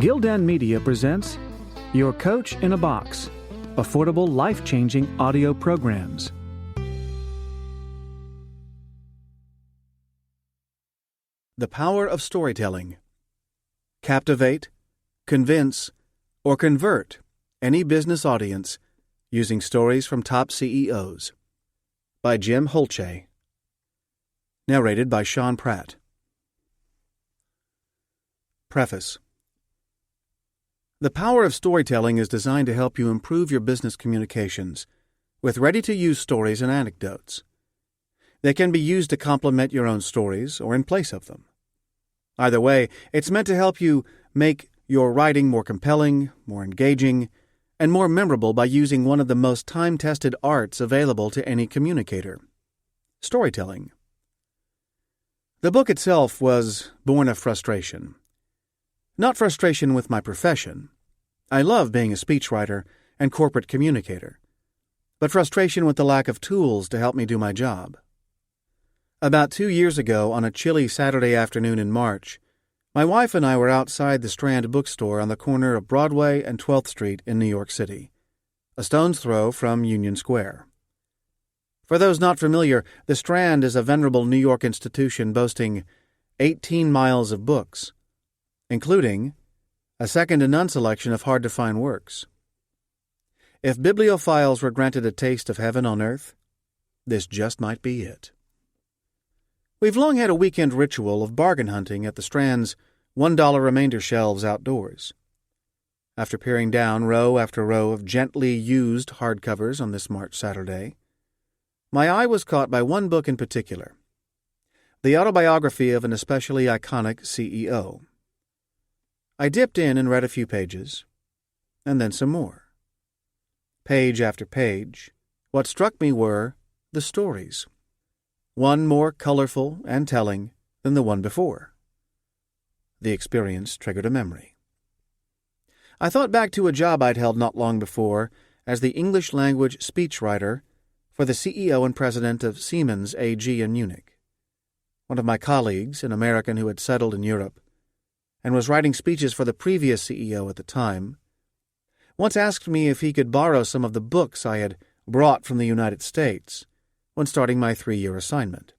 Gildan Media presents Your Coach in a Box, affordable, life-changing audio programs. The Power of Storytelling. Captivate, convince, or convert any business audience using stories from top CEOs. By Jim Holche. Narrated by Sean Pratt. Preface. The power of storytelling is designed to help you improve your business communications with ready-to-use stories and anecdotes. They can be used to complement your own stories or in place of them. Either way, it's meant to help you make your writing more compelling, more engaging, and more memorable by using one of the most time-tested arts available to any communicator: storytelling. The book itself was born of frustration. Not frustration with my profession. I love being a speechwriter and corporate communicator, but frustration with the lack of tools to help me do my job. About 2 years ago, on a chilly Saturday afternoon in March, my wife and I were outside the Strand bookstore on the corner of Broadway and 12th Street in New York City, a stone's throw from Union Square. For those not familiar, the Strand is a venerable New York institution boasting 18 miles of books, including a second-to-none selection of hard-to-find works. If bibliophiles were granted a taste of heaven on earth, this just might be it. We've long had a weekend ritual of bargain hunting at the Strand's $1 remainder shelves outdoors. After peering down row after row of gently used hardcovers on this March Saturday, my eye was caught by one book in particular, the autobiography of an especially iconic CEO. I dipped in and read a few pages, and then some more. Page after page, what struck me were the stories, one more colorful and telling than the one before. The experience triggered a memory. I thought back to a job I'd held not long before as the English language speechwriter for the CEO and president of Siemens AG in Munich. One of my colleagues, an American who had settled in Europe and was writing speeches for the previous CEO at the time, once asked me if he could borrow some of the books I had brought from the United States when starting my 3-year assignment.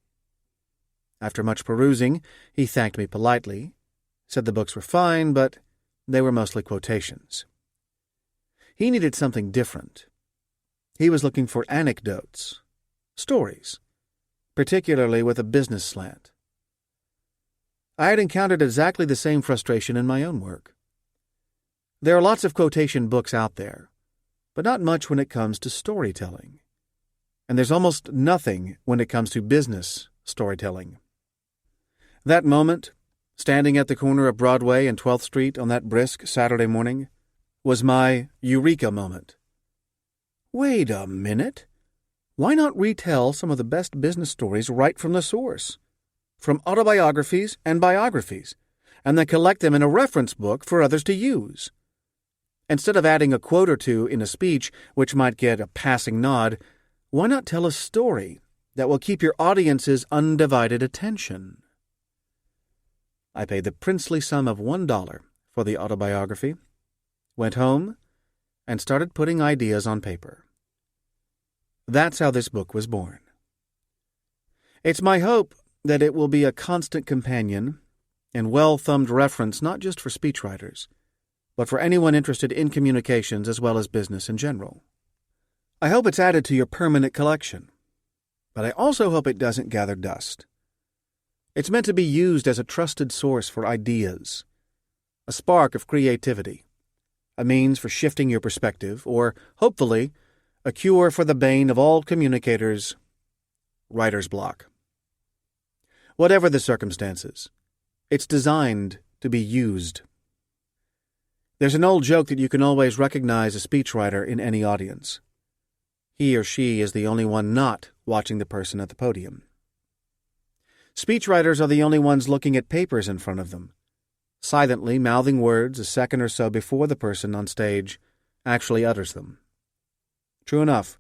After much perusing, he thanked me politely, said the books were fine, but they were mostly quotations. He needed something different. He was looking for anecdotes, stories, particularly with a business slant. I had encountered exactly the same frustration in my own work. There are lots of quotation books out there, but not much when it comes to storytelling. And there's almost nothing when it comes to business storytelling. That moment, standing at the corner of Broadway and 12th Street on that brisk Saturday morning, was my eureka moment. Wait a minute. Why not retell some of the best business stories right from the source, from autobiographies and biographies, and then collect them in a reference book for others to use? Instead of adding a quote or two in a speech which might get a passing nod, why not tell a story that will keep your audience's undivided attention? I paid the princely sum of $1 for the autobiography, went home, and started putting ideas on paper. That's how this book was born. It's my hope that it will be a constant companion and well-thumbed reference not just for speechwriters, but for anyone interested in communications as well as business in general. I hope it's added to your permanent collection, but I also hope it doesn't gather dust. It's meant to be used as a trusted source for ideas, a spark of creativity, a means for shifting your perspective, or, hopefully, a cure for the bane of all communicators, writer's block. Whatever the circumstances, it's designed to be used. There's an old joke that you can always recognize a speechwriter in any audience. He or she is the only one not watching the person at the podium. Speechwriters are the only ones looking at papers in front of them, silently mouthing words a second or so before the person on stage actually utters them. True enough.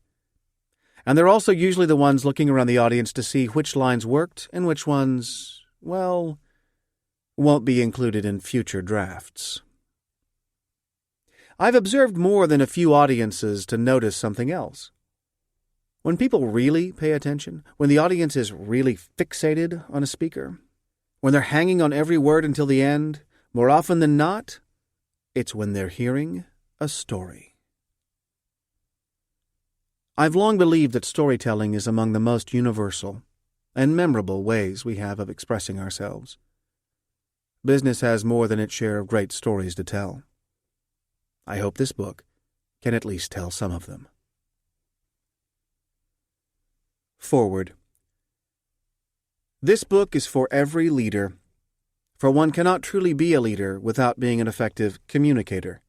And they're also usually the ones looking around the audience to see which lines worked and which ones, well, won't be included in future drafts. I've observed more than a few audiences to notice something else. When people really pay attention, when the audience is really fixated on a speaker, when they're hanging on every word until the end, more often than not, it's when they're hearing a story. I've long believed that storytelling is among the most universal and memorable ways we have of expressing ourselves. Business has more than its share of great stories to tell. I hope this book can at least tell some of them. Forward. This book is for every leader, for one cannot truly be a leader without being an effective communicator.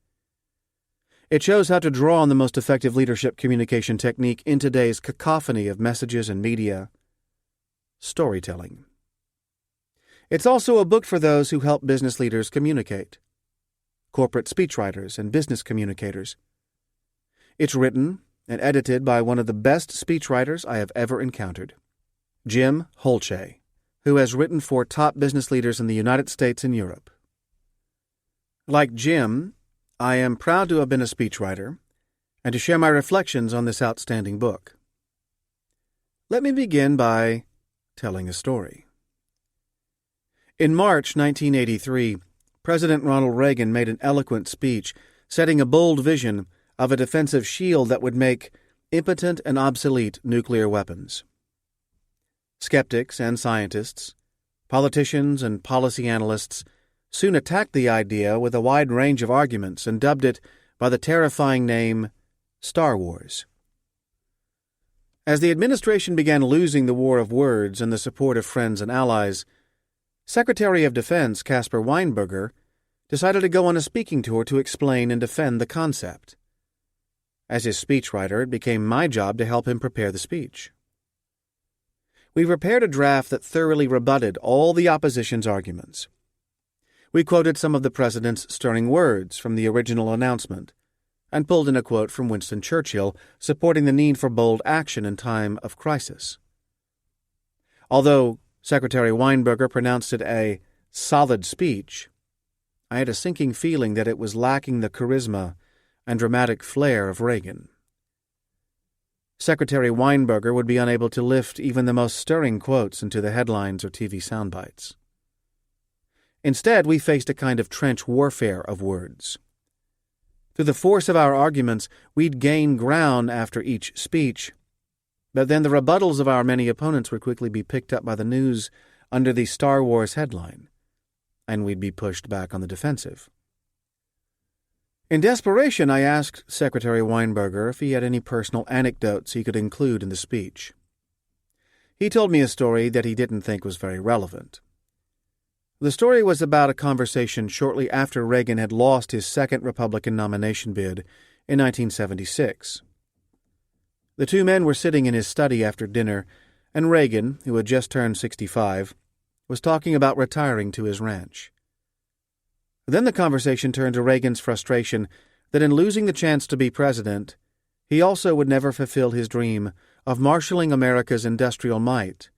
It shows how to draw on the most effective leadership communication technique in today's cacophony of messages and media: storytelling. It's also a book for those who help business leaders communicate, corporate speechwriters and business communicators. It's written and edited by one of the best speechwriters I have ever encountered, Jim Holche, who has written for top business leaders in the United States and Europe. Like Jim, I am proud to have been a speechwriter and to share my reflections on this outstanding book. Let me begin by telling a story. In March 1983, President Ronald Reagan made an eloquent speech setting a bold vision of a defensive shield that would make impotent and obsolete nuclear weapons. Skeptics and scientists, politicians and policy analysts soon attacked the idea with a wide range of arguments and dubbed it by the terrifying name Star Wars. As the administration began losing the war of words and the support of friends and allies, Secretary of Defense Caspar Weinberger decided to go on a speaking tour to explain and defend the concept. As his speechwriter, it became my job to help him prepare the speech. We prepared a draft that thoroughly rebutted all the opposition's arguments. We quoted some of the president's stirring words from the original announcement and pulled in a quote from Winston Churchill supporting the need for bold action in time of crisis. Although Secretary Weinberger pronounced it a solid speech, I had a sinking feeling that it was lacking the charisma and dramatic flair of Reagan. Secretary Weinberger would be unable to lift even the most stirring quotes into the headlines or TV soundbites. Instead, we faced a kind of trench warfare of words. Through the force of our arguments, we'd gain ground after each speech, but then the rebuttals of our many opponents would quickly be picked up by the news under the Star Wars headline, and we'd be pushed back on the defensive. In desperation, I asked Secretary Weinberger if he had any personal anecdotes he could include in the speech. He told me a story that he didn't think was very relevant. The story was about a conversation shortly after Reagan had lost his second Republican nomination bid in 1976. The two men were sitting in his study after dinner, and Reagan, who had just turned 65, was talking about retiring to his ranch. Then the conversation turned to Reagan's frustration that in losing the chance to be president, he also would never fulfill his dream of marshaling America's industrial might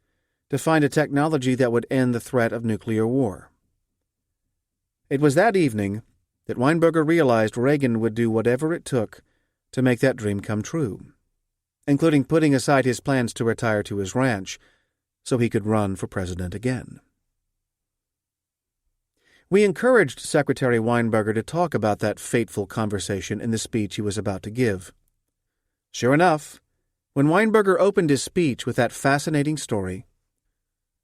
to find a technology that would end the threat of nuclear war. It was that evening that Weinberger realized Reagan would do whatever it took to make that dream come true, including putting aside his plans to retire to his ranch so he could run for president again. We encouraged Secretary Weinberger to talk about that fateful conversation in the speech he was about to give. Sure enough, when Weinberger opened his speech with that fascinating story,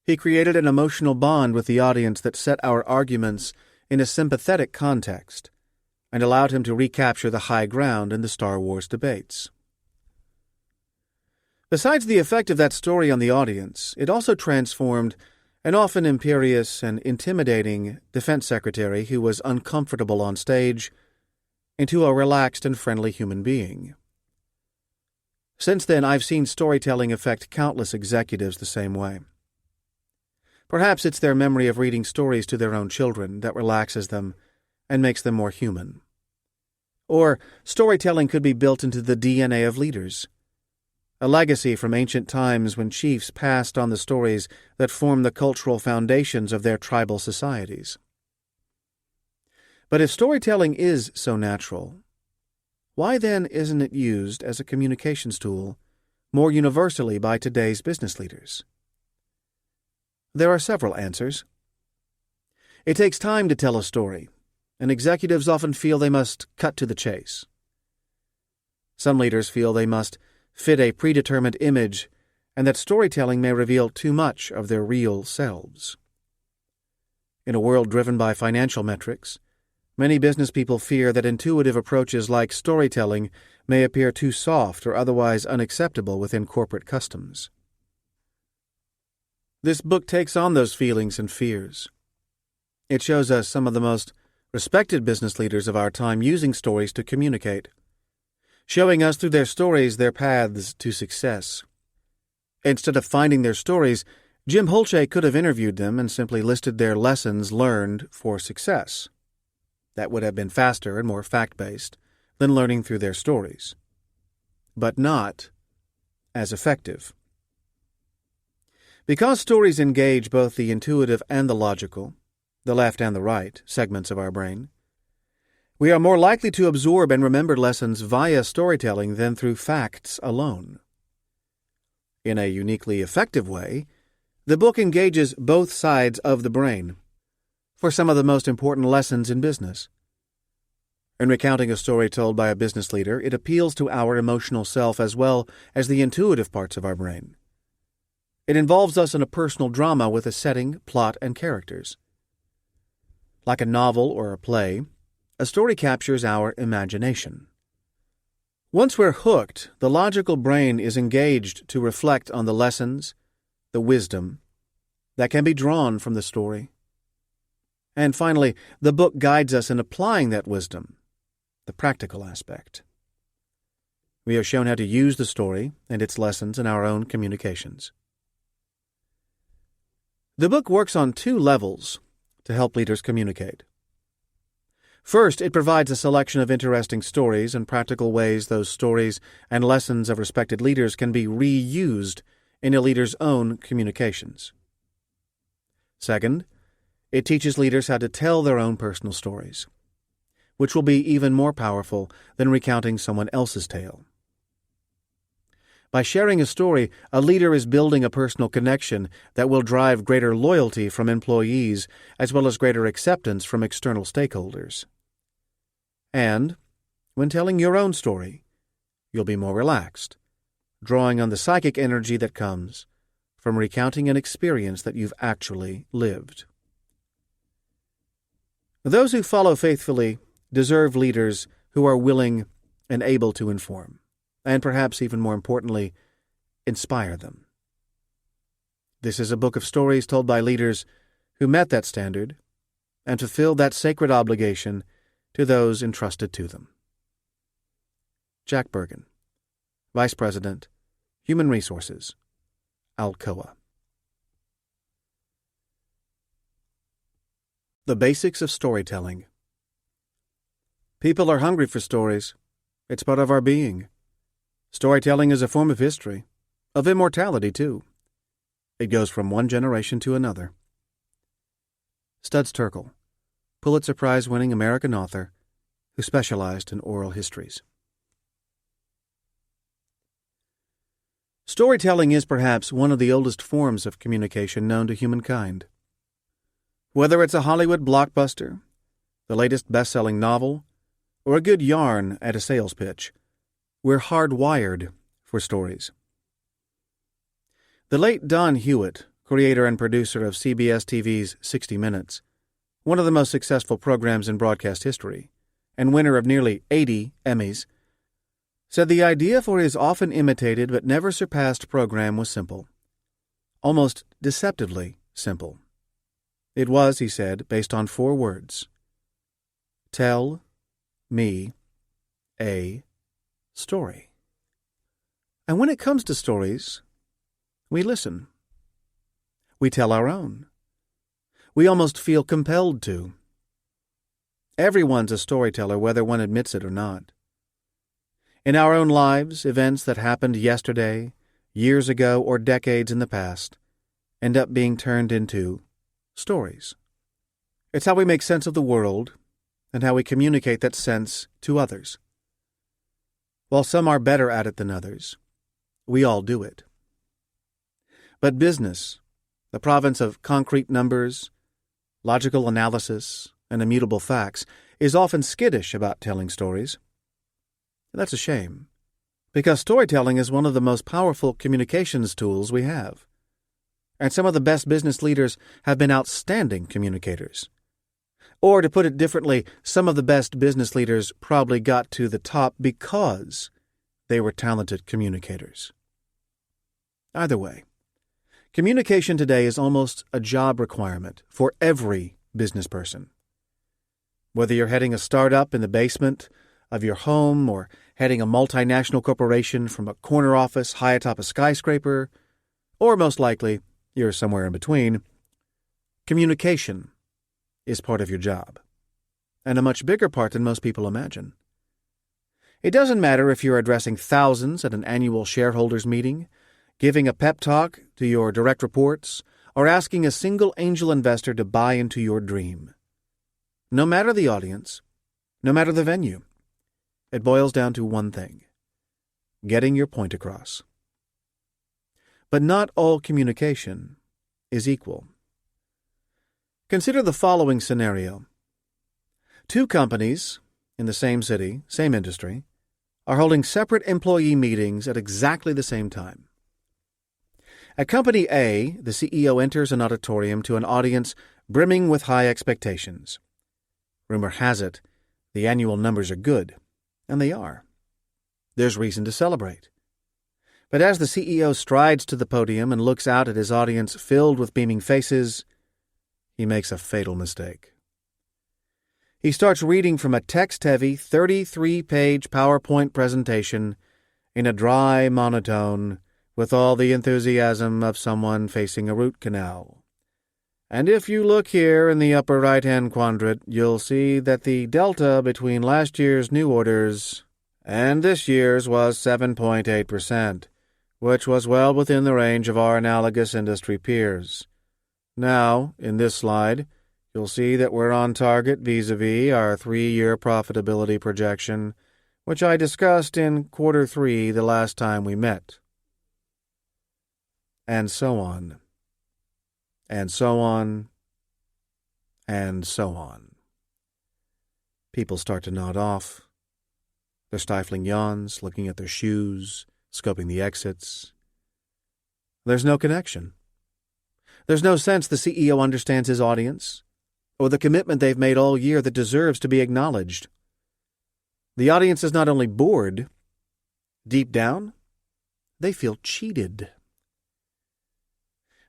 he created an emotional bond with the audience that set our arguments in a sympathetic context and allowed him to recapture the high ground in the Star Wars debates. Besides the effect of that story on the audience, it also transformed an often imperious and intimidating defense secretary who was uncomfortable on stage into a relaxed and friendly human being. Since then, I've seen storytelling affect countless executives the same way. Perhaps it's their memory of reading stories to their own children that relaxes them and makes them more human. Or storytelling could be built into the DNA of leaders, a legacy from ancient times when chiefs passed on the stories that form the cultural foundations of their tribal societies. But if storytelling is so natural, Why then isn't it used as a communications tool more universally by today's business leaders? There are several answers. It takes time to tell a story, and executives often feel they must cut to the chase. Some leaders feel they must fit a predetermined image and that storytelling may reveal too much of their real selves. In a world driven by financial metrics, many business people fear that intuitive approaches like storytelling may appear too soft or otherwise unacceptable within corporate customs. This book takes on those feelings and fears. It shows us some of the most respected business leaders of our time using stories to communicate, showing us through their stories their paths to success. Instead of finding their stories, Jim Holshay could have interviewed them and simply listed their lessons learned for success. That would have been faster and more fact-based than learning through their stories, but not as effective. Because stories engage both the intuitive and the logical, the left and the right segments of our brain, we are more likely to absorb and remember lessons via storytelling than through facts alone. In a uniquely effective way, the book engages both sides of the brain for some of the most important lessons in business. In recounting a story told by a business leader, it appeals to our emotional self as well as the intuitive parts of our brain. It involves us in a personal drama with a setting, plot, and characters. Like a novel or a play, a story captures our imagination. Once we're hooked, the logical brain is engaged to reflect on the lessons, the wisdom, that can be drawn from the story. And finally, the book guides us in applying that wisdom, the practical aspect. We are shown how to use the story and its lessons in our own communications. The book works on two levels to help leaders communicate. First, it provides a selection of interesting stories and practical ways those stories and lessons of respected leaders can be reused in a leader's own communications. Second, it teaches leaders how to tell their own personal stories, which will be even more powerful than recounting someone else's tale. By sharing a story, a leader is building a personal connection that will drive greater loyalty from employees as well as greater acceptance from external stakeholders. And, when telling your own story, you'll be more relaxed, drawing on the psychic energy that comes from recounting an experience that you've actually lived. Those who follow faithfully deserve leaders who are willing and able to inform, and perhaps even more importantly, inspire them. This is a book of stories told by leaders who met that standard and fulfilled that sacred obligation to those entrusted to them. Jack Bergen, Vice President, Human Resources, Alcoa. The Basics of Storytelling. People are hungry for stories. It's part of our being. Storytelling is a form of history, of immortality, too. It goes from one generation to another. Studs Terkel, Pulitzer Prize-winning American author who specialized in oral histories. Storytelling is perhaps one of the oldest forms of communication known to humankind. Whether it's a Hollywood blockbuster, the latest best-selling novel, or a good yarn at a sales pitch, we're hardwired for stories. The late Don Hewitt, creator and producer of CBS TV's 60 Minutes, one of the most successful programs in broadcast history, and winner of nearly 80 Emmys, said the idea for his often imitated but never surpassed program was simple. Almost deceptively simple. It was, he said, based on 4 words. Tell me a story. And when it comes to stories, we listen. We tell our own. We almost feel compelled to. Everyone's a storyteller, whether one admits it or not. In our own lives, events that happened yesterday, years ago, or decades in the past end up being turned into stories. It's how we make sense of the world and how we communicate that sense to others. While some are better at it than others, we all do it. But business, the province of concrete numbers, logical analysis, and immutable facts, is often skittish about telling stories. That's a shame, because storytelling is one of the most powerful communications tools we have. And some of the best business leaders have been outstanding communicators. Or, to put it differently, some of the best business leaders probably got to the top because they were talented communicators. Either way, communication today is almost a job requirement for every business person. Whether you're heading a startup in the basement of your home or heading a multinational corporation from a corner office high atop a skyscraper, or most likely you're somewhere in between, communication is part of your job, and a much bigger part than most people imagine. It doesn't matter if you're addressing thousands at an annual shareholders meeting, giving a pep talk to your direct reports, or asking a single angel investor to buy into your dream. No matter the audience, no matter the venue, it boils down to one thing: getting your point across. But not all communication is equal. Consider the following scenario. Two companies in the same city, same industry, are holding separate employee meetings at exactly the same time. At Company A, the CEO enters an auditorium to an audience brimming with high expectations. Rumor has it, the annual numbers are good, and they are. There's reason to celebrate. But as the CEO strides to the podium and looks out at his audience filled with beaming faces, he makes a fatal mistake. He starts reading from a text-heavy 33-page PowerPoint presentation in a dry monotone with all the enthusiasm of someone facing a root canal. And if you look here in the upper right-hand quadrant, you'll see that the delta between last year's new orders and this year's was 7.8%, which was well within the range of our analogous industry peers. Now, in this slide, you'll see that we're on target vis-a-vis our 3-year profitability projection, which I discussed in quarter 3 the last time we met. And so on. And so on. And so on. People start to nod off. They're stifling yawns, looking at their shoes, scoping the exits. There's no connection. There's no sense the CEO understands his audience, or the commitment they've made all year that deserves to be acknowledged. The audience is not only bored, deep down, they feel cheated.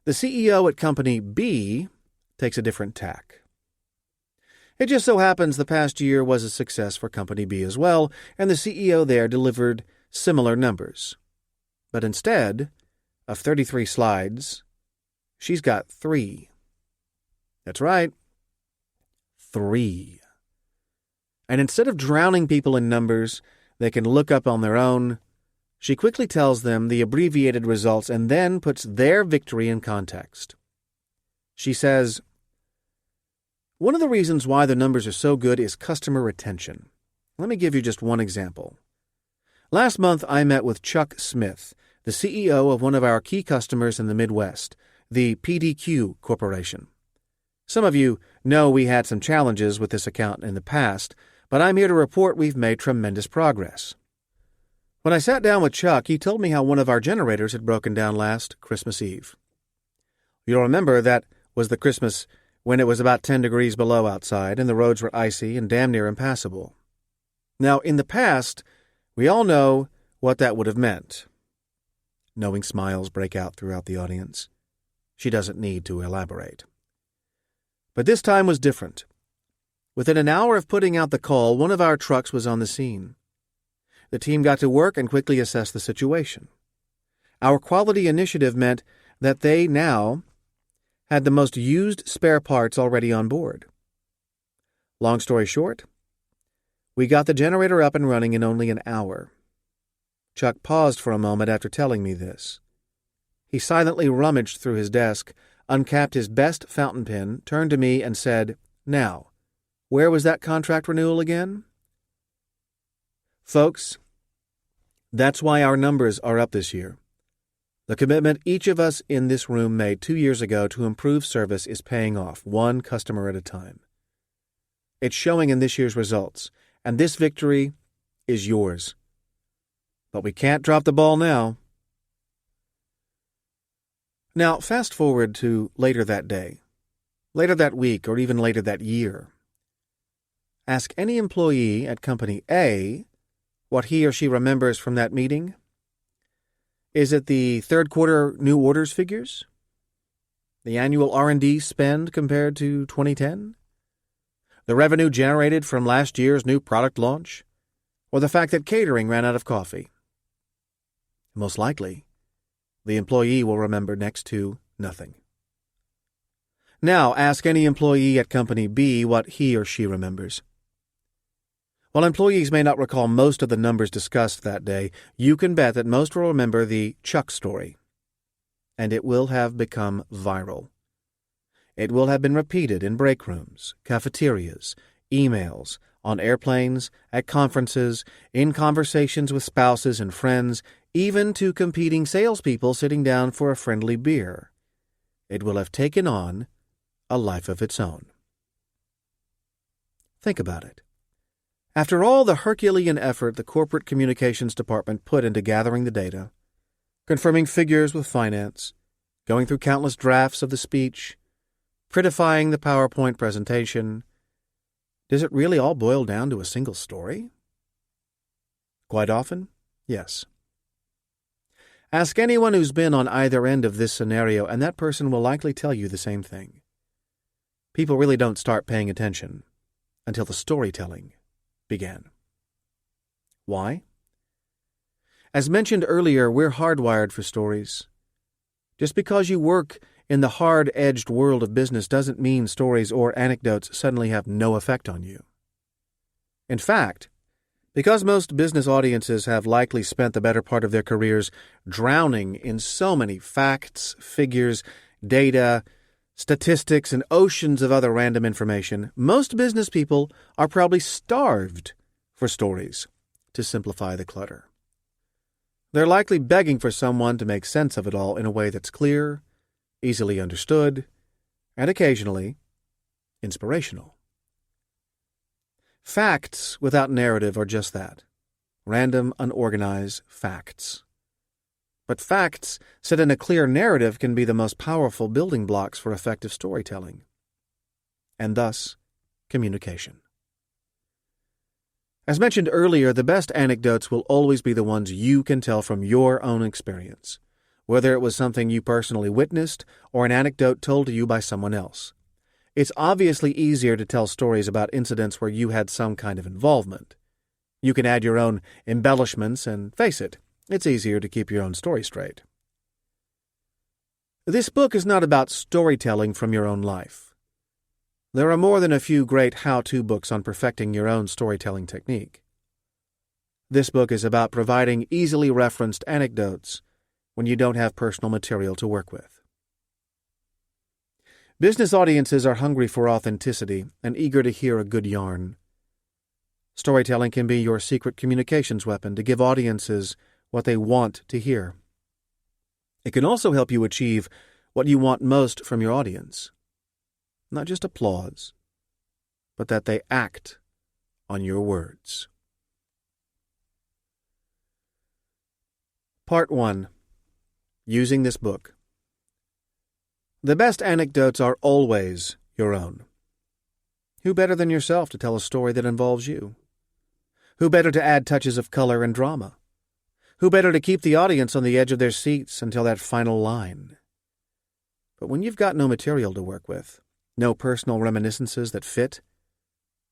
The CEO at Company B takes a different tack. It just so happens the past year was a success for Company B as well, and the CEO there delivered similar numbers. But instead of 33 slides, she's got 3. That's right, 3. And instead of drowning people in numbers they can look up on their own, she quickly tells them the abbreviated results and then puts their victory in context. She says, "One of the reasons why the numbers are so good is customer retention. Let me give you just one example. Last month I met with Chuck Smith, the CEO of one of our key customers in the Midwest, the PDQ Corporation. Some of you know we had some challenges with this account in the past, but I'm here to report we've made tremendous progress. When I sat down with Chuck, he told me how one of our generators had broken down last Christmas Eve. You'll remember that was the Christmas when it was about 10 degrees below outside and the roads were icy and damn near impassable. Now, in the past, we all know what that would have meant." Knowing smiles break out throughout the audience. She doesn't need to elaborate. But this time was different. Within an hour of putting out the call, one of our trucks was on the scene. The team got to work and quickly assessed the situation. Our quality initiative meant that they now had the most used spare parts already on board. Long story short, we got the generator up and running in only an hour. Chuck paused for a moment after telling me this. He silently rummaged through his desk, uncapped his best fountain pen, turned to me and said, "Now, where was that contract renewal again?" Folks, That's why our numbers are up this year. The commitment each of us in this room made 2 years ago to improve service is paying off, one customer at a time. It's showing in this year's results, and this victory is yours. But we can't drop the ball now. Now, fast forward to later that day, later that week, or even later that year. Ask any employee at Company A what he or she remembers from that meeting. Is it the third quarter new orders figures? The annual R&D spend compared to 2010? The revenue generated from last year's new product launch? Or the fact that catering ran out of coffee? Most likely, the employee will remember next to nothing. Now ask any employee at Company B what he or she remembers. While employees may not recall most of the numbers discussed that day, you can bet that most will remember the Chuck story. And it will have become viral. It will have been repeated in break rooms, cafeterias, emails, on airplanes, at conferences, in conversations with spouses and friends, even to competing salespeople sitting down for a friendly beer. It will have taken on a life of its own. Think about it. After all the Herculean effort the corporate communications department put into gathering the data, confirming figures with finance, going through countless drafts of the speech, prettifying the PowerPoint presentation, does it really all boil down to a single story? Quite often, yes. Ask anyone who's been on either end of this scenario, and that person will likely tell you the same thing. People really don't start paying attention until the storytelling began. Why? As mentioned earlier, we're hardwired for stories. Just because you work in the hard-edged world of business doesn't mean stories or anecdotes suddenly have no effect on you. In fact, because most business audiences have likely spent the better part of their careers drowning in so many facts, figures, data, statistics, and oceans of other random information, most business people are probably starved for stories to simplify the clutter. They're likely begging for someone to make sense of it all in a way that's clear, easily understood, and occasionally inspirational. Facts without narrative are just that, random, unorganized facts. But facts set in a clear narrative can be the most powerful building blocks for effective storytelling, and thus communication. As mentioned earlier, the best anecdotes will always be the ones you can tell from your own experience, whether it was something you personally witnessed or an anecdote told to you by someone else. It's obviously easier to tell stories about incidents where you had some kind of involvement. You can add your own embellishments, and face it, it's easier to keep your own story straight. This book is not about storytelling from your own life. There are more than a few great how-to books on perfecting your own storytelling technique. This book is about providing easily referenced anecdotes when you don't have personal material to work with. Business audiences are hungry for authenticity and eager to hear a good yarn. Storytelling can be your secret communications weapon to give audiences what they want to hear. It can also help you achieve what you want most from your audience. Not just applause, but that they act on your words. Part 1. Using this book. The best anecdotes are always your own. Who better than yourself to tell a story that involves you? Who better to add touches of color and drama? Who better to keep the audience on the edge of their seats until that final line? But when you've got no material to work with, no personal reminiscences that fit,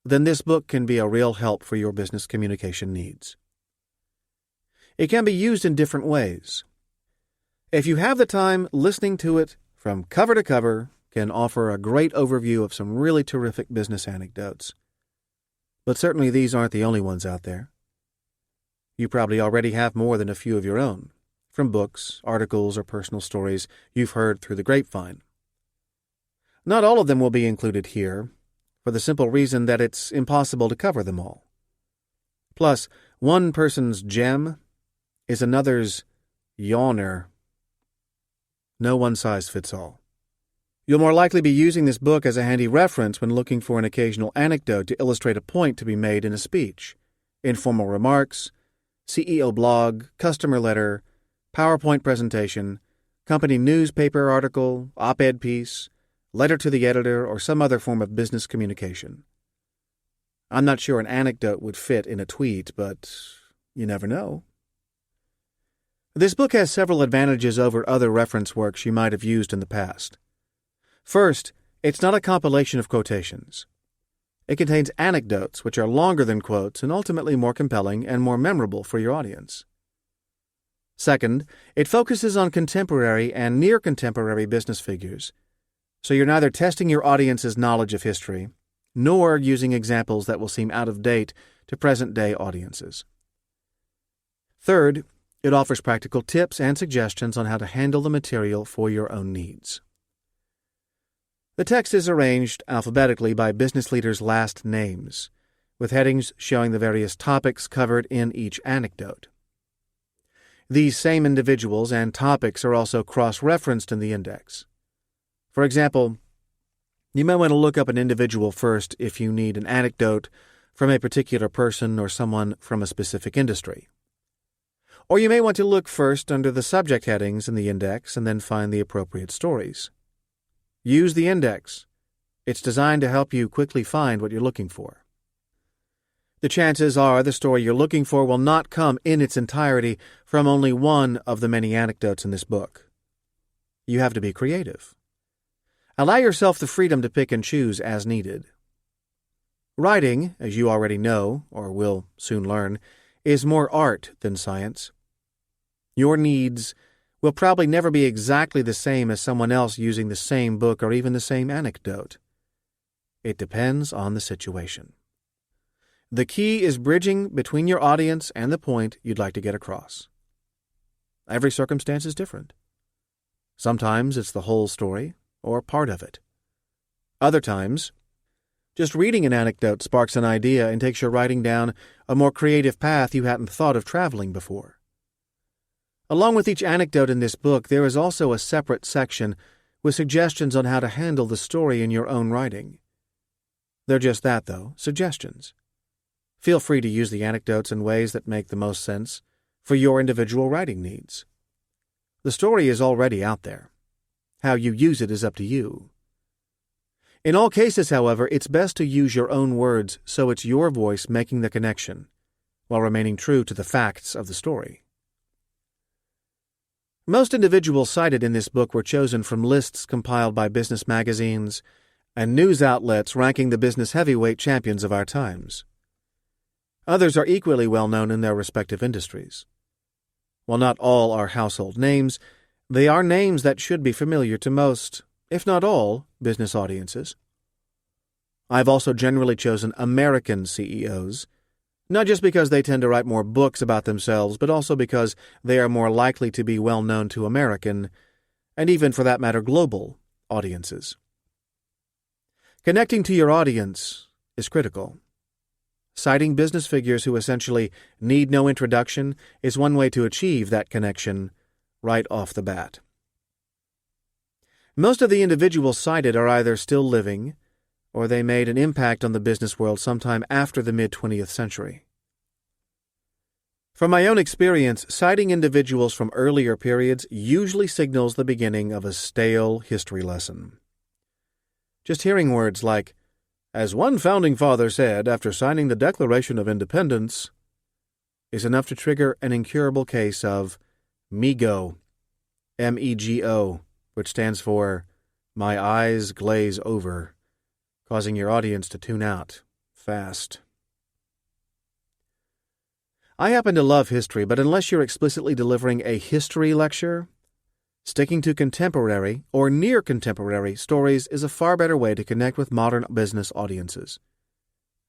then this book can be a real help for your business communication needs. It can be used in different ways. If you have the time, listening to it from cover to cover can offer a great overview of some really terrific business anecdotes. But certainly these aren't the only ones out there. You probably already have more than a few of your own, from books, articles, or personal stories you've heard through the grapevine. Not all of them will be included here, for the simple reason that it's impossible to cover them all. Plus, one person's gem is another's yawner. No one size fits all. You'll more likely be using this book as a handy reference when looking for an occasional anecdote to illustrate a point to be made in a speech, informal remarks, CEO blog, customer letter, PowerPoint presentation, company newspaper article, op-ed piece, letter to the editor, or some other form of business communication. I'm not sure an anecdote would fit in a tweet, but you never know. This book has several advantages over other reference works you might have used in the past. First, it's not a compilation of quotations. It contains anecdotes which are longer than quotes and ultimately more compelling and more memorable for your audience. Second, it focuses on contemporary and near-contemporary business figures, so you're neither testing your audience's knowledge of history nor using examples that will seem out of date to present-day audiences. Third, it offers practical tips and suggestions on how to handle the material for your own needs. The text is arranged alphabetically by business leaders' last names, with headings showing the various topics covered in each anecdote. These same individuals and topics are also cross-referenced in the index. For example, you may want to look up an individual first if you need an anecdote from a particular person or someone from a specific industry. Or you may want to look first under the subject headings in the index and then find the appropriate stories. Use the index. It's designed to help you quickly find what you're looking for. The chances are the story you're looking for will not come in its entirety from only one of the many anecdotes in this book. You have to be creative. Allow yourself the freedom to pick and choose as needed. Writing, as you already know, or will soon learn, is more art than science. Your needs will probably never be exactly the same as someone else using the same book or even the same anecdote. It depends on the situation. The key is bridging between your audience and the point you'd like to get across. Every circumstance is different. Sometimes it's the whole story or part of it. Other times, just reading an anecdote sparks an idea and takes your writing down a more creative path you hadn't thought of traveling before. Along with each anecdote in this book, there is also a separate section with suggestions on how to handle the story in your own writing. They're just that, though, suggestions. Feel free to use the anecdotes in ways that make the most sense for your individual writing needs. The story is already out there. How you use it is up to you. In all cases, however, it's best to use your own words so it's your voice making the connection, while remaining true to the facts of the story. Most individuals cited in this book were chosen from lists compiled by business magazines and news outlets ranking the business heavyweight champions of our times. Others are equally well known in their respective industries. While not all are household names, they are names that should be familiar to most, if not all, business audiences. I've also generally chosen American CEOs, not just because they tend to write more books about themselves, but also because they are more likely to be well known to American, and even for that matter global, audiences. Connecting to your audience is critical. Citing business figures who essentially need no introduction is one way to achieve that connection right off the bat. Most of the individuals cited are either still living, or they made an impact on the business world sometime after the mid-20th century. From my own experience, citing individuals from earlier periods usually signals the beginning of a stale history lesson. Just hearing words like, "As one founding father said after signing the Declaration of Independence," is enough to trigger an incurable case of MEGO, MEGO, which stands for "My Eyes Glaze Over," causing your audience to tune out fast. I happen to love history, but unless you're explicitly delivering a history lecture, sticking to contemporary or near-contemporary stories is a far better way to connect with modern business audiences.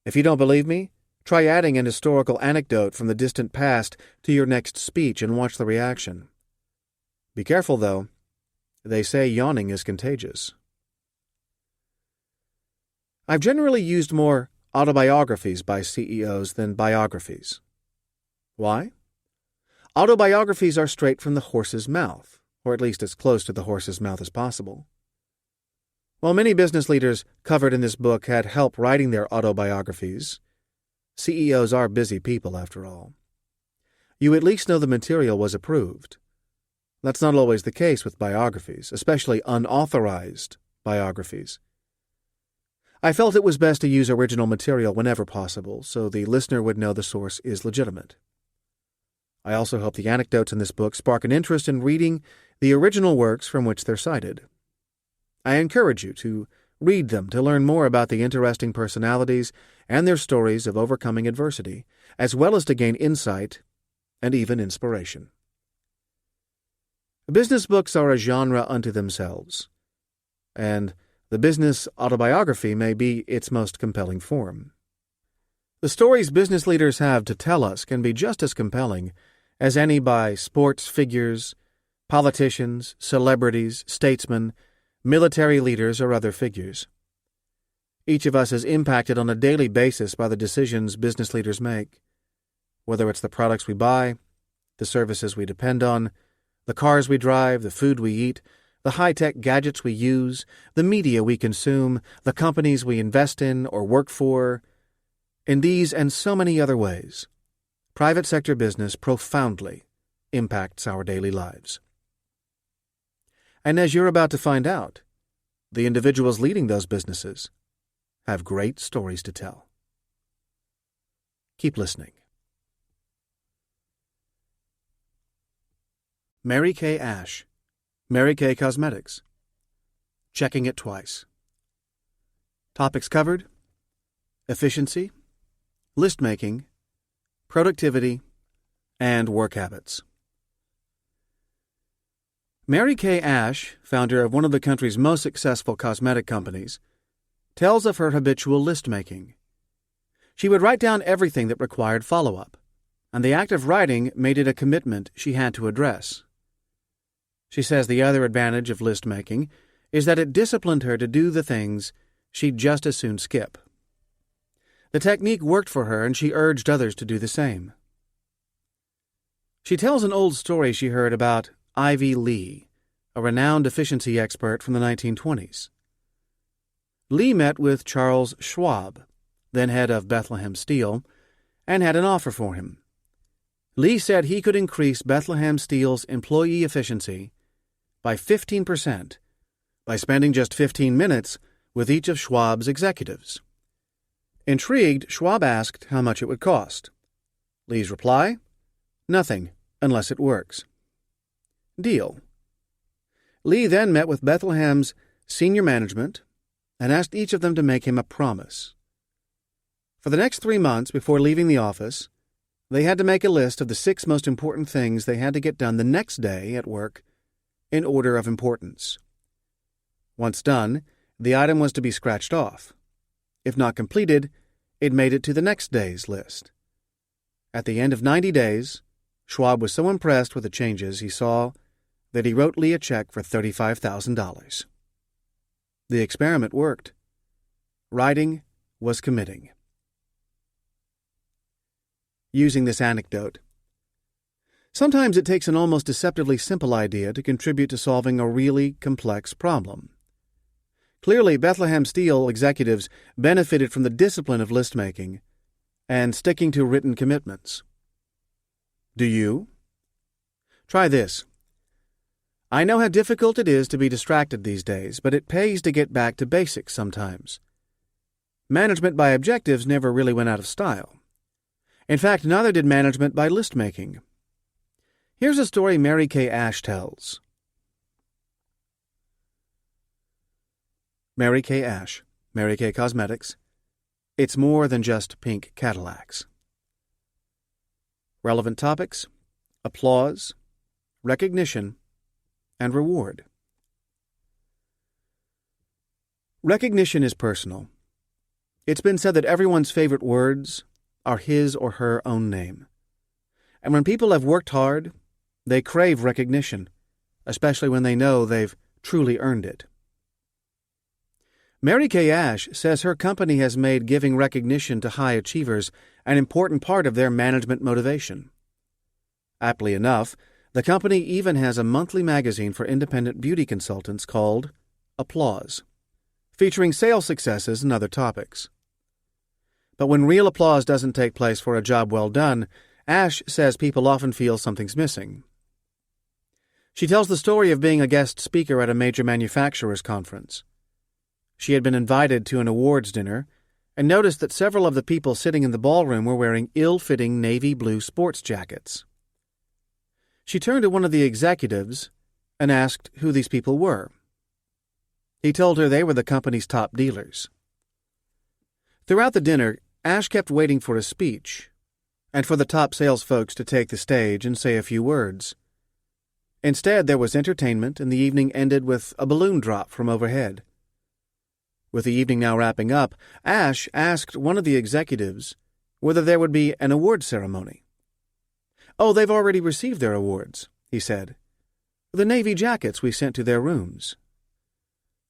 If you don't believe me, try adding an historical anecdote from the distant past to your next speech and watch the reaction. Be careful, though. They say yawning is contagious. I've generally used more autobiographies by CEOs than biographies. Why? Autobiographies are straight from the horse's mouth, or at least as close to the horse's mouth as possible. While many business leaders covered in this book had help writing their autobiographies, CEOs are busy people after all. You at least know the material was approved. That's not always the case with biographies, especially unauthorized biographies. I felt it was best to use original material whenever possible, so the listener would know the source is legitimate. I also hope the anecdotes in this book spark an interest in reading the original works from which they're cited. I encourage you to read them to learn more about the interesting personalities and their stories of overcoming adversity, as well as to gain insight and even inspiration. Business books are a genre unto themselves, and the business autobiography may be its most compelling form. The stories business leaders have to tell us can be just as compelling as any by sports figures, politicians, celebrities, statesmen, military leaders, or other figures. Each of us is impacted on a daily basis by the decisions business leaders make, whether it's the products we buy, the services we depend on, the cars we drive, the food we eat, the high-tech gadgets we use, the media we consume, the companies we invest in or work for. In these and so many other ways, private sector business profoundly impacts our daily lives. And as you're about to find out, the individuals leading those businesses have great stories to tell. Keep listening. Mary Kay Ash, Mary Kay Cosmetics. Checking it twice. Topics covered: efficiency, list making, productivity, and work habits. Mary Kay Ash, founder of one of the country's most successful cosmetic companies, tells of her habitual list-making. She would write down everything that required follow-up, and the act of writing made it a commitment she had to address. She says the other advantage of list-making is that it disciplined her to do the things she'd just as soon skip. The technique worked for her, and she urged others to do the same. She tells an old story she heard about Ivy Lee, a renowned efficiency expert from the 1920s. Lee met with Charles Schwab, then head of Bethlehem Steel, and had an offer for him. Lee said he could increase Bethlehem Steel's employee efficiency by 15% by spending just 15 minutes with each of Schwab's executives. Intrigued, Schwab asked how much it would cost. Lee's reply: "Nothing, unless it works." Deal. Lee then met with Bethlehem's senior management and asked each of them to make him a promise. For the next 3 months before leaving the office, they had to make a list of the 6 most important things they had to get done the next day at work in order of importance. Once done, the item was to be scratched off. If not completed, it made it to the next day's list. At the end of 90 days, Schwab was so impressed with the changes he saw that he wrote Lee a check for $35,000. The experiment worked. Writing was committing. Using this anecdote, sometimes it takes an almost deceptively simple idea to contribute to solving a really complex problem. Clearly, Bethlehem Steel executives benefited from the discipline of list-making and sticking to written commitments. Do you? Try this. I know how difficult it is to be distracted these days, but it pays to get back to basics sometimes. Management by objectives never really went out of style. In fact, neither did management by list-making. Here's a story Mary Kay Ash tells. Mary Kay Ash, Mary Kay Cosmetics. It's more than just pink Cadillacs. Relevant topics: applause, recognition, and reward. Recognition is personal. It's been said that everyone's favorite words are his or her own name. And when people have worked hard, they crave recognition, especially when they know they've truly earned it. Mary Kay Ash says her company has made giving recognition to high achievers an important part of their management motivation. Aptly enough, the company even has a monthly magazine for independent beauty consultants called Applause, featuring sales successes and other topics. But when real applause doesn't take place for a job well done, Ash says people often feel something's missing. She tells the story of being a guest speaker at a major manufacturer's conference. She had been invited to an awards dinner and noticed that several of the people sitting in the ballroom were wearing ill-fitting navy blue sports jackets. She turned to one of the executives and asked who these people were. He told her they were the company's top dealers. Throughout the dinner, Ash kept waiting for a speech and for the top sales folks to take the stage and say a few words. Instead, there was entertainment, and the evening ended with a balloon drop from overhead. With the evening now wrapping up, Ash asked one of the executives whether there would be an award ceremony. "Oh, they've already received their awards," he said. "The navy jackets we sent to their rooms.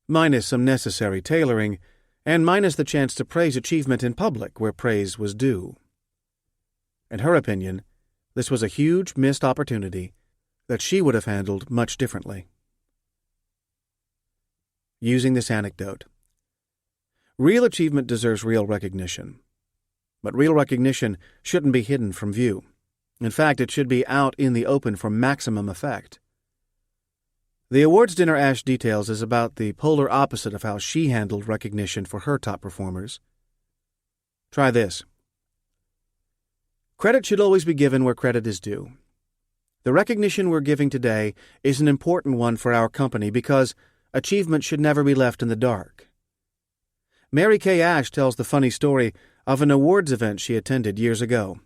Minus some necessary tailoring, and minus the chance to praise achievement in public where praise was due." In her opinion, this was a huge missed opportunity that she would have handled much differently. Using this anecdote. Real achievement deserves real recognition. But real recognition shouldn't be hidden from view. In fact, it should be out in the open for maximum effect. The awards dinner Ash details is about the polar opposite of how she handled recognition for her top performers. Try this. Credit should always be given where credit is due. The recognition we're giving today is an important one for our company because achievement should never be left in the dark. Mary Kay Ash tells the funny story of an awards event she attended years ago.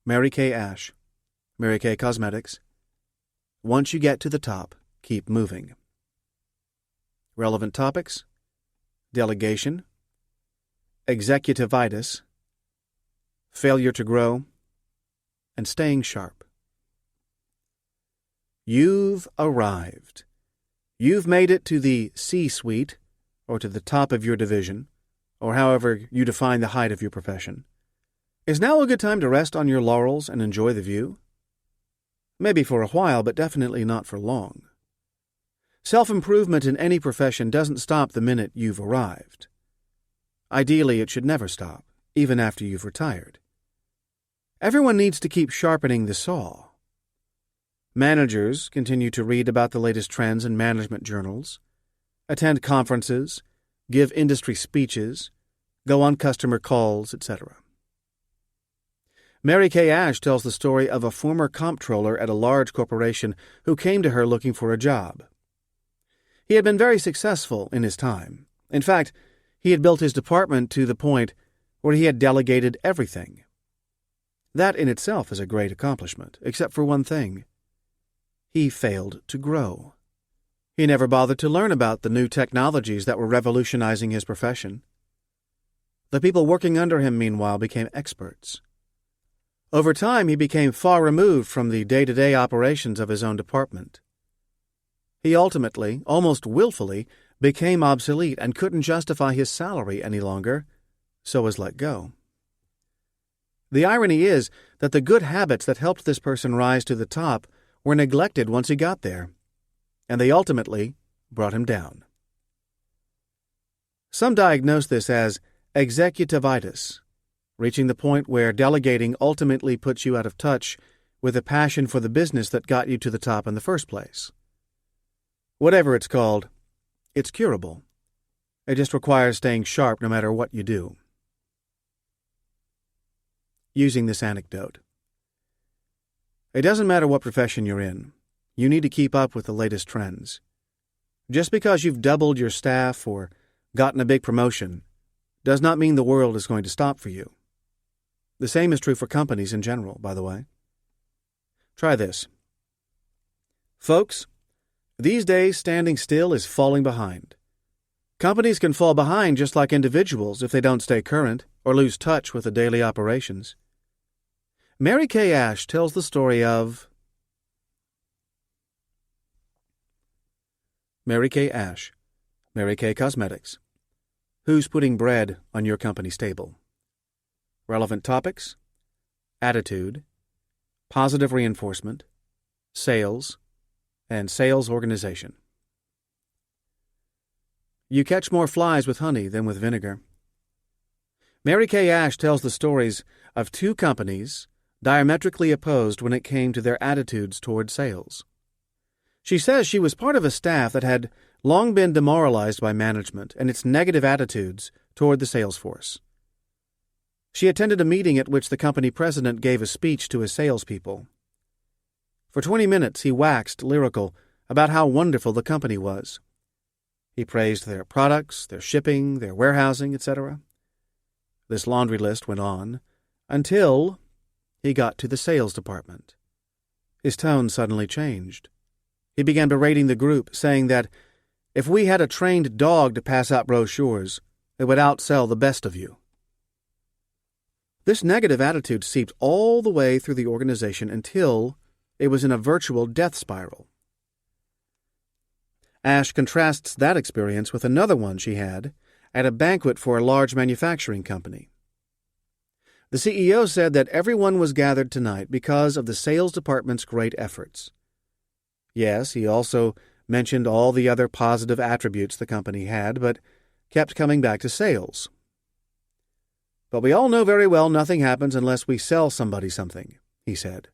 Mary Kay Ash, Mary Kay Cosmetics. Once you get to the top, keep moving. Relevant topics: delegation, executivitis, failure to grow, and staying sharp. You've arrived. You've made it to the C-suite, or to the top of your division, or however you define the height of your profession. Is now a good time to rest on your laurels and enjoy the view? Maybe for a while, but definitely not for long. Self-improvement in any profession doesn't stop the minute you've arrived. Ideally, it should never stop, even after you've retired. Everyone needs to keep sharpening the saw. Managers continue to read about the latest trends in management journals, attend conferences, give industry speeches, go on customer calls, etc. Mary Kay Ash tells the story of a former comptroller at a large corporation who came to her looking for a job. He had been very successful in his time. In fact, he had built his department to the point where he had delegated everything. That in itself is a great accomplishment, except for one thing. He failed to grow. He never bothered to learn about the new technologies that were revolutionizing his profession. The people working under him, meanwhile, became experts. Over time, he became far removed from the day-to-day operations of his own department. He ultimately, almost willfully, became obsolete and couldn't justify his salary any longer, so was let go. The irony is that the good habits that helped this person rise to the top were neglected once he got there, and they ultimately brought him down. Some diagnose this as executivitis, reaching the point where delegating ultimately puts you out of touch with a passion for the business that got you to the top in the first place. Whatever it's called, it's curable. It just requires staying sharp no matter what you do. Using this anecdote. It doesn't matter what profession you're in. You need to keep up with the latest trends. Just because you've doubled your staff or gotten a big promotion does not mean the world is going to stop for you. The same is true for companies in general, by the way. Try this. Folks, these days standing still is falling behind. Companies can fall behind just like individuals if they don't stay current or lose touch with the daily operations. Mary Kay Ash tells the story of Mary Kay Ash, Mary Kay Cosmetics. Who's putting bread on your company's table? Relevant topics: attitude, positive reinforcement, sales, and sales organization. You catch more flies with honey than with vinegar. Mary Kay Ash tells the stories of two companies diametrically opposed when it came to their attitudes toward sales. She says she was part of a staff that had long been demoralized by management and its negative attitudes toward the sales force. She attended a meeting at which the company president gave a speech to his salespeople. For 20 minutes he waxed lyrical about how wonderful the company was. He praised their products, their shipping, their warehousing, etc. This laundry list went on until he got to the sales department. His tone suddenly changed. He began berating the group, saying that if we had a trained dog to pass out brochures, it would outsell the best of you. This negative attitude seeped all the way through the organization until it was in a virtual death spiral. Ash contrasts that experience with another one she had at a banquet for a large manufacturing company. The CEO said that everyone was gathered tonight because of the sales department's great efforts. Yes, he also mentioned all the other positive attributes the company had, but kept coming back to sales. But we all know very well nothing happens unless we sell somebody something, he said.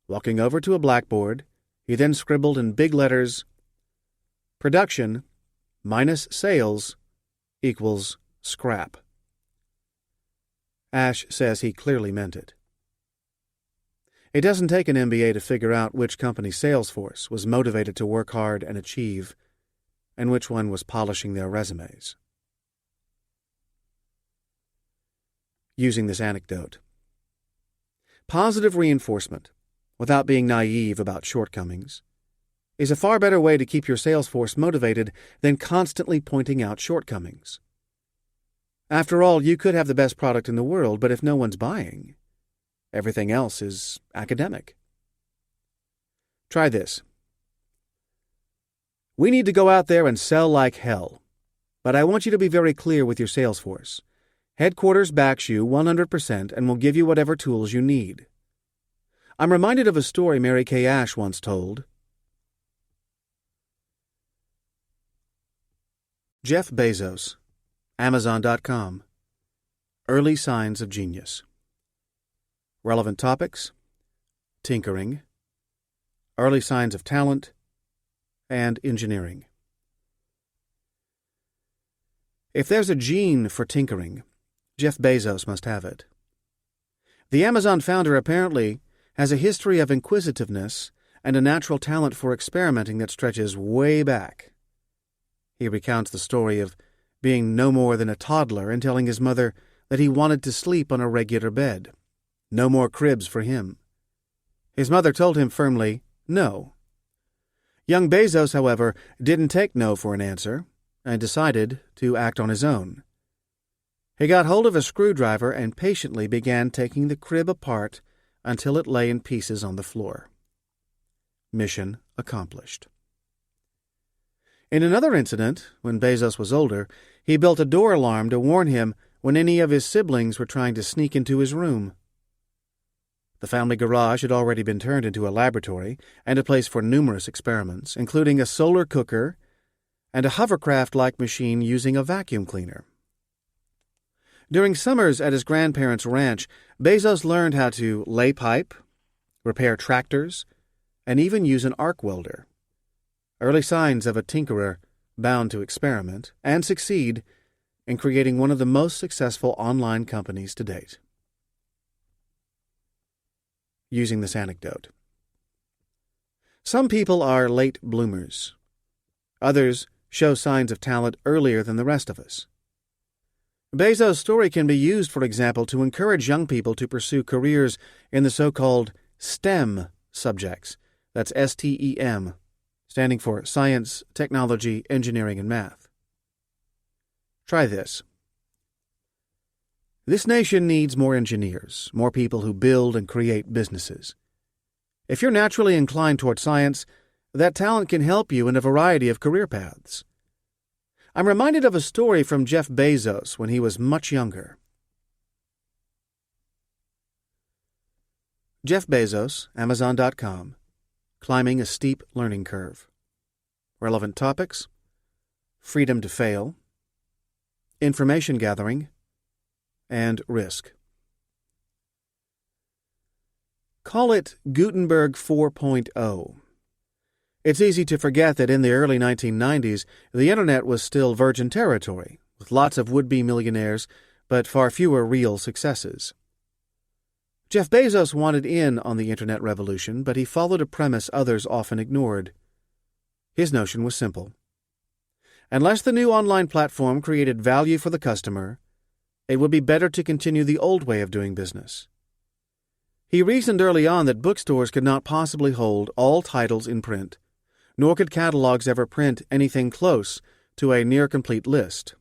Walking over to a blackboard, he then scribbled in big letters, "Production minus sales equals scrap." Ash says he clearly meant it. It doesn't take an MBA to figure out which company's sales force was motivated to work hard and achieve, and which one was polishing their resumes. Using this anecdote. Positive reinforcement, without being naive about shortcomings, is a far better way to keep your sales force motivated than constantly pointing out shortcomings. After all, you could have the best product in the world, but if no one's buying, everything else is academic. Try this. We need to go out there and sell like hell, but I want you to be very clear with your sales force. Headquarters backs you 100% and will give you whatever tools you need. I'm reminded of a story Mary Kay Ash once told. Jeff Bezos, Amazon.com. Early signs of genius. Relevant topics: tinkering, early signs of talent, and engineering. If there's a gene for tinkering, Jeff Bezos must have it. The Amazon founder apparently has a history of inquisitiveness and a natural talent for experimenting that stretches way back. He recounts the story of being no more than a toddler and telling his mother that he wanted to sleep on a regular bed. No more cribs for him. His mother told him firmly, no. Young Bezos, however, didn't take no for an answer and decided to act on his own. He got hold of a screwdriver and patiently began taking the crib apart until it lay in pieces on the floor. Mission accomplished. In another incident, when Bezos was older, he built a door alarm to warn him when any of his siblings were trying to sneak into his room. The family garage had already been turned into a laboratory and a place for numerous experiments, including a solar cooker and a hovercraft-like machine using a vacuum cleaner. During summers at his grandparents' ranch, Bezos learned how to lay pipe, repair tractors, and even use an arc welder. Early signs of a tinkerer bound to experiment and succeed in creating one of the most successful online companies to date. Using this anecdote. Some people are late bloomers. Others show signs of talent earlier than the rest of us. Bezos' story can be used, for example, to encourage young people to pursue careers in the so-called STEM subjects. That's STEM, standing for Science, Technology, Engineering, and Math. Try this. This nation needs more engineers, more people who build and create businesses. If you're naturally inclined toward science, that talent can help you in a variety of career paths. I'm reminded of a story from Jeff Bezos when he was much younger. Jeff Bezos, Amazon.com, climbing a steep learning curve. Relevant topics: freedom to fail, information gathering, and risk. Call it Gutenberg 4.0. It's easy to forget that in the early 1990s, the Internet was still virgin territory, with lots of would-be millionaires, but far fewer real successes. Jeff Bezos wanted in on the Internet revolution, but he followed a premise others often ignored. His notion was simple. Unless the new online platform created value for the customer, it would be better to continue the old way of doing business. He reasoned early on that bookstores could not possibly hold all titles in print, nor could catalogs ever print anything close to a near-complete list.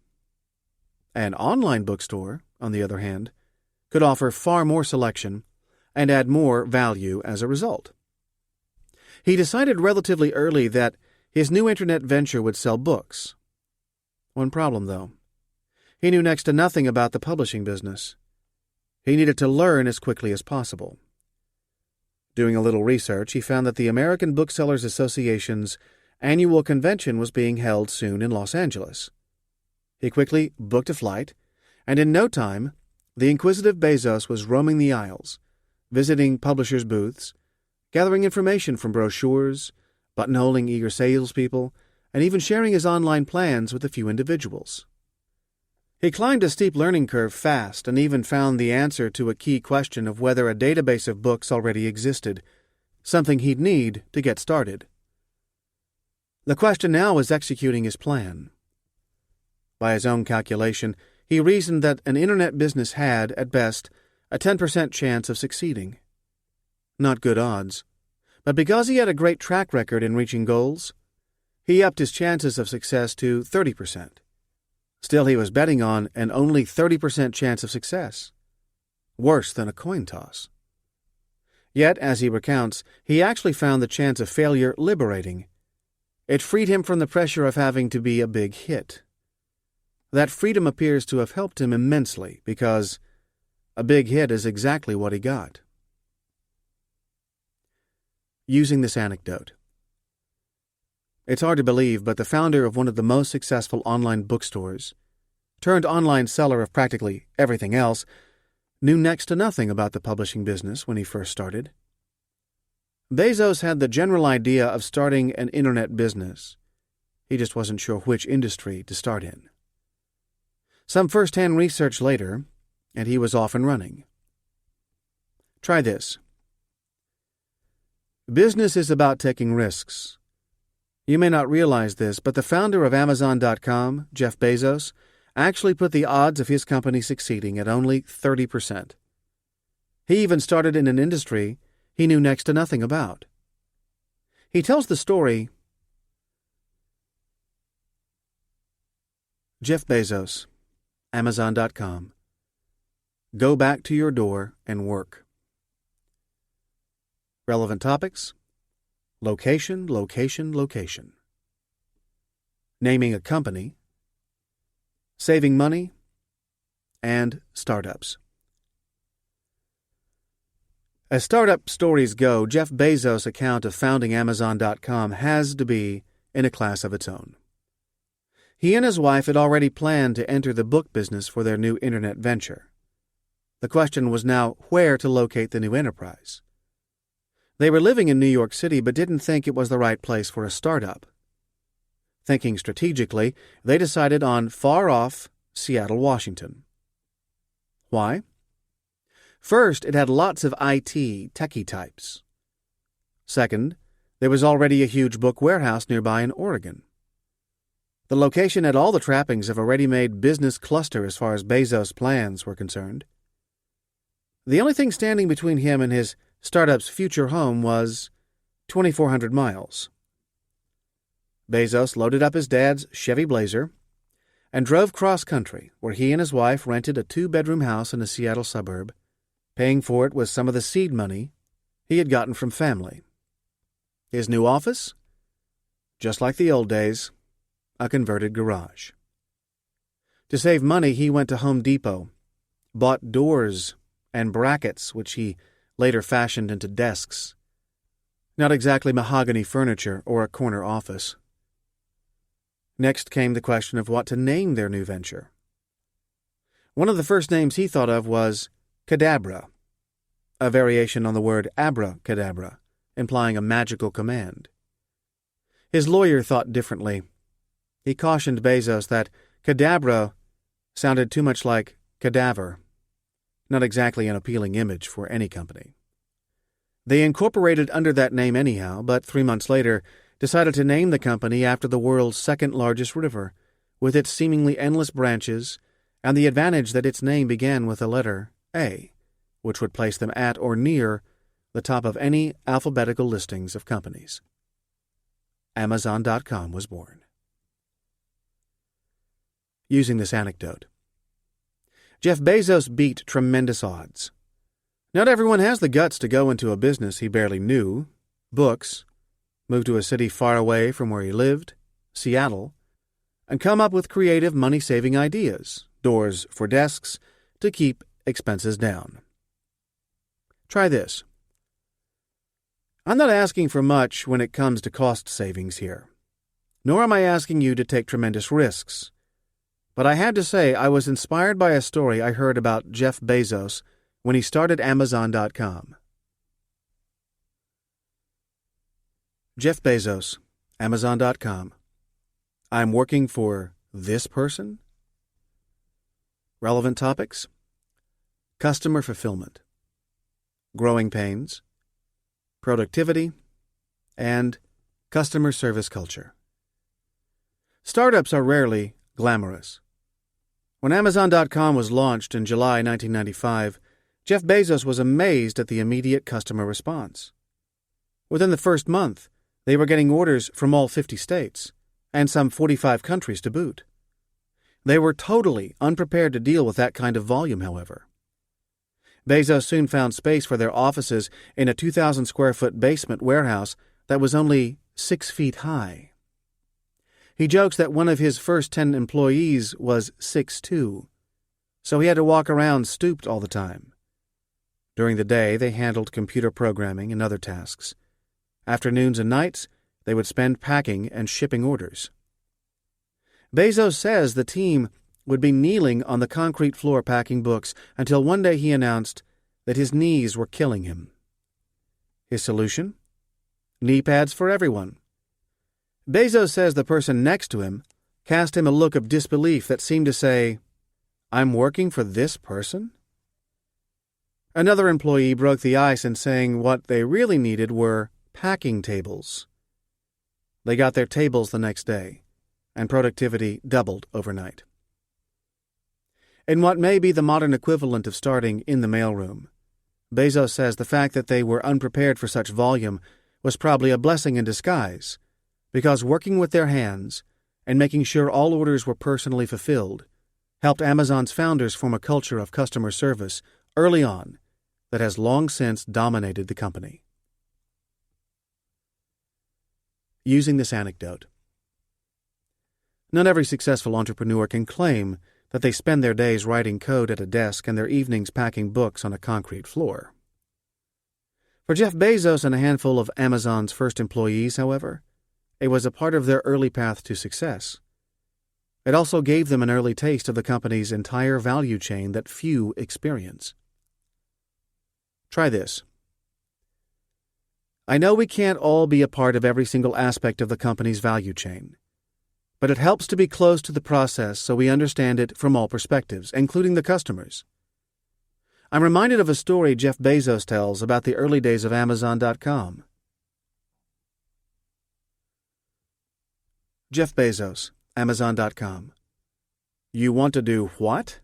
An online bookstore, on the other hand, could offer far more selection and add more value as a result. He decided relatively early that his new Internet venture would sell books. One problem, though. He knew next to nothing about the publishing business. He needed to learn as quickly as possible. Doing a little research, he found that the American Booksellers Association's annual convention was being held soon in Los Angeles. He quickly booked a flight, and in no time, the inquisitive Bezos was roaming the aisles, visiting publishers' booths, gathering information from brochures, buttonholing eager salespeople, and even sharing his online plans with a few individuals. He climbed a steep learning curve fast and even found the answer to a key question of whether a database of books already existed, something he'd need to get started. The question now was executing his plan. By his own calculation, he reasoned that an Internet business had, at best, a 10% chance of succeeding. Not good odds, but because he had a great track record in reaching goals, he upped his chances of success to 30%. Still, he was betting on an only 30% chance of success. Worse than a coin toss. Yet, as he recounts, he actually found the chance of failure liberating. It freed him from the pressure of having to be a big hit. That freedom appears to have helped him immensely because a big hit is exactly what he got. Using this anecdote. It's hard to believe, but the founder of one of the most successful online bookstores, turned online seller of practically everything else, knew next to nothing about the publishing business when he first started. Bezos had the general idea of starting an Internet business. He just wasn't sure which industry to start in. Some first-hand research later, and he was off and running. Try this. Business is about taking risks. You may not realize this, but the founder of Amazon.com, Jeff Bezos, actually put the odds of his company succeeding at only 30%. He even started in an industry he knew next to nothing about. He tells the story, Jeff Bezos, Amazon.com. Go back to your door and work. Relevant topics: location, location, location. Naming a company, saving money, and startups. As startup stories go, Jeff Bezos' account of founding Amazon.com has to be in a class of its own. He and his wife had already planned to enter the book business for their new Internet venture. The question was now where to locate the new enterprise. They were living in New York City but didn't think it was the right place for a startup. Thinking strategically, they decided on far-off Seattle, Washington. Why? First, it had lots of IT, techie types. Second, there was already a huge book warehouse nearby in Oregon. The location had all the trappings of a ready-made business cluster as far as Bezos' plans were concerned. The only thing standing between him and his startup's future home was 2,400 miles. Bezos loaded up his dad's Chevy Blazer and drove cross-country, where he and his wife rented a 2-bedroom house in a Seattle suburb, paying for it with some of the seed money he had gotten from family. His new office? Just like the old days, a converted garage. To save money, he went to Home Depot, bought doors and brackets, which he later fashioned into desks. Not exactly mahogany furniture or a corner office. Next came the question of what to name their new venture. One of the first names he thought of was Cadabra, a variation on the word abracadabra, implying a magical command. His lawyer thought differently. He cautioned Bezos that Cadabra sounded too much like cadaver, not exactly an appealing image for any company. They incorporated under that name anyhow, but 3 months later decided to name the company after the world's second-largest river, with its seemingly endless branches and the advantage that its name began with the letter A, which would place them at or near the top of any alphabetical listings of companies. Amazon.com was born. Using this anecdote, Jeff Bezos beat tremendous odds. Not everyone has the guts to go into a business he barely knew, books, move to a city far away from where he lived, Seattle, and come up with creative money-saving ideas, doors for desks, to keep expenses down. Try this. I'm not asking for much when it comes to cost savings here, nor am I asking you to take tremendous risks. But I had to say I was inspired by a story I heard about Jeff Bezos when he started Amazon.com. Jeff Bezos, Amazon.com. I'm working for this person? Relevant topics: customer fulfillment, growing pains, productivity, and customer service culture. Startups are rarely glamorous. When Amazon.com was launched in July 1995, Jeff Bezos was amazed at the immediate customer response. Within the first month, they were getting orders from all 50 states, and some 45 countries to boot. They were totally unprepared to deal with that kind of volume, however. Bezos soon found space for their offices in a 2,000-square-foot basement warehouse that was only 6 feet high. He jokes that one of his first 10 employees was 6'2", so he had to walk around stooped all the time. During the day, they handled computer programming and other tasks. Afternoons and nights, they would spend packing and shipping orders. Bezos says the team would be kneeling on the concrete floor packing books until one day he announced that his knees were killing him. His solution? Knee pads for everyone. Bezos says the person next to him cast him a look of disbelief that seemed to say, "I'm working for this person?" Another employee broke the ice in saying what they really needed were packing tables. They got their tables the next day, and productivity doubled overnight. In what may be the modern equivalent of starting in the mailroom, Bezos says the fact that they were unprepared for such volume was probably a blessing in disguise, because working with their hands and making sure all orders were personally fulfilled helped Amazon's founders form a culture of customer service early on that has long since dominated the company. Using this anecdote, not every successful entrepreneur can claim that they spend their days writing code at a desk and their evenings packing books on a concrete floor. For Jeff Bezos and a handful of Amazon's first employees, however, it was a part of their early path to success. It also gave them an early taste of the company's entire value chain that few experience. Try this. I know we can't all be a part of every single aspect of the company's value chain, but it helps to be close to the process so we understand it from all perspectives, including the customers. I'm reminded of a story Jeff Bezos tells about the early days of Amazon.com. Jeff Bezos, Amazon.com. You want to do what?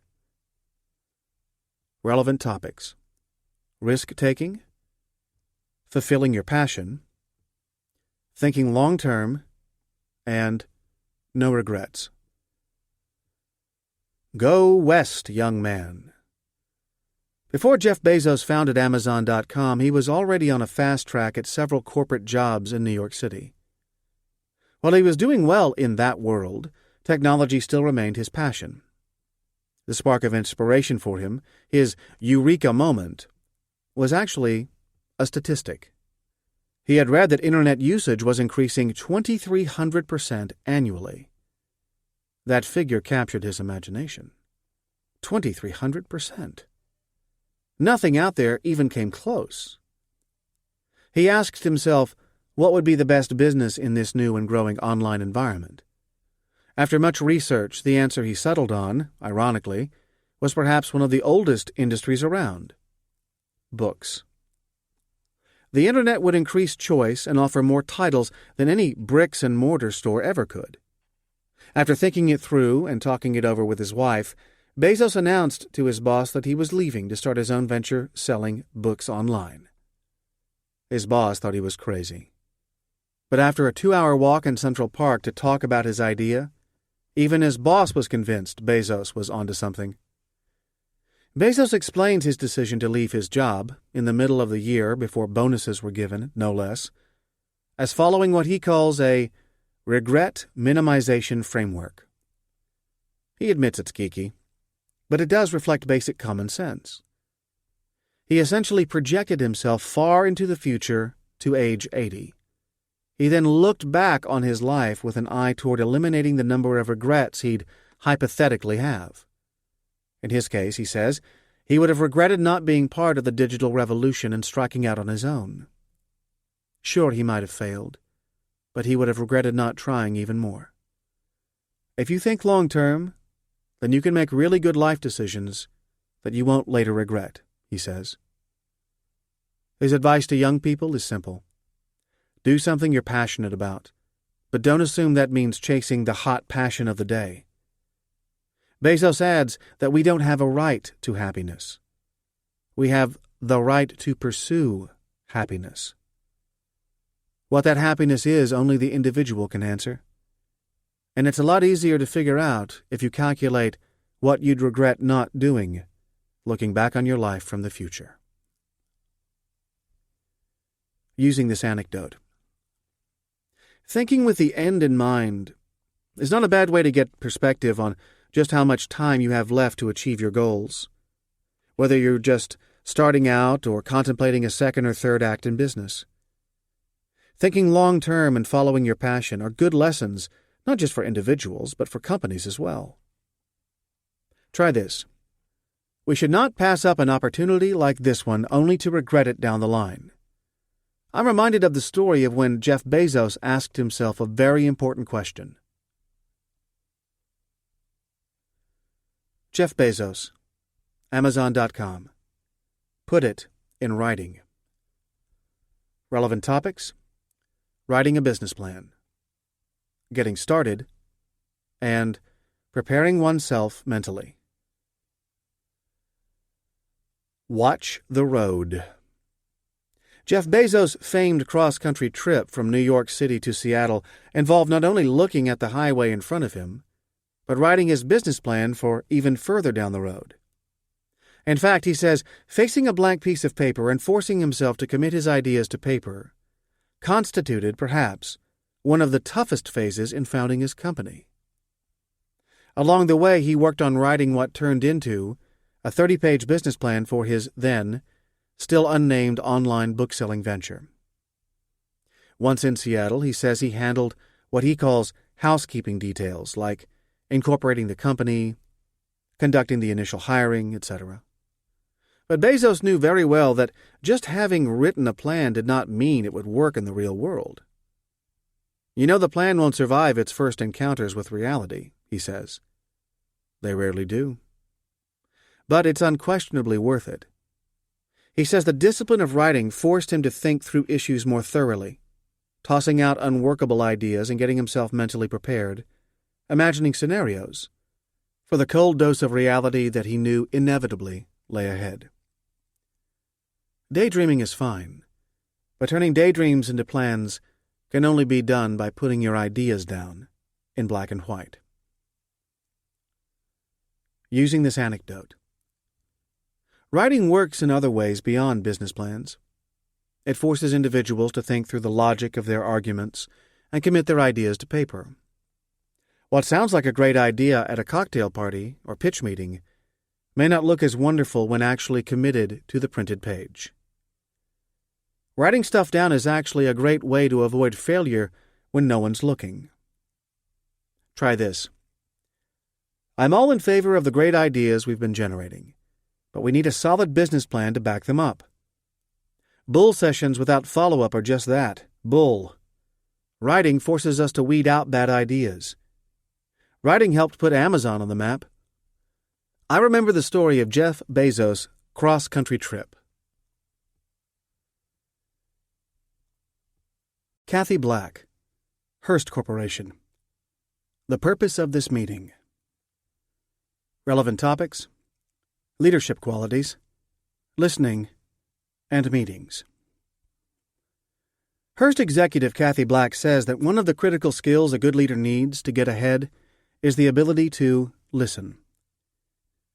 Relevant topics: risk-taking, fulfilling your passion, thinking long-term, and no regrets. Go west, young man. Before Jeff Bezos founded Amazon.com, he was already on a fast track at several corporate jobs in New York City. While he was doing well in that world, technology still remained his passion. The spark of inspiration for him, his eureka moment, was actually a statistic. He had read that internet usage was increasing 2,300% annually. That figure captured his imagination. 2,300%. Nothing out there even came close. He asked himself what would be the best business in this new and growing online environment. After much research, the answer he settled on, ironically, was perhaps one of the oldest industries around: books. The internet would increase choice and offer more titles than any bricks-and-mortar store ever could. After thinking it through and talking it over with his wife, Bezos announced to his boss that he was leaving to start his own venture selling books online. His boss thought he was crazy. But after a 2-hour walk in Central Park to talk about his idea, even his boss was convinced Bezos was onto something. Bezos explained his decision to leave his job in the middle of the year before bonuses were given, no less, as following what he calls a regret minimization framework. He admits it's geeky, but it does reflect basic common sense. He essentially projected himself far into the future to age 80. He then looked back on his life with an eye toward eliminating the number of regrets he'd hypothetically have. In his case, he says, he would have regretted not being part of the digital revolution and striking out on his own. Sure, he might have failed, but he would have regretted not trying even more. If you think long-term, then you can make really good life decisions that you won't later regret, he says. His advice to young people is simple. Do something you're passionate about, but don't assume that means chasing the hot passion of the day. Bezos adds that we don't have a right to happiness. We have the right to pursue happiness. What that happiness is, only the individual can answer. And it's a lot easier to figure out if you calculate what you'd regret not doing, looking back on your life from the future. Using this anecdote. Thinking with the end in mind is not a bad way to get perspective on just how much time you have left to achieve your goals, whether you're just starting out or contemplating a second or third act in business. Thinking long-term and following your passion are good lessons, not just for individuals, but for companies as well. Try this. We should not pass up an opportunity like this one only to regret it down the line. I'm reminded of the story of when Jeff Bezos asked himself a very important question. Jeff Bezos, Amazon.com. Put it in writing. Relevant topics: writing a business plan, getting started, and preparing oneself mentally. Watch the road. Jeff Bezos' famed cross-country trip from New York City to Seattle involved not only looking at the highway in front of him, but writing his business plan for even further down the road. In fact, he says, facing a blank piece of paper and forcing himself to commit his ideas to paper constituted, perhaps, one of the toughest phases in founding his company. Along the way, he worked on writing what turned into a 30-page business plan for his then still unnamed online book-selling venture. Once in Seattle, he says he handled what he calls housekeeping details, like incorporating the company, conducting the initial hiring, etc. But Bezos knew very well that just having written a plan did not mean it would work in the real world. You know, the plan won't survive its first encounters with reality, he says. They rarely do. But it's unquestionably worth it. He says the discipline of writing forced him to think through issues more thoroughly, tossing out unworkable ideas and getting himself mentally prepared, imagining scenarios for the cold dose of reality that he knew inevitably lay ahead. Daydreaming is fine, but turning daydreams into plans can only be done by putting your ideas down in black and white. Using this anecdote. Writing works in other ways beyond business plans. It forces individuals to think through the logic of their arguments and commit their ideas to paper. What sounds like a great idea at a cocktail party or pitch meeting may not look as wonderful when actually committed to the printed page. Writing stuff down is actually a great way to avoid failure when no one's looking. Try this. I'm all in favor of the great ideas we've been generating, but we need a solid business plan to back them up. Bull sessions without follow-up are just that, bull. Writing forces us to weed out bad ideas. Writing helped put Amazon on the map. I remember the story of Jeff Bezos' cross-country trip. Kathy Black, Hearst Corporation. The purpose of this meeting. Relevant topics: leadership qualities, listening, and meetings. Hearst executive Kathy Black says that one of the critical skills a good leader needs to get ahead is the ability to listen.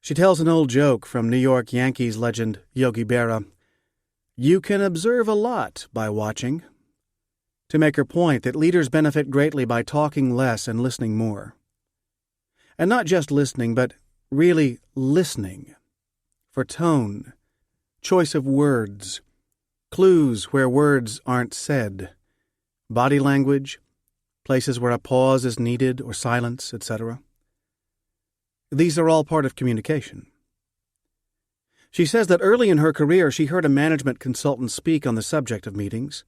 She tells an old joke from New York Yankees legend Yogi Berra. You can observe a lot by watching, to make her point that leaders benefit greatly by talking less and listening more. And not just listening, but really listening. For tone, choice of words, clues where words aren't said, body language, places where a pause is needed or silence, etc. These are all part of communication. She says that early in her career she heard a management consultant speak on the subject of meetings.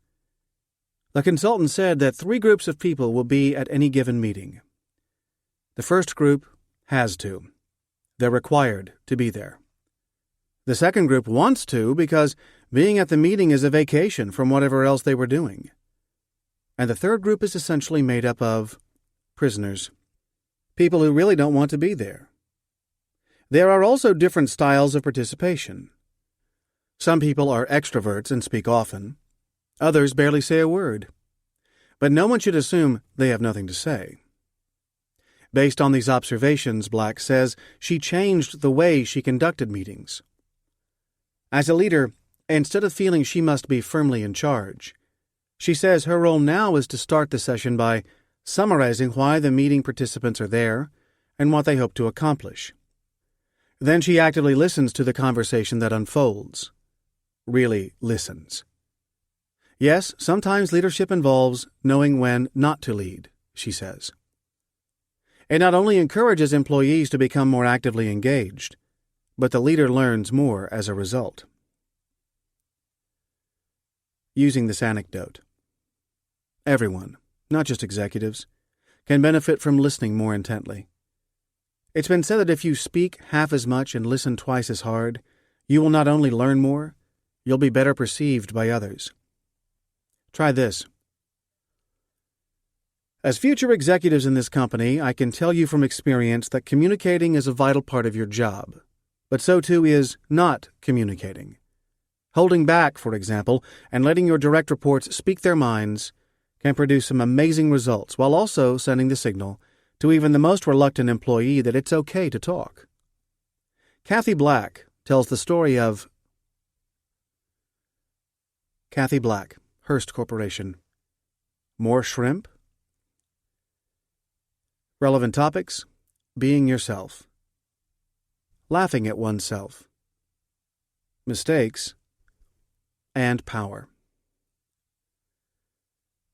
The consultant said that 3 groups of people will be at any given meeting. The first group has to. They're required to be there. The second group wants to because being at the meeting is a vacation from whatever else they were doing. And the third group is essentially made up of prisoners, people who really don't want to be there. There are also different styles of participation. Some people are extroverts and speak often. Others barely say a word. But no one should assume they have nothing to say. Based on these observations, Black says, she changed the way she conducted meetings. As a leader, instead of feeling she must be firmly in charge, she says her role now is to start the session by summarizing why the meeting participants are there and what they hope to accomplish. Then she actively listens to the conversation that unfolds. Really listens. Yes, sometimes leadership involves knowing when not to lead, she says. It not only encourages employees to become more actively engaged, but the leader learns more as a result. Using this anecdote. Everyone, not just executives, can benefit from listening more intently. It's been said that if you speak half as much and listen twice as hard, you will not only learn more, you'll be better perceived by others. Try this. As future executives in this company, I can tell you from experience that communicating is a vital part of your job, but so too is not communicating. Holding back, for example, and letting your direct reports speak their minds can produce some amazing results while also sending the signal to even the most reluctant employee that it's okay to talk. Kathy Black tells the story of Kathy Black, Hearst Corporation. More shrimp? Relevant topics: being yourself, laughing at oneself, mistakes, and power.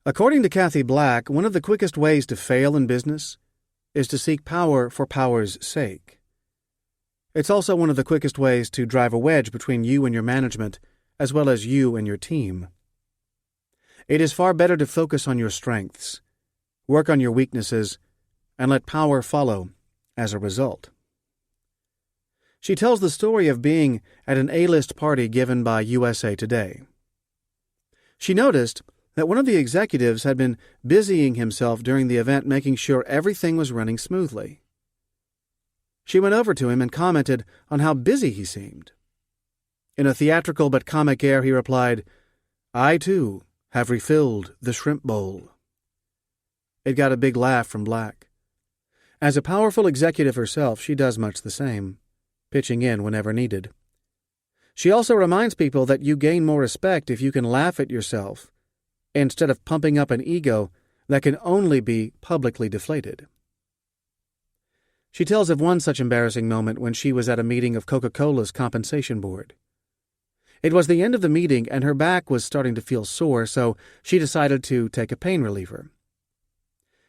According to Kathy Black, one of the quickest ways to fail in business is to seek power for power's sake. It's also one of the quickest ways to drive a wedge between you and your management, as well as you and your team. It is far better to focus on your strengths, work on your weaknesses, and let power follow as a result. She tells the story of being at an A-list party given by USA Today. She noticed that one of the executives had been busying himself during the event making sure everything was running smoothly. She went over to him and commented on how busy he seemed. In a theatrical but comic air, he replied, "I, too, have refilled the shrimp bowl." It got a big laugh from Black. As a powerful executive herself, she does much the same, pitching in whenever needed. She also reminds people that you gain more respect if you can laugh at yourself, instead of pumping up an ego that can only be publicly deflated. She tells of one such embarrassing moment when she was at a meeting of Coca-Cola's compensation board. It was the end of the meeting, and her back was starting to feel sore, so she decided to take a pain reliever.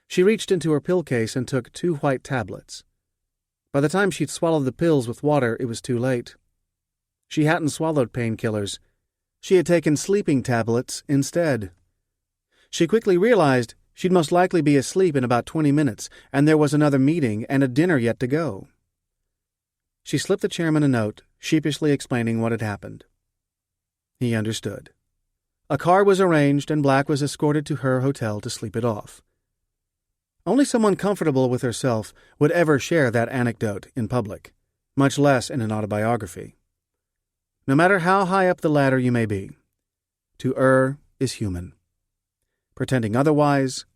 She reached into her pill case and took 2 white tablets. By the time she'd swallowed the pills with water, it was too late. She hadn't swallowed painkillers. She had taken sleeping tablets instead. She quickly realized she'd most likely be asleep in about 20 minutes, and there was another meeting and a dinner yet to go. She slipped the chairman a note, sheepishly explaining what had happened. He understood. A car was arranged, and Black was escorted to her hotel to sleep it off. Only someone comfortable with herself would ever share that anecdote in public, much less in an autobiography. No matter how high up the ladder you may be, to err is human. Pretending otherwise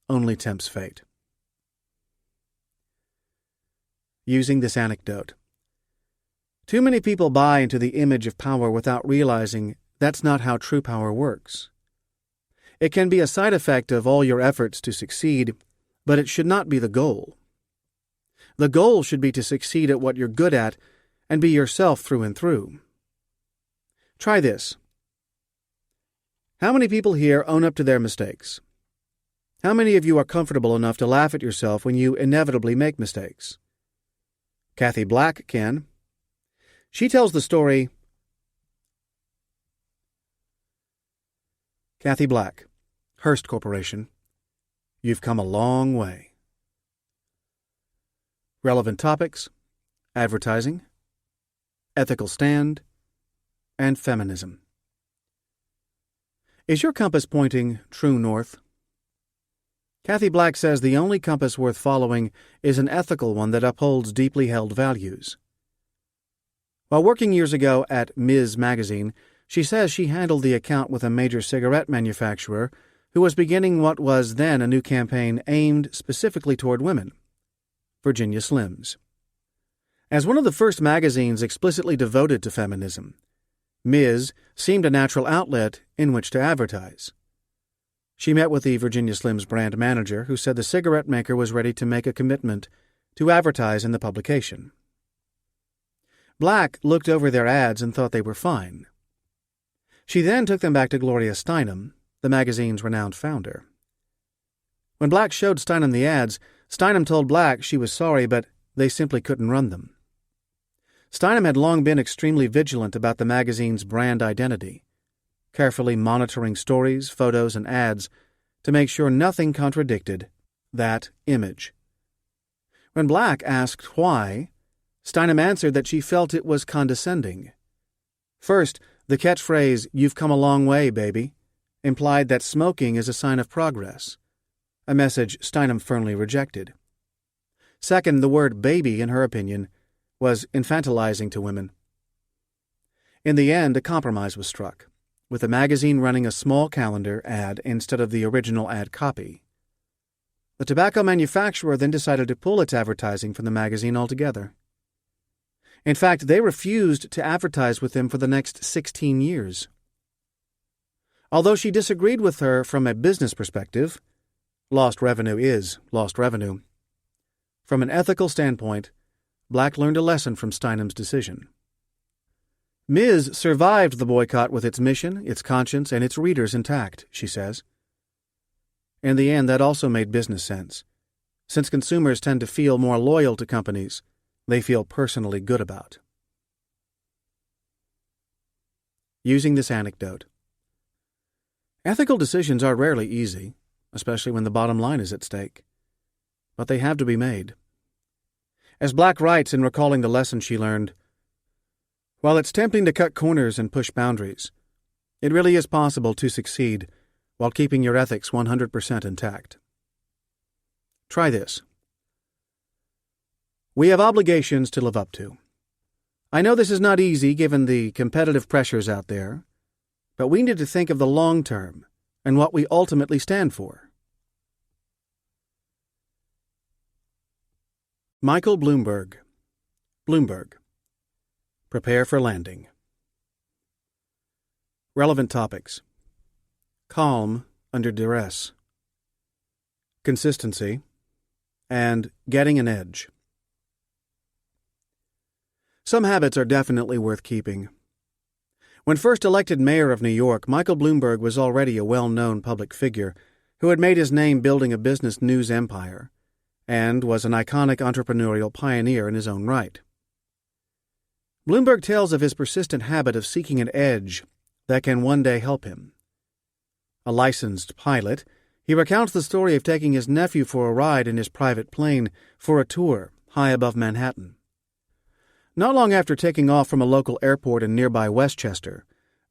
only tempts fate. Using this anecdote. Too many people buy into the image of power without realizing that's not how true power works. It can be a side effect of all your efforts to succeed, but it should not be the goal. The goal should be to succeed at what you're good at and be yourself through and through. Try this. How many people here own up to their mistakes? How many of you are comfortable enough to laugh at yourself when you inevitably make mistakes? Kathy Black can. She tells the story. Kathy Black, Hearst Corporation. You've come a long way. Relevant topics: advertising, ethical stand, and feminism. Is your compass pointing true north? Kathy Black says the only compass worth following is an ethical one that upholds deeply held values. While working years ago at Ms. Magazine, she says she handled the account with a major cigarette manufacturer who was beginning what was then a new campaign aimed specifically toward women, Virginia Slims. As one of the first magazines explicitly devoted to feminism, Ms. seemed a natural outlet in which to advertise. She met with the Virginia Slims brand manager, who said the cigarette maker was ready to make a commitment to advertise in the publication. Black looked over their ads and thought they were fine. She then took them back to Gloria Steinem, the magazine's renowned founder. When Black showed Steinem the ads, Steinem told Black she was sorry, but they simply couldn't run them. Steinem had long been extremely vigilant about the magazine's brand identity, carefully monitoring stories, photos, and ads to make sure nothing contradicted that image. When Black asked why, Steinem answered that she felt it was condescending. First, the catchphrase, "You've come a long way, baby," implied that smoking is a sign of progress, a message Steinem firmly rejected. Second, the word baby, in her opinion, was infantilizing to women. In the end, a compromise was struck, with the magazine running a small calendar ad instead of the original ad copy. The tobacco manufacturer then decided to pull its advertising from the magazine altogether. In fact, they refused to advertise with them for the next 16 years. Although she disagreed with her from a business perspective, lost revenue is lost revenue. From an ethical standpoint, Black learned a lesson from Steinem's decision. Ms. survived the boycott with its mission, its conscience, and its readers intact, she says. In the end, that also made business sense. Since consumers tend to feel more loyal to companies they feel personally good about. Using this anecdote. Ethical decisions are rarely easy, especially when the bottom line is at stake. But they have to be made. As Black writes in recalling the lesson she learned, while it's tempting to cut corners and push boundaries, it really is possible to succeed while keeping your ethics 100% intact. Try this. We have obligations to live up to. I know this is not easy given the competitive pressures out there, but we need to think of the long term and what we ultimately stand for. Michael Bloomberg. Bloomberg. Prepare for landing. Relevant topics: calm under duress, consistency, and getting an edge. Some habits are definitely worth keeping. When first elected mayor of New York, Michael Bloomberg was already a well-known public figure who had made his name building a business news empire and was an iconic entrepreneurial pioneer in his own right. Bloomberg tells of his persistent habit of seeking an edge that can one day help him. A licensed pilot, he recounts the story of taking his nephew for a ride in his private plane for a tour high above Manhattan. Not long after taking off from a local airport in nearby Westchester,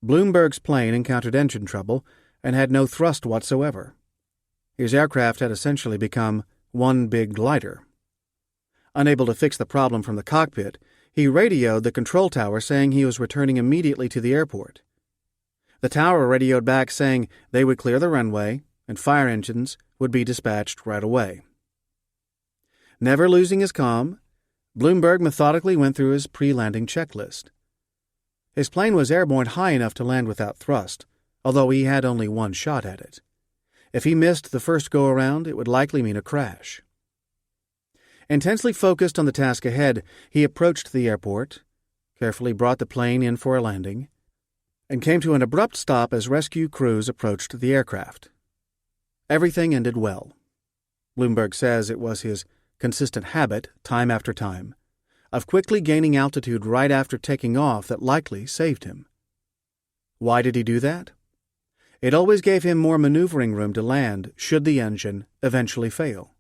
Bloomberg's plane encountered engine trouble and had no thrust whatsoever. His aircraft had essentially become one big glider. Unable to fix the problem from the cockpit, he radioed the control tower saying he was returning immediately to the airport. The tower radioed back saying they would clear the runway and fire engines would be dispatched right away. Never losing his calm, Bloomberg methodically went through his pre-landing checklist. His plane was airborne high enough to land without thrust, although he had only one shot at it. If he missed the first go-around, it would likely mean a crash. Intensely focused on the task ahead, he approached the airport, carefully brought the plane in for a landing, and came to an abrupt stop as rescue crews approached the aircraft. Everything ended well. Bloomberg says it was his consistent habit, time after time, of quickly gaining altitude right after taking off that likely saved him. Why did he do that? It always gave him more maneuvering room to land should the engine eventually fail.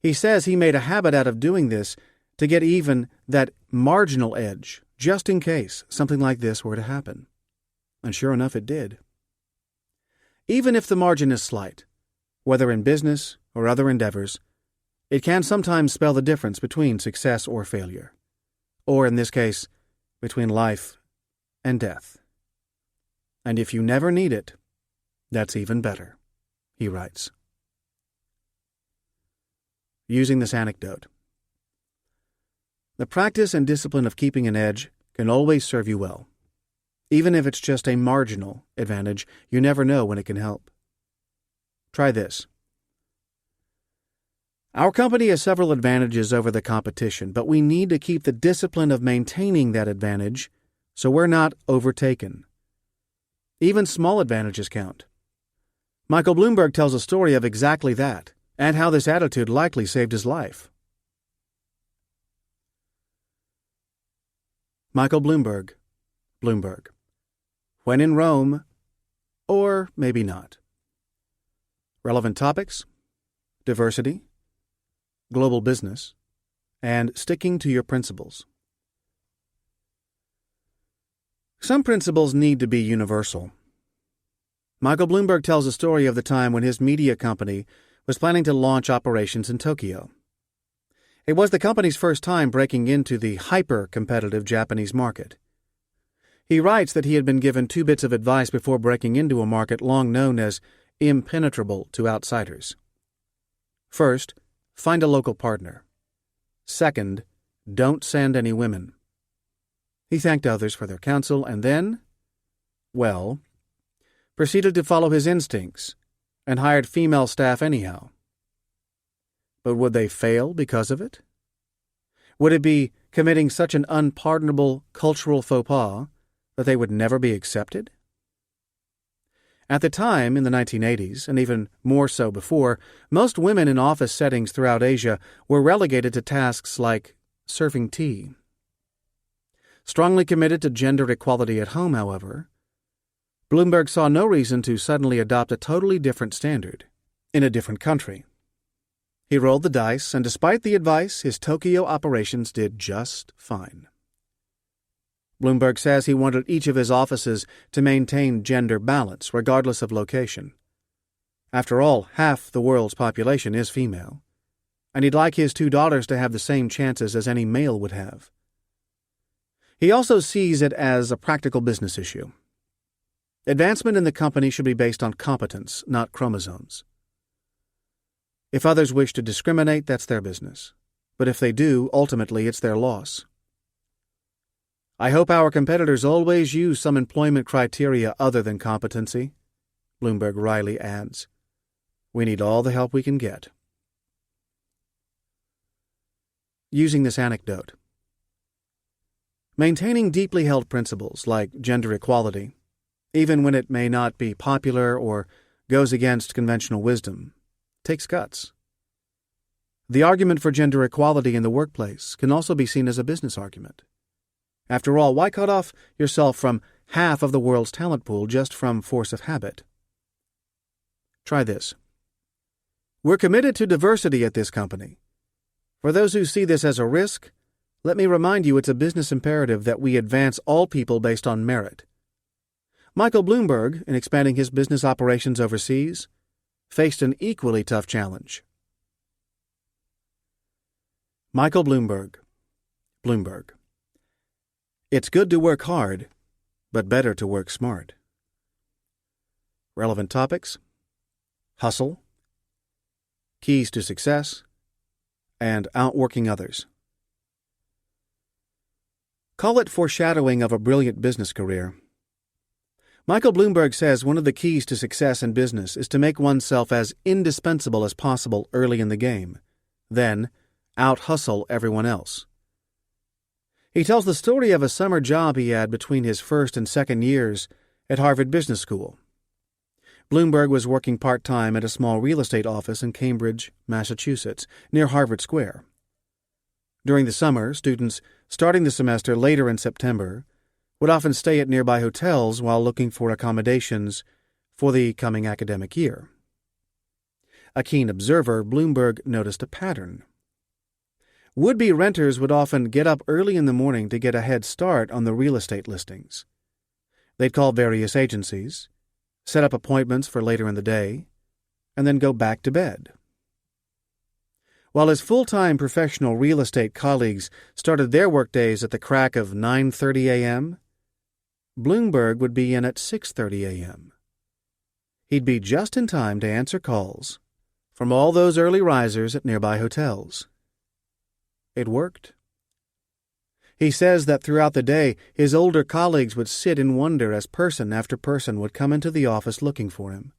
He says he made a habit out of doing this to get even that marginal edge, just in case something like this were to happen. And sure enough, it did. Even if the margin is slight, whether in business or other endeavors, it can sometimes spell the difference between success or failure, or in this case, between life and death. And if you never need it, that's even better, he writes. Using this anecdote. The practice and discipline of keeping an edge can always serve you well. Even if it's just a marginal advantage, you never know when it can help. Try this. Our company has several advantages over the competition, but we need to keep the discipline of maintaining that advantage so we're not overtaken. Even small advantages count. Michael Bloomberg tells a story of exactly that, and how this attitude likely saved his life. Michael Bloomberg. When in Rome, or maybe not. Relevant topics: diversity, global business, and sticking to your principles. Some principles need to be universal. Michael Bloomberg tells a story of the time when his media company was planning to launch operations in Tokyo. It was the company's first time breaking into the hyper-competitive Japanese market. He writes that he had been given 2 bits of advice before breaking into a market long known as impenetrable to outsiders. First, find a local partner. Second, don't send any women. He thanked others for their counsel and then, proceeded to follow his instincts and hired female staff anyhow. But would they fail because of it? Would it be committing such an unpardonable cultural faux pas that they would never be accepted? At the time, in the 1980s, and even more so before, most women in office settings throughout Asia were relegated to tasks like serving tea. Strongly committed to gender equality at home, however, Bloomberg saw no reason to suddenly adopt a totally different standard in a different country. He rolled the dice, and despite the advice, his Tokyo operations did just fine. Bloomberg says he wanted each of his offices to maintain gender balance, regardless of location. After all, half the world's population is female, and he'd like his 2 daughters to have the same chances as any male would have. He also sees it as a practical business issue. Advancement in the company should be based on competence, not chromosomes. If others wish to discriminate, that's their business. But if they do, ultimately it's their loss. I hope our competitors always use some employment criteria other than competency, Bloomberg wryly adds. We need all the help we can get. Using this anecdote. Maintaining deeply held principles like gender equality, even when it may not be popular or goes against conventional wisdom, takes guts. The argument for gender equality in the workplace can also be seen as a business argument. After all, why cut off yourself from half of the world's talent pool just from force of habit? Try this. We're committed to diversity at this company. For those who see this as a risk, let me remind you it's a business imperative that we advance all people based on merit. Michael Bloomberg, in expanding his business operations overseas, faced an equally tough challenge. Michael Bloomberg. Bloomberg. It's good to work hard, but better to work smart. Relevant topics: hustle, keys to success, and outworking others. Call it foreshadowing of a brilliant business career. Michael Bloomberg says one of the keys to success in business is to make oneself as indispensable as possible early in the game, then out-hustle everyone else. He tells the story of a summer job he had between his first and second years at Harvard Business School. Bloomberg was working part-time at a small real estate office in Cambridge, Massachusetts, near Harvard Square. During the summer, students starting the semester later in September would often stay at nearby hotels while looking for accommodations for the coming academic year. A keen observer, Bloomberg noticed a pattern. Would-be renters would often get up early in the morning to get a head start on the real estate listings. They'd call various agencies, set up appointments for later in the day, and then go back to bed. While his full-time professional real estate colleagues started their workdays at the crack of 9:30 a.m., Bloomberg would be in at 6:30 a.m. He'd be just in time to answer calls from all those early risers at nearby hotels. It worked. He says that throughout the day, his older colleagues would sit in wonder as person after person would come into the office looking for him.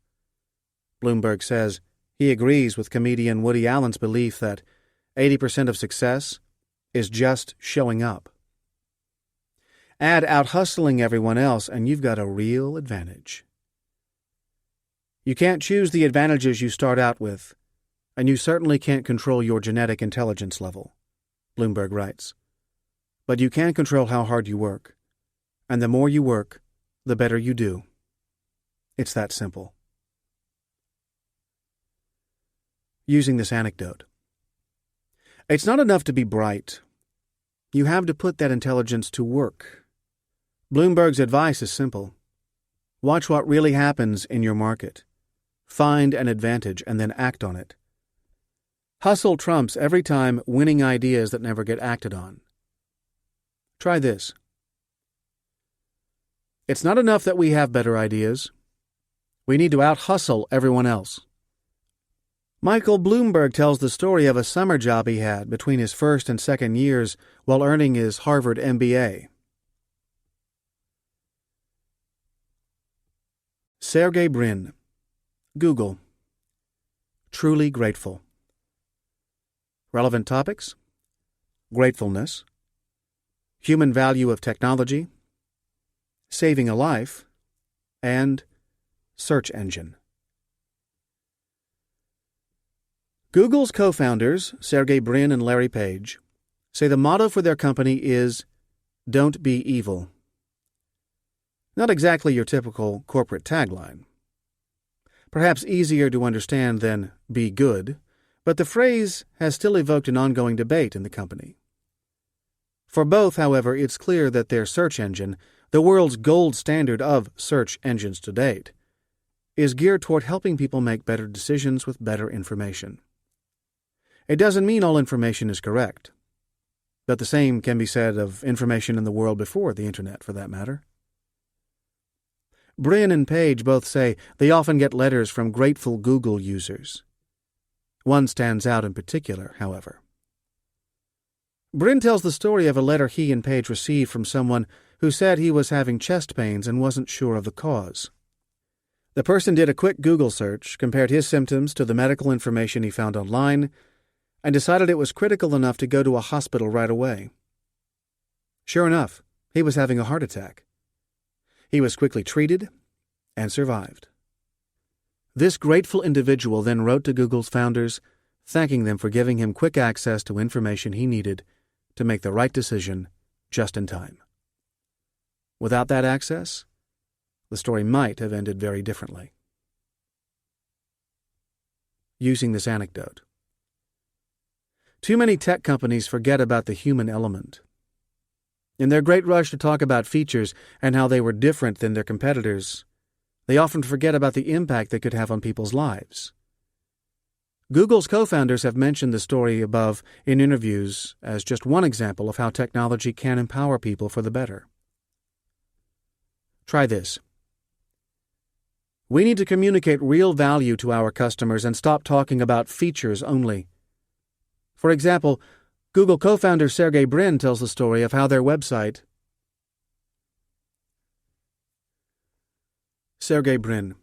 Bloomberg says he agrees with comedian Woody Allen's belief that 80% of success is just showing up. Add out-hustling everyone else, and you've got a real advantage. You can't choose the advantages you start out with, and you certainly can't control your genetic intelligence level, Bloomberg writes. But you can control how hard you work, and the more you work, the better you do. It's that simple. Using this anecdote. It's not enough to be bright. You have to put that intelligence to work. Bloomberg's advice is simple. Watch what really happens in your market. Find an advantage and then act on it. Hustle trumps every time winning ideas that never get acted on. Try this. It's not enough that we have better ideas. We need to out-hustle everyone else. Michael Bloomberg tells the story of a summer job he had between his first and second years while earning his Harvard MBA. Sergey Brin. Google. Truly grateful. Relevant topics: gratefulness, human value of technology, saving a life, and search engine. Google's co-founders, Sergey Brin and Larry Page, say the motto for their company is, "Don't be evil." Not exactly your typical corporate tagline. Perhaps easier to understand than "be good," but the phrase has still evoked an ongoing debate in the company. For both, however, it's clear that their search engine, the world's gold standard of search engines to date, is geared toward helping people make better decisions with better information. It doesn't mean all information is correct, but the same can be said of information in the world before the Internet, for that matter. Brin and Page both say they often get letters from grateful Google users. One stands out in particular, however. Brin tells the story of a letter he and Page received from someone who said he was having chest pains and wasn't sure of the cause. The person did a quick Google search, compared his symptoms to the medical information he found online, and decided it was critical enough to go to a hospital right away. Sure enough, He was having a heart attack. He was quickly treated and survived. This grateful individual then wrote to Google's founders, thanking them for giving him quick access to information he needed to make the right decision just in time. Without that access, the story might have ended very differently. Using this anecdote. Too many tech companies forget about the human element. In their great rush to talk about features and how they were different than their competitors, they often forget about the impact they could have on people's lives. Google's co-founders have mentioned the story above in interviews as just one example of how technology can empower people for the better. Try this. We need to communicate real value to our customers and stop talking about features only. For example, Google co-founder Sergey Brin tells the story of how their website. Sergey Brin,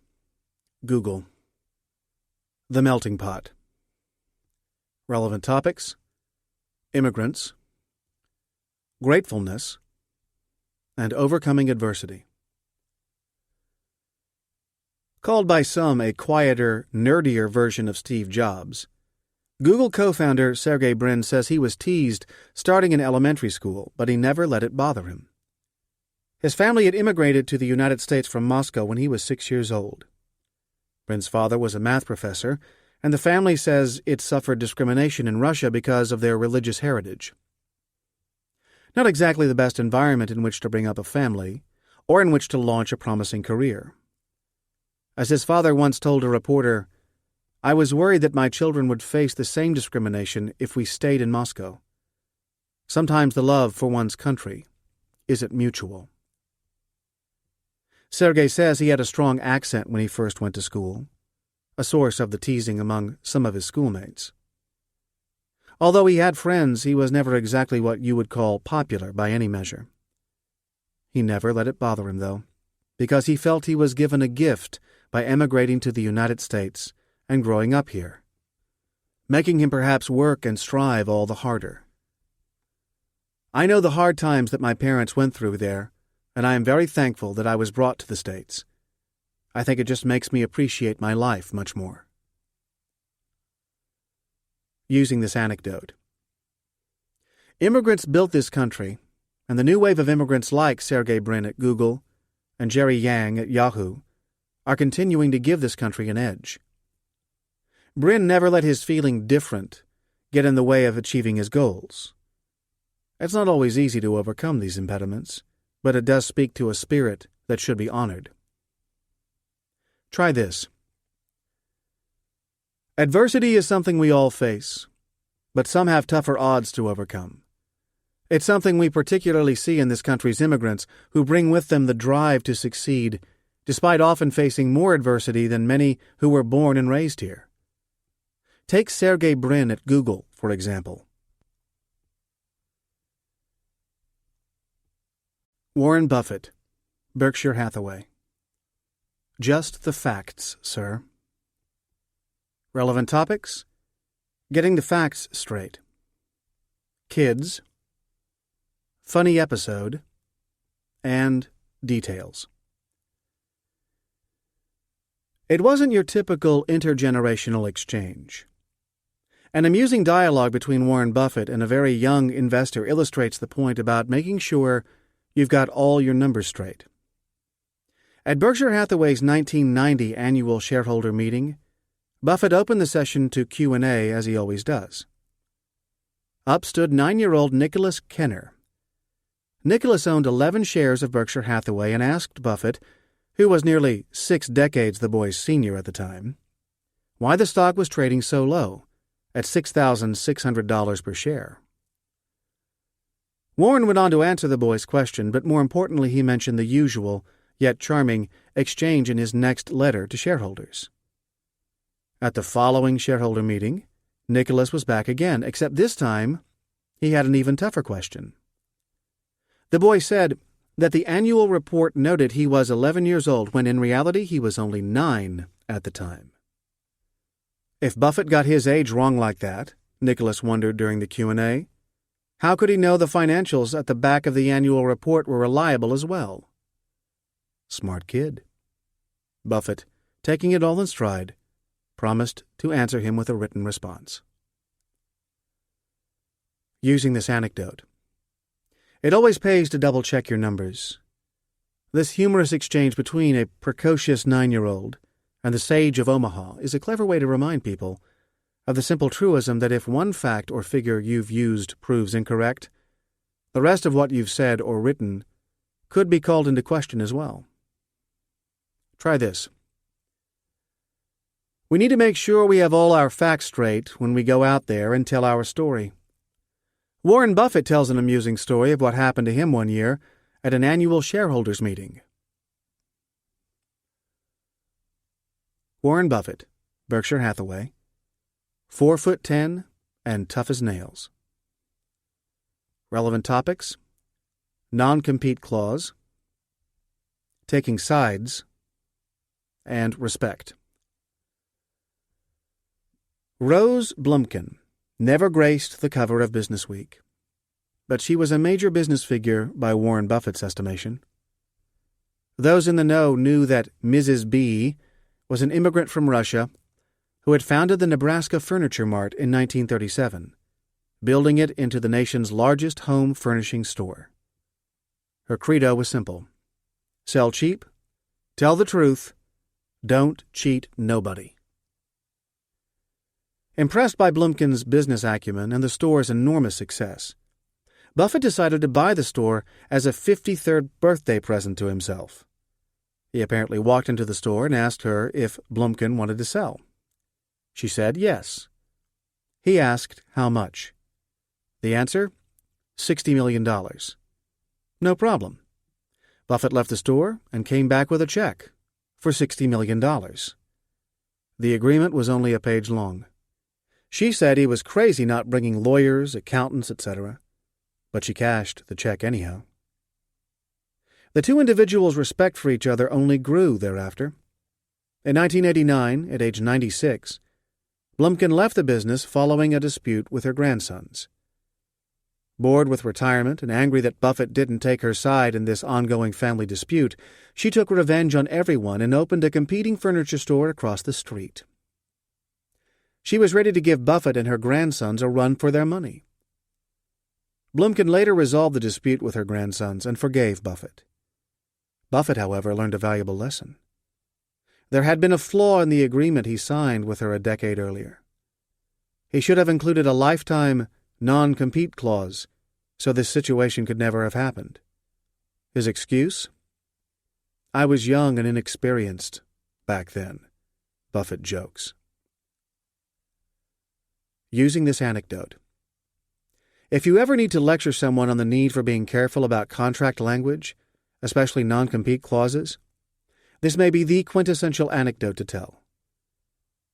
Google. The melting pot. Relevant topics: immigrants, gratefulness, and overcoming adversity. Called by some a quieter, nerdier version of Steve Jobs, Google co-founder Sergey Brin says he was teased starting in elementary school, but he never let it bother him. His family had immigrated to the United States from Moscow when he was 6 years old. Brin's father was a math professor, and the family says it suffered discrimination in Russia because of their religious heritage. Not exactly the best environment in which to bring up a family, or in which to launch a promising career. As his father once told a reporter, "I was worried that my children would face the same discrimination if we stayed in Moscow. Sometimes the love for one's country isn't mutual." Sergey says he had a strong accent when he first went to school, a source of the teasing among some of his schoolmates. Although he had friends, he was never exactly what you would call popular by any measure. He never let it bother him, though, because he felt he was given a gift by emigrating to the United States and growing up here, making him perhaps work and strive all the harder. "I know the hard times that my parents went through there, and I am very thankful that I was brought to the States. I think it just makes me appreciate my life much more." Using this anecdote. Immigrants built this country, and the new wave of immigrants like Sergey Brin at Google and Jerry Yang at Yahoo are continuing to give this country an edge. Brin never let his feeling different get in the way of achieving his goals. It's not always easy to overcome these impediments, but it does speak to a spirit that should be honored. Try this. Adversity is something we all face, but some have tougher odds to overcome. It's something we particularly see in this country's immigrants who bring with them the drive to succeed, despite often facing more adversity than many who were born and raised here. Take Sergey Brin at Google, for example. Warren Buffett, Berkshire Hathaway. Just the facts, sir. Relevant topics: getting the facts straight. Kids. Funny episode. And details. It wasn't your typical intergenerational exchange. An amusing dialogue between Warren Buffett and a very young investor illustrates the point about making sure you've got all your numbers straight. At Berkshire Hathaway's 1990 annual shareholder meeting, Buffett opened the session to Q&A as he always does. Up stood 9-year-old Nicholas Kenner. Nicholas owned 11 shares of Berkshire Hathaway and asked Buffett, who was nearly 6 decades the boy's senior at the time, why the stock was trading so low, at $6,600 per share. Warren went on to answer the boy's question, but more importantly he mentioned the usual, yet charming, exchange in his next letter to shareholders. At the following shareholder meeting, Nicholas was back again, except this time he had an even tougher question. The boy said that the annual report noted he was 11 years old when in reality he was only 9 at the time. If Buffett got his age wrong like that, Nicholas wondered during the Q&A, How could he know the financials at the back of the annual report were reliable as well? Smart kid. Buffett, taking it all in stride, promised to answer him with a written response. Using this anecdote. It always pays to double-check your numbers. This humorous exchange between a precocious 9-year-old and the sage of Omaha is a clever way to remind people of the simple truism that if one fact or figure you've used proves incorrect, the rest of what you've said or written could be called into question as well. Try this. We need to make sure we have all our facts straight when we go out there and tell our story. Warren Buffett tells an amusing story of what happened to him one year at an annual shareholders meeting. Warren Buffett, Berkshire Hathaway, 4'10" and tough as nails. Relevant topics: non-compete clause, taking sides, and respect. Rose Blumkin never graced the cover of Business Week, but she was a major business figure by Warren Buffett's estimation. Those in the know knew that Mrs. B was an immigrant from Russia who had founded the Nebraska Furniture Mart in 1937, building it into the nation's largest home furnishing store. Her credo was simple: sell cheap, tell the truth, don't cheat nobody. Impressed by Blumkin's business acumen and the store's enormous success, Buffett decided to buy the store as a 53rd birthday present to himself. He apparently walked into the store and asked her if Blumkin wanted to sell. She said yes. He asked how much. The answer? $60 million. No problem. Buffett left the store and came back with a check for $60 million. The agreement was only a page long. She said he was crazy not bringing lawyers, accountants, etc., but she cashed the check anyhow. The two individuals' respect for each other only grew thereafter. In 1989, at age 96, Blumkin left the business following a dispute with her grandsons. Bored with retirement and angry that Buffett didn't take her side in this ongoing family dispute, she took revenge on everyone and opened a competing furniture store across the street. She was ready to give Buffett and her grandsons a run for their money. Blumkin later resolved the dispute with her grandsons and forgave Buffett. Buffett, however, learned a valuable lesson. There had been a flaw in the agreement he signed with her a decade earlier. He should have included a lifetime non-compete clause, so this situation could never have happened. His excuse? I was young and inexperienced back then, Buffett jokes. Using this anecdote. If you ever need to lecture someone on the need for being careful about contract language, especially non-compete clauses, this may be the quintessential anecdote to tell.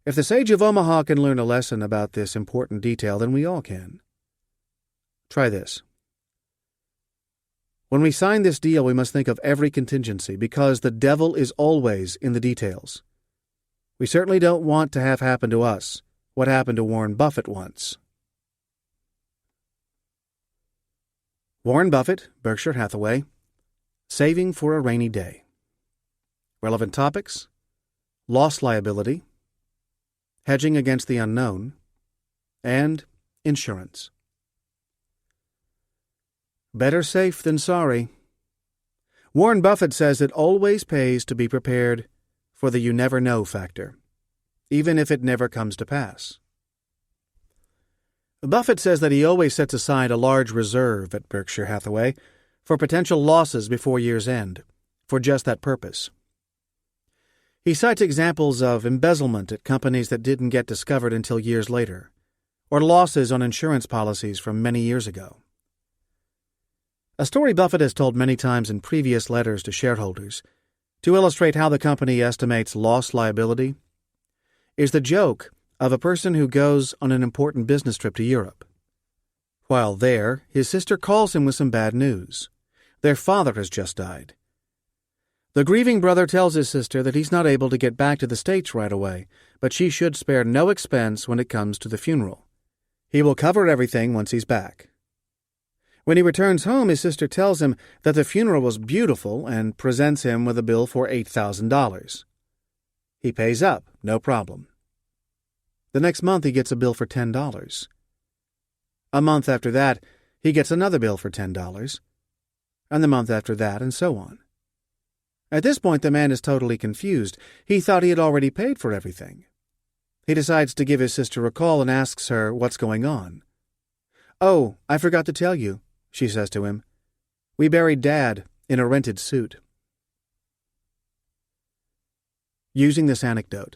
If the sage of Omaha can learn a lesson about this important detail, then we all can. Try this. When we sign this deal, we must think of every contingency, because the devil is always in the details. We certainly don't want to have happen to us what happened to Warren Buffett once. Warren Buffett, Berkshire Hathaway, saving for a rainy day. Relevant topics: loss liability, hedging against the unknown, and insurance. Better safe than sorry. Warren Buffett says it always pays to be prepared for the you never know factor, even if it never comes to pass. Buffett says that he always sets aside a large reserve at Berkshire Hathaway for potential losses before year's end, for just that purpose. He cites examples of embezzlement at companies that didn't get discovered until years later, or losses on insurance policies from many years ago. A story Buffett has told many times in previous letters to shareholders, to illustrate how the company estimates loss liability, is the joke of a person who goes on an important business trip to Europe. While there, his sister calls him with some bad news. Their father has just died. The grieving brother tells his sister that he's not able to get back to the States right away, but she should spare no expense when it comes to the funeral. He will cover everything once he's back. When he returns home, his sister tells him that the funeral was beautiful and presents him with a bill for $8,000. He pays up, no problem. The next month he gets a bill for $10. A month after that, he gets another bill for $10, and the month after that, and so on. At this point, the man is totally confused. He thought he had already paid for everything. He decides to give his sister a call and asks her what's going on. "Oh, I forgot to tell you," she says to him. "We buried Dad in a rented suit." Using this anecdote.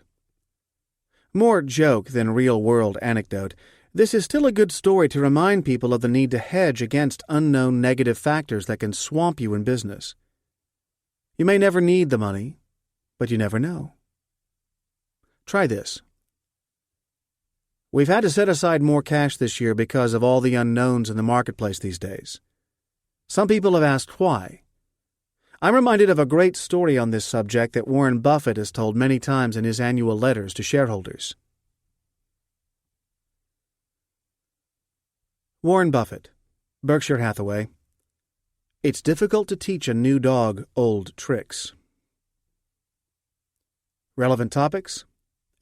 More joke than real-world anecdote, this is still a good story to remind people of the need to hedge against unknown negative factors that can swamp you in business. You may never need the money, but you never know. Try this. We've had to set aside more cash this year because of all the unknowns in the marketplace these days. Some people have asked why. I'm reminded of a great story on this subject that Warren Buffett has told many times in his annual letters to shareholders. Warren Buffett, Berkshire Hathaway. It's difficult to teach a new dog old tricks. Relevant topics: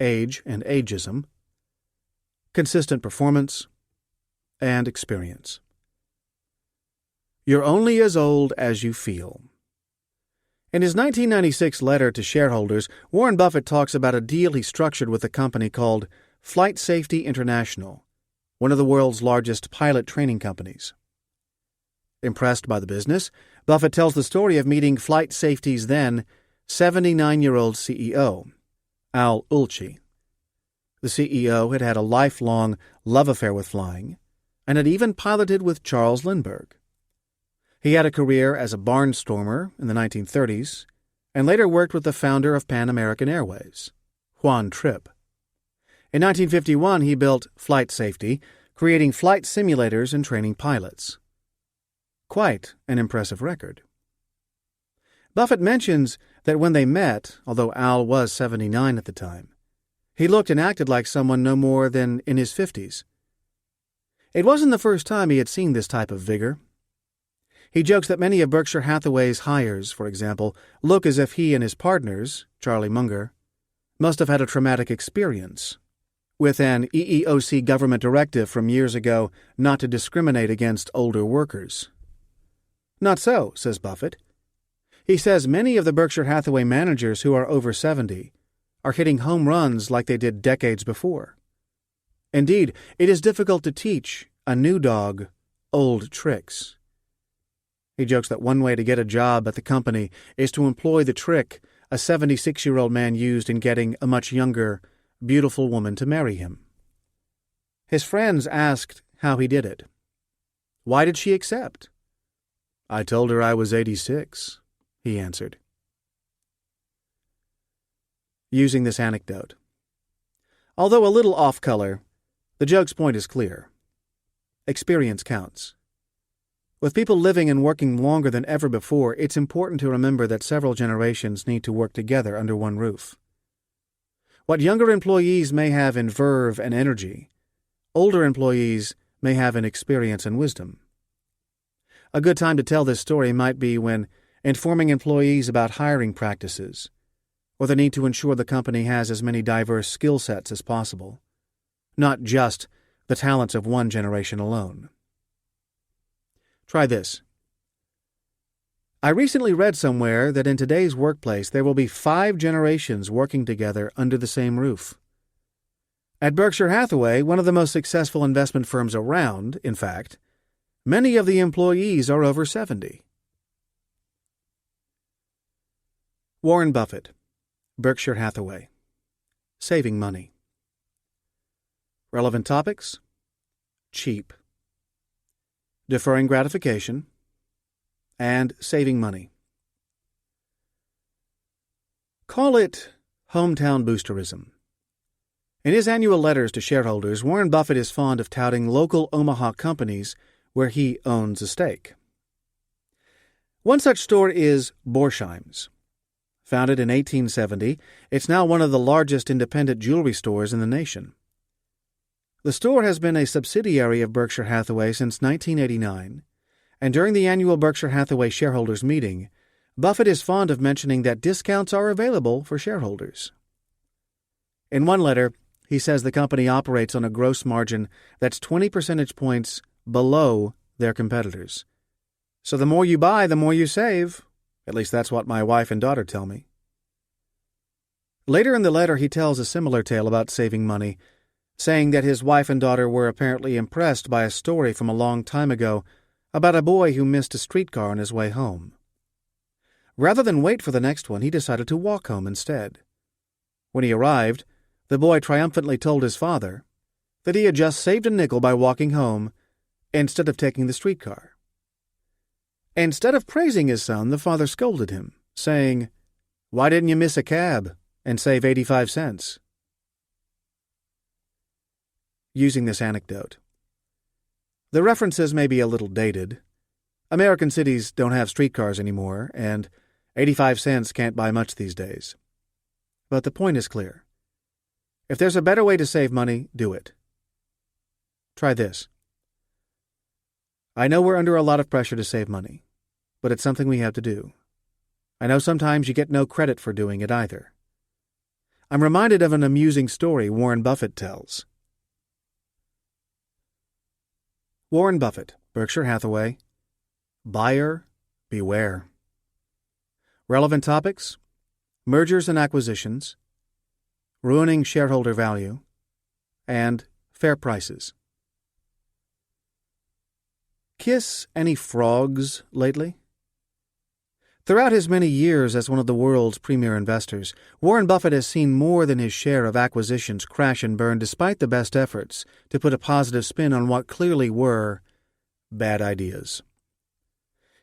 age and ageism, consistent performance, and experience. You're only as old as you feel. In his 1996 letter to shareholders, Warren Buffett talks about a deal he structured with a company called Flight Safety International, one of the world's largest pilot training companies. Impressed by the business, Buffett tells the story of meeting Flight Safety's then 79-year-old CEO, Al Ulci. The CEO had had a lifelong love affair with flying and had even piloted with Charles Lindbergh. He had a career as a barnstormer in the 1930s and later worked with the founder of Pan American Airways, Juan Trippe. In 1951, he built Flight Safety, creating flight simulators and training pilots. Quite an impressive record. Buffett mentions that when they met, although Al was 79 at the time, he looked and acted like someone no more than in his 50s. It wasn't the first time he had seen this type of vigor. He jokes that many of Berkshire Hathaway's hires, for example, look as if he and his partners, Charlie Munger, must have had a traumatic experience with an EEOC government directive from years ago not to discriminate against older workers. Not so, says Buffett. He says many of the Berkshire Hathaway managers who are over 70 are hitting home runs like they did decades before. Indeed, it is difficult to teach a new dog old tricks. He jokes that one way to get a job at the company is to employ the trick a 76-year-old man used in getting a much younger, beautiful woman to marry him. His friends asked how he did it. Why did she accept? I told her I was 86, he answered. Using this anecdote. Although a little off-color, the joke's point is clear. Experience counts. With people living and working longer than ever before, it's important to remember that several generations need to work together under one roof. What younger employees may have in verve and energy, older employees may have in experience and wisdom. A good time to tell this story might be when informing employees about hiring practices, or the need to ensure the company has as many diverse skill sets as possible, not just the talents of one generation alone. Try this. I recently read somewhere that in today's workplace there will be 5 generations working together under the same roof. At Berkshire Hathaway, one of the most successful investment firms around, in fact, many of the employees are over 70. Warren Buffett, Berkshire Hathaway. Saving money. Relevant topics: cheap, deferring gratification, and saving money. Call it hometown boosterism. In his annual letters to shareholders, Warren Buffett is fond of touting local Omaha companies where he owns a stake. One such store is Borsheim's. Founded in 1870, it's now one of the largest independent jewelry stores in the nation. The store has been a subsidiary of Berkshire Hathaway since 1989 And during the annual Berkshire Hathaway shareholders meeting, Buffett is fond of mentioning that discounts are available for shareholders. In one letter, he says the company operates on a gross margin that's 20 percentage points below their competitors. So the more you buy, the more you save. At least that's what my wife and daughter tell me. Later in the letter, he tells a similar tale about saving money, saying that his wife and daughter were apparently impressed by a story from a long time ago about a boy who missed a streetcar on his way home. Rather than wait for the next one, he decided to walk home instead. When he arrived, the boy triumphantly told his father that he had just saved a nickel by walking home instead of taking the streetcar. Instead of praising his son, the father scolded him, saying, "Why didn't you miss a cab and save 85 cents? Using this anecdote. The references may be a little dated. American cities don't have streetcars anymore, and 85 cents can't buy much these days. But the point is clear. If there's a better way to save money, do it. Try this. I know we're under a lot of pressure to save money, but it's something we have to do. I know sometimes you get no credit for doing it either. I'm reminded of an amusing story Warren Buffett tells. Warren Buffett, Berkshire Hathaway. Buyer beware. Relevant topics: mergers and acquisitions, ruining shareholder value, and fair prices. Kiss any frogs lately? Throughout his many years as one of the world's premier investors, Warren Buffett has seen more than his share of acquisitions crash and burn despite the best efforts to put a positive spin on what clearly were bad ideas.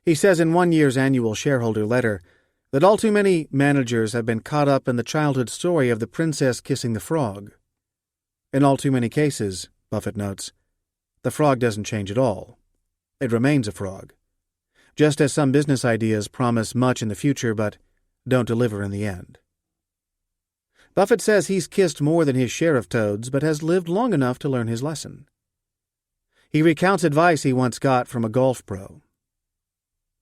He says in one year's annual shareholder letter that all too many managers have been caught up in the childhood story of the princess kissing the frog. In all too many cases, Buffett notes, the frog doesn't change at all. It remains a frog. Just as some business ideas promise much in the future but don't deliver in the end. Buffett says he's kissed more than his share of toads but has lived long enough to learn his lesson. He recounts advice he once got from a golf pro.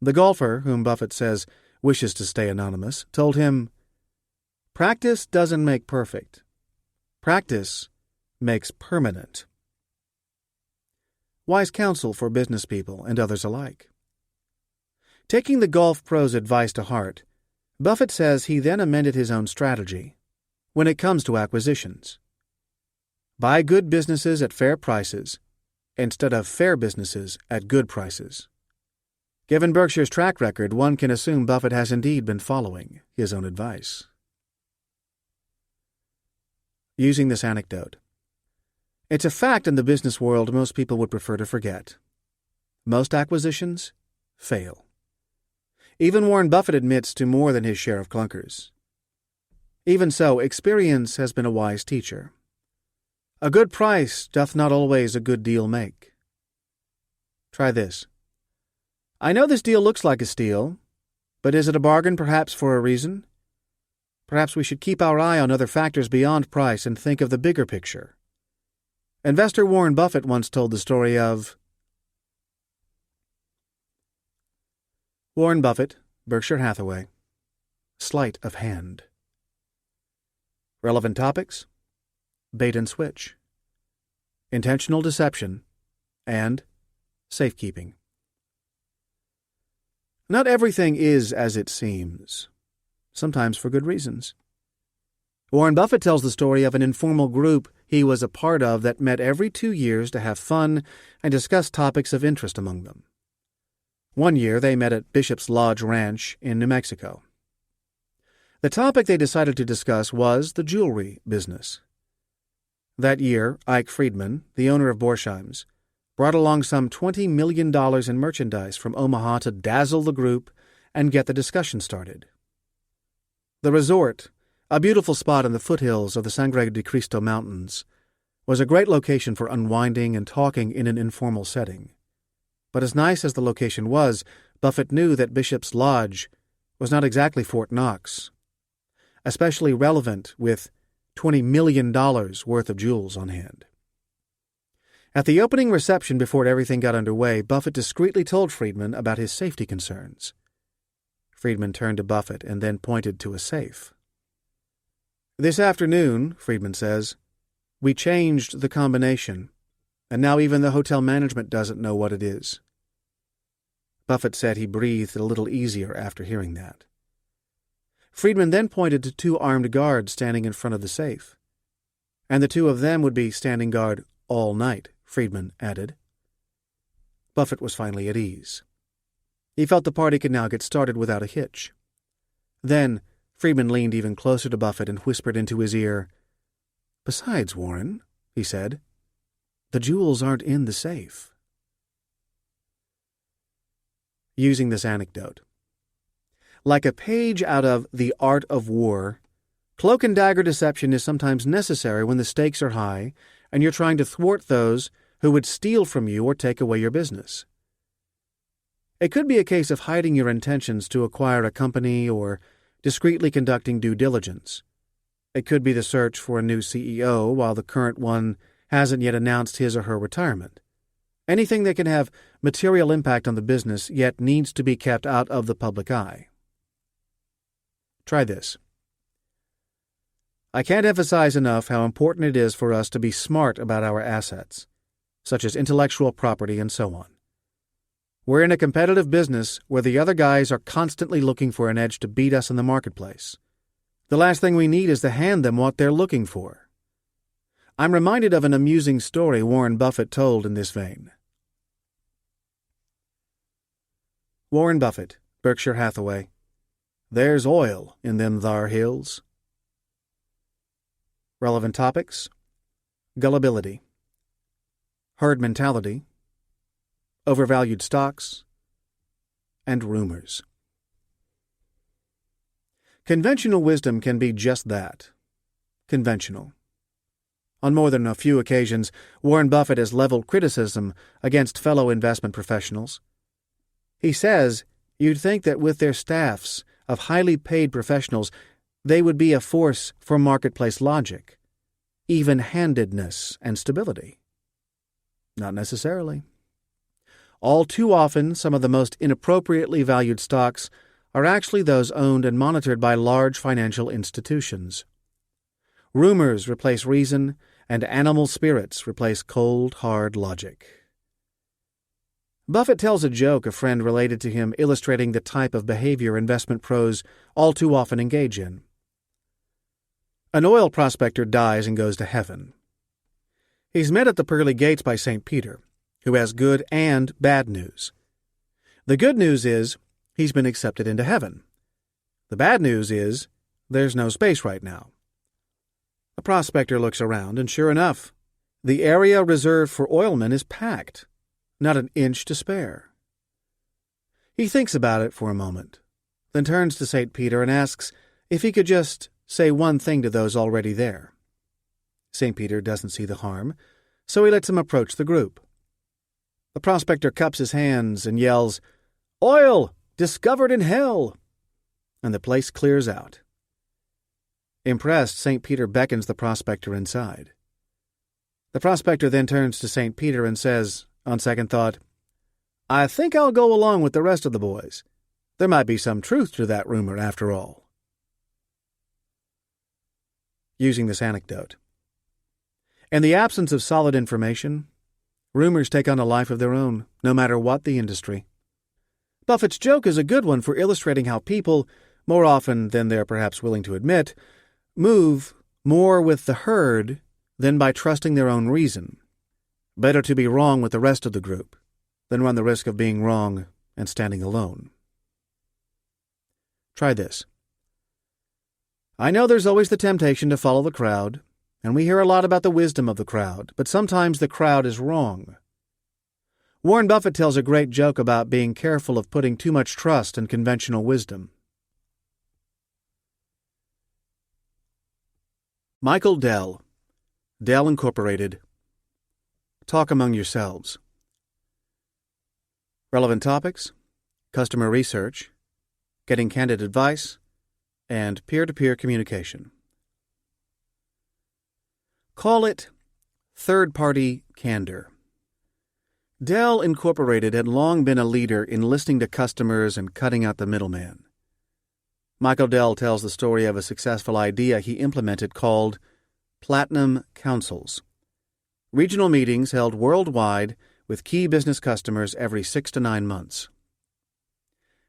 The golfer, whom Buffett says wishes to stay anonymous, told him, "Practice doesn't make perfect. Practice makes permanent." Wise counsel for business people and others alike. Taking the golf pro's advice to heart, Buffett says he then amended his own strategy when it comes to acquisitions. Buy good businesses at fair prices instead of fair businesses at good prices. Given Berkshire's track record, one can assume Buffett has indeed been following his own advice. Using this anecdote. It's a fact in the business world most people would prefer to forget. Most acquisitions fail. Even Warren Buffett admits to more than his share of clunkers. Even so, experience has been a wise teacher. A good price doth not always a good deal make. Try this. I know this deal looks like a steal, but is it a bargain perhaps for a reason? Perhaps we should keep our eye on other factors beyond price and think of the bigger picture. Investor Warren Buffett once told the story of Warren Buffett, Berkshire Hathaway. Sleight of hand. Relevant topics: bait and switch, intentional deception, and safekeeping. Not everything is as it seems, sometimes for good reasons. Warren Buffett tells the story of an informal group he was a part of that met every 2 years to have fun and discuss topics of interest among them. One year they met at Bishop's Lodge Ranch in New Mexico. The topic they decided to discuss was the jewelry business. That year, Ike Friedman, the owner of Borsheim's, brought along some $20 million in merchandise from Omaha to dazzle the group and get the discussion started. The resort, a beautiful spot in the foothills of the Sangre de Cristo Mountains, was a great location for unwinding and talking in an informal setting. But as nice as the location was, Buffett knew that Bishop's Lodge was not exactly Fort Knox, especially relevant with $20 million worth of jewels on hand. At the opening reception before everything got underway, Buffett discreetly told Friedman about his safety concerns. Friedman turned to Buffett and then pointed to a safe. "This afternoon," Friedman says, "we changed the combination, and now even the hotel management doesn't know what it is." Buffett said he breathed a little easier after hearing that. Friedman then pointed to 2 armed guards standing in front of the safe. "And the 2 of them would be standing guard all night," Friedman added. Buffett was finally at ease. He felt the party could now get started without a hitch. Then Friedman leaned even closer to Buffett and whispered into his ear. "Besides, Warren," he said, "the jewels aren't in the safe." Using this anecdote. Like a page out of The Art of War, cloak and dagger deception is sometimes necessary when the stakes are high and you're trying to thwart those who would steal from you or take away your business. It could be a case of hiding your intentions to acquire a company or discreetly conducting due diligence. It could be the search for a new CEO while the current one hasn't yet announced his or her retirement. Anything that can have material impact on the business yet needs to be kept out of the public eye. Try this. I can't emphasize enough how important it is for us to be smart about our assets, such as intellectual property and so on. We're in a competitive business where the other guys are constantly looking for an edge to beat us in the marketplace. The last thing we need is to hand them what they're looking for. I'm reminded of an amusing story Warren Buffett told in this vein. Warren Buffett, Berkshire Hathaway. "There's oil in them thar hills." Relevant topics: gullibility, herd mentality, overvalued stocks, and rumors. Conventional wisdom can be just that, conventional. On more than a few occasions, Warren Buffett has leveled criticism against fellow investment professionals. He says you'd think that with their staffs of highly paid professionals, they would be a force for marketplace logic, even-handedness, and stability. Not necessarily. All too often, some of the most inappropriately valued stocks are actually those owned and monitored by large financial institutions. Rumors replace reason, and animal spirits replace cold, hard logic. Buffett tells a joke a friend related to him illustrating the type of behavior investment pros all too often engage in. An oil prospector dies and goes to heaven. He's met at the pearly gates by St. Peter, who has good and bad news. The good news is he's been accepted into heaven. The bad news is there's no space right now. The prospector looks around, and sure enough, the area reserved for oilmen is packed, not an inch to spare. He thinks about it for a moment, then turns to St. Peter and asks if he could just say one thing to those already there. St. Peter doesn't see the harm, so he lets him approach the group. The prospector cups his hands and yells, "Oil! Discovered in hell!" And the place clears out. Impressed, St. Peter beckons the prospector inside. The prospector then turns to St. Peter and says, on second thought, "I think I'll go along with the rest of the boys. There might be some truth to that rumor after all." Using this anecdote. In the absence of solid information, rumors take on a life of their own, no matter what the industry. Buffett's joke is a good one for illustrating how people, more often than they're perhaps willing to admit, move more with the herd than by trusting their own reason. Better to be wrong with the rest of the group than run the risk of being wrong and standing alone. Try this. I know there's always the temptation to follow the crowd, and we hear a lot about the wisdom of the crowd, but sometimes the crowd is wrong. Warren Buffett tells a great joke about being careful of putting too much trust in conventional wisdom. Michael Dell, Dell Incorporated. Talk among yourselves. Relevant topics: customer research, getting candid advice, and peer-to-peer communication. Call it third-party candor. Dell Incorporated had long been a leader in listening to customers and cutting out the middleman. Michael Dell tells the story of a successful idea he implemented called Platinum Councils, regional meetings held worldwide with key business customers every 6 to 9 months.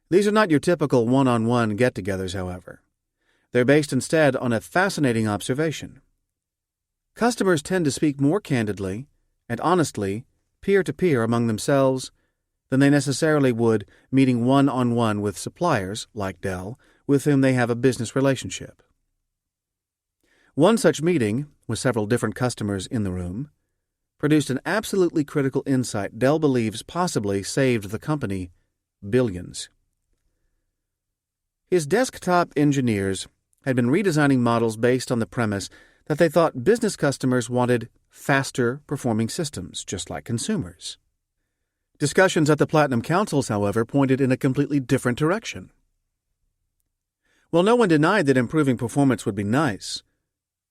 These are not your typical one-on-one get-togethers, however. They're based instead on a fascinating observation. Customers tend to speak more candidly and honestly peer-to-peer among themselves than they necessarily would meeting one-on-one with suppliers, like Dell, with whom they have a business relationship. One such meeting, with several different customers in the room, produced an absolutely critical insight Dell believes possibly saved the company billions. His desktop engineers had been redesigning models based on the premise that they thought business customers wanted faster performing systems, just like consumers. Discussions at the Platinum Councils, however, pointed in a completely different direction. While no one denied that improving performance would be nice,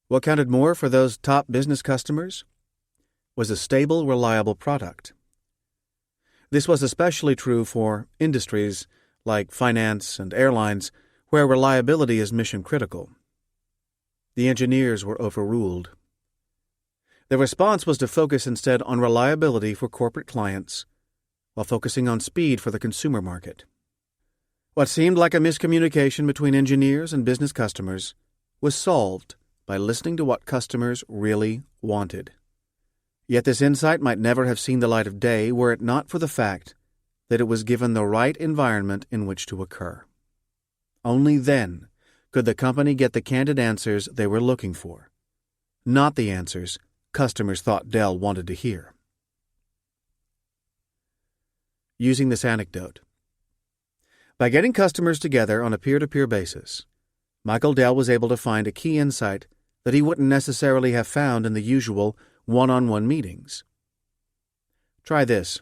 what counted more for those top business customers was a stable, reliable product. This was especially true for industries like finance and airlines, where reliability is mission-critical. The engineers were overruled. Their response was to focus instead on reliability for corporate clients, while focusing on speed for the consumer market. What seemed like a miscommunication between engineers and business customers was solved by listening to what customers really wanted. Yet this insight might never have seen the light of day were it not for the fact that it was given the right environment in which to occur. Only then could the company get the candid answers they were looking for, not the answers customers thought Dell wanted to hear. Using this anecdote. By getting customers together on a peer-to-peer basis, Michael Dell was able to find a key insight that he wouldn't necessarily have found in the usual one-on-one meetings. Try this.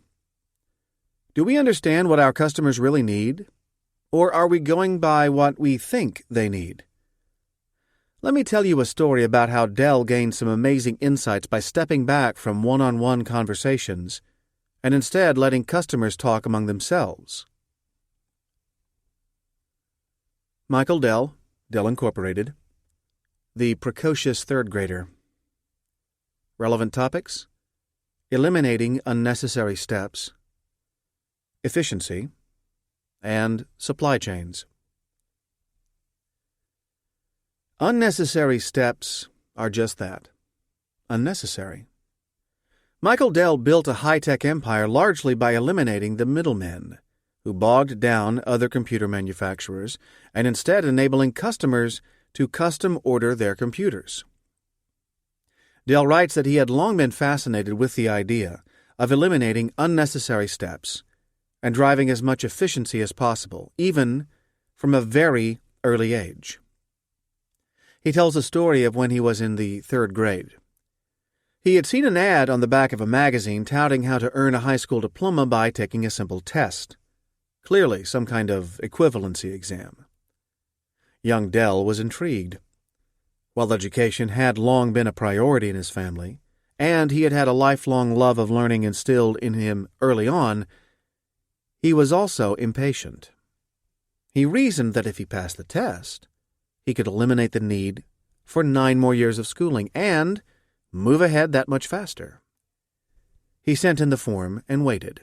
Do we understand what our customers really need? Or are we going by what we think they need? Let me tell you a story about how Dell gained some amazing insights by stepping back from one-on-one conversations and instead letting customers talk among themselves. Michael Dell, Dell Incorporated, the precocious third grader. Relevant topics: eliminating unnecessary steps, efficiency, and supply chains. Unnecessary steps are just that, unnecessary. Michael Dell built a high-tech empire largely by eliminating the middlemen, who bogged down other computer manufacturers and instead enabling customers to custom order their computers. Dell writes that he had long been fascinated with the idea of eliminating unnecessary steps and driving as much efficiency as possible, even from a very early age. He tells a story of when he was in the 3rd grade. He had seen an ad on the back of a magazine touting how to earn a high school diploma by taking a simple test, clearly some kind of equivalency exam. Young Dell was intrigued. While education had long been a priority in his family, and he had had a lifelong love of learning instilled in him early on, he was also impatient. He reasoned that if he passed the test, he could eliminate the need for 9 more years of schooling and move ahead that much faster. He sent in the form and waited.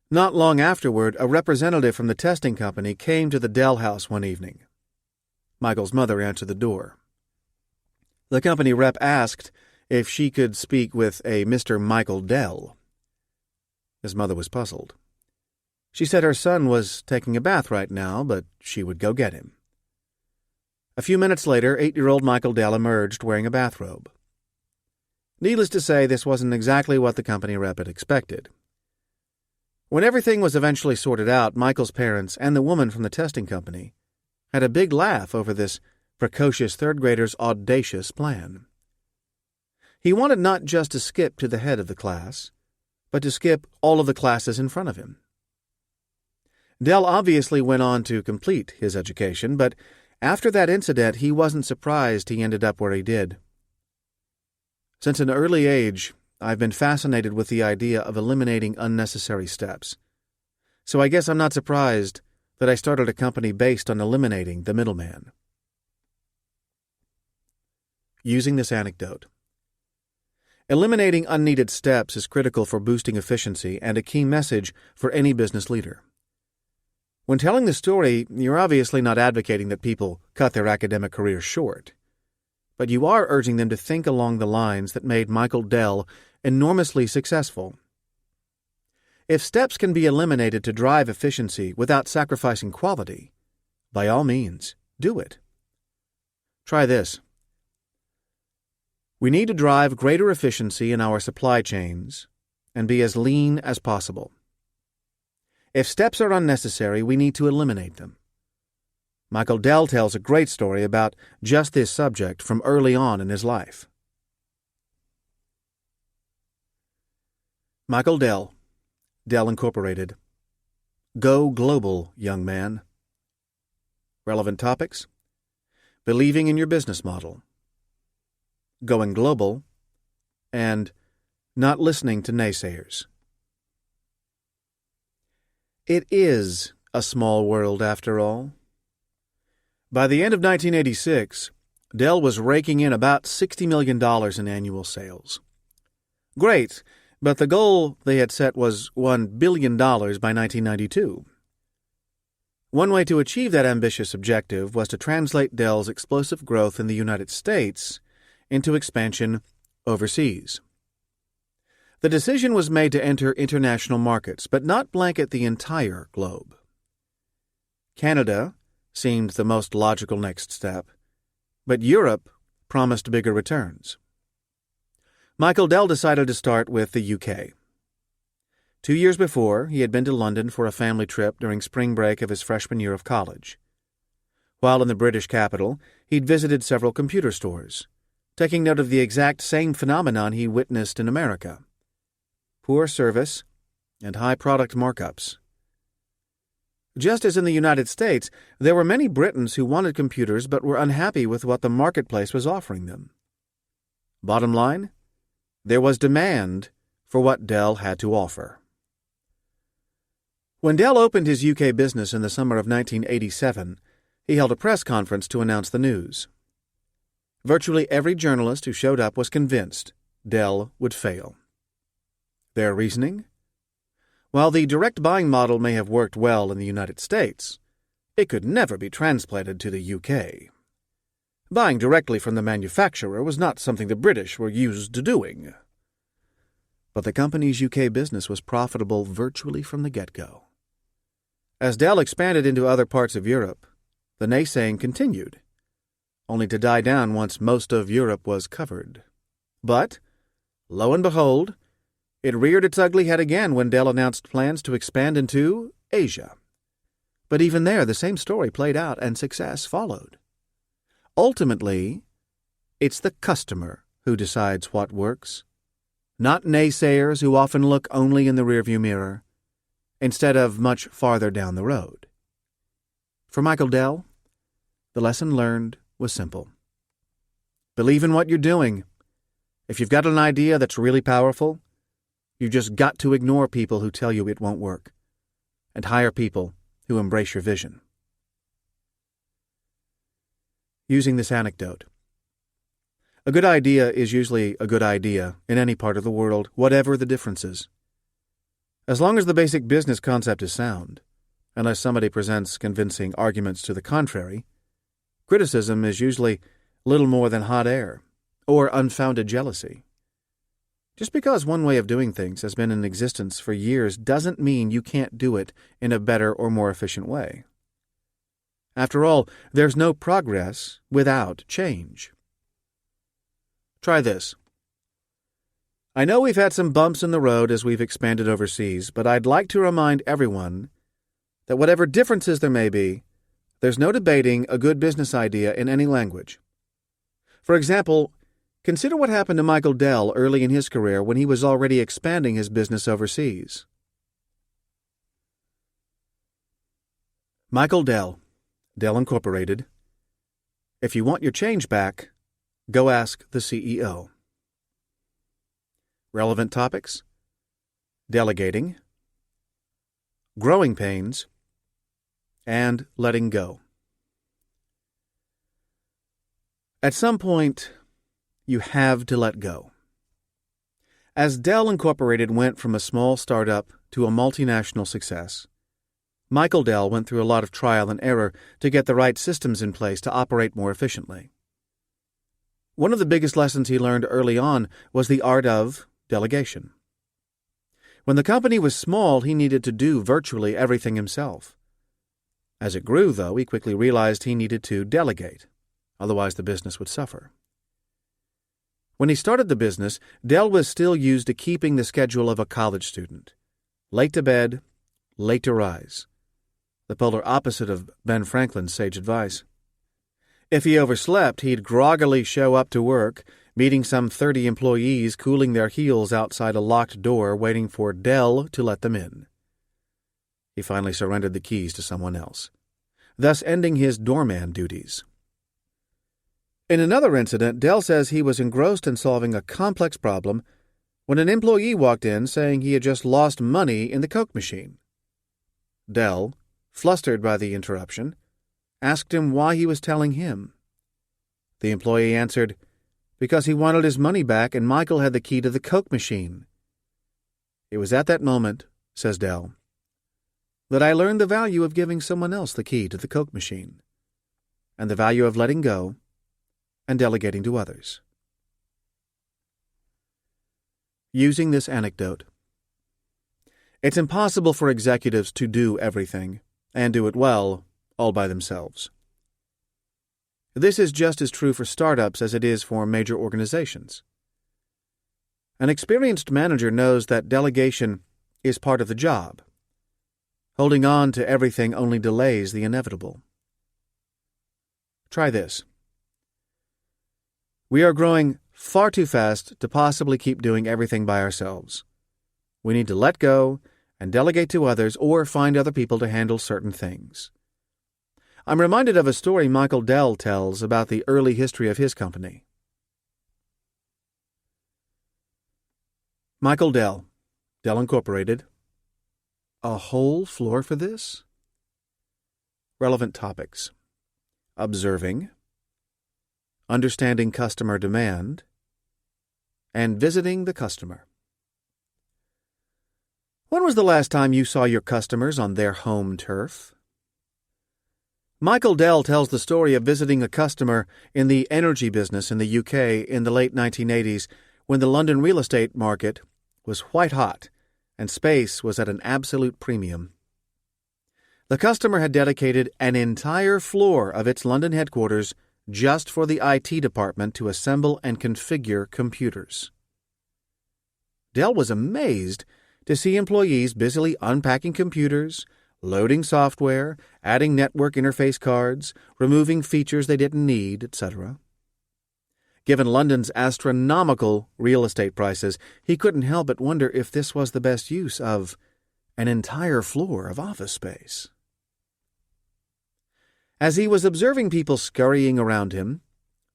Not long afterward, a representative from the testing company came to the Dell house one evening. Michael's mother answered the door. The company rep asked if she could speak with a Mr. Michael Dell. His mother was puzzled. She said her son was taking a bath right now, but she would go get him. A few minutes later, 8-year-old Michael Dell emerged wearing a bathrobe. Needless to say, this wasn't exactly what the company rep had expected. When everything was eventually sorted out, Michael's parents and the woman from the testing company had a big laugh over this precocious 3rd grader's audacious plan. He wanted not just to skip to the head of the class, but to skip all of the classes in front of him. Dell obviously went on to complete his education, but after that incident, he wasn't surprised he ended up where he did. Since an early age, I've been fascinated with the idea of eliminating unnecessary steps. So I guess I'm not surprised that I started a company based on eliminating the middleman. Using this anecdote. Eliminating unneeded steps is critical for boosting efficiency and a key message for any business leader. When telling the story, you're obviously not advocating that people cut their academic careers short, but you are urging them to think along the lines that made Michael Dell enormously successful. If steps can be eliminated to drive efficiency without sacrificing quality, by all means, do it. Try this. We need to drive greater efficiency in our supply chains and be as lean as possible. If steps are unnecessary, we need to eliminate them. Michael Dell tells a great story about just this subject from early on in his life. Michael Dell, Dell Incorporated. Go global, young man. Relevant topics: believing in your business model, going global, and not listening to naysayers. It is a small world after all. By the end of 1986, Dell was raking in about $60 million in annual sales. Great, but the goal they had set was $1 billion by 1992. One way to achieve that ambitious objective was to translate Dell's explosive growth in the United States into expansion overseas. The decision was made to enter international markets, but not blanket the entire globe. Canada seemed the most logical next step, but Europe promised bigger returns. Michael Dell decided to start with the UK. 2 years before, he had been to London for a family trip during spring break of his freshman year of college. While in the British capital, he'd visited several computer stores, taking note of the exact same phenomenon he witnessed in America: poor service and high product markups. Just as in the United States, there were many Britons who wanted computers but were unhappy with what the marketplace was offering them. Bottom line, there was demand for what Dell had to offer. When Dell opened his UK business in the summer of 1987, he held a press conference to announce the news. Virtually every journalist who showed up was convinced Dell would fail. Their reasoning? While the direct buying model may have worked well in the United States, it could never be transplanted to the UK. Buying directly from the manufacturer was not something the British were used to doing. But the company's UK business was profitable virtually from the get-go. As Dell expanded into other parts of Europe, the naysaying continued, only to die down once most of Europe was covered. But, lo and behold, it reared its ugly head again when Dell announced plans to expand into Asia. But even there, the same story played out and success followed. Ultimately, it's the customer who decides what works, not naysayers who often look only in the rearview mirror, instead of much farther down the road. For Michael Dell, the lesson learned was simple. Believe in what you're doing. If you've got an idea that's really powerful, you've just got to ignore people who tell you it won't work, and hire people who embrace your vision. Using this anecdote. A good idea is usually a good idea in any part of the world, whatever the differences. As long as the basic business concept is sound, unless somebody presents convincing arguments to the contrary, criticism is usually little more than hot air or unfounded jealousy. Just because one way of doing things has been in existence for years doesn't mean you can't do it in a better or more efficient way. After all, there's no progress without change. Try this. I know we've had some bumps in the road as we've expanded overseas, but I'd like to remind everyone that whatever differences there may be, there's no debating a good business idea in any language. For example, consider what happened to Michael Dell early in his career when he was already expanding his business overseas. Michael Dell, Dell Incorporated. If you want your change back, go ask the CEO. relevant topics, delegating, growing pains, and letting go. At some point, you have to let go. As Dell Incorporated went from a small startup to a multinational success, Michael Dell went through a lot of trial and error to get the right systems in place to operate more efficiently. One of the biggest lessons he learned early on was the art of delegation. When the company was small, he needed to do virtually everything himself. As it grew, though, he quickly realized he needed to delegate, otherwise the business would suffer. When he started the business, Dell was still used to keeping the schedule of a college student. Late to bed, late to rise. The polar opposite of Ben Franklin's sage advice. If he overslept, he'd groggily show up to work, meeting some 30 employees cooling their heels outside a locked door waiting for Dell to let them in. He finally surrendered the keys to someone else, thus ending his doorman duties. In another incident, Dell says he was engrossed in solving a complex problem when an employee walked in saying he had just lost money in the Coke machine. Dell, flustered by the interruption, asked him why he was telling him. The employee answered, because he wanted his money back and Michael had the key to the Coke machine. It was at that moment, says Dell, that I learned the value of giving someone else the key to the Coke machine, and the value of letting go and delegating to others. Using this anecdote. It's impossible for executives to do everything, and do it well, all by themselves. This is just as true for startups as it is for major organizations. An experienced manager knows that delegation is part of the job. Holding on to everything only delays the inevitable. Try this. We are growing far too fast to possibly keep doing everything by ourselves. We need to let go and delegate to others or find other people to handle certain things. I'm reminded of a story Michael Dell tells about the early history of his company. Michael Dell, Dell Incorporated. A whole floor for this? Relevant topics. Observing, understanding customer demand, and visiting the customer. When was the last time you saw your customers on their home turf? Michael Dell tells the story of visiting a customer in the energy business in the UK in the late 1980s when the London real estate market was white hot and space was at an absolute premium. The customer had dedicated an entire floor of its London headquarters just for the IT department to assemble and configure computers. Dell was amazed to see employees busily unpacking computers, loading software, adding network interface cards, removing features they didn't need, etc. Given London's astronomical real estate prices, he couldn't help but wonder if this was the best use of an entire floor of office space. As he was observing people scurrying around him,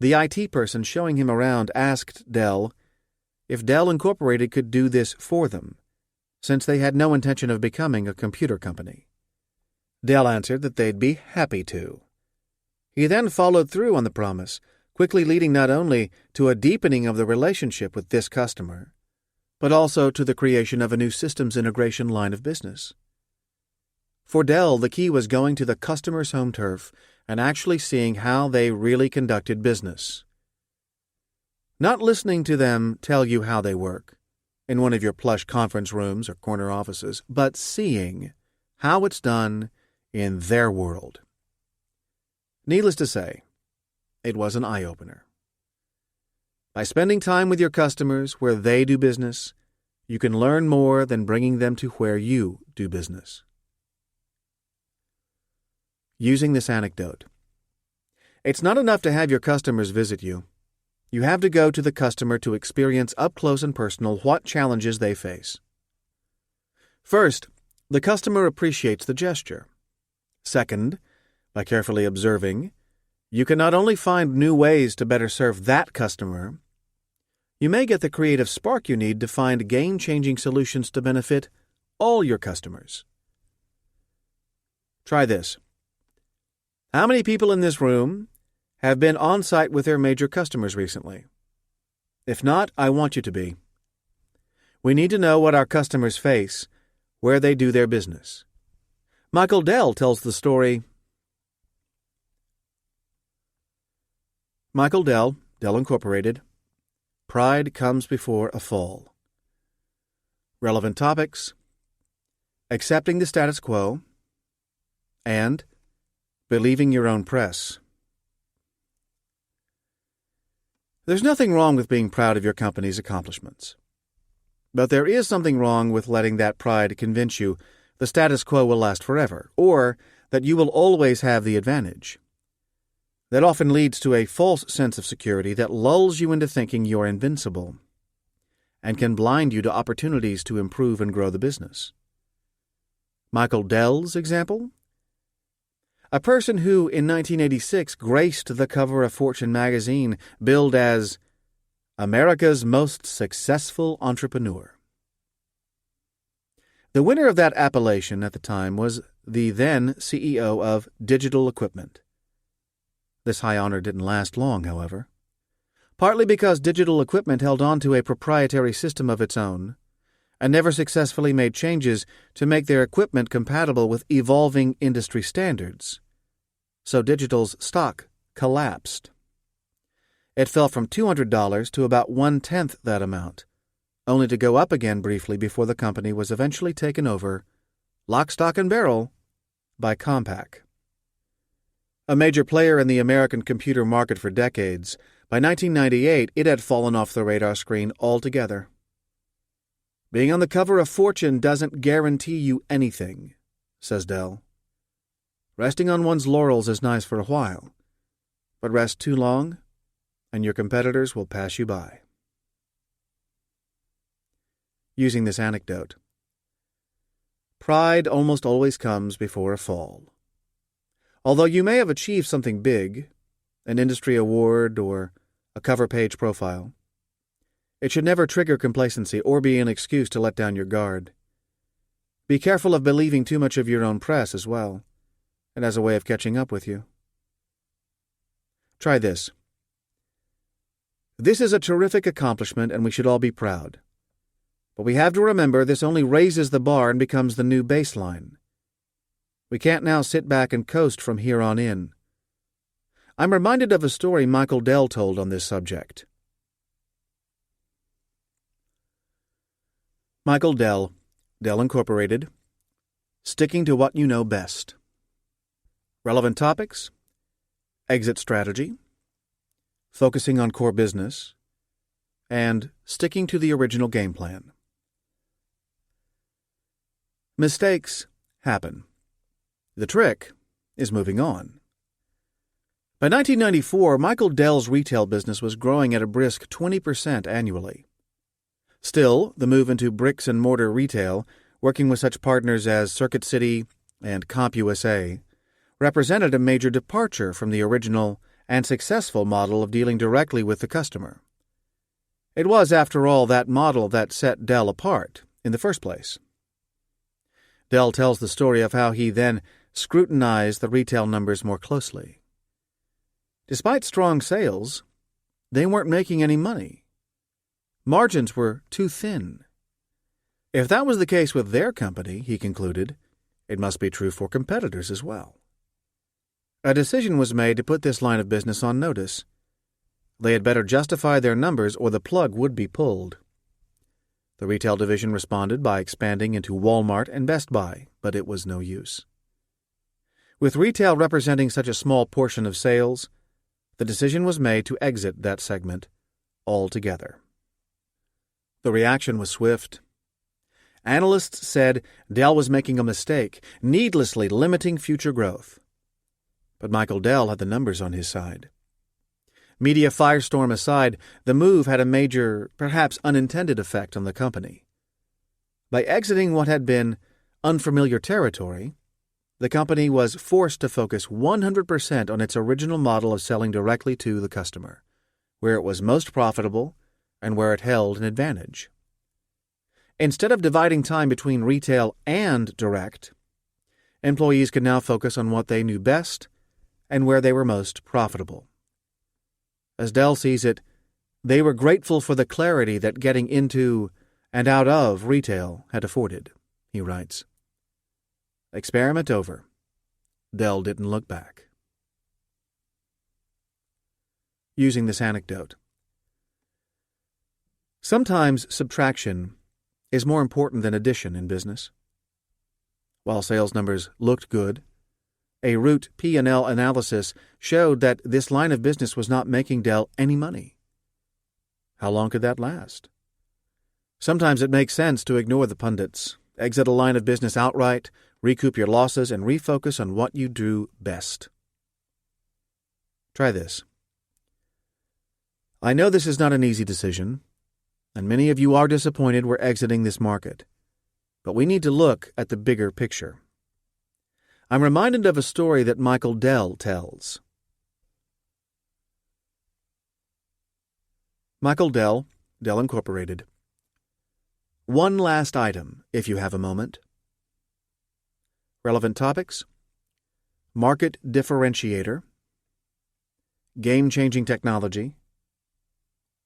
the IT person showing him around asked Dell if Dell Incorporated could do this for them, since they had no intention of becoming a computer company. Dell answered that they'd be happy to. He then followed through on the promise, quickly leading not only to a deepening of the relationship with this customer, but also to the creation of a new systems integration line of business. For Dell, the key was going to the customer's home turf and actually seeing how they really conducted business. Not listening to them tell you how they work in one of your plush conference rooms or corner offices, but seeing how it's done in their world. Needless to say, it was an eye-opener. By spending time with your customers where they do business, you can learn more than bringing them to where you do business. Using this anecdote. It's not enough to have your customers visit you. You have to go to the customer to experience up close and personal what challenges they face. First, the customer appreciates the gesture. Second, by carefully observing, you can not only find new ways to better serve that customer, you may get the creative spark you need to find game-changing solutions to benefit all your customers. Try this. How many people in this room have been on-site with their major customers recently? If not, I want you to be. We need to know what our customers face, where they do their business. Michael Dell tells the story. Michael Dell, Dell Incorporated. Pride comes before a fall. Relevant topics: accepting the status quo and believing your own press. There's nothing wrong with being proud of your company's accomplishments. But there is something wrong with letting that pride convince you the status quo will last forever, or that you will always have the advantage. That often leads to a false sense of security that lulls you into thinking you're invincible and can blind you to opportunities to improve and grow the business. Michael Dell's example? A person who, in 1986, graced the cover of Fortune magazine, billed as America's most successful entrepreneur. The winner of that appellation at the time was the then CEO of Digital Equipment. This high honor didn't last long, however, partly because Digital Equipment held on to a proprietary system of its own and never successfully made changes to make their equipment compatible with evolving industry standards. So Digital's stock collapsed. It fell from $200 to about 1/10 that amount, only to go up again briefly before the company was eventually taken over, lock, stock, and barrel, by Compaq. A major player in the American computer market for decades, by 1998 it had fallen off the radar screen altogether. Being on the cover of Fortune doesn't guarantee you anything, says Dell. Resting on one's laurels is nice for a while, but rest too long, and your competitors will pass you by. Using this anecdote, pride almost always comes before a fall. Although you may have achieved something big, an industry award or a cover page profile, it should never trigger complacency or be an excuse to let down your guard. Be careful of believing too much of your own press as well. It has a way of catching up with you. Try this. This is a terrific accomplishment and we should all be proud. But we have to remember this only raises the bar and becomes the new baseline. We can't now sit back and coast from here on in. I'm reminded of a story Michael Dell told on this subject. Michael Dell, Dell Incorporated. Sticking to what you know best. Relevant topics: exit strategy, focusing on core business, and sticking to the original game plan. Mistakes happen. The trick is moving on. By 1994, Michael Dell's retail business was growing at a brisk 20% annually. Still, the move into bricks-and-mortar retail, working with such partners as Circuit City and CompUSA, represented a major departure from the original and successful model of dealing directly with the customer. It was, after all, that model that set Dell apart in the first place. Dell tells the story of how he then scrutinized the retail numbers more closely. Despite strong sales, they weren't making any money. Margins were too thin. If that was the case with their company, he concluded, it must be true for competitors as well. A decision was made to put this line of business on notice. They had better justify their numbers or the plug would be pulled. The retail division responded by expanding into Walmart and Best Buy, but it was no use. With retail representing such a small portion of sales, the decision was made to exit that segment altogether. The reaction was swift. Analysts said Dell was making a mistake, needlessly limiting future growth. But Michael Dell had the numbers on his side. Media firestorm aside, the move had a major, perhaps unintended effect on the company. By exiting what had been unfamiliar territory, the company was forced to focus 100% on its original model of selling directly to the customer, where it was most profitable and where it held an advantage. Instead of dividing time between retail and direct, employees could now focus on what they knew best and where they were most profitable. As Dell sees it, they were grateful for the clarity that getting into and out of retail had afforded, he writes. Experiment over. Dell didn't look back. Using this anecdote. Sometimes subtraction is more important than addition in business. While sales numbers looked good, a root P&L analysis showed that this line of business was not making Dell any money. How long could that last? Sometimes it makes sense to ignore the pundits, exit a line of business outright, recoup your losses, and refocus on what you do best. Try this. I know this is not an easy decision, and many of you are disappointed we're exiting this market, but we need to look at the bigger picture. I'm reminded of a story that Michael Dell tells. Michael Dell, Dell Incorporated. One last item, if you have a moment. Relevant topics: market differentiator, game-changing technology,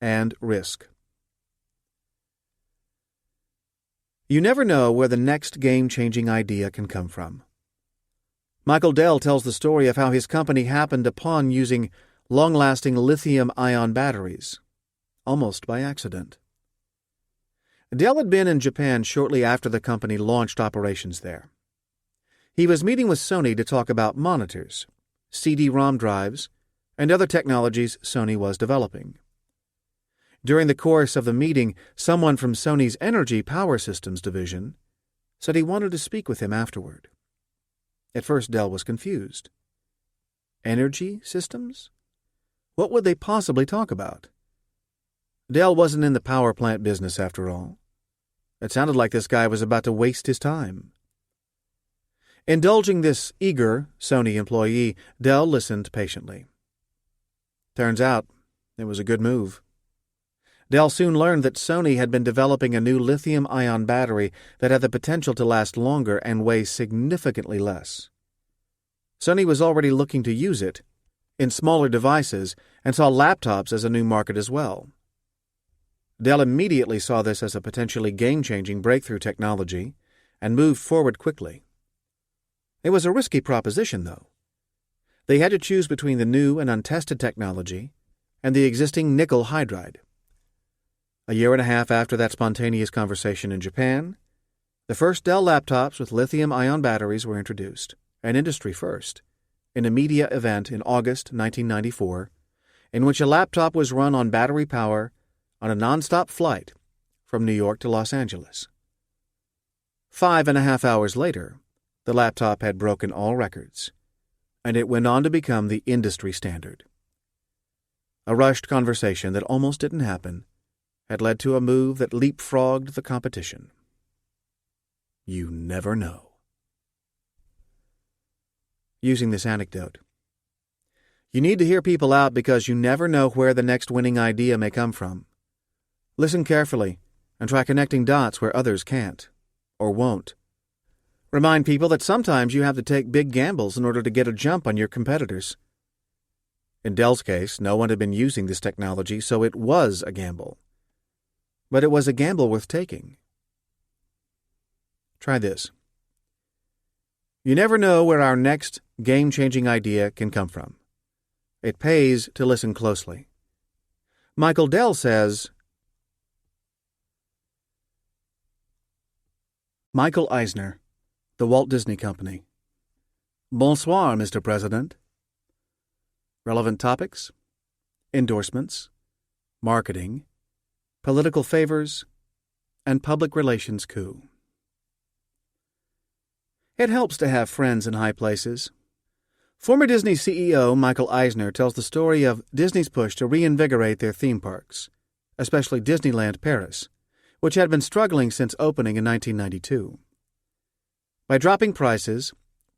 and risk. You never know where the next game-changing idea can come from. Michael Dell tells the story of how his company happened upon using long-lasting lithium-ion batteries, almost by accident. Dell had been in Japan shortly after the company launched operations there. He was meeting with Sony to talk about monitors, CD-ROM drives, and other technologies Sony was developing. During the course of the meeting, someone from Sony's Energy Power Systems division said he wanted to speak with him afterward. At first, Dell was confused. Energy systems? What would they possibly talk about? Dell wasn't in the power plant business, after all. It sounded like this guy was about to waste his time. Indulging this eager Sony employee, Dell listened patiently. Turns out, it was a good move. Dell soon learned that Sony had been developing a new lithium-ion battery that had the potential to last longer and weigh significantly less. Sony was already looking to use it in smaller devices and saw laptops as a new market as well. Dell immediately saw this as a potentially game-changing breakthrough technology and moved forward quickly. It was a risky proposition, though. They had to choose between the new and untested technology and the existing nickel hydride. A year and a half after that spontaneous conversation in Japan, the first Dell laptops with lithium-ion batteries were introduced, an industry first, in a media event in August 1994, in which a laptop was run on battery power on a nonstop flight from New York to Los Angeles. 5.5 hours later, the laptop had broken all records, and it went on to become the industry standard. A rushed conversation that almost didn't happen had led to a move that leapfrogged the competition. You never know. Using this anecdote. You need to hear people out because you never know where the next winning idea may come from. Listen carefully and try connecting dots where others can't or won't. Remind people that sometimes you have to take big gambles in order to get a jump on your competitors. In Dell's case, no one had been using this technology, so it was a gamble. But it was a gamble worth taking. Try this. You never know where our next game-changing idea can come from. It pays to listen closely. Michael Dell says, Michael Eisner, The Walt Disney Company. Bonsoir, Mr. President. Relevant topics: endorsements, marketing, political favors, and public relations coup. It helps to have friends in high places. Former Disney CEO Michael Eisner tells the story of Disney's push to reinvigorate their theme parks, especially Disneyland Paris, which had been struggling since opening in 1992. By dropping prices,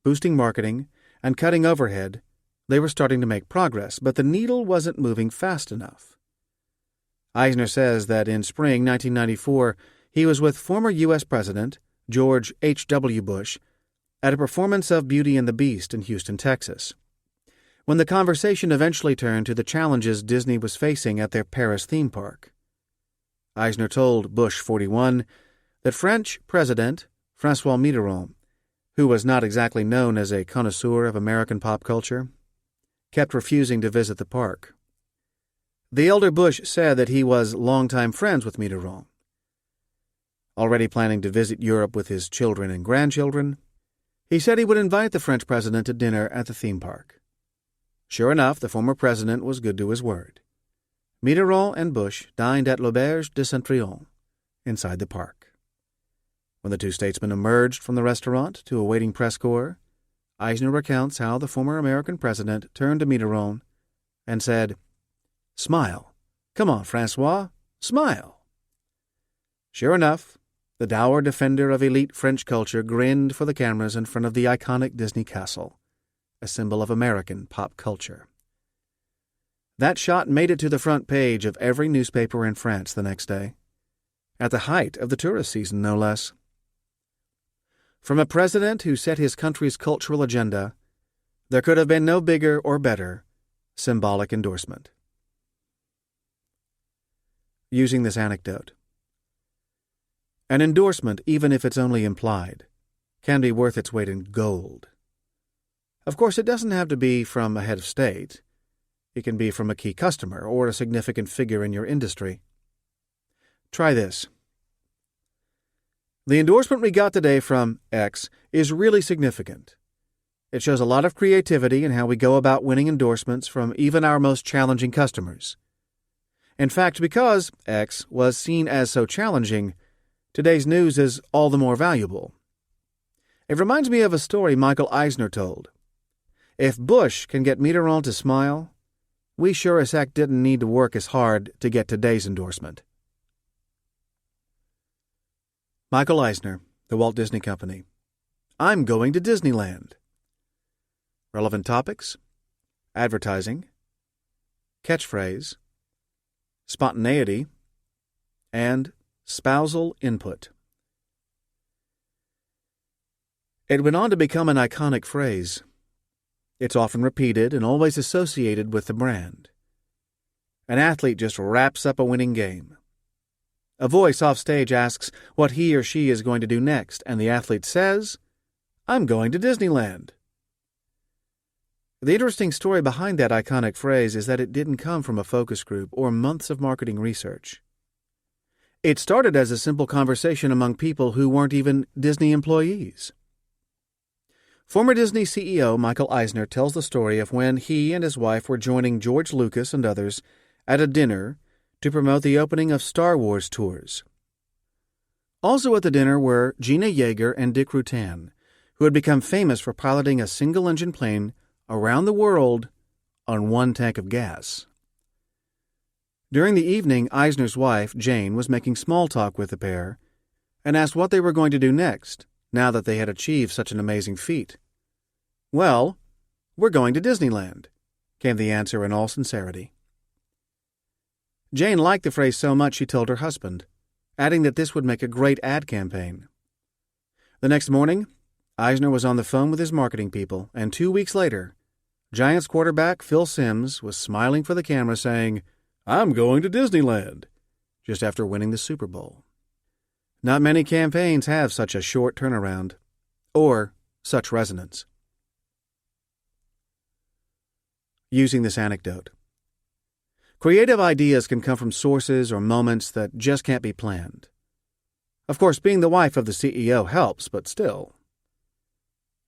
boosting marketing, and cutting overhead, they were starting to make progress, but the needle wasn't moving fast enough. Eisner says that in spring 1994, he was with former U.S. President George H.W. Bush at a performance of Beauty and the Beast in Houston, Texas, when the conversation eventually turned to the challenges Disney was facing at their Paris theme park. Eisner told Bush 41 that French President François Mitterrand, who was not exactly known as a connoisseur of American pop culture, kept refusing to visit the park. The elder Bush said that he was longtime friends with Mitterrand. Already planning to visit Europe with his children and grandchildren, he said he would invite the French president to dinner at the theme park. Sure enough, the former president was good to his word. Mitterrand and Bush dined at l'Auberge de Saint-Trion, inside the park. When the two statesmen emerged from the restaurant to a waiting press corps, Eisner recounts how the former American president turned to Mitterrand and said, "Smile. Come on, François, smile." Sure enough, the dour defender of elite French culture grinned for the cameras in front of the iconic Disney castle, a symbol of American pop culture. That shot made it to the front page of every newspaper in France the next day, at the height of the tourist season, no less. From a president who set his country's cultural agenda, there could have been no bigger or better symbolic endorsement. Using this anecdote. An endorsement, even if it's only implied, can be worth its weight in gold. Of course, it doesn't have to be from a head of state. It can be from a key customer or a significant figure in your industry. Try this. The endorsement we got today from X is really significant. It shows a lot of creativity in how we go about winning endorsements from even our most challenging customers. In fact, because X was seen as so challenging, today's news is all the more valuable. It reminds me of a story Michael Eisner told. If Bush can get Mitterrand to smile, we sure as heck didn't need to work as hard to get today's endorsement. Michael Eisner, The Walt Disney Company. I'm going to Disneyland. Relevant topics: advertising, catchphrase, spontaneity, and spousal input. It went on to become an iconic phrase. It's often repeated and always associated with the brand. An athlete just wraps up a winning game. A voice off stage asks what he or she is going to do next, and the athlete says, "I'm going to Disneyland." The interesting story behind that iconic phrase is that it didn't come from a focus group or months of marketing research. It started as a simple conversation among people who weren't even Disney employees. Former Disney CEO Michael Eisner tells the story of when he and his wife were joining George Lucas and others at a dinner to promote the opening of Star Wars tours. Also at the dinner were Gina Yeager and Dick Rutan, who had become famous for piloting a single-engine plane around the world on one tank of gas. During the evening, Eisner's wife, Jane, was making small talk with the pair and asked what they were going to do next, now that they had achieved such an amazing feat. "Well, we're going to Disneyland," came the answer in all sincerity. Jane liked the phrase so much she told her husband, adding that this would make a great ad campaign. The next morning, Eisner was on the phone with his marketing people, and 2 weeks later, Giants quarterback Phil Simms was smiling for the camera saying, "I'm going to Disneyland," just after winning the Super Bowl. Not many campaigns have such a short turnaround, or such resonance. Using this anecdote. Creative ideas can come from sources or moments that just can't be planned. Of course, being the wife of the CEO helps, but still.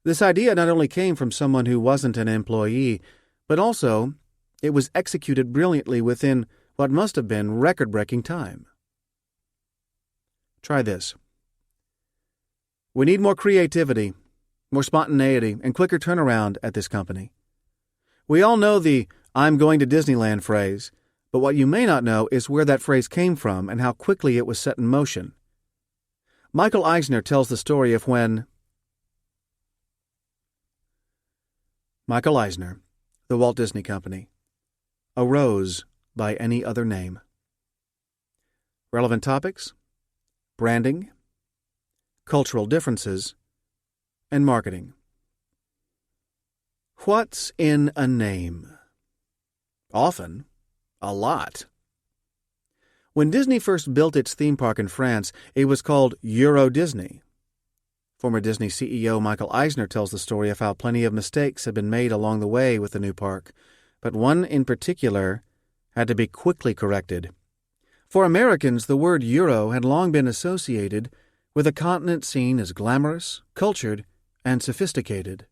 This idea not only came from someone who wasn't an employee, but also it was executed brilliantly within what must have been record-breaking time. Try this. We need more creativity, more spontaneity, and quicker turnaround at this company. We all know the "I'm going to Disneyland" phrase, but what you may not know is where that phrase came from and how quickly it was set in motion. Michael Eisner tells the story of when Michael Eisner, The Walt Disney Company, arose by any other name. Relevant topics: branding, cultural differences, and marketing. What's in a name? Often, a lot. When Disney first built its theme park in France, it was called Euro Disney. Former Disney CEO Michael Eisner tells the story of how plenty of mistakes had been made along the way with the new park, but one in particular had to be quickly corrected. For Americans, the word Euro had long been associated with a continent seen as glamorous, cultured, and sophisticated.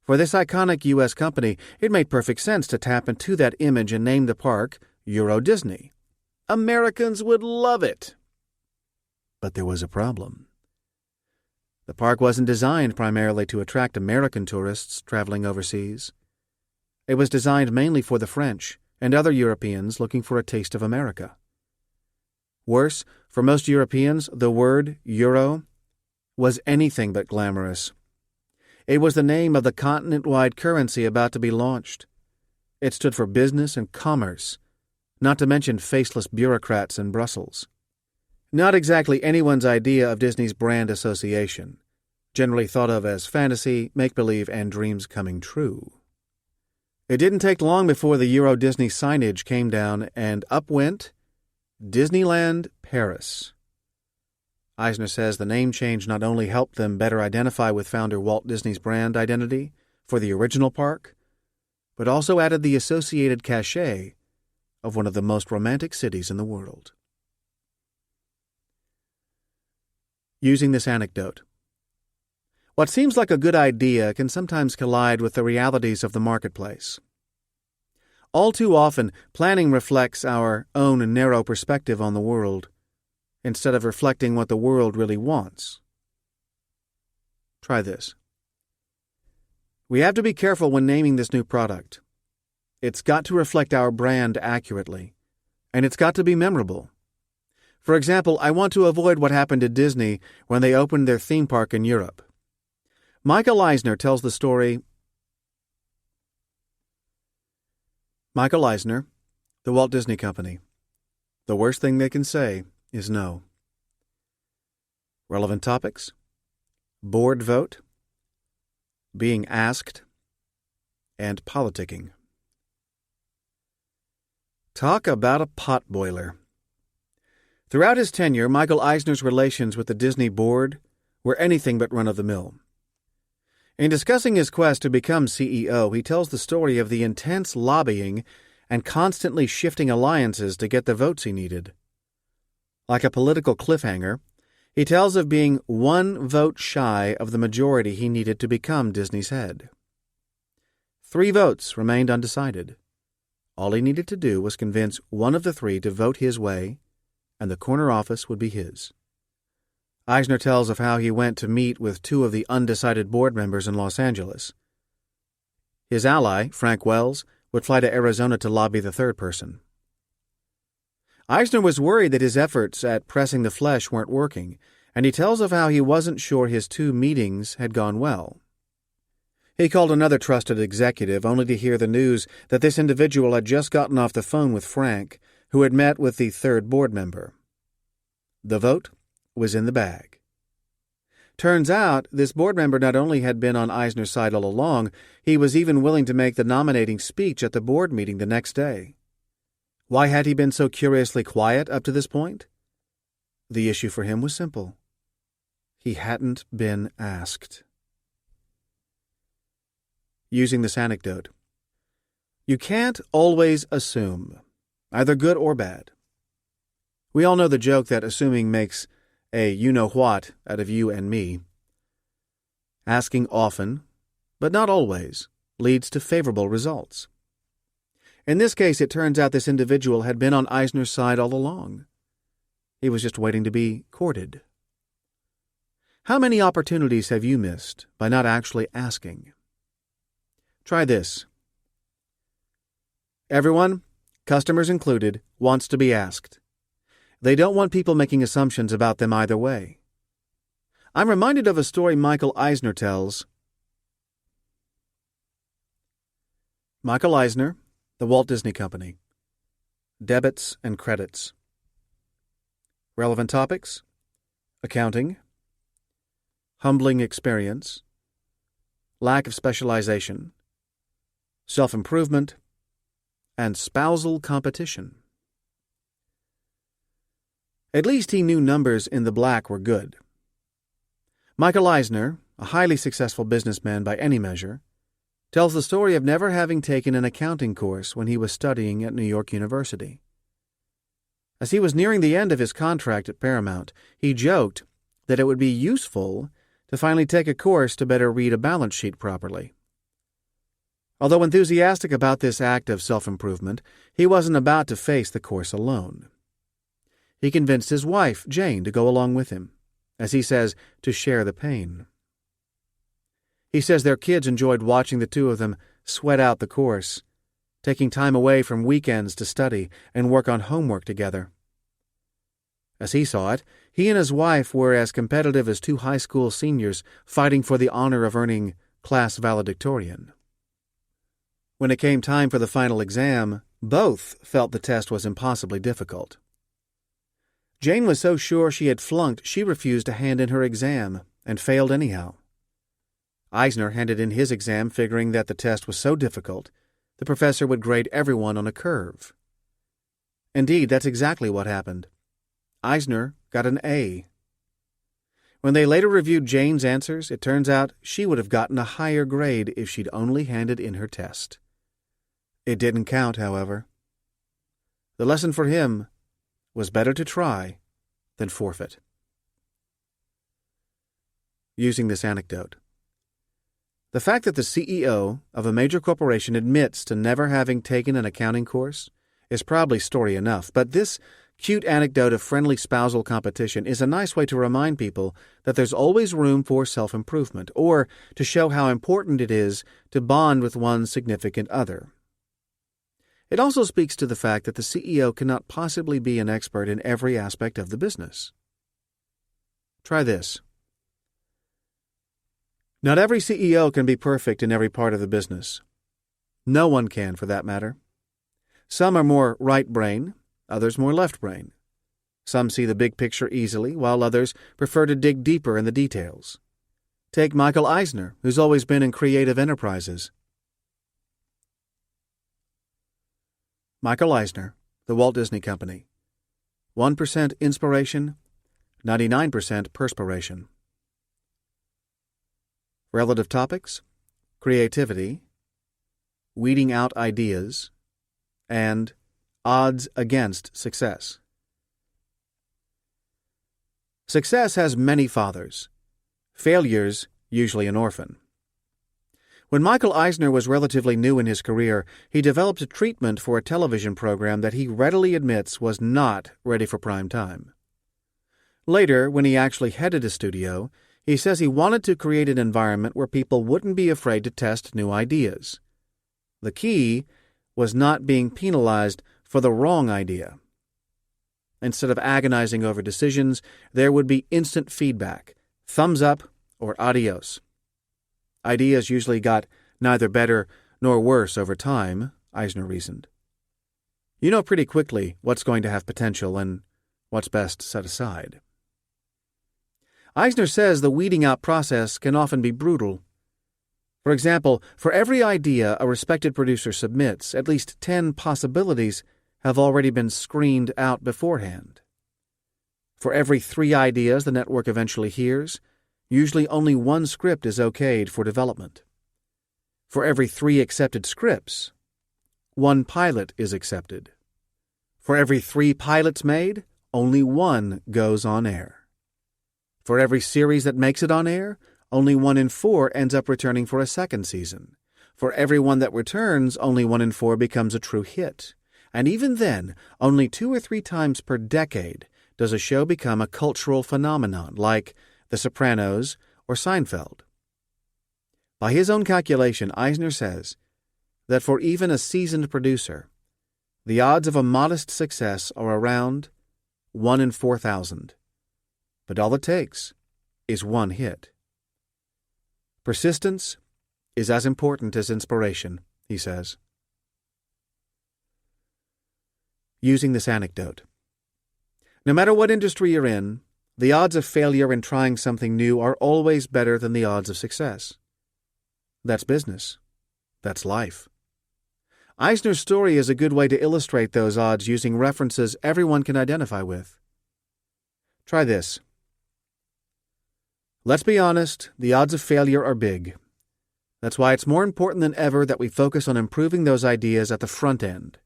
For this iconic U.S. company, it made perfect sense to tap into that image and name the park Euro Disney. Americans would love it. But there was a problem. The park wasn't designed primarily to attract American tourists traveling overseas. It was designed mainly for the French and other Europeans looking for a taste of America. Worse, for most Europeans, the word Euro was anything but glamorous. It was the name of the continent-wide currency about to be launched. It stood for business and commerce, not to mention faceless bureaucrats in Brussels. Not exactly anyone's idea of Disney's brand association, generally thought of as fantasy, make-believe, and dreams coming true. It didn't take long before the Euro Disney signage came down and up went Disneyland Paris. Eisner says the name change not only helped them better identify with founder Walt Disney's brand identity for the original park, but also added the associated cachet of one of the most romantic cities in the world. Using this anecdote. What seems like a good idea can sometimes collide with the realities of the marketplace. All too often, planning reflects our own narrow perspective on the world, instead of reflecting what the world really wants. Try this. We have to be careful when naming this new product. It's got to reflect our brand accurately, and it's got to be memorable. For example, I want to avoid what happened to Disney when they opened their theme park in Europe. Michael Eisner tells the story. Michael Eisner, The Walt Disney Company. The worst thing they can say is no. Relevant topics: board vote, being asked, and politicking. Talk about a potboiler. Throughout his tenure, Michael Eisner's relations with the Disney board were anything but run-of-the-mill. In discussing his quest to become CEO, he tells the story of the intense lobbying and constantly shifting alliances to get the votes he needed. Like a political cliffhanger, he tells of being one vote shy of the majority he needed to become Disney's head. 3 votes remained undecided. All he needed to do was convince one of the 3 to vote his way, and the corner office would be his. Eisner tells of how he went to meet with 2 of the undecided board members in Los Angeles. His ally, Frank Wells, would fly to Arizona to lobby the 3rd person. Eisner was worried that his efforts at pressing the flesh weren't working, and he tells of how he wasn't sure his 2 meetings had gone well. He called another trusted executive only to hear the news that this individual had just gotten off the phone with Frank, who had met with the 3rd board member. The vote was in the bag. Turns out, this board member not only had been on Eisner's side all along, he was even willing to make the nominating speech at the board meeting the next day. Why had he been so curiously quiet up to this point? The issue for him was simple. He hadn't been asked. Using this anecdote. You can't always assume, either good or bad. We all know the joke that assuming makes a you-know-what out of you and me. Asking often, but not always, leads to favorable results. In this case, it turns out this individual had been on Eisner's side all along. He was just waiting to be courted. How many opportunities have you missed by not actually asking? Try this. Everyone, customers included, wants to be asked. They don't want people making assumptions about them either way. I'm reminded of a story Michael Eisner tells. Michael Eisner, The Walt Disney Company. Debits and credits. Relevant topics: accounting, humbling experience, lack of specialization, self-improvement, and spousal competition. At least he knew numbers in the black were good. Michael Eisner, a highly successful businessman by any measure, tells the story of never having taken an accounting course when he was studying at New York University. As he was nearing the end of his contract at Paramount, he joked that it would be useful to finally take a course to better read a balance sheet properly. Although enthusiastic about this act of self-improvement, he wasn't about to face the course alone. He convinced his wife, Jane, to go along with him, as he says, to share the pain. He says their kids enjoyed watching the two of them sweat out the course, taking time away from weekends to study and work on homework together. As he saw it, he and his wife were as competitive as two high school seniors fighting for the honor of earning class valedictorian. When it came time for the final exam, both felt the test was impossibly difficult. Jane was so sure she had flunked she refused to hand in her exam and failed anyhow. Eisner handed in his exam figuring that the test was so difficult the professor would grade everyone on a curve. Indeed, that's exactly what happened. Eisner got an A. When they later reviewed Jane's answers, it turns out she would have gotten a higher grade if she'd only handed in her test. It didn't count, however. The lesson for him was better to try than forfeit. Using this anecdote. The fact that the CEO of a major corporation admits to never having taken an accounting course is probably story enough, but this cute anecdote of friendly spousal competition is a nice way to remind people that there's always room for self-improvement, or to show how important it is to bond with one's significant other. It also speaks to the fact that the CEO cannot possibly be an expert in every aspect of the business. Try this. Not every CEO can be perfect in every part of the business. No one can, for that matter. Some are more right brain, others more left brain. Some see the big picture easily, while others prefer to dig deeper in the details. Take Michael Eisner, who's always been in creative enterprises. Michael Eisner, The Walt Disney Company. 1% inspiration, 99% perspiration. Relative topics: creativity, weeding out ideas, and odds against success. Success has many fathers. Failure's usually an orphan. When Michael Eisner was relatively new in his career, he developed a treatment for a television program that he readily admits was not ready for prime time. Later, when he actually headed a studio, he says he wanted to create an environment where people wouldn't be afraid to test new ideas. The key was not being penalized for the wrong idea. Instead of agonizing over decisions, there would be instant feedback, thumbs up or adios. Ideas usually got neither better nor worse over time, Eisner reasoned. You know pretty quickly what's going to have potential and what's best set aside. Eisner says the weeding out process can often be brutal. For example, for every idea a respected producer submits, at least 10 possibilities have already been screened out beforehand. For every 3 ideas the network eventually hears, usually only 1 script is okayed for development. For every 3 accepted scripts, 1 pilot is accepted. For every 3 pilots made, only 1 goes on air. For every series that makes it on air, only 1 in 4 ends up returning for a second season. For every one that returns, only 1 in 4 becomes a true hit. And even then, only 2 or 3 times per decade does a show become a cultural phenomenon, like The Sopranos or Seinfeld. By his own calculation, Eisner says that for even a seasoned producer, the odds of a modest success are around 1 in 4,000. But all it takes is 1 hit. Persistence is as important as inspiration, he says. Using this anecdote. No matter what industry you're in, the odds of failure in trying something new are always better than the odds of success. That's business. That's life. Eisner's story is a good way to illustrate those odds using references everyone can identify with. Try this. Let's be honest, the odds of failure are big. That's why it's more important than ever that we focus on improving those ideas at the front end.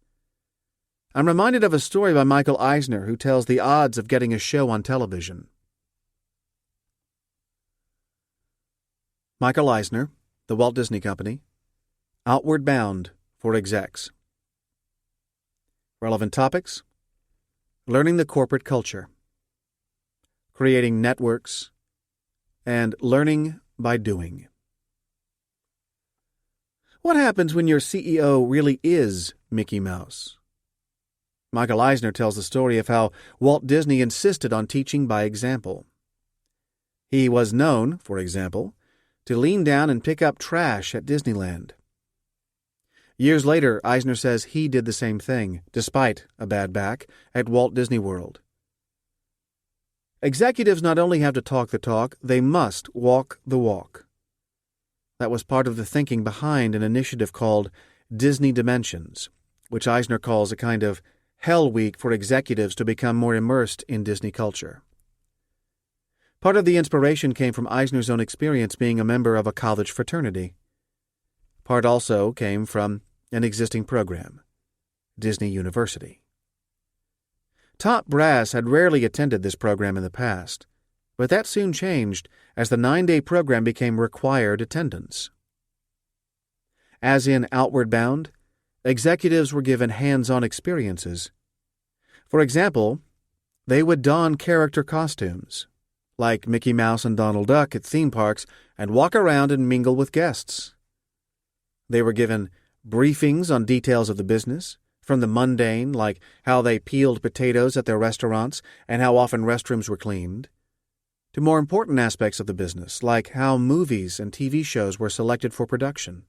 I'm reminded of a story by Michael Eisner who tells the odds of getting a show on television. Michael Eisner, The Walt Disney Company, Outward Bound for Execs. Relevant topics: learning the corporate culture, creating networks, and learning by doing. What happens when your CEO really is Mickey Mouse? Michael Eisner tells the story of how Walt Disney insisted on teaching by example. He was known, for example, to lean down and pick up trash at Disneyland. Years later, Eisner says he did the same thing, despite a bad back, at Walt Disney World. Executives not only have to talk the talk, they must walk the walk. That was part of the thinking behind an initiative called Disney Dimensions, which Eisner calls a kind of Hell Week for executives to become more immersed in Disney culture. Part of the inspiration came from Eisner's own experience being a member of a college fraternity. Part also came from an existing program, Disney University. Top brass had rarely attended this program in the past, but that soon changed as the 9-day program became required attendance. As in Outward Bound, executives were given hands-on experiences. For example, they would don character costumes, like Mickey Mouse and Donald Duck at theme parks, and walk around and mingle with guests. They were given briefings on details of the business, from the mundane, like how they peeled potatoes at their restaurants and how often restrooms were cleaned, to more important aspects of the business, like how movies and TV shows were selected for production.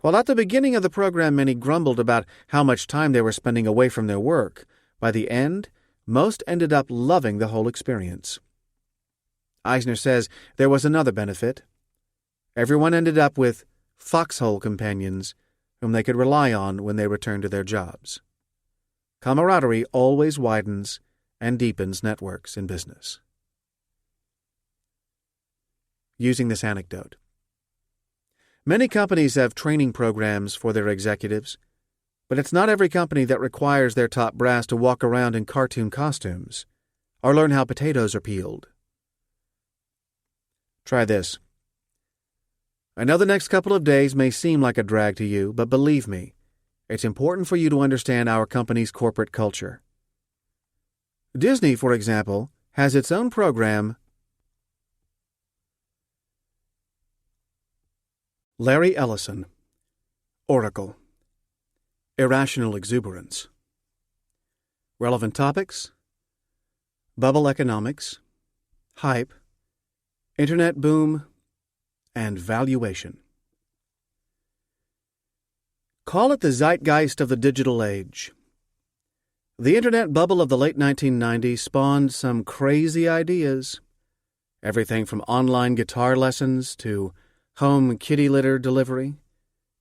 While at the beginning of the program many grumbled about how much time they were spending away from their work, by the end, most ended up loving the whole experience. Eisner says there was another benefit. Everyone ended up with foxhole companions whom they could rely on when they returned to their jobs. Camaraderie always widens and deepens networks in business. Using this anecdote. Many companies have training programs for their executives, but it's not every company that requires their top brass to walk around in cartoon costumes or learn how potatoes are peeled. Try this. I know the next couple of days may seem like a drag to you, but believe me, it's important for you to understand our company's corporate culture. Disney, for example, has its own program. Larry Ellison, Oracle, Irrational Exuberance. Relevant topics: bubble economics, hype, internet boom, and valuation. Call it the zeitgeist of the digital age. The internet bubble of the late 1990s spawned some crazy ideas. Everything from online guitar lessons to home kitty litter delivery,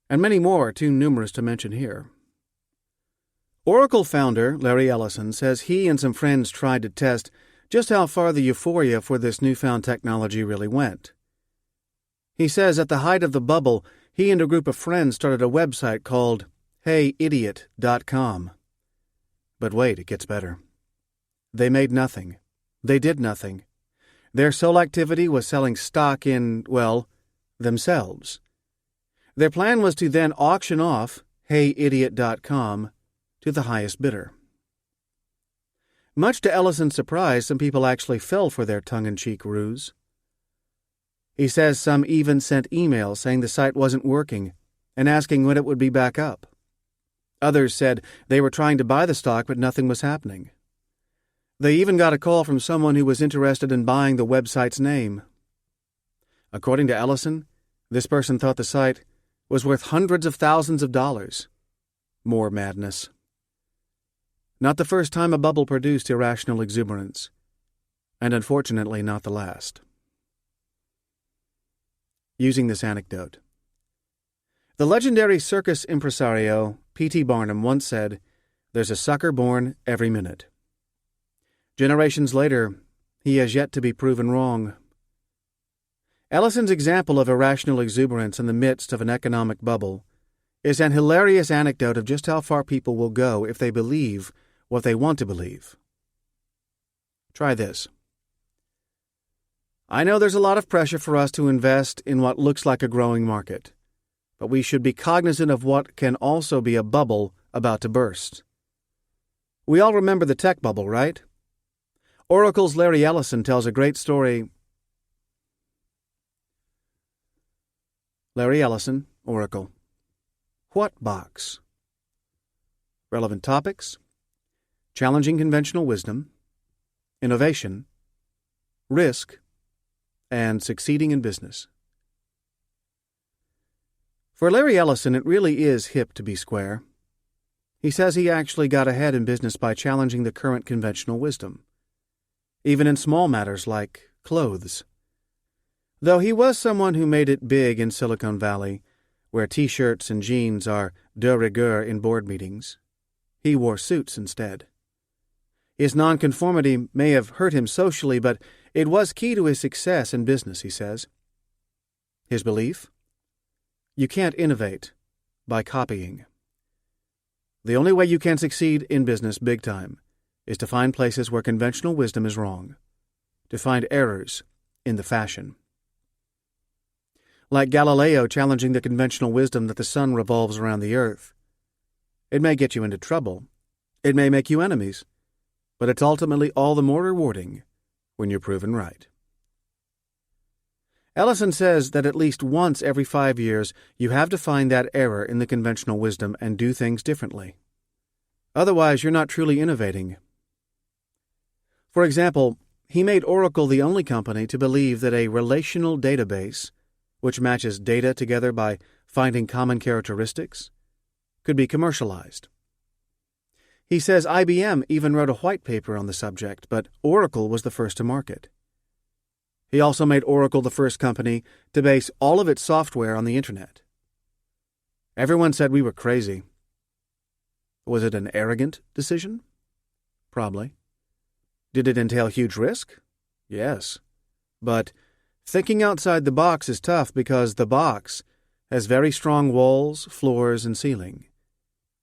and many more too numerous to mention here. Oracle founder Larry Ellison says he and some friends tried to test just how far the euphoria for this newfound technology really went. He says at the height of the bubble, he and a group of friends started a website called heyidiot.com. But wait, it gets better. They made nothing. They did nothing. Their sole activity was selling stock in, well, themselves. Their plan was to then auction off heyidiot.com to the highest bidder. Much to Ellison's surprise, some people actually fell for their tongue-in-cheek ruse. He says some even sent emails saying the site wasn't working and asking when it would be back up. Others said they were trying to buy the stock but nothing was happening. They even got a call from someone who was interested in buying the website's name. According to Ellison, this person thought the site was worth hundreds of thousands of dollars. More madness. Not the first time a bubble produced irrational exuberance, and unfortunately not the last. Using this anecdote. The legendary circus impresario P.T. Barnum once said, "There's a sucker born every minute." Generations later, he has yet to be proven wrong. Ellison's example of irrational exuberance in the midst of an economic bubble is an hilarious anecdote of just how far people will go if they believe what they want to believe. Try this. I know there's a lot of pressure for us to invest in what looks like a growing market, but we should be cognizant of what can also be a bubble about to burst. We all remember the tech bubble, right? Oracle's Larry Ellison tells a great story. Larry Ellison, Oracle. What box? Relevant topics: challenging conventional wisdom, innovation, risk, and succeeding in business. For Larry Ellison, it really is hip to be square. He says he actually got ahead in business by challenging the current conventional wisdom, even in small matters like clothes. Though he was someone who made it big in Silicon Valley, where T-shirts and jeans are de rigueur in board meetings, he wore suits instead. His nonconformity may have hurt him socially, but it was key to his success in business, he says. His belief? You can't innovate by copying. The only way you can succeed in business big time is to find places where conventional wisdom is wrong, to find errors in the fashion. Like Galileo challenging the conventional wisdom that the sun revolves around the earth. It may get you into trouble. It may make you enemies. But it's ultimately all the more rewarding when you're proven right. Ellison says that at least once every 5 years you have to find that error in the conventional wisdom and do things differently. Otherwise, you're not truly innovating. For example, he made Oracle the only company to believe that a relational database, which matches data together by finding common characteristics, could be commercialized. He says IBM even wrote a white paper on the subject, but Oracle was the first to market. He also made Oracle the first company to base all of its software on the Internet. Everyone said we were crazy. Was it an arrogant decision? Probably. Did it entail huge risk? Yes. But thinking outside the box is tough because the box has very strong walls, floors, and ceiling.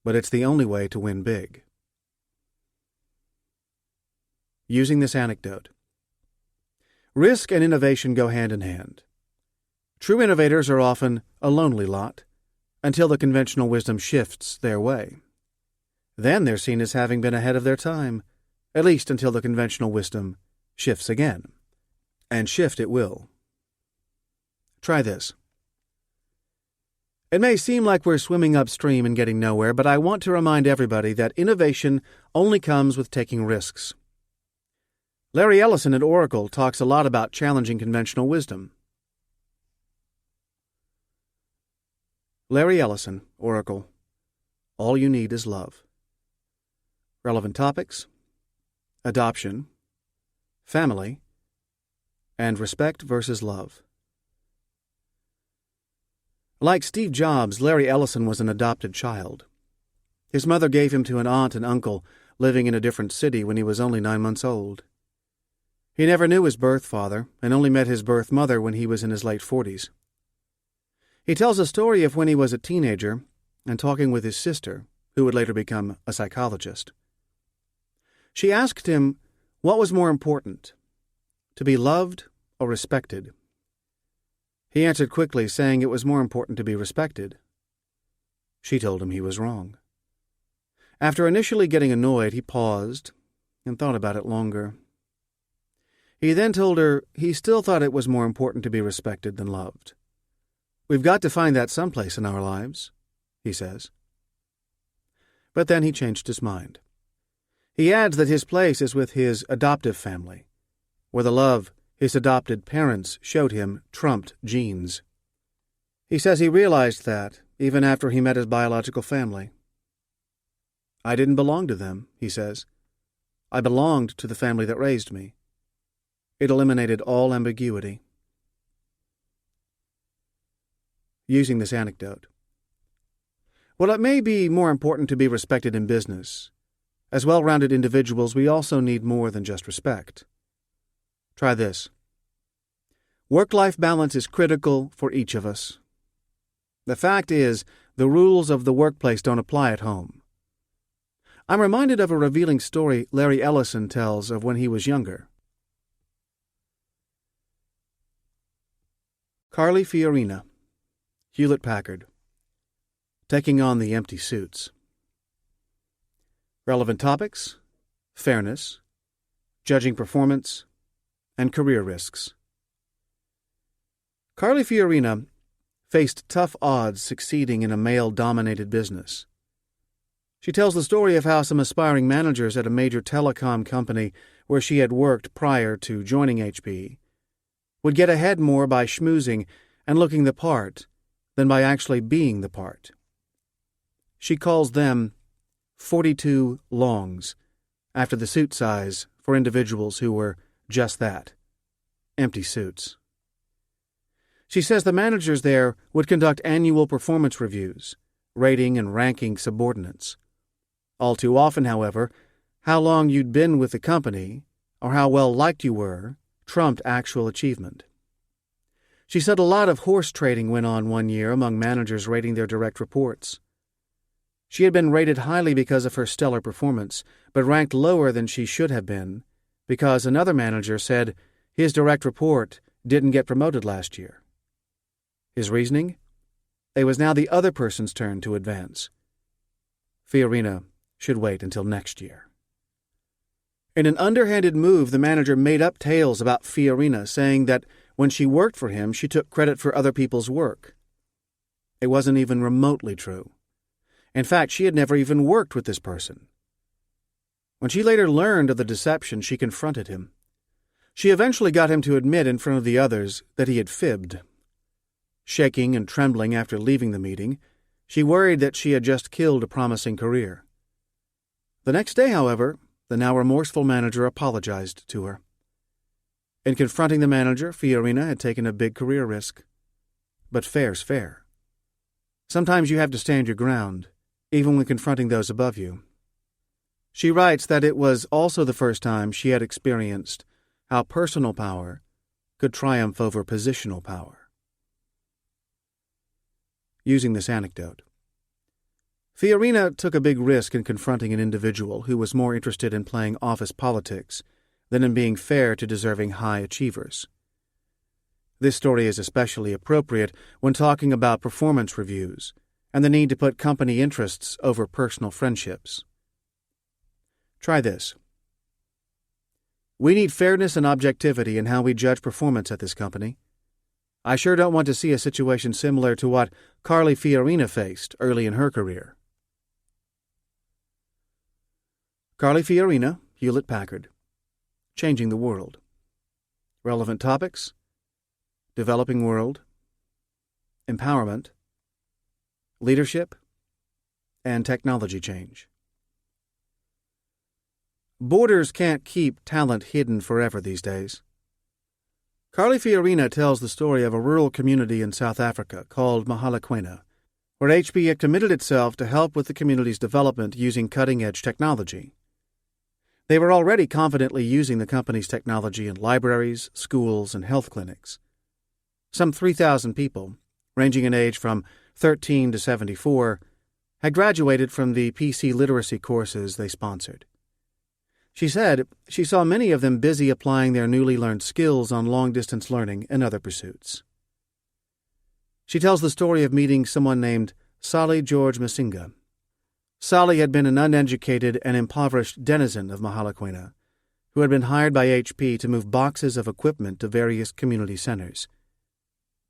But it's the only way to win big. Using this anecdote. Risk and innovation go hand in hand. True innovators are often a lonely lot until the conventional wisdom shifts their way. Then they're seen as having been ahead of their time, at least until the conventional wisdom shifts again. And shift it will. Try this. It may seem like we're swimming upstream and getting nowhere, but I want to remind everybody that innovation only comes with taking risks. Larry Ellison at Oracle talks a lot about challenging conventional wisdom. Larry Ellison, Oracle. All you need is love. Relevant topics: adoption, family, and respect versus love. Like Steve Jobs, Larry Ellison was an adopted child. His mother gave him to an aunt and uncle living in a different city when he was only 9 months old. He never knew his birth father and only met his birth mother when he was in his late 40s. He tells a story of when he was a teenager and talking with his sister, who would later become a psychologist. She asked him what was more important, to be loved or respected. He answered quickly, saying it was more important to be respected. She told him he was wrong. After initially getting annoyed, he paused and thought about it longer. He then told her he still thought it was more important to be respected than loved. We've got to find that someplace in our lives, he says. But then he changed his mind. He adds that his place is with his adoptive family, where the love his adopted parents showed him trumped genes. He says he realized that even after he met his biological family. I didn't belong to them, he says. I belonged to the family that raised me. It eliminated all ambiguity. Using this anecdote. While it may be more important to be respected in business, as well-rounded individuals, we also need more than just respect. Try this. Work-life balance is critical for each of us. The fact is, the rules of the workplace don't apply at home. I'm reminded of a revealing story Larry Ellison tells of when he was younger. Carly Fiorina, Hewlett-Packard, taking on the empty suits. Relevant topics: fairness, judging performance, and career risks. Carly Fiorina faced tough odds succeeding in a male-dominated business. She tells the story of how some aspiring managers at a major telecom company where she had worked prior to joining HP would get ahead more by schmoozing and looking the part than by actually being the part. She calls them 42 longs, after the suit size for individuals who were just that, empty suits. She says the managers there would conduct annual performance reviews, rating and ranking subordinates. All too often, however, how long you'd been with the company or how well liked you were trumped actual achievement. She said a lot of horse trading went on one year among managers rating their direct reports. She had been rated highly because of her stellar performance, but ranked lower than she should have been because another manager said his direct report didn't get promoted last year. His reasoning? It was now the other person's turn to advance. Fiorina should wait until next year. In an underhanded move, the manager made up tales about Fiorina, saying that when she worked for him, she took credit for other people's work. It wasn't even remotely true. In fact, she had never even worked with this person. When she later learned of the deception, she confronted him. She eventually got him to admit in front of the others that he had fibbed. Shaking and trembling after leaving the meeting, she worried that she had just killed a promising career. The next day, however, the now remorseful manager apologized to her. In confronting the manager, Fiorina had taken a big career risk. But fair's fair. Sometimes you have to stand your ground, even when confronting those above you. She writes that it was also the first time she had experienced how personal power could triumph over positional power. Using this anecdote. Fiorina took a big risk in confronting an individual who was more interested in playing office politics than in being fair to deserving high achievers. This story is especially appropriate when talking about performance reviews and the need to put company interests over personal friendships. Try this. We need fairness and objectivity in how we judge performance at this company. I sure don't want to see a situation similar to what Carly Fiorina faced early in her career. Carly Fiorina, Hewlett-Packard, changing the world. Relevant topics: developing world, empowerment, leadership, and technology change. Borders can't keep talent hidden forever these days. Carly Fiorina tells the story of a rural community in South Africa called Mahalakwena, where HP had committed itself to help with the community's development using cutting-edge technology. They were already confidently using the company's technology in libraries, schools, and health clinics. Some 3,000 people, ranging in age from 13 to 74, had graduated from the PC literacy courses they sponsored. She said she saw many of them busy applying their newly learned skills on long-distance learning and other pursuits. She tells the story of meeting someone named Sally George Masinga. Sally had been an uneducated and impoverished denizen of Mahalakwena, who had been hired by HP to move boxes of equipment to various community centers.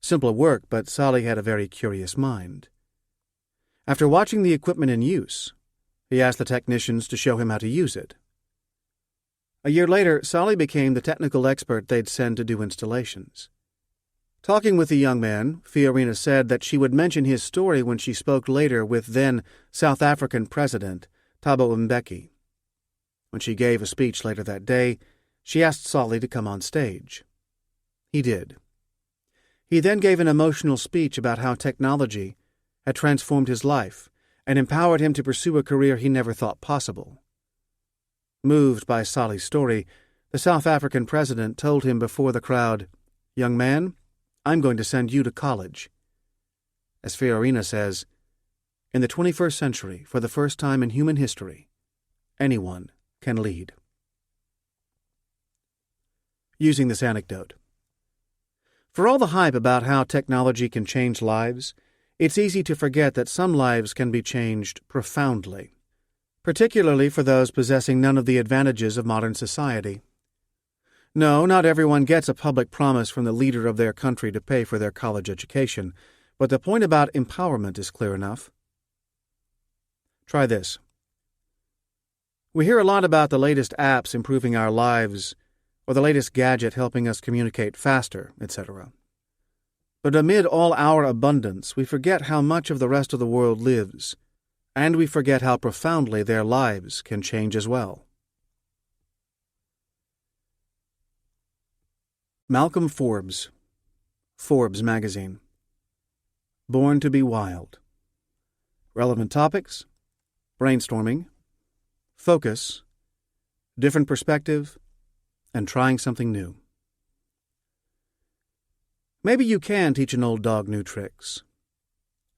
Simple work, but Sally had a very curious mind. After watching the equipment in use, he asked the technicians to show him how to use it. A year later, Sally became the technical expert they'd send to do installations. Talking with the young man, Fiorina said that she would mention his story when she spoke later with then South African President Thabo Mbeki. When she gave a speech later that day, she asked Solly to come on stage. He did. He then gave an emotional speech about how technology had transformed his life and empowered him to pursue a career he never thought possible. Moved by Solly's story, the South African president told him before the crowd, "Young man, I'm going to send you to college." As Fiorina says, in the 21st century, for the first time in human history, anyone can lead. Using this anecdote. For all the hype about how technology can change lives, it's easy to forget that some lives can be changed profoundly, particularly for those possessing none of the advantages of modern society. No, not everyone gets a public promise from the leader of their country to pay for their college education, but the point about empowerment is clear enough. Try this. We hear a lot about the latest apps improving our lives, or the latest gadget helping us communicate faster, etc. But amid all our abundance, we forget how much of the rest of the world lives, and we forget how profoundly their lives can change as well. Malcolm Forbes, Forbes magazine. Born to be Wild. Relevant topics: brainstorming, focus, different perspective, and trying something new. Maybe you can teach an old dog new tricks.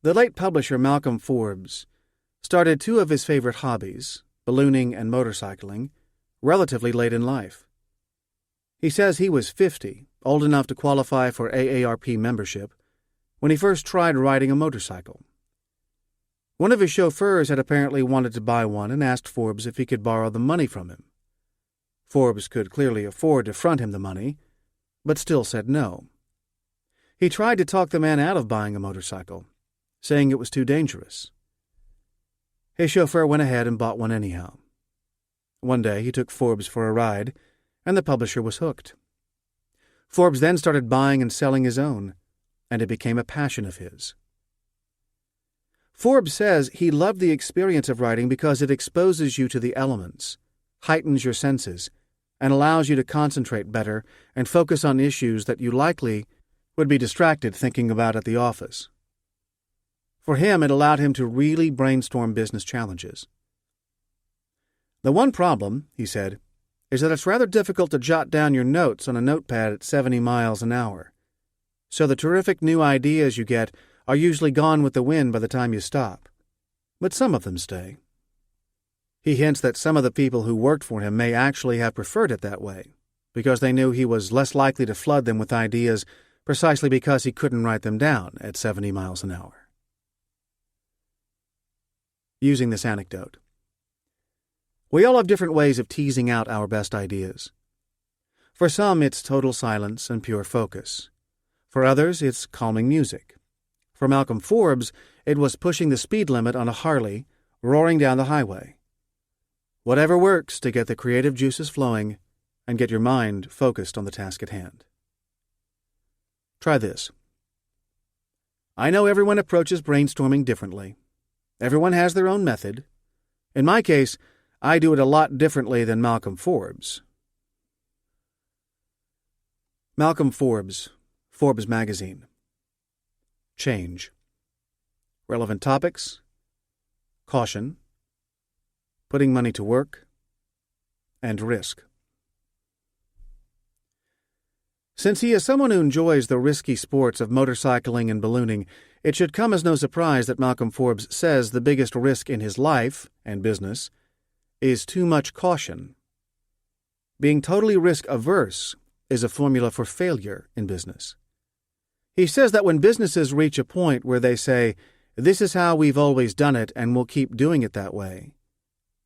The late publisher Malcolm Forbes started two of his favorite hobbies, ballooning and motorcycling, relatively late in life. He says he was 50, old enough to qualify for AARP membership, when he first tried riding a motorcycle. One of his chauffeurs had apparently wanted to buy one and asked Forbes if he could borrow the money from him. Forbes could clearly afford to front him the money, but still said no. He tried to talk the man out of buying a motorcycle, saying it was too dangerous. His chauffeur went ahead and bought one anyhow. One day he took Forbes for a ride, and the publisher was hooked. Forbes then started buying and selling his own, and it became a passion of his. Forbes says he loved the experience of writing because it exposes you to the elements, heightens your senses, and allows you to concentrate better and focus on issues that you likely would be distracted thinking about at the office. For him, it allowed him to really brainstorm business challenges. The one problem, he said, is that it's rather difficult to jot down your notes on a notepad at 70 miles an hour. So the terrific new ideas you get are usually gone with the wind by the time you stop. But some of them stay. He hints that some of the people who worked for him may actually have preferred it that way, because they knew he was less likely to flood them with ideas precisely because he couldn't write them down at 70 miles an hour. Using this anecdote. We all have different ways of teasing out our best ideas. For some, it's total silence and pure focus. For others, it's calming music. For Malcolm Forbes, it was pushing the speed limit on a Harley, roaring down the highway. Whatever works to get the creative juices flowing and get your mind focused on the task at hand. Try this. I know everyone approaches brainstorming differently. Everyone has their own method. In my case, I do it a lot differently than Malcolm Forbes. Malcolm Forbes, Forbes magazine. Change. Relevant topics: caution, putting money to work, and risk. Since he is someone who enjoys the risky sports of motorcycling and ballooning, it should come as no surprise that Malcolm Forbes says the biggest risk in his life and business is too much caution. Being totally risk-averse is a formula for failure in business. He says that when businesses reach a point where they say, "This is how we've always done it and we'll keep doing it that way,"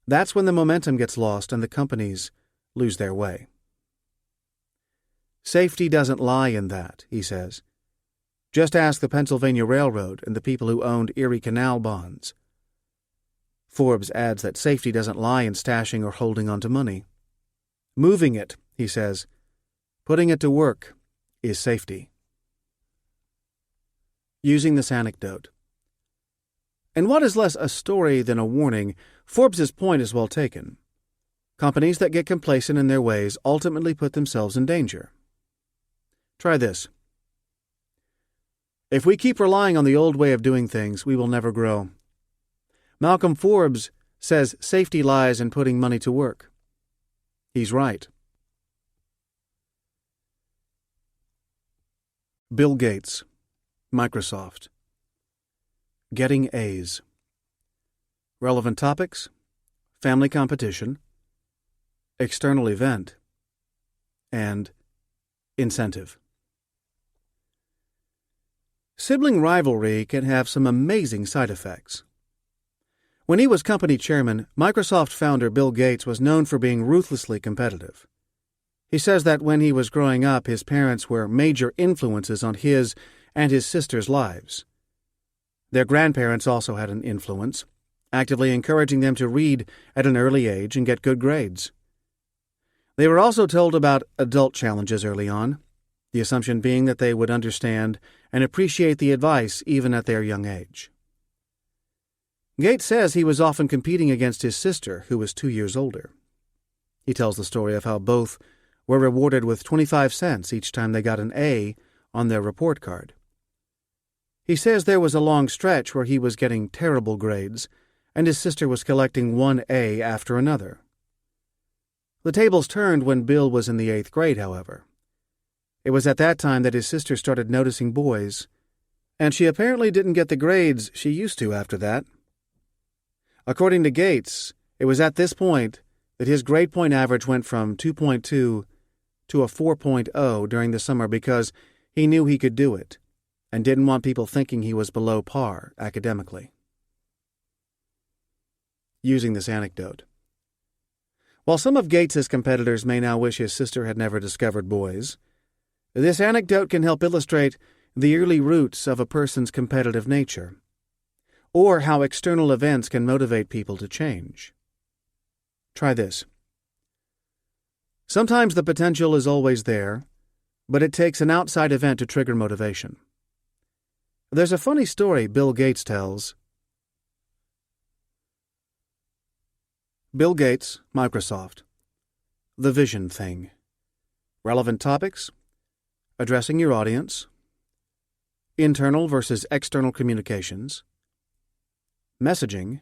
that's when the momentum gets lost and the companies lose their way. Safety doesn't lie in that, he says. Just ask the Pennsylvania Railroad and the people who owned Erie Canal bonds. Forbes adds that safety doesn't lie in stashing or holding on to money. Moving it, he says, putting it to work, is safety. Using this anecdote. In what is less a story than a warning, Forbes's point is well taken. Companies that get complacent in their ways ultimately put themselves in danger. Try this. If we keep relying on the old way of doing things, we will never grow. Malcolm Forbes says safety lies in putting money to work. He's right. Bill Gates, Microsoft. Getting A's. Relevant topics: family competition, external event, and incentive. Sibling rivalry can have some amazing side effects. When he was company chairman, Microsoft founder Bill Gates was known for being ruthlessly competitive. He says that when he was growing up, his parents were major influences on his and his sister's lives. Their grandparents also had an influence, actively encouraging them to read at an early age and get good grades. They were also told about adult challenges early on, the assumption being that they would understand and appreciate the advice even at their young age. Gates says he was often competing against his sister, who was 2 years older. He tells the story of how both were rewarded with 25 cents each time they got an A on their report card. He says there was a long stretch where he was getting terrible grades, and his sister was collecting one A after another. The tables turned when Bill was in the 8th grade, however. It was at that time that his sister started noticing boys, and she apparently didn't get the grades she used to after that. According to Gates, it was at this point that his grade point average went from 2.2 to a 4.0 during the summer because he knew he could do it and didn't want people thinking he was below par academically. Using this anecdote. While some of Gates's competitors may now wish his sister had never discovered boys, this anecdote can help illustrate the early roots of a person's competitive nature, or how external events can motivate people to change. Try this. Sometimes the potential is always there, but it takes an outside event to trigger motivation. There's a funny story Bill Gates tells. Bill Gates, Microsoft. The Vision Thing. Relevant topics: addressing your audience, internal versus external communications, messaging,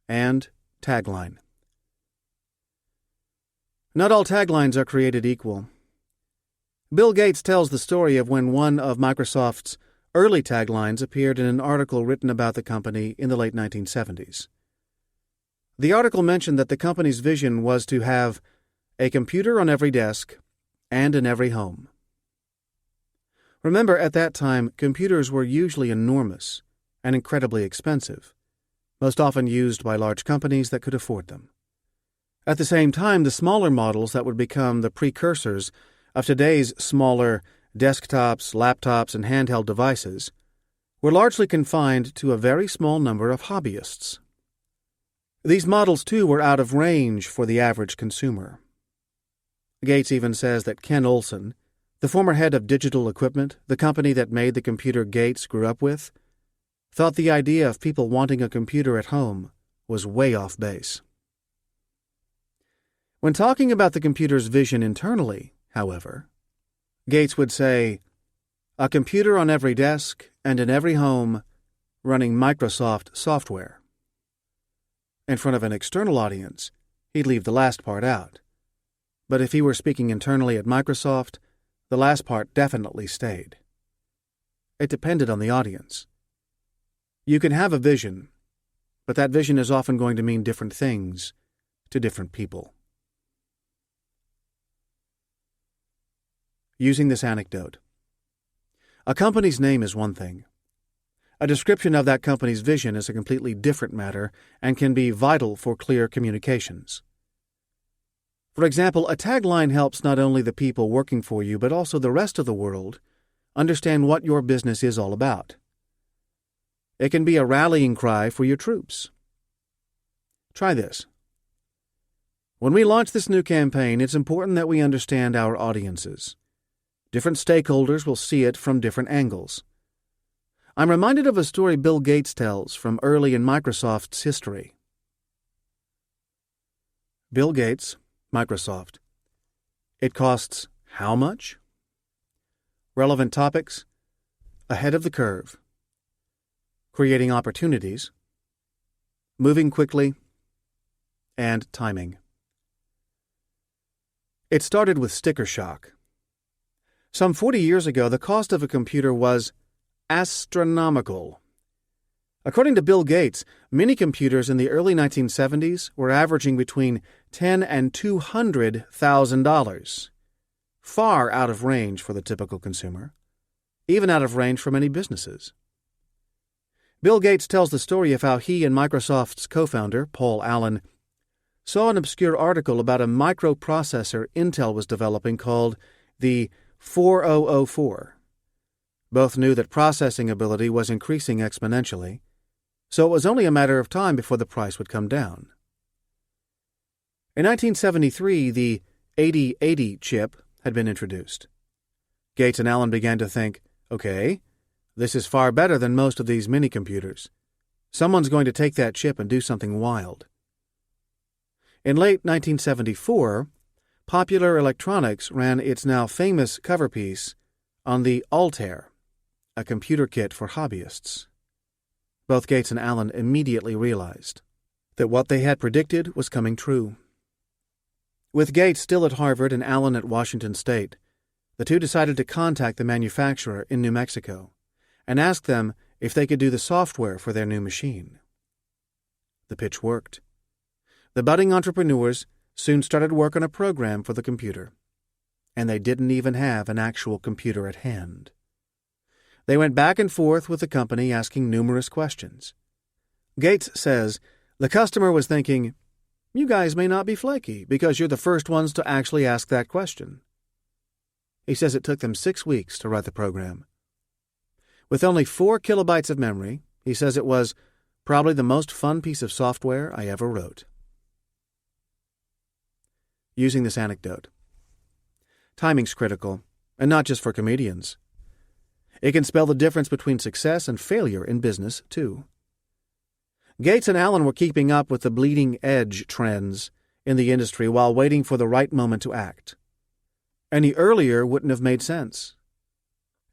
and tagline. Not all taglines are created equal. Bill Gates tells the story of when one of Microsoft's early taglines appeared in an article written about the company in the late 1970s. The article mentioned that the company's vision was to have a computer on every desk and in every home. Remember, at that time, computers were usually enormous and incredibly expensive, most often used by large companies that could afford them. At the same time, the smaller models that would become the precursors of today's smaller desktops, laptops, and handheld devices were largely confined to a very small number of hobbyists. These models, too, were out of range for the average consumer. Gates even says that Ken Olsen, the former head of Digital Equipment, the company that made the computer Gates grew up with, thought the idea of people wanting a computer at home was way off base. When talking about the computer's vision internally, however, Gates would say, "A computer on every desk and in every home running Microsoft software." In front of an external audience, he'd leave the last part out. But if he were speaking internally at Microsoft, the last part definitely stayed. It depended on the audience. You can have a vision, but that vision is often going to mean different things to different people. Using this anecdote. A company's name is one thing. A description of that company's vision is a completely different matter and can be vital for clear communications. For example, a tagline helps not only the people working for you but also the rest of the world understand what your business is all about. It can be a rallying cry for your troops. Try this. When we launch this new campaign, it's important that we understand our audiences. Different stakeholders will see it from different angles. I'm reminded of a story Bill Gates tells from early in Microsoft's history. Bill Gates, Microsoft. It costs how much? Relevant topics: ahead of the curve, creating opportunities, moving quickly, and timing. It started with sticker shock. Some 40 years ago, the cost of a computer was astronomical. According to Bill Gates, mini computers in the early 1970s were averaging between $10,000 and $200,000, far out of range for the typical consumer, even out of range for many businesses. Bill Gates tells the story of how he and Microsoft's co-founder, Paul Allen, saw an obscure article about a microprocessor Intel was developing called the 4004. Both knew that processing ability was increasing exponentially, so it was only a matter of time before the price would come down. In 1973, the 8080 chip had been introduced. Gates and Allen began to think, okay, this is far better than most of these mini-computers. Someone's going to take that chip and do something wild. In late 1974, Popular Electronics ran its now famous cover piece on the Altair, a computer kit for hobbyists. Both Gates and Allen immediately realized that what they had predicted was coming true. With Gates still at Harvard and Allen at Washington State, the two decided to contact the manufacturer in New Mexico and ask them if they could do the software for their new machine. The pitch worked. The budding entrepreneurs soon started work on a program for the computer, and they didn't even have an actual computer at hand. They went back and forth with the company asking numerous questions. Gates says the customer was thinking, "You guys may not be flaky because you're the first ones to actually ask that question." He says it took them 6 weeks to write the program. With only 4 kilobytes of memory, he says it was probably the most fun piece of software I ever wrote. Using this anecdote. Timing's critical, and not just for comedians. It can spell the difference between success and failure in business, too. Gates and Allen were keeping up with the bleeding edge trends in the industry while waiting for the right moment to act. Any earlier wouldn't have made sense.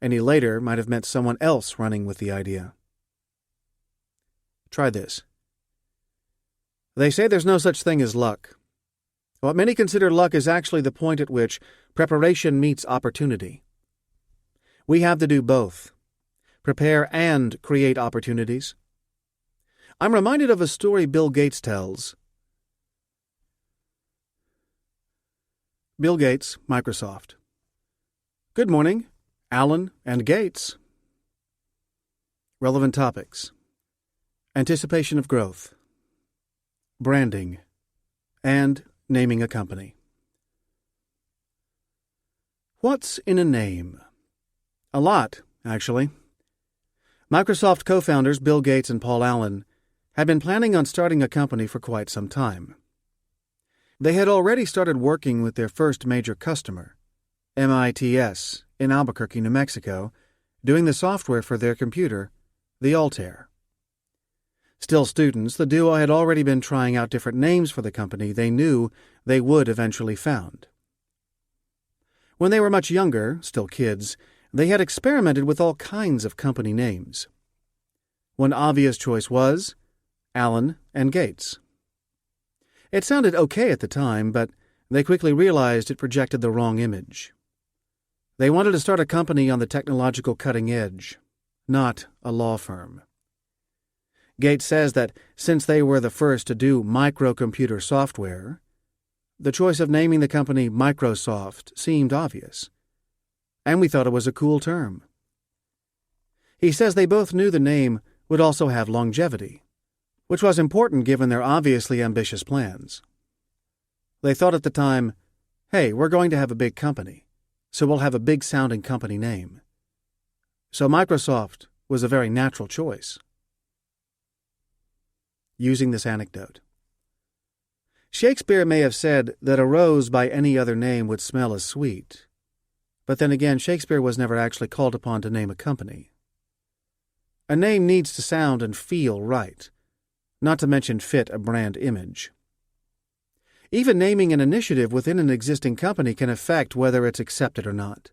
Any later might have meant someone else running with the idea. Try this. They say there's no such thing as luck. What many consider luck is actually the point at which preparation meets opportunity. We have to do both, prepare and create opportunities. I'm reminded of a story Bill Gates tells. Bill Gates, Microsoft. Good morning, Allen and Gates. Relevant topics: anticipation of growth, branding, and naming a company. What's in a name? A lot, actually. Microsoft co-founders Bill Gates and Paul Allen had been planning on starting a company for quite some time. They had already started working with their first major customer, MITS, in Albuquerque, New Mexico, doing the software for their computer, the Altair. Still students, the duo had already been trying out different names for the company they knew they would eventually found. When they were much younger, still kids, they had experimented with all kinds of company names. One obvious choice was Allen and Gates. It sounded okay at the time, but they quickly realized it projected the wrong image. They wanted to start a company on the technological cutting edge, not a law firm. Gates says that since they were the first to do microcomputer software, the choice of naming the company Microsoft seemed obvious, and we thought it was a cool term. He says they both knew the name would also have longevity, which was important given their obviously ambitious plans. They thought at the time, hey, we're going to have a big company, so we'll have a big-sounding company name. So Microsoft was a very natural choice. Using this anecdote. Shakespeare may have said that a rose by any other name would smell as sweet, but then again, Shakespeare was never actually called upon to name a company. A name needs to sound and feel right, not to mention fit a brand image. Even naming an initiative within an existing company can affect whether it's accepted or not.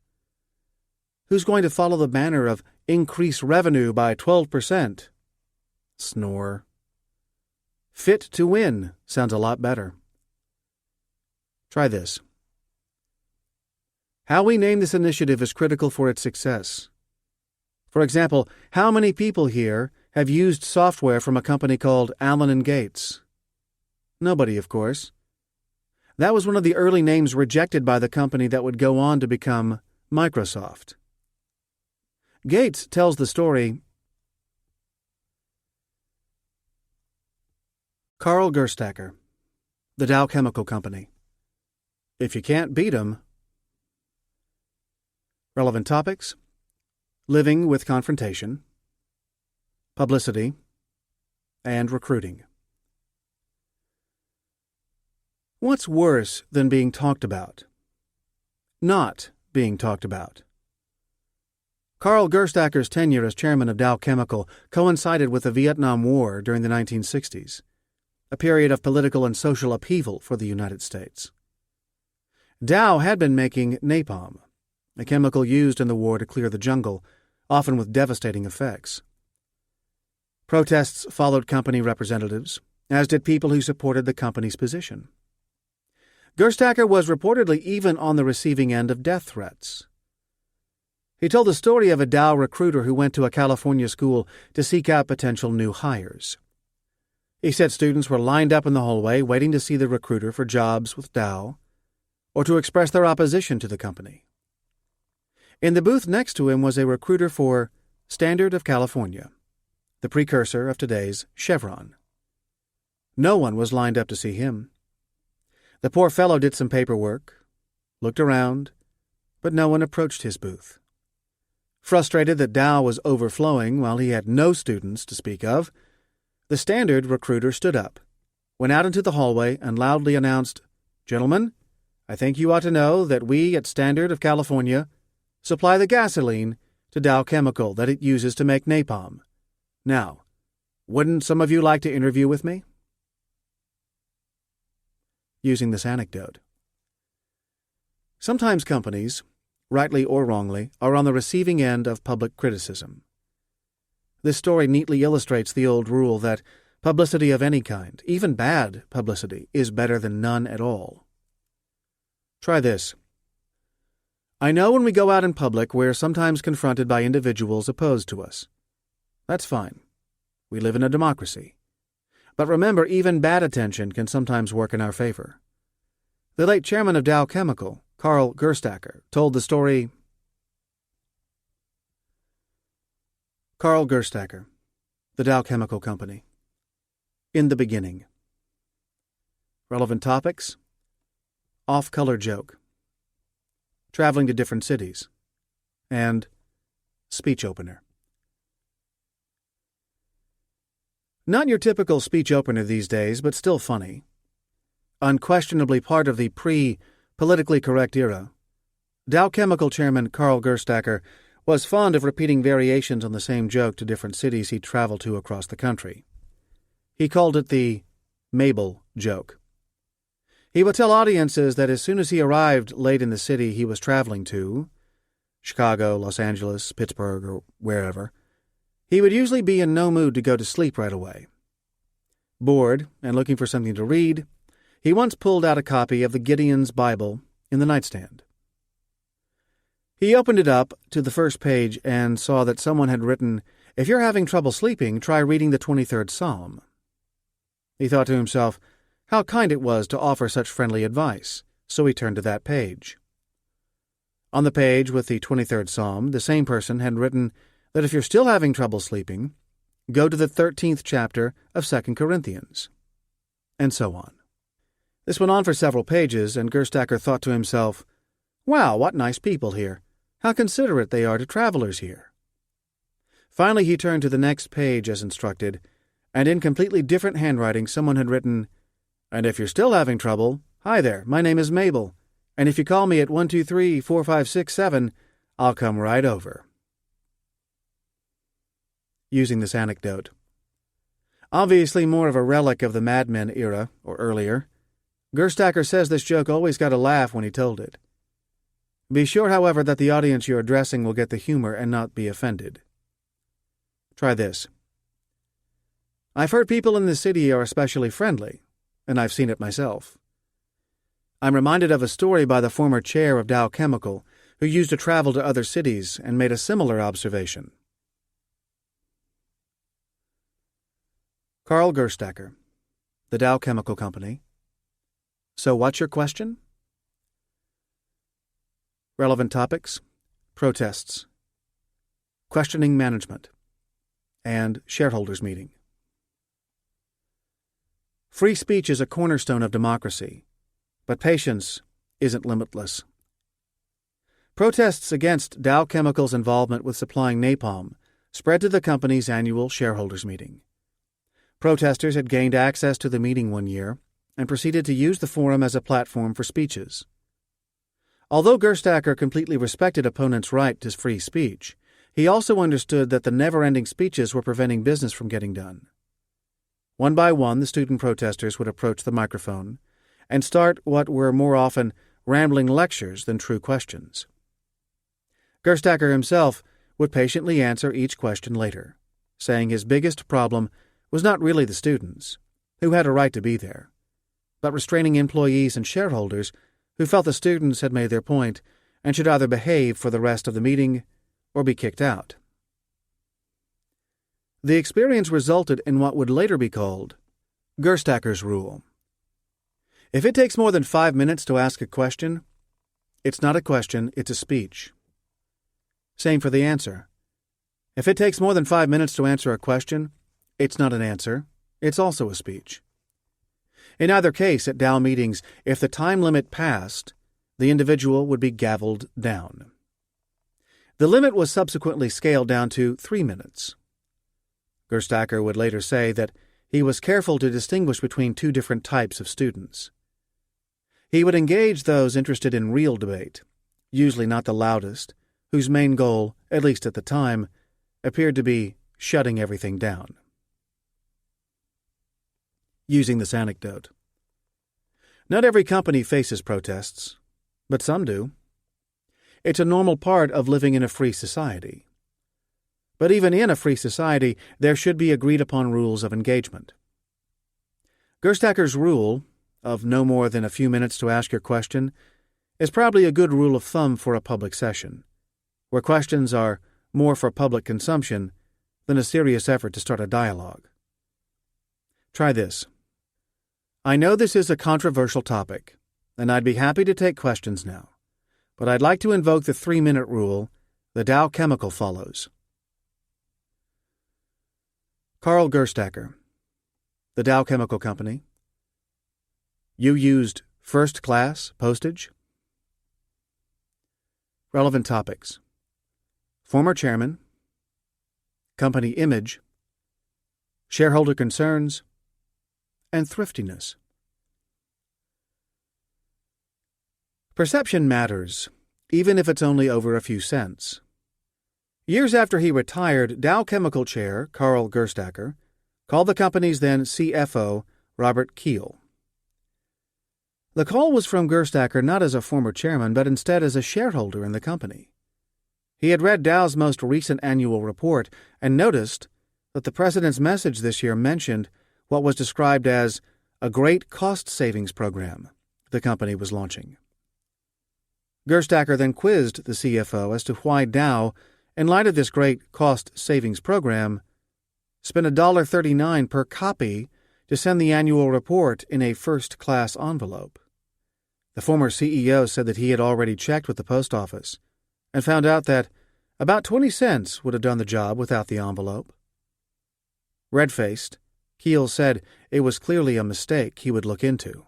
Who's going to follow the banner of increase revenue by 12%? Snore. Fit to win sounds a lot better. Try this. How we name this initiative is critical for its success. For example, how many people here have used software from a company called Allen & Gates? Nobody, of course. That was one of the early names rejected by the company that would go on to become Microsoft. Gates tells the story. Carl Gerstacker, the Dow Chemical Company. If you can't beat 'em. Relevant topics: living with confrontation, publicity, and recruiting. What's worse than being talked about? Not being talked about. Carl Gerstacker's tenure as chairman of Dow Chemical coincided with the Vietnam War during the 1960s, a period of political and social upheaval for the United States. Dow had been making napalm, a chemical used in the war to clear the jungle, often with devastating effects. Protests followed company representatives, as did people who supported the company's position. Gerstacker was reportedly even on the receiving end of death threats. He told the story of a Dow recruiter who went to a California school to seek out potential new hires. He said students were lined up in the hallway waiting to see the recruiter for jobs with Dow or to express their opposition to the company. In the booth next to him was a recruiter for Standard of California, the precursor of today's Chevron. No one was lined up to see him. The poor fellow did some paperwork, looked around, but no one approached his booth. Frustrated that Dow was overflowing while he had no students to speak of, the Standard recruiter stood up, went out into the hallway, and loudly announced, "Gentlemen, I think you ought to know that we at Standard of California supply the gasoline to Dow Chemical that it uses to make napalm. Now, wouldn't some of you like to interview with me?" Using this anecdote. Sometimes companies, rightly or wrongly, are on the receiving end of public criticism. This story neatly illustrates the old rule that publicity of any kind, even bad publicity, is better than none at all. Try this. I know when we go out in public, we're sometimes confronted by individuals opposed to us. That's fine. We live in a democracy. But remember, even bad attention can sometimes work in our favor. The late chairman of Dow Chemical, Carl Gerstacker, told the story. Carl Gerstacker, the Dow Chemical Company. In the beginning. Relevant topics: off-color joke, traveling to different cities, and speech opener. Not your typical speech opener these days, but still funny. Unquestionably part of the pre-politically correct era, Dow Chemical chairman Carl Gerstacker was fond of repeating variations on the same joke to different cities he'd traveled to across the country. He called it the Mabel joke. He would tell audiences that as soon as he arrived late in the city he was traveling to, Chicago, Los Angeles, Pittsburgh, or wherever, he would usually be in no mood to go to sleep right away. Bored and looking for something to read, he once pulled out a copy of the Gideon's Bible in the nightstand. He opened it up to the first page and saw that someone had written, "If you're having trouble sleeping, try reading the 23rd Psalm." He thought to himself how kind it was to offer such friendly advice, so he turned to that page. On the page with the 23rd Psalm, the same person had written that if you're still having trouble sleeping, go to the 13th chapter of 2 Corinthians, and so on. This went on for several pages, and Gerstacker thought to himself, "Wow, what nice people here. How considerate they are to travelers here." Finally, he turned to the next page as instructed, and in completely different handwriting someone had written, "And if you're still having trouble, hi there, my name is Mabel, and if you call me at 123-4567, I'll come right over." Using this anecdote. Obviously more of a relic of the Mad Men era, or earlier, Gerstacker says this joke always got a laugh when he told it. Be sure, however, that the audience you're addressing will get the humor and not be offended. Try this. I've heard people in the city are especially friendly, and I've seen it myself. I'm reminded of a story by the former chair of Dow Chemical, who used to travel to other cities and made a similar observation. Carl Gerstacker, the Dow Chemical Company. So what's your question? Relevant topics: protests, questioning management, and shareholders' meeting. Free speech is a cornerstone of democracy, but patience isn't limitless. Protests against Dow Chemical's involvement with supplying napalm spread to the company's annual shareholders' meeting. Protesters had gained access to the meeting one year and proceeded to use the forum as a platform for speeches. Although Gerstacker completely respected opponents' right to free speech, he also understood that the never-ending speeches were preventing business from getting done. One by one, the student protesters would approach the microphone and start what were more often rambling lectures than true questions. Gerstacker himself would patiently answer each question later, saying his biggest problem was not really the students, who had a right to be there, but restraining employees and shareholders who felt the students had made their point and should either behave for the rest of the meeting or be kicked out. The experience resulted in what would later be called Gerstacker's Rule. If it takes more than 5 minutes to ask a question, it's not a question, it's a speech. Same for the answer. If it takes more than 5 minutes to answer a question, it's not an answer, it's also a speech. In either case, at Dow meetings, if the time limit passed, the individual would be gavelled down. The limit was subsequently scaled down to 3 minutes. Gerstacker would later say that he was careful to distinguish between two different types of students. He would engage those interested in real debate, usually not the loudest, whose main goal, at least at the time, appeared to be shutting everything down. Using this anecdote. Not every company faces protests, but some do. It's a normal part of living in a free society. But even in a free society, there should be agreed-upon rules of engagement. Gerstacker's rule, of no more than a few minutes to ask your question, is probably a good rule of thumb for a public session, where questions are more for public consumption than a serious effort to start a dialogue. Try this. I know this is a controversial topic, and I'd be happy to take questions now, but I'd like to invoke the 3-minute rule the Dow Chemical follows. Carl Gerstacker, the Dow Chemical Company. You used first-class postage? Relevant topics. Former chairman, company image, shareholder concerns, and thriftiness. Perception matters, even if it's only over a few cents. Years after he retired, Dow Chemical chair Carl Gerstacker called the company's then CFO, Robert Keel. The call was from Gerstacker not as a former chairman, but instead as a shareholder in the company. He had read Dow's most recent annual report and noticed that the president's message this year mentioned what was described as a great cost savings program the company was launching. Gerstacker then quizzed the CFO as to why Dow, in light of this great cost savings program, spent $1.39 per copy to send the annual report in a first-class envelope. The former CEO said that he had already checked with the post office and found out that about 20 cents would have done the job without the envelope. Red-faced, Keel said it was clearly a mistake he would look into.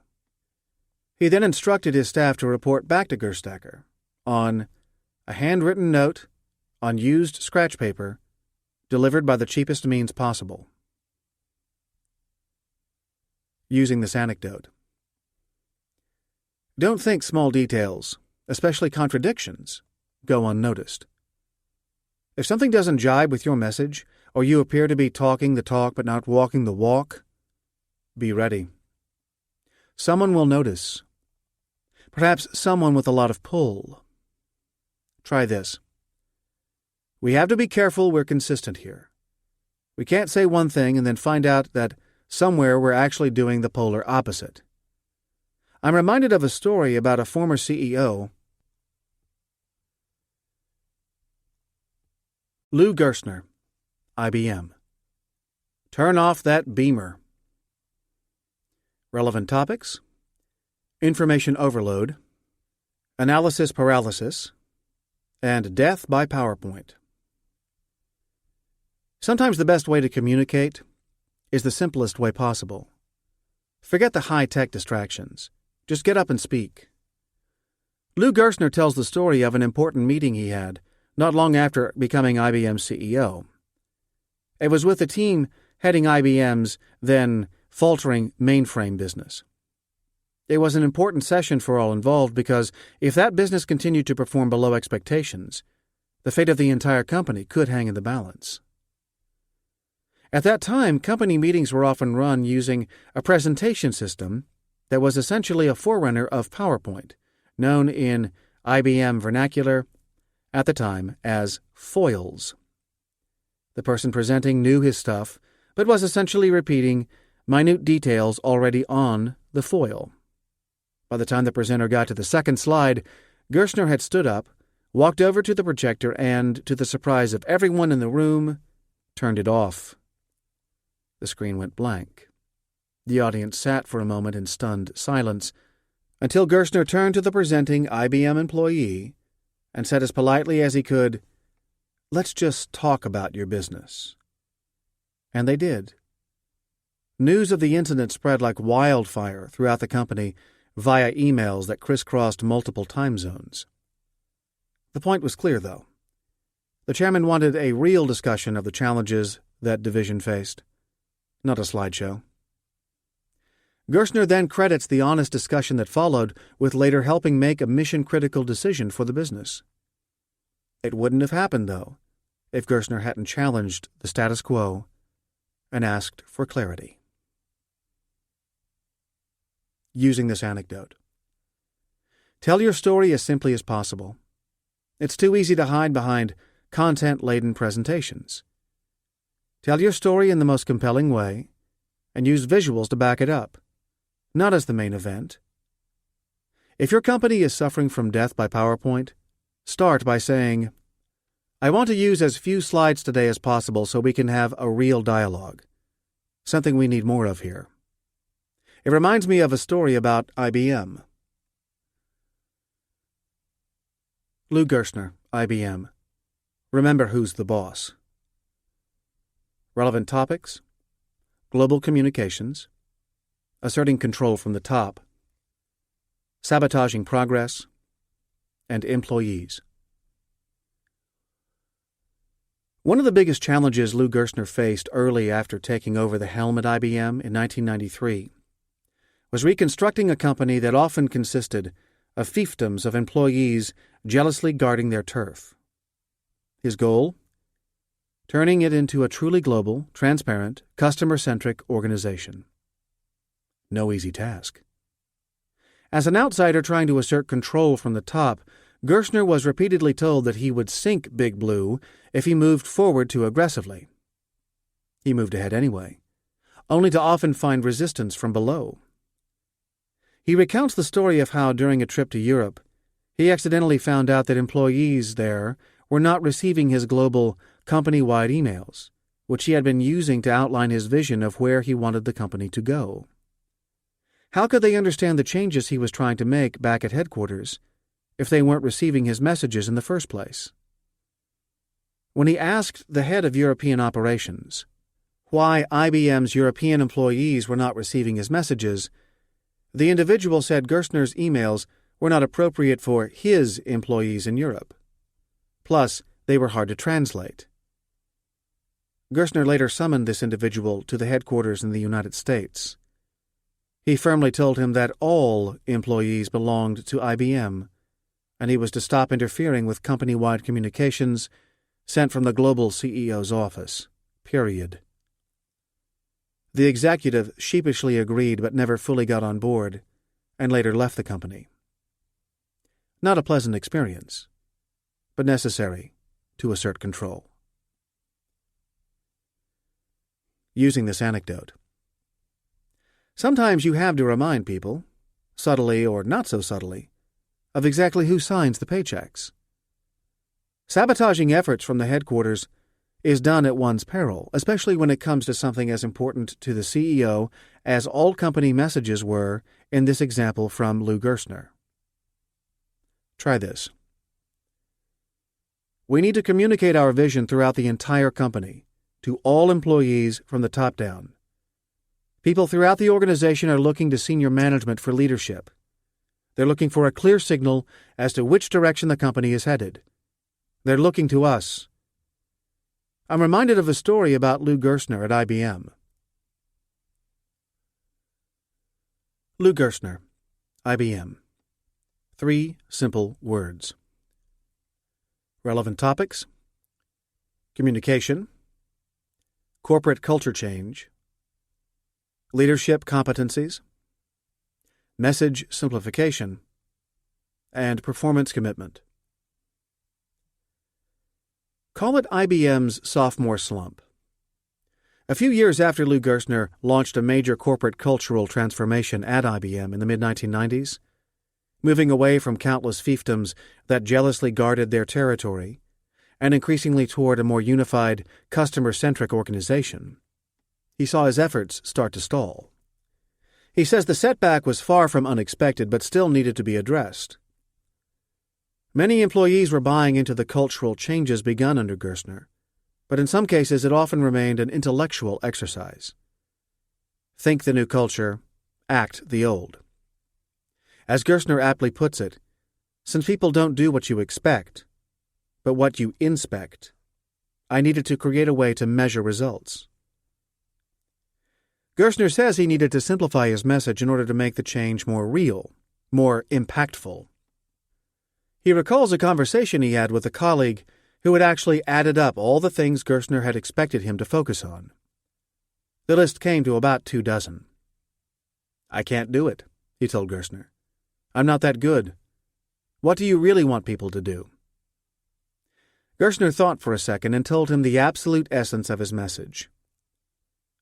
He then instructed his staff to report back to Gerstacker on a handwritten note on used scratch paper delivered by the cheapest means possible. Using this anecdote. Don't think small details, especially contradictions, go unnoticed. If something doesn't jibe with your message, or you appear to be talking the talk but not walking the walk, be ready. someone will notice. Perhaps someone with a lot of pull. Try this. We have to be careful we're consistent here. We can't say one thing and then find out that somewhere we're actually doing the polar opposite. I'm reminded of a story about a former CEO. Lou Gerstner, IBM. Turn off that beamer. Relevant topics: information overload, analysis paralysis, and death by PowerPoint. Sometimes the best way to communicate is the simplest way possible. Forget the high-tech distractions. Just get up and speak. Lou Gerstner tells the story of an important meeting he had not long after becoming IBM's CEO. It was with the team heading IBM's then faltering mainframe business. It was an important session for all involved because if that business continued to perform below expectations, the fate of the entire company could hang in the balance. At that time, company meetings were often run using a presentation system that was essentially a forerunner of PowerPoint, known in IBM vernacular at the time as foils. The person presenting knew his stuff, but was essentially repeating minute details already on the foil. By the time the presenter got to the second slide, Gerstner had stood up, walked over to the projector, and, to the surprise of everyone in the room, turned it off. The screen went blank. The audience sat for a moment in stunned silence, until Gerstner turned to the presenting IBM employee and said as politely as he could, "Let's just talk about your business." And they did. News of the incident spread like wildfire throughout the company via emails that crisscrossed multiple time zones. The point was clear, though. The chairman wanted a real discussion of the challenges that division faced, not a slideshow. Gerstner then credits the honest discussion that followed with later helping make a mission-critical decision for the business. It wouldn't have happened, though, if Gerstner hadn't challenged the status quo and asked for clarity. Using this anecdote. Tell your story as simply as possible. It's too easy to hide behind content-laden presentations. Tell your story in the most compelling way and use visuals to back it up, not as the main event. If your company is suffering from death by PowerPoint, start by saying, "I want to use as few slides today as possible so we can have a real dialogue, something we need more of here." It reminds me of a story about IBM. Lou Gerstner, IBM. Remember who's the boss. Relevant topics: global communications, asserting control from the top, sabotaging progress, and employees. One of the biggest challenges Lou Gerstner faced early after taking over the helm at IBM in 1993 was reconstructing a company that often consisted of fiefdoms of employees jealously guarding their turf. His goal? Turning it into a truly global, transparent, customer-centric organization. No easy task. As an outsider trying to assert control from the top, Gerstner was repeatedly told that he would sink Big Blue if he moved forward too aggressively. He moved ahead anyway, only to often find resistance from below. He recounts the story of how, during a trip to Europe, he accidentally found out that employees there were not receiving his global, company-wide emails, which he had been using to outline his vision of where he wanted the company to go. How could they understand the changes he was trying to make back at headquarters if they weren't receiving his messages in the first place? When he asked the head of European operations why IBM's European employees were not receiving his messages, the individual said Gerstner's emails were not appropriate for his employees in Europe. Plus, they were hard to translate. Gerstner later summoned this individual to the headquarters in the United States. He firmly told him that all employees belonged to IBM, and he was to stop interfering with company-wide communications sent from the global CEO's office. Period. The executive sheepishly agreed but never fully got on board, and later left the company. Not a pleasant experience, but necessary to assert control. Using this anecdote. Sometimes you have to remind people, subtly or not so subtly, of exactly who signs the paychecks. Sabotaging efforts from the headquarters is done at one's peril, especially when it comes to something as important to the CEO as all company messages were in this example from Lou Gerstner. Try this. We need to communicate our vision throughout the entire company, to all employees from the top down. People throughout the organization are looking to senior management for leadership. They're looking for a clear signal as to which direction the company is headed. They're looking to us. I'm reminded of a story about Lou Gerstner at IBM. Lou Gerstner, IBM. 3 simple words. Relevant topics: communication, corporate culture change, leadership competencies, message simplification, and performance commitment. Call it IBM's sophomore slump. A few years after Lou Gerstner launched a major corporate cultural transformation at IBM in the mid-1990s, moving away from countless fiefdoms that jealously guarded their territory and increasingly toward a more unified, customer-centric organization, he saw his efforts start to stall. He says the setback was far from unexpected but still needed to be addressed. Many employees were buying into the cultural changes begun under Gerstner, but in some cases it often remained an intellectual exercise. Think the new culture, act the old. As Gerstner aptly puts it, since people don't do what you expect, but what you inspect, I needed to create a way to measure results. Gerstner says he needed to simplify his message in order to make the change more real, more impactful. He recalls a conversation he had with a colleague who had actually added up all the things Gerstner had expected him to focus on. The list came to about 2 dozen. I can't do it, he told Gerstner. I'm not that good. What do you really want people to do? Gerstner thought for a second and told him the absolute essence of his message.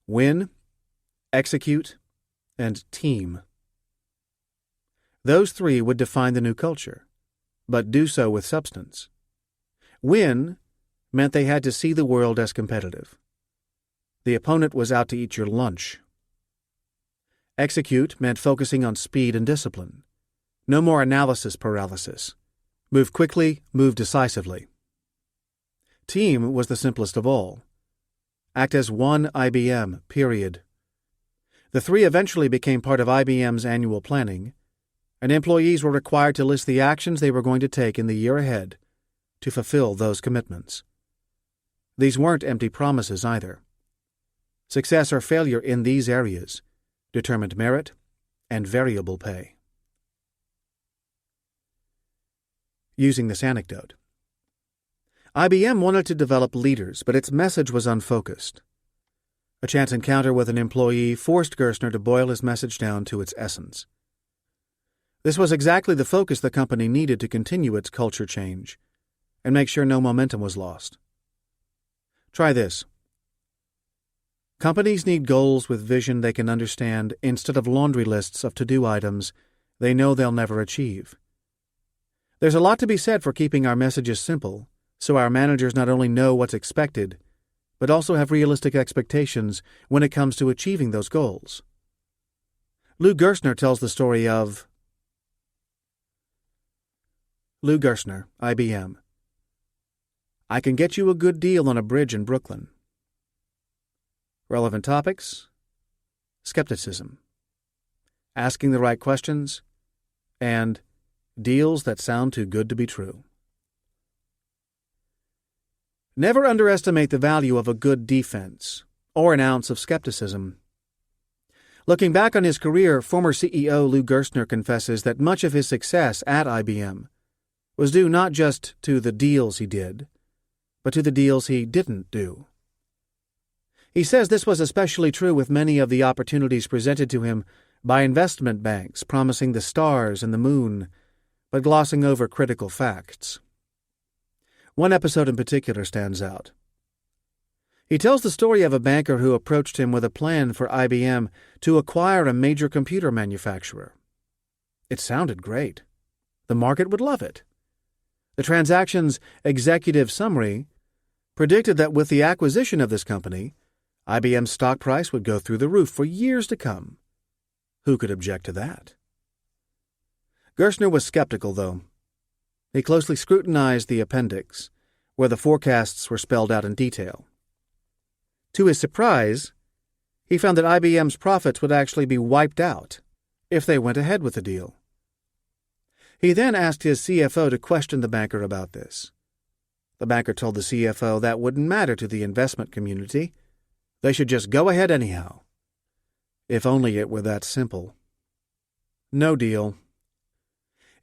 Win, execute, and team. Those 3 would define the new culture, but do so with substance. Win meant they had to see the world as competitive. The opponent was out to eat your lunch. Execute meant focusing on speed and discipline. No more analysis paralysis. Move quickly, move decisively. Team was the simplest of all. Act as one IBM, period. The 3 eventually became part of IBM's annual planning, and employees were required to list the actions they were going to take in the year ahead to fulfill those commitments. These weren't empty promises either. Success or failure in these areas determined merit and variable pay. Using this anecdote. IBM wanted to develop leaders, but its message was unfocused. A chance encounter with an employee forced Gerstner to boil his message down to its essence. This was exactly the focus the company needed to continue its culture change and make sure no momentum was lost. Try this. Companies need goals with vision they can understand instead of laundry lists of to-do items they know they'll never achieve. There's a lot to be said for keeping our messages simple so our managers not only know what's expected, but also have realistic expectations when it comes to achieving those goals. Lou Gerstner tells the story of Lou Gerstner, IBM. I can get you a good deal on a bridge in Brooklyn. Relevant topics: skepticism, asking the right questions, and deals that sound too good to be true. Never underestimate the value of a good defense or an ounce of skepticism. Looking back on his career, former CEO Lou Gerstner confesses that much of his success at IBM was due not just to the deals he did, but to the deals he didn't do. He says this was especially true with many of the opportunities presented to him by investment banks promising the stars and the moon, but glossing over critical facts. One episode in particular stands out. He tells the story of a banker who approached him with a plan for IBM to acquire a major computer manufacturer. It sounded great. The market would love it. The transaction's executive summary predicted that with the acquisition of this company, IBM's stock price would go through the roof for years to come. Who could object to that? Gerstner was skeptical, though. He closely scrutinized the appendix, where the forecasts were spelled out in detail. To his surprise, he found that IBM's profits would actually be wiped out if they went ahead with the deal. He then asked his CFO to question the banker about this. The banker told the CFO that wouldn't matter to the investment community. They should just go ahead anyhow. If only it were that simple. No deal.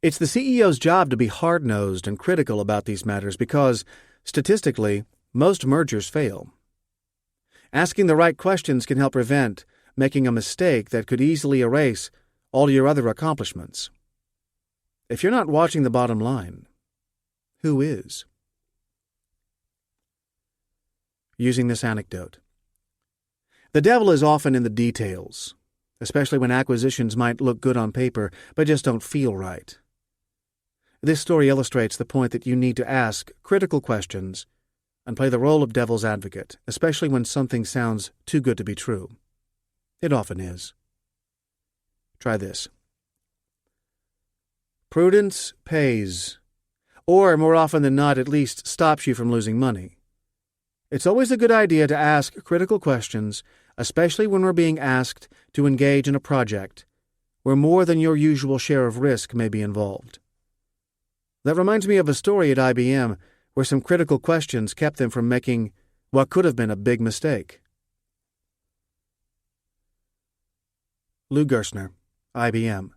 It's the CEO's job to be hard-nosed and critical about these matters because, statistically, most mergers fail. Asking the right questions can help prevent making a mistake that could easily erase all your other accomplishments. If you're not watching the bottom line, who is? Using this anecdote. The devil is often in the details, especially when acquisitions might look good on paper but just don't feel right. This story illustrates the point that you need to ask critical questions and play the role of devil's advocate, especially when something sounds too good to be true. It often is. Try this. Prudence pays, or more often than not, at least stops you from losing money. It's always a good idea to ask critical questions, especially when we're being asked to engage in a project where more than your usual share of risk may be involved. That reminds me of a story at IBM where some critical questions kept them from making what could have been a big mistake. Lou Gerstner, IBM.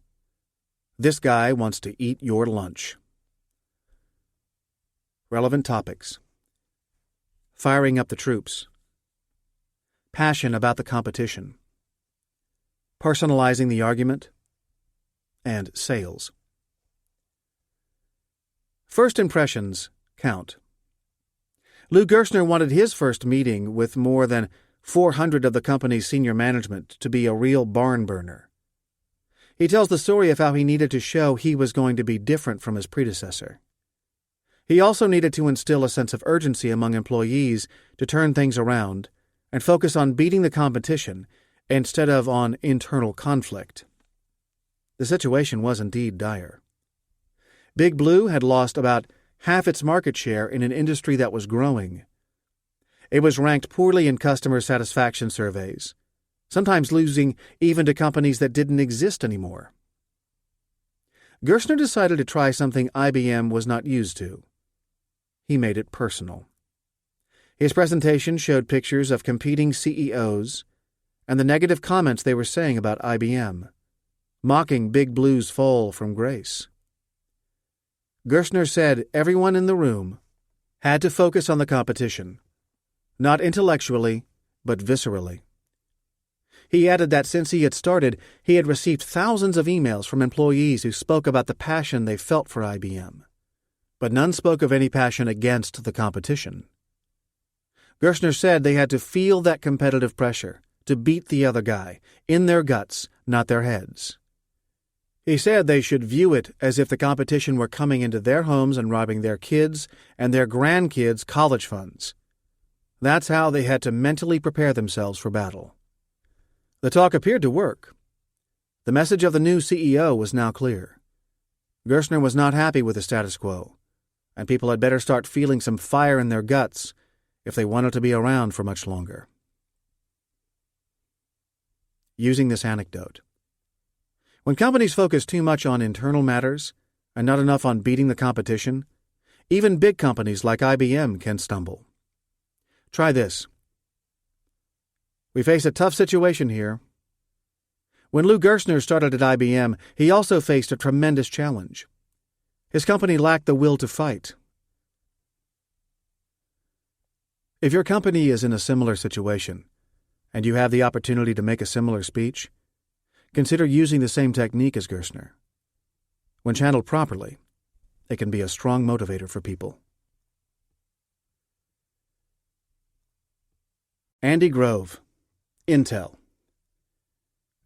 This guy wants to eat your lunch. Relevant topics. Firing up the troops. Passion about the competition. Personalizing the argument. And sales. First impressions count. Lou Gerstner wanted his first meeting with more than 400 of the company's senior management to be a real barn burner. He tells the story of how he needed to show he was going to be different from his predecessor. He also needed to instill a sense of urgency among employees to turn things around and focus on beating the competition instead of on internal conflict. The situation was indeed dire. Big Blue had lost about half its market share in an industry that was growing. It was ranked poorly in customer satisfaction surveys, sometimes losing even to companies that didn't exist anymore. Gerstner decided to try something IBM was not used to. He made it personal. His presentation showed pictures of competing CEOs and the negative comments they were saying about IBM, mocking Big Blue's fall from grace. Gerstner said everyone in the room had to focus on the competition, not intellectually, but viscerally. He added that since he had started, he had received thousands of emails from employees who spoke about the passion they felt for IBM, but none spoke of any passion against the competition. Gerstner said they had to feel that competitive pressure to beat the other guy, in their guts, not their heads. He said they should view it as if the competition were coming into their homes and robbing their kids' and their grandkids' college funds. That's how they had to mentally prepare themselves for battle. The talk appeared to work. The message of the new CEO was now clear. Gerstner was not happy with the status quo, and people had better start feeling some fire in their guts if they wanted to be around for much longer. Using this anecdote. When companies focus too much on internal matters and not enough on beating the competition, even big companies like IBM can stumble. Try this. We face a tough situation here. When Lou Gerstner started at IBM, he also faced a tremendous challenge. His company lacked the will to fight. If your company is in a similar situation, and you have the opportunity to make a similar speech, consider using the same technique as Gerstner. When channeled properly, it can be a strong motivator for people. Andy Grove, Intel.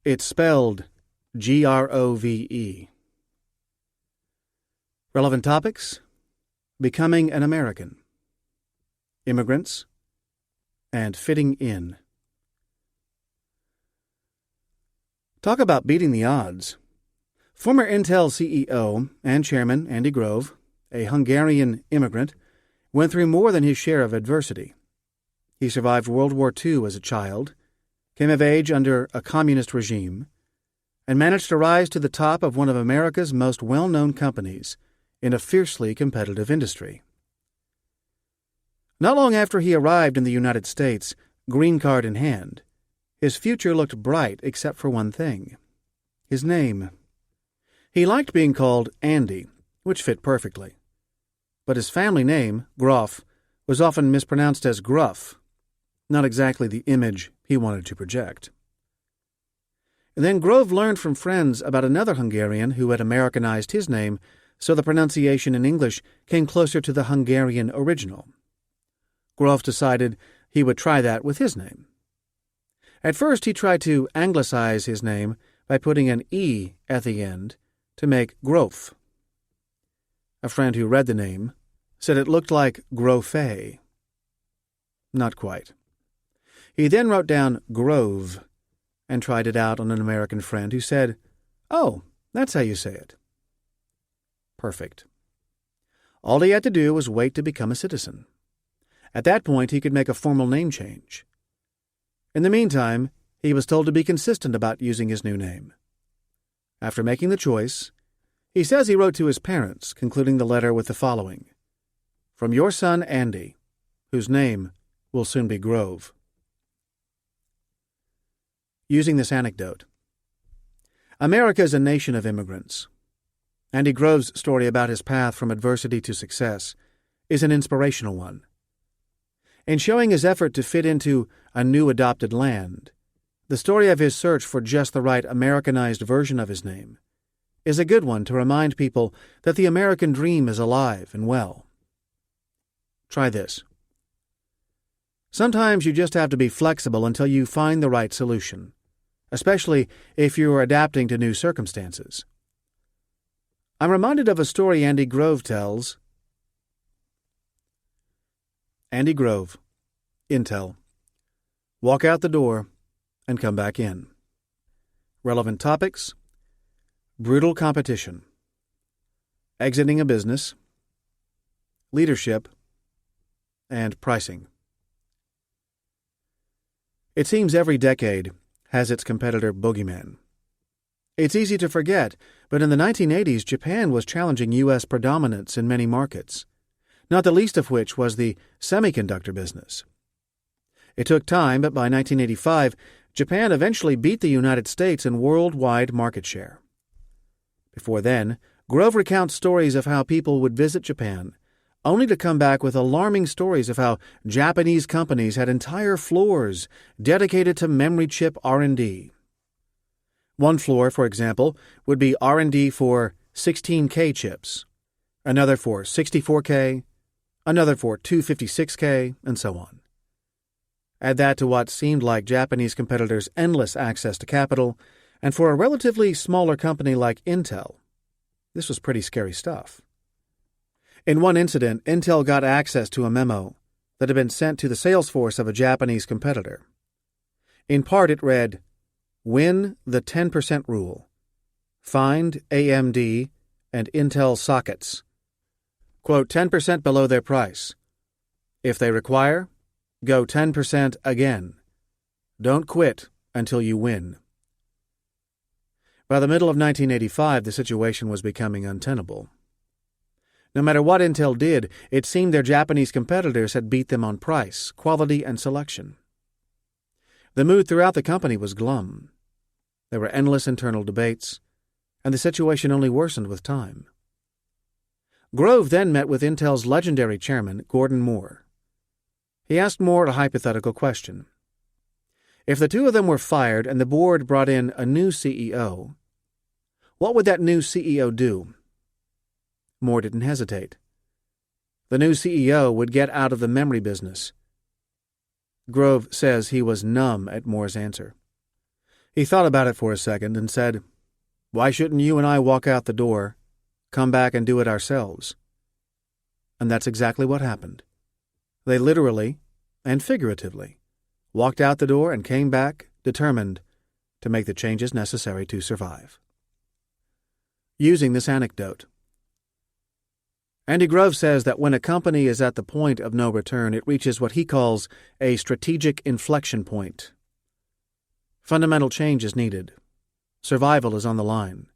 It's spelled Grove. Relevant topics: becoming an American, immigrants, and fitting in. Talk about beating the odds. Former Intel CEO and chairman Andy Grove, a Hungarian immigrant, went through more than his share of adversity. He survived World War II as a child, came of age under a communist regime, and managed to rise to the top of one of America's most well-known companies in a fiercely competitive industry. Not long after he arrived in the United States, green card in hand, his future looked bright except for one thing: his name. He liked being called Andy, which fit perfectly. But his family name, Groff, was often mispronounced as Gruff, not exactly the image he wanted to project. And then Grove learned from friends about another Hungarian who had Americanized his name, so the pronunciation in English came closer to the Hungarian original. Grove decided he would try that with his name. At first he tried to anglicize his name by putting an E at the end to make Grof. A friend who read the name said it looked like Grofé. Not quite. He then wrote down Grove and tried it out on an American friend who said, "Oh, that's how you say it." Perfect. All he had to do was wait to become a citizen. At that point, he could make a formal name change. In the meantime, he was told to be consistent about using his new name. After making the choice, he says he wrote to his parents, concluding the letter with the following: "From your son Andy, whose name will soon be Grove." Using this anecdote. America is a nation of immigrants. Andy Grove's story about his path from adversity to success is an inspirational one. In showing his effort to fit into a new adopted land, the story of his search for just the right Americanized version of his name is a good one to remind people that the American dream is alive and well. Try this. Sometimes you just have to be flexible until you find the right solution, especially if you are adapting to new circumstances. I'm reminded of a story Andy Grove tells. Andy Grove, Intel. Walk out the door and come back in. Relevant topics: brutal competition, exiting a business, leadership, and pricing. It seems every decade has its competitor boogeyman. It's easy to forget, but in the 1980s, Japan was challenging U.S. predominance in many markets, not the least of which was the semiconductor business. It took time, but by 1985, Japan eventually beat the United States in worldwide market share. Before then, Grove recounts stories of how people would visit Japan, only to come back with alarming stories of how Japanese companies had entire floors dedicated to memory chip R&D. One floor, for example, would be R&D for 16K chips, another for 64K, another for 256K, and so on. Add that to what seemed like Japanese competitors' endless access to capital, and for a relatively smaller company like Intel, this was pretty scary stuff. In one incident, Intel got access to a memo that had been sent to the sales force of a Japanese competitor. In part, it read, "Win the 10% rule. Find AMD and Intel sockets. Quote 10% below their price. If they require, go 10% again. Don't quit until you win." By the middle of 1985, the situation was becoming untenable. No matter what Intel did, it seemed their Japanese competitors had beat them on price, quality, and selection. The mood throughout the company was glum. There were endless internal debates, and the situation only worsened with time. Grove then met with Intel's legendary chairman, Gordon Moore. He asked Moore a hypothetical question. If the two of them were fired and the board brought in a new CEO, what would that new CEO do? Moore didn't hesitate. The new CEO would get out of the memory business. Grove says he was numb at Moore's answer. He thought about it for a second and said, "Why shouldn't you and I walk out the door, come back and do it ourselves?" And that's exactly what happened. They literally and figuratively walked out the door and came back, determined to make the changes necessary to survive. Using this anecdote, Andy Grove says that when a company is at the point of no return, it reaches what he calls a strategic inflection point. Fundamental change is needed. Survival is on the line.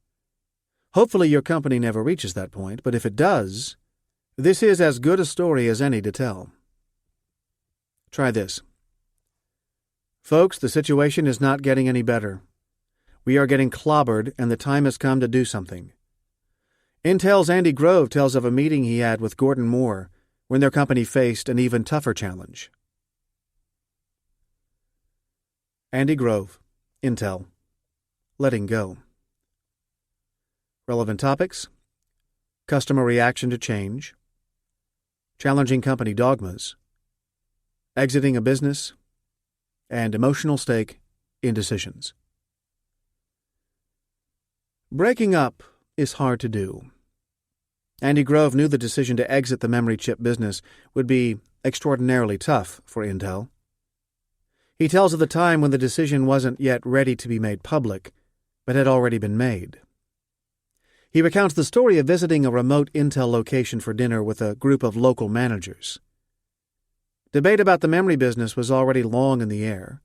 Hopefully your company never reaches that point, but if it does, this is as good a story as any to tell. Try this. Folks, the situation is not getting any better. We are getting clobbered, and the time has come to do something. Intel's Andy Grove tells of a meeting he had with Gordon Moore when their company faced an even tougher challenge. Andy Grove, Intel, letting go. Relevant topics: customer reaction to change, challenging company dogmas, exiting a business, and emotional stake in decisions. Breaking up is hard to do. Andy Grove knew the decision to exit the memory chip business would be extraordinarily tough for Intel. He tells of the time when the decision wasn't yet ready to be made public, but had already been made. He recounts the story of visiting a remote Intel location for dinner with a group of local managers. Debate about the memory business was already long in the air,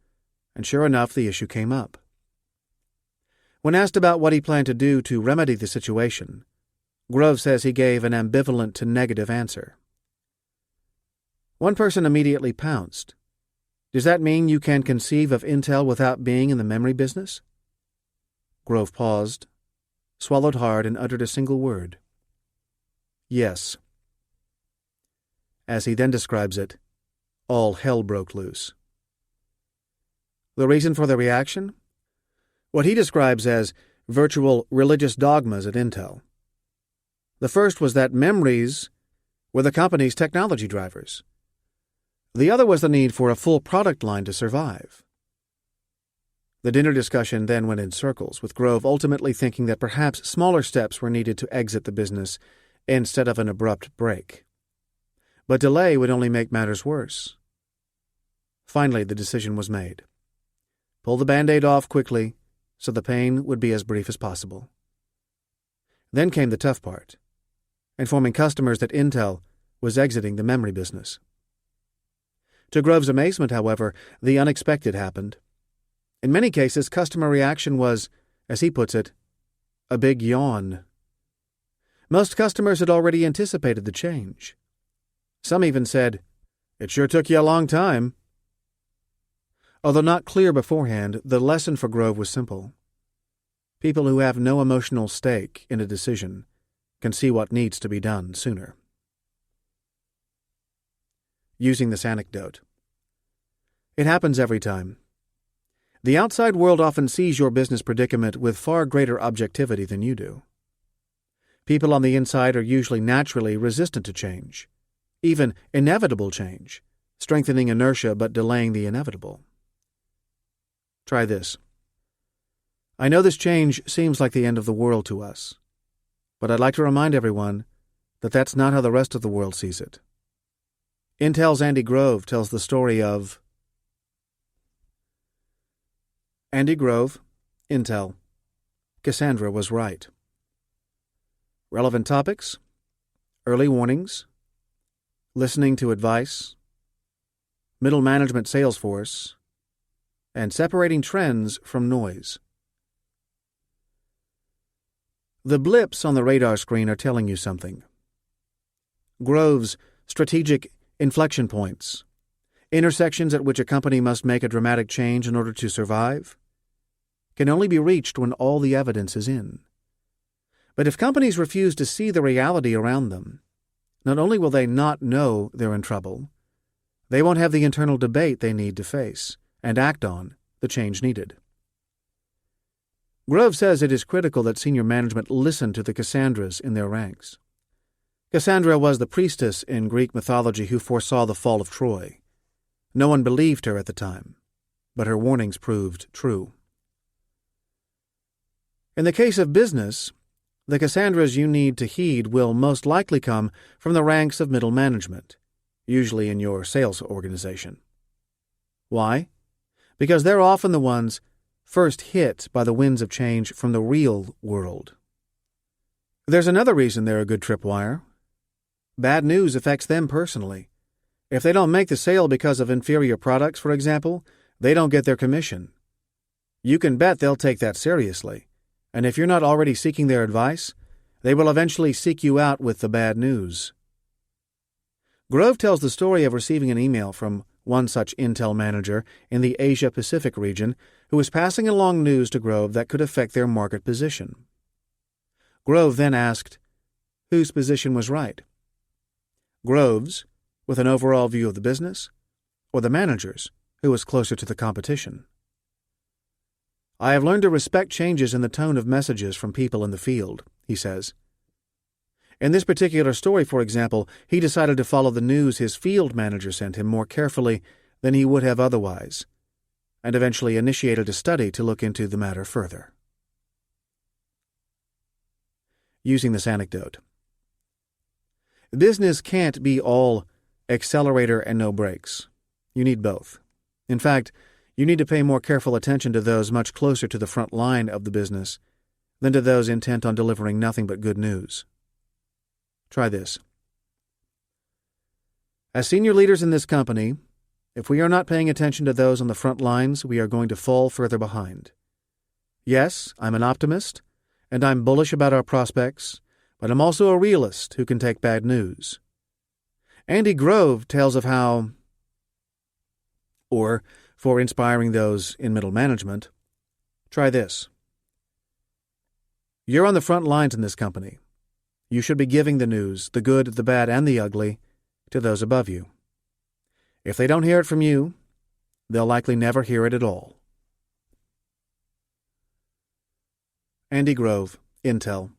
and sure enough, the issue came up. When asked about what he planned to do to remedy the situation, Grove says he gave an ambivalent to negative answer. One person immediately pounced. "Does that mean you can conceive of Intel without being in the memory business?" Grove paused, swallowed hard, and uttered a single word. "Yes." As he then describes it, all hell broke loose. The reason for the reaction? What he describes as virtual religious dogmas at Intel. The first was that memories were the company's technology drivers. The other was the need for a full product line to survive. The dinner discussion then went in circles, with Grove ultimately thinking that perhaps smaller steps were needed to exit the business instead of an abrupt break. But delay would only make matters worse. Finally, the decision was made. Pull the Band-Aid off quickly so the pain would be as brief as possible. Then came the tough part, informing customers that Intel was exiting the memory business. To Grove's amazement, however, the unexpected happened. In many cases, customer reaction was, as he puts it, a big yawn. Most customers had already anticipated the change. Some even said, "It sure took you a long time." Although not clear beforehand, the lesson for Grove was simple. People who have no emotional stake in a decision can see what needs to be done sooner. Using this anecdote. It happens every time. The outside world often sees your business predicament with far greater objectivity than you do. People on the inside are usually naturally resistant to change, even inevitable change, strengthening inertia but delaying the inevitable. Try this. I know this change seems like the end of the world to us, but I'd like to remind everyone that that's not how the rest of the world sees it. Intel's Andy Grove tells the story of Andy Grove, Intel. Cassandra was right. Relevant topics: early warnings, listening to advice, middle management sales force, and separating trends from noise. The blips on the radar screen are telling you something. Grove's strategic inflection points, intersections at which a company must make a dramatic change in order to survive, can only be reached when all the evidence is in. But if companies refuse to see the reality around them, not only will they not know they're in trouble, they won't have the internal debate they need to face and act on the change needed. Grove says it is critical that senior management listen to the Cassandras in their ranks. Cassandra was the priestess in Greek mythology who foresaw the fall of Troy. No one believed her at the time, but her warnings proved true. In the case of business, the Cassandras you need to heed will most likely come from the ranks of middle management, usually in your sales organization. Why? Because they're often the ones first hit by the winds of change from the real world. There's another reason they're a good tripwire. Bad news affects them personally. If they don't make the sale because of inferior products, for example, they don't get their commission. You can bet they'll take that seriously, and if you're not already seeking their advice, they will eventually seek you out with the bad news. Grove tells the story of receiving an email from one such Intel manager in the Asia-Pacific region who was passing along news to Grove that could affect their market position. Grove then asked, whose position was right? Grove's, with an overall view of the business, or the manager's, who was closer to the competition? I have learned to respect changes in the tone of messages from people in the field, he says. In this particular story, for example, he decided to follow the news his field manager sent him more carefully than he would have otherwise, and eventually initiated a study to look into the matter further. Using this anecdote. Business can't be all accelerator and no brakes. You need both. In fact, you need to pay more careful attention to those much closer to the front line of the business than to those intent on delivering nothing but good news. Try this. As senior leaders in this company, if we are not paying attention to those on the front lines, we are going to fall further behind. Yes, I'm an optimist, and I'm bullish about our prospects, but I'm also a realist who can take bad news. Andy Grove tells of how, or for inspiring those in middle management, try this. You're on the front lines in this company. You should be giving the news, the good, the bad, and the ugly, to those above you. If they don't hear it from you, they'll likely never hear it at all. Andy Grove, Intel.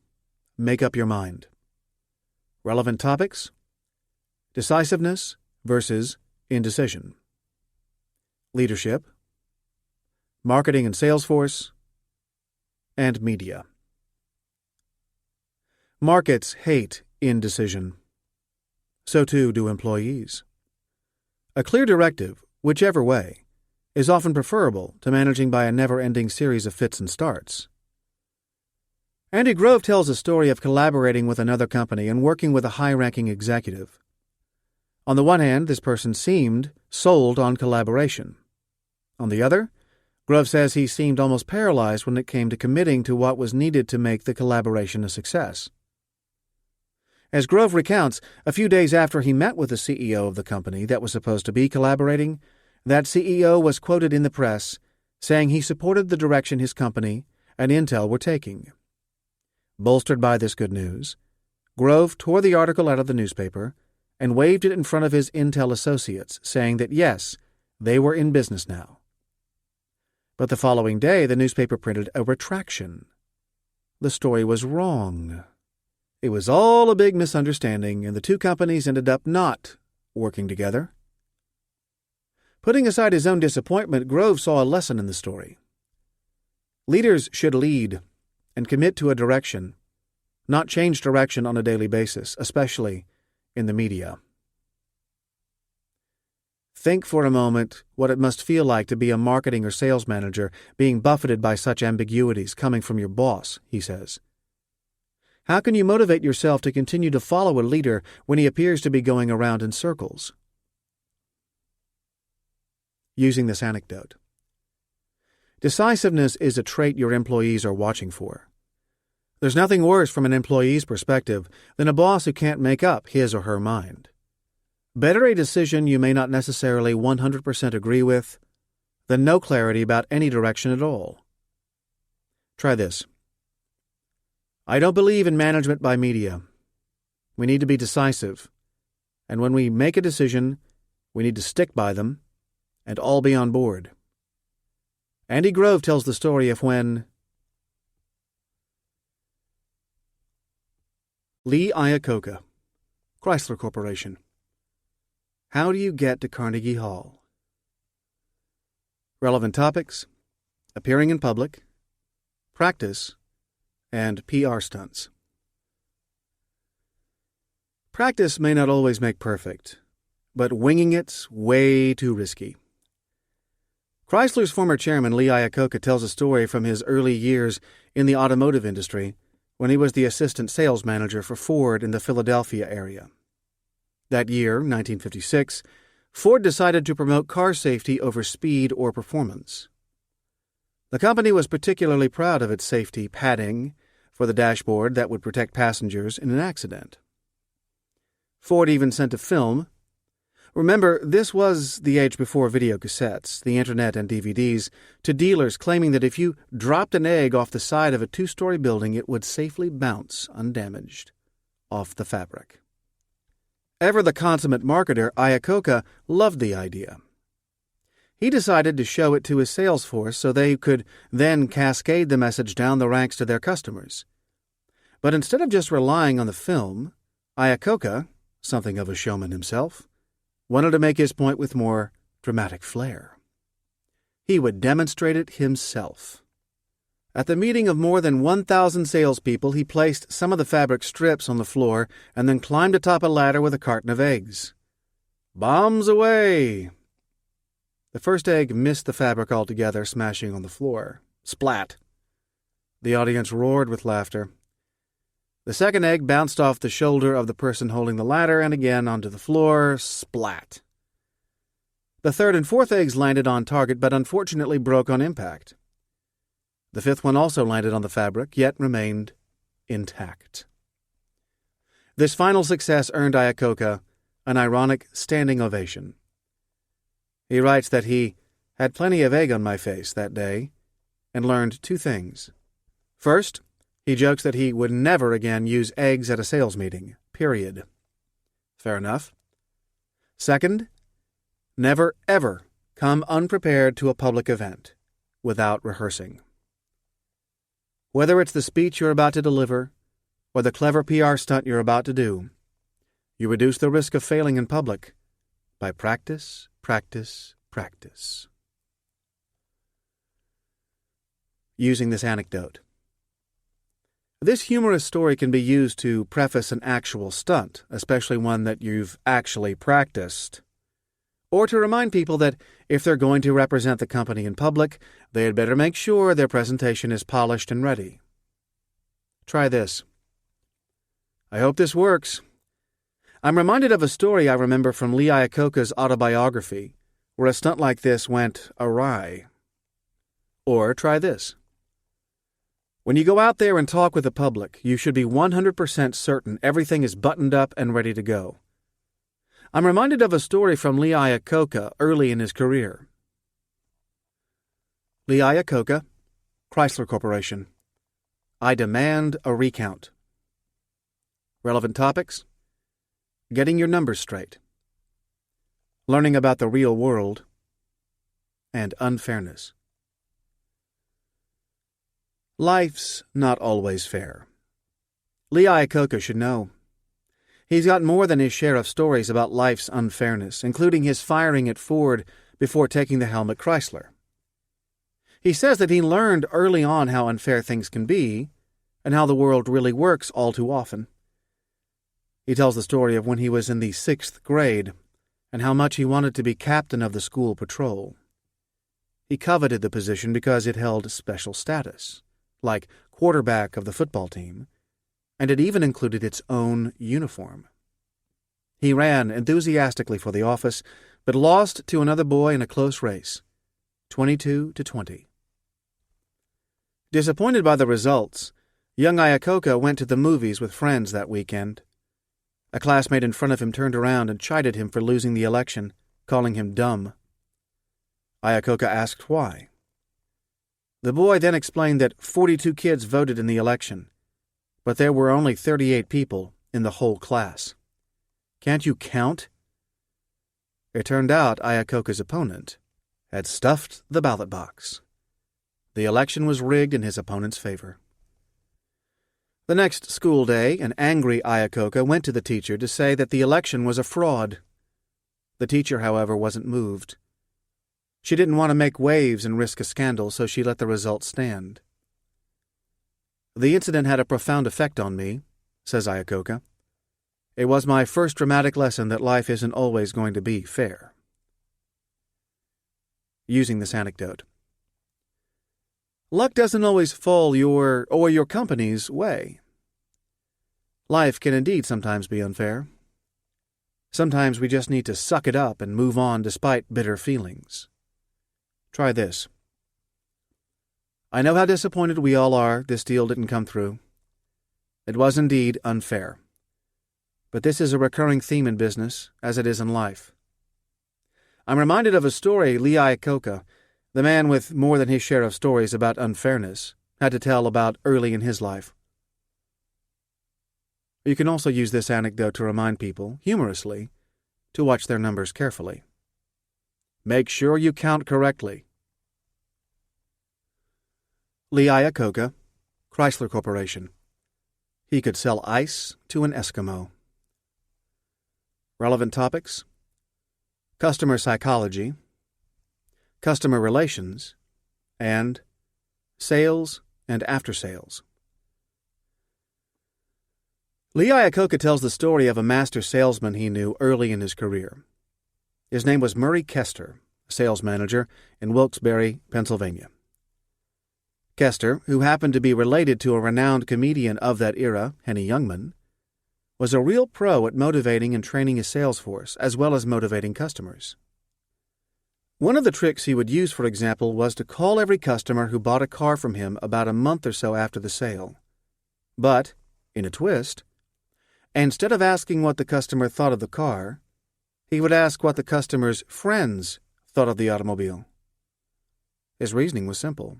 Make up your mind. Relevant topics: decisiveness versus indecision. Leadership, marketing and Salesforce, and media. Markets hate indecision. So too do employees. A clear directive, whichever way, is often preferable to managing by a never-ending series of fits and starts. Andy Grove tells a story of collaborating with another company and working with a high-ranking executive. On the one hand, this person seemed sold on collaboration. On the other, Grove says he seemed almost paralyzed when it came to committing to what was needed to make the collaboration a success. As Grove recounts, a few days after he met with the CEO of the company that was supposed to be collaborating, that CEO was quoted in the press saying he supported the direction his company and Intel were taking. Bolstered by this good news, Grove tore the article out of the newspaper and waved it in front of his Intel associates, saying that yes, they were in business now. But the following day, the newspaper printed a retraction. The story was wrong. It was all a big misunderstanding, and the two companies ended up not working together. Putting aside his own disappointment, Grove saw a lesson in the story. Leaders should lead and commit to a direction, not change direction on a daily basis, especially in the media. Think for a moment what it must feel like to be a marketing or sales manager being buffeted by such ambiguities coming from your boss, he says. How can you motivate yourself to continue to follow a leader when he appears to be going around in circles? Using this anecdote. Decisiveness is a trait your employees are watching for. There's nothing worse from an employee's perspective than a boss who can't make up his or her mind. Better a decision you may not necessarily 100% agree with than no clarity about any direction at all. Try this. I don't believe in management by media. We need to be decisive, and when we make a decision, we need to stick by them and all be on board. Andy Grove tells the story of when Lee Iacocca, Chrysler Corporation. How do you get to Carnegie Hall? Relevant topics: appearing in public, practice, and PR stunts. Practice may not always make perfect, but winging it's way too risky. Chrysler's former chairman, Lee Iacocca, tells a story from his early years in the automotive industry when he was the assistant sales manager for Ford in the Philadelphia area. That year, 1956, Ford decided to promote car safety over speed or performance. The company was particularly proud of its safety padding for the dashboard that would protect passengers in an accident. Ford even sent a film. Remember, this was the age before videocassettes, the internet, and DVDs, to dealers claiming that if you dropped an egg off the side of a two-story building, it would safely bounce undamaged off the fabric. Ever the consummate marketer, Iacocca loved the idea. He decided to show it to his sales force so they could then cascade the message down the ranks to their customers. But instead of just relying on the film, Iacocca, something of a showman himself, wanted to make his point with more dramatic flair. He would demonstrate it himself. At the meeting of more than 1,000 salespeople, he placed some of the fabric strips on the floor and then climbed atop a ladder with a carton of eggs. Bombs away! The first egg missed the fabric altogether, smashing on the floor. Splat! The audience roared with laughter. The second egg bounced off the shoulder of the person holding the ladder and again onto the floor. Splat! The third and fourth eggs landed on target, but unfortunately broke on impact. The fifth one also landed on the fabric, yet remained intact. This final success earned Iacocca an ironic standing ovation. He writes that he had plenty of egg on my face that day and learned two things. First, he jokes that he would never again use eggs at a sales meeting, period. Fair enough. Second, never ever come unprepared to a public event without rehearsing. Whether it's the speech you're about to deliver or the clever PR stunt you're about to do, you reduce the risk of failing in public by practice, practice, practice. Using this anecdote. This humorous story can be used to preface an actual stunt, especially one that you've actually practiced, or to remind people that if they're going to represent the company in public, they had better make sure their presentation is polished and ready. Try this. I hope this works. I'm reminded of a story I remember from Lee Iacocca's autobiography, where a stunt like this went awry. Or try this. When you go out there and talk with the public, you should be 100% certain everything is buttoned up and ready to go. I'm reminded of a story from Lee Iacocca early in his career. Lee Iacocca, Chrysler Corporation. I demand a recount. Relevant topics: getting your numbers straight, learning about the real world, and unfairness. Life's not always fair. Lee Iacocca should know. He's got more than his share of stories about life's unfairness, including his firing at Ford before taking the helm at Chrysler. He says that he learned early on how unfair things can be and how the world really works all too often. He tells the story of when he was in the 6th grade and how much he wanted to be captain of the school patrol. He coveted the position because it held special status, like quarterback of the football team, and it even included its own uniform. He ran enthusiastically for the office, but lost to another boy in a close race, 22-20. Disappointed by the results, young Iacocca went to the movies with friends that weekend. A classmate in front of him turned around and chided him for losing the election, calling him dumb. Iacocca asked why. The boy then explained that 42 kids voted in the election, but there were only 38 people in the whole class. Can't you count? It turned out Iacocca's opponent had stuffed the ballot box. The election was rigged in his opponent's favor. The next school day, an angry Iacocca went to the teacher to say that the election was a fraud. The teacher, however, wasn't moved. She didn't want to make waves and risk a scandal, so she let the results stand. The incident had a profound effect on me, says Iacocca. It was my first dramatic lesson that life isn't always going to be fair. Using this anecdote. Luck doesn't always fall your or your company's way. Life can indeed sometimes be unfair. Sometimes we just need to suck it up and move on despite bitter feelings. Try this. I know how disappointed we all are this deal didn't come through. It was indeed unfair. But this is a recurring theme in business, as it is in life. I'm reminded of a story Lee Iacocca, the man with more than his share of stories about unfairness, had to tell about early in his life. You can also use this anecdote to remind people, humorously, to watch their numbers carefully. Make sure you count correctly. Lee Iacocca, Chrysler Corporation. He could sell ice to an Eskimo. Relevant topics: customer psychology, customer relations, and sales and after-sales. Lee Iacocca tells the story of a master salesman he knew early in his career. His name was Murray Kester, a sales manager in Wilkes-Barre, Pennsylvania. Kester, who happened to be related to a renowned comedian of that era, Henny Youngman, was a real pro at motivating and training his sales force, as well as motivating customers. One of the tricks he would use, for example, was to call every customer who bought a car from him about a month or so after the sale. But, in a twist, instead of asking what the customer thought of the car, he would ask what the customer's friends thought of the automobile. His reasoning was simple.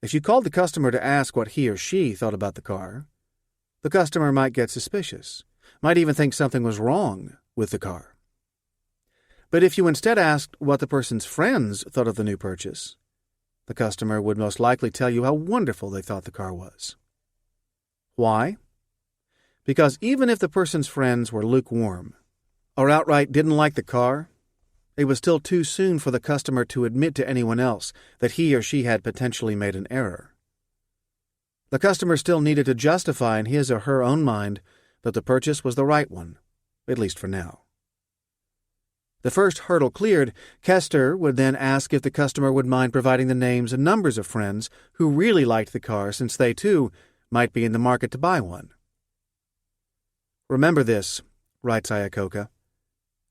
If you called the customer to ask what he or she thought about the car, the customer might get suspicious, might even think something was wrong with the car. But if you instead asked what the person's friends thought of the new purchase, the customer would most likely tell you how wonderful they thought the car was. Why? Because even if the person's friends were lukewarm, or outright didn't like the car, it was still too soon for the customer to admit to anyone else that he or she had potentially made an error. The customer still needed to justify in his or her own mind that the purchase was the right one, at least for now. The first hurdle cleared, Kester would then ask if the customer would mind providing the names and numbers of friends who really liked the car, since they, too, might be in the market to buy one. Remember this, writes Iacocca.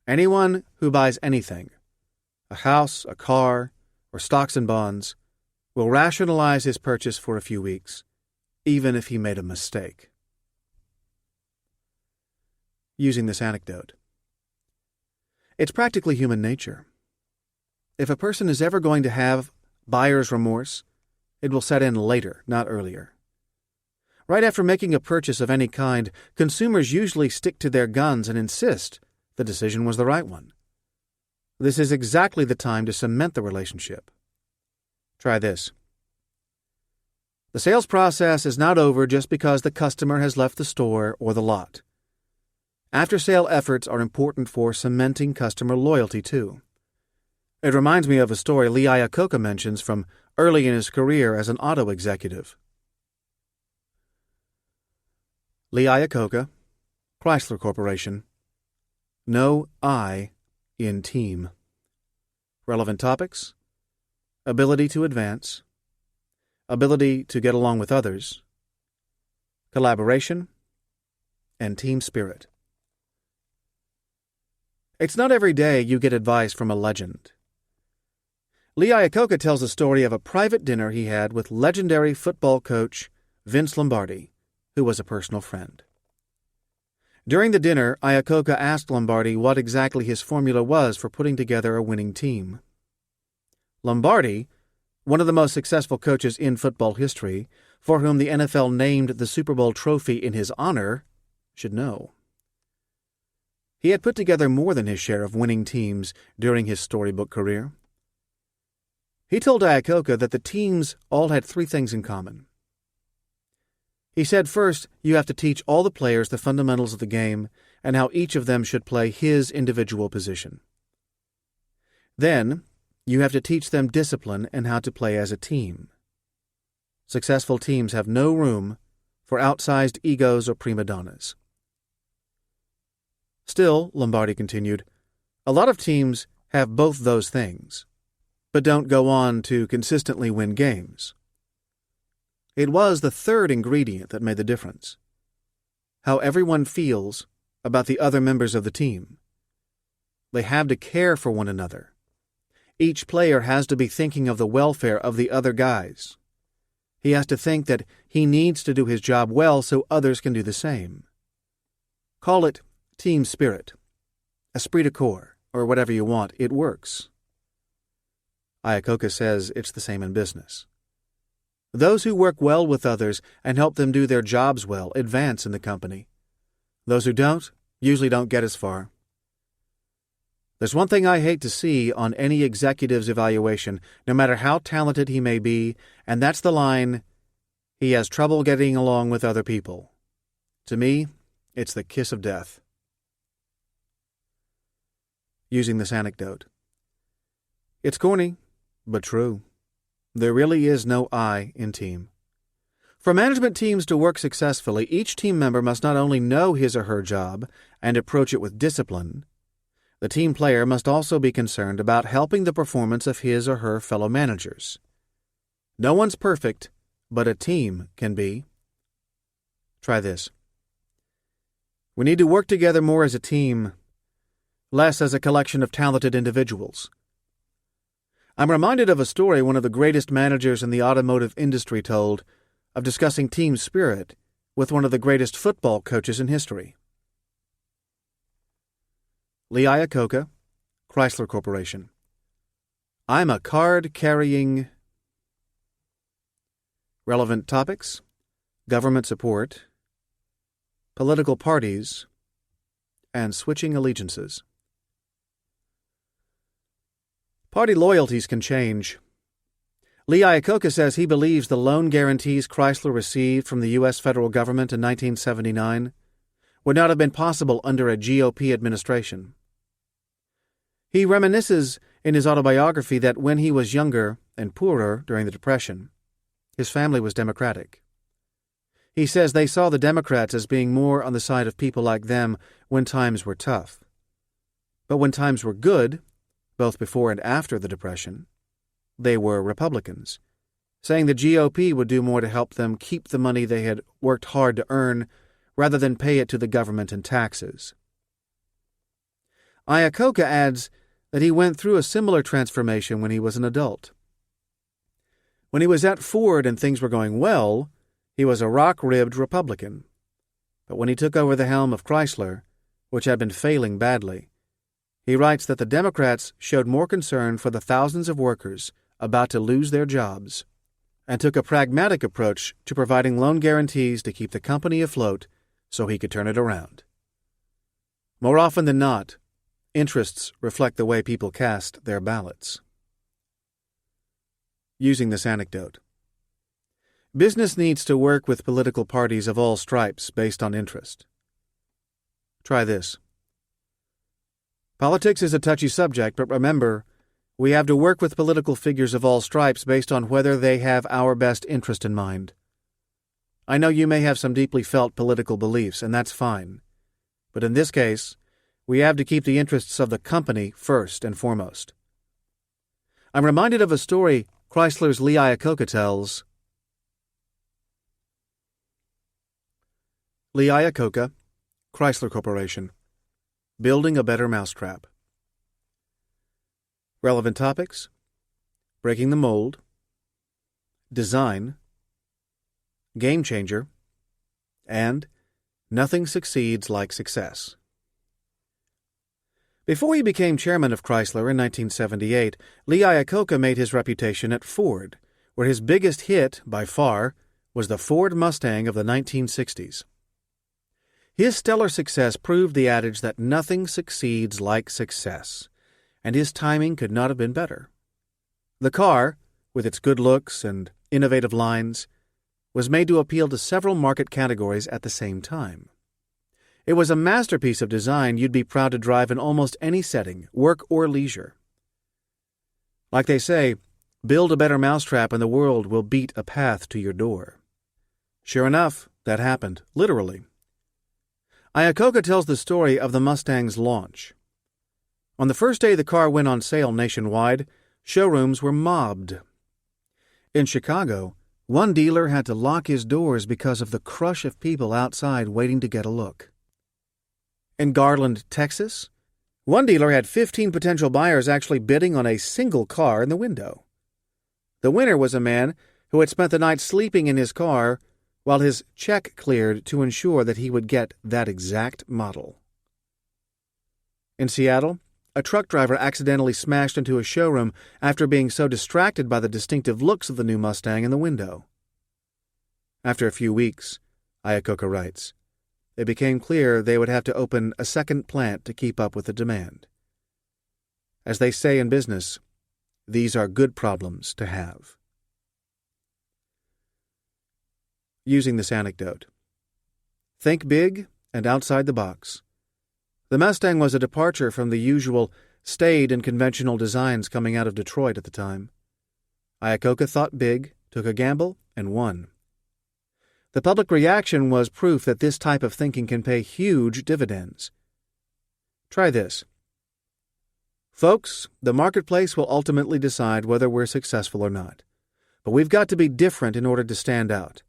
Anyone who buys anything, a house, a car, or stocks and bonds, will rationalize his purchase for a few weeks, even if he made a mistake. Using this anecdote. It's practically human nature. If a person is ever going to have buyer's remorse, it will set in later, not earlier. Right after making a purchase of any kind, consumers usually stick to their guns and insist the decision was the right one. This is exactly the time to cement the relationship. Try this. The sales process is not over just because the customer has left the store or the lot. After-sale efforts are important for cementing customer loyalty, too. It reminds me of a story Lee Iacocca mentions from early in his career as an auto executive. Lee Iacocca, Chrysler Corporation. No I in team. Relevant topics: ability to advance, ability to get along with others, collaboration, and team spirit. It's not every day you get advice from a legend. Lee Iacocca tells the story of a private dinner he had with legendary football coach Vince Lombardi, who was a personal friend. During the dinner, Iacocca asked Lombardi what exactly his formula was for putting together a winning team. Lombardi, one of the most successful coaches in football history, for whom the NFL named the Super Bowl trophy in his honor, should know. He had put together more than his share of winning teams during his storybook career. He told Iacocca that the teams all had three things in common. He said, first, you have to teach all the players the fundamentals of the game and how each of them should play his individual position. Then, you have to teach them discipline and how to play as a team. Successful teams have no room for outsized egos or prima donnas. Still, Lombardi continued, a lot of teams have both those things, but don't go on to consistently win games. It was the third ingredient that made the difference: how everyone feels about the other members of the team. They have to care for one another. Each player has to be thinking of the welfare of the other guys. He has to think that he needs to do his job well so others can do the same. Call it team spirit, esprit de corps, or whatever you want. It works. Iacocca says it's the same in business. Those who work well with others and help them do their jobs well advance in the company. Those who don't usually don't get as far. There's one thing I hate to see on any executive's evaluation, no matter how talented he may be, and that's the line, he has trouble getting along with other people. To me, it's the kiss of death. Using this anecdote. It's corny, but true. There really is no I in team. For management teams to work successfully, each team member must not only know his or her job and approach it with discipline, the team player must also be concerned about helping the performance of his or her fellow managers. No one's perfect, but a team can be. Try this. We need to work together more as a team, less as a collection of talented individuals. I'm reminded of a story one of the greatest managers in the automotive industry told of discussing team spirit with one of the greatest football coaches in history. Lee Iacocca, Chrysler Corporation. I'm a card-carrying... Relevant topics: government support, political parties, and switching allegiances. Party loyalties can change. Lee Iacocca says he believes the loan guarantees Chrysler received from the U.S. federal government in 1979 would not have been possible under a GOP administration. He reminisces in his autobiography that when he was younger and poorer during the Depression, his family was Democratic. He says they saw the Democrats as being more on the side of people like them when times were tough. But when times were good, both before and after the Depression, they were Republicans, saying the GOP would do more to help them keep the money they had worked hard to earn rather than pay it to the government in taxes. Iacocca adds that he went through a similar transformation when he was an adult. When he was at Ford and things were going well, he was a rock-ribbed Republican. But when he took over the helm of Chrysler, which had been failing badly, he writes that the Democrats showed more concern for the thousands of workers about to lose their jobs and took a pragmatic approach to providing loan guarantees to keep the company afloat so he could turn it around. More often than not, interests reflect the way people cast their ballots. Using this anecdote. Business needs to work with political parties of all stripes based on interest. Try this. Politics is a touchy subject, but remember, we have to work with political figures of all stripes based on whether they have our best interest in mind. I know you may have some deeply felt political beliefs, and that's fine. But in this case, we have to keep the interests of the company first and foremost. I'm reminded of a story Chrysler's Lee Iacocca tells. Lee Iacocca, Chrysler Corporation. Building a better mousetrap. Relevant topics: breaking the mold, design, game changer, and nothing succeeds like success. Before he became chairman of Chrysler in 1978, Lee Iacocca made his reputation at Ford, where his biggest hit, by far, was the Ford Mustang of the 1960s. His stellar success proved the adage that nothing succeeds like success, and his timing could not have been better. The car, with its good looks and innovative lines, was made to appeal to several market categories at the same time. It was a masterpiece of design you'd be proud to drive in almost any setting, work or leisure. Like they say, build a better mousetrap and the world will beat a path to your door. Sure enough, that happened, literally. Iacocca tells the story of the Mustang's launch. On the first day the car went on sale nationwide, showrooms were mobbed. In Chicago, one dealer had to lock his doors because of the crush of people outside waiting to get a look. In Garland, Texas, one dealer had 15 potential buyers actually bidding on a single car in the window. The winner was a man who had spent the night sleeping in his car while his check cleared to ensure that he would get that exact model. In Seattle, a truck driver accidentally smashed into a showroom after being so distracted by the distinctive looks of the new Mustang in the window. After a few weeks, Iacocca writes, it became clear they would have to open a second plant to keep up with the demand. As they say in business, these are good problems to have. Using this anecdote. Think big and outside the box. The Mustang was a departure from the usual staid and conventional designs coming out of Detroit at the time. Iacocca thought big, took a gamble, and won. The public reaction was proof that this type of thinking can pay huge dividends. Try this. Folks, the marketplace will ultimately decide whether we're successful or not. But we've got to be different in order to stand out.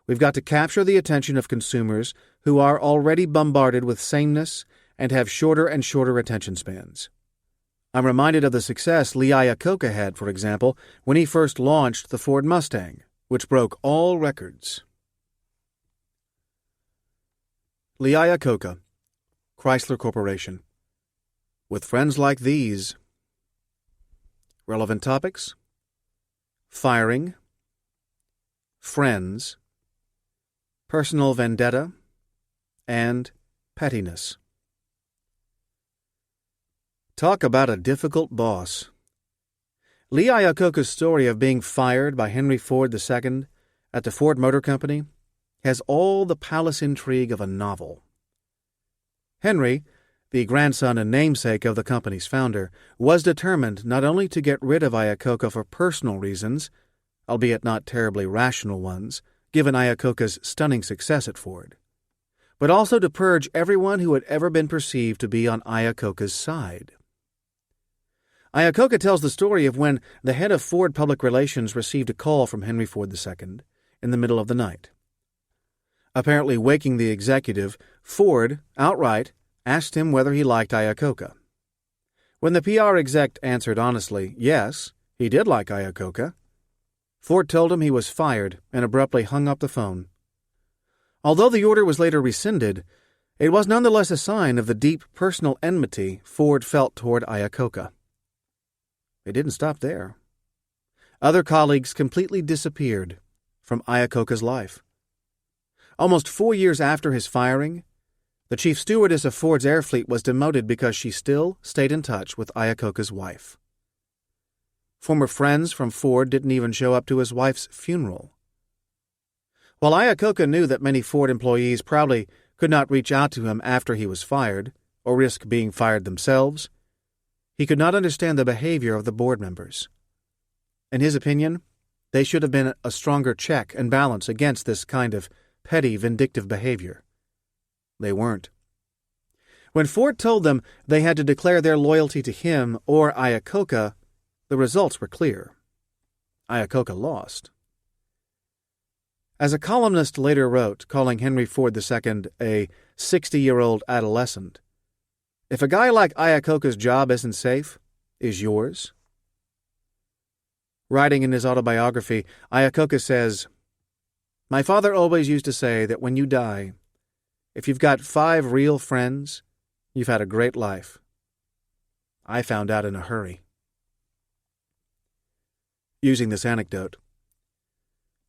We've got to capture the attention of consumers who are already bombarded with sameness and have shorter and shorter attention spans. I'm reminded of the success Lee Iacocca had, for example, when he first launched the Ford Mustang, which broke all records. Lee Iacocca, Chrysler Corporation. With friends like these. Relevant topics: firing, friends, personal vendetta, and pettiness. Talk about a difficult boss. Lee Iacocca's story of being fired by Henry Ford II at the Ford Motor Company has all the palace intrigue of a novel. Henry, the grandson and namesake of the company's founder, was determined not only to get rid of Iacocca for personal reasons, albeit not terribly rational ones, given Iacocca's stunning success at Ford, but also to purge everyone who had ever been perceived to be on Iacocca's side. Iacocca tells the story of when the head of Ford Public Relations received a call from Henry Ford II in the middle of the night. Apparently waking the executive, Ford, outright, asked him whether he liked Iacocca. When the PR exec answered honestly, yes, he did like Iacocca, Ford told him he was fired and abruptly hung up the phone. Although the order was later rescinded, it was nonetheless a sign of the deep personal enmity Ford felt toward Iacocca. It didn't stop there. Other colleagues completely disappeared from Iacocca's life. Almost 4 years after his firing, the chief stewardess of Ford's air fleet was demoted because she still stayed in touch with Iacocca's wife. Former friends from Ford didn't even show up to his wife's funeral. While Iacocca knew that many Ford employees probably could not reach out to him after he was fired, or risk being fired themselves, he could not understand the behavior of the board members. In his opinion, they should have been a stronger check and balance against this kind of petty, vindictive behavior. They weren't. When Ford told them they had to declare their loyalty to him or Iacocca, the results were clear. Iacocca lost. As a columnist later wrote, calling Henry Ford II a 60-year-old adolescent, if a guy like Iacocca's job isn't safe, is yours? Writing in his autobiography, Iacocca says, "My father always used to say that when you die, if you've got 5 real friends, you've had a great life. I found out in a hurry." Using this anecdote.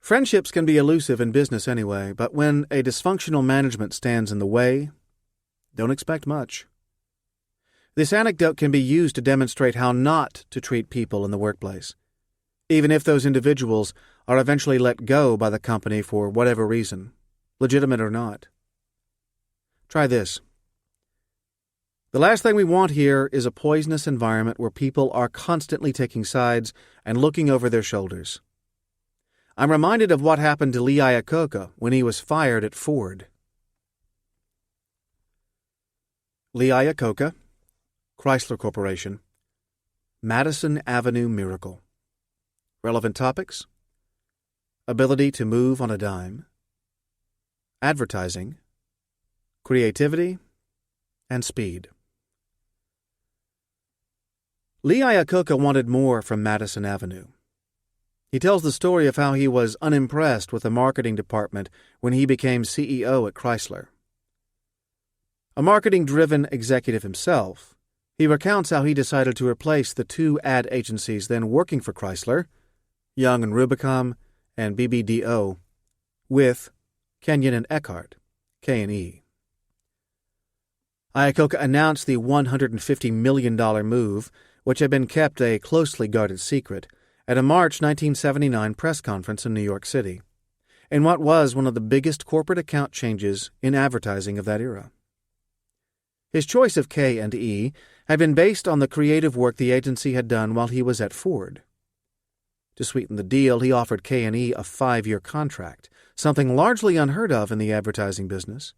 Friendships can be elusive in business anyway, but when a dysfunctional management stands in the way, don't expect much. This anecdote can be used to demonstrate how not to treat people in the workplace. even if those individuals are eventually let go by the company for whatever reason, legitimate or not. Try this. The last thing we want here is a poisonous environment where people are constantly taking sides and looking over their shoulders. I'm reminded of what happened to Lee Iacocca when he was fired at Ford. Lee Iacocca, Chrysler Corporation, Madison Avenue Miracle. Relevant topics: ability to move on a dime, advertising, creativity, and speed. Lee Iacocca wanted more from Madison Avenue. He tells the story of how he was unimpressed with the marketing department when he became CEO at Chrysler. A marketing-driven executive himself, he recounts how he decided to replace the two ad agencies then working for Chrysler, Young and Rubicam and BBDO, with Kenyon and Eckhart, K&E. Iacocca announced the $150 million move, which had been kept a closely guarded secret, at a March 1979 press conference in New York City, in what was one of the biggest corporate account changes in advertising of that era. His choice of K&E had been based on the creative work the agency had done while he was at Ford. To sweeten the deal, he offered K&E a 5-year contract, something largely unheard of in the advertising business,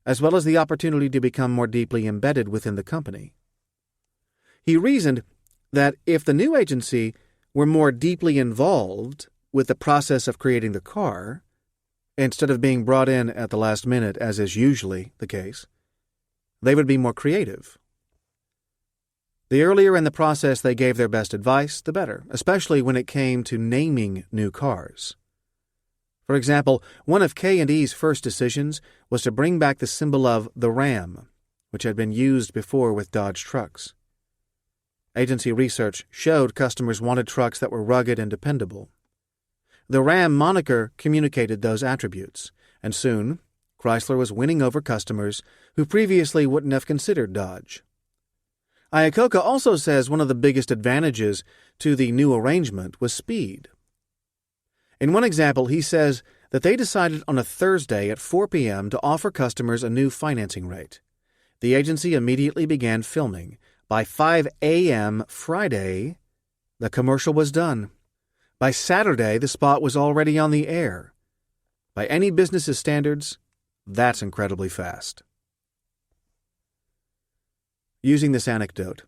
as well as the opportunity to become more deeply embedded within the company. He reasoned that if the new agency were more deeply involved with the process of creating the car, instead of being brought in at the last minute, as is usually the case, they would be more creative. The earlier in the process they gave their best advice, the better, especially when it came to naming new cars. For example, one of K&E's first decisions was to bring back the symbol of the Ram, which had been used before with Dodge trucks. Agency research showed customers wanted trucks that were rugged and dependable. The Ram moniker communicated those attributes, and soon Chrysler was winning over customers who previously wouldn't have considered Dodge. Iacocca also says one of the biggest advantages to the new arrangement was speed. In one example, he says that they decided on a Thursday at 4 p.m. to offer customers a new financing rate. The agency immediately began filming. By 5 a.m. Friday, the commercial was done. By Saturday, the spot was already on the air. By any business's standards, that's incredibly fast. Using this anecdote,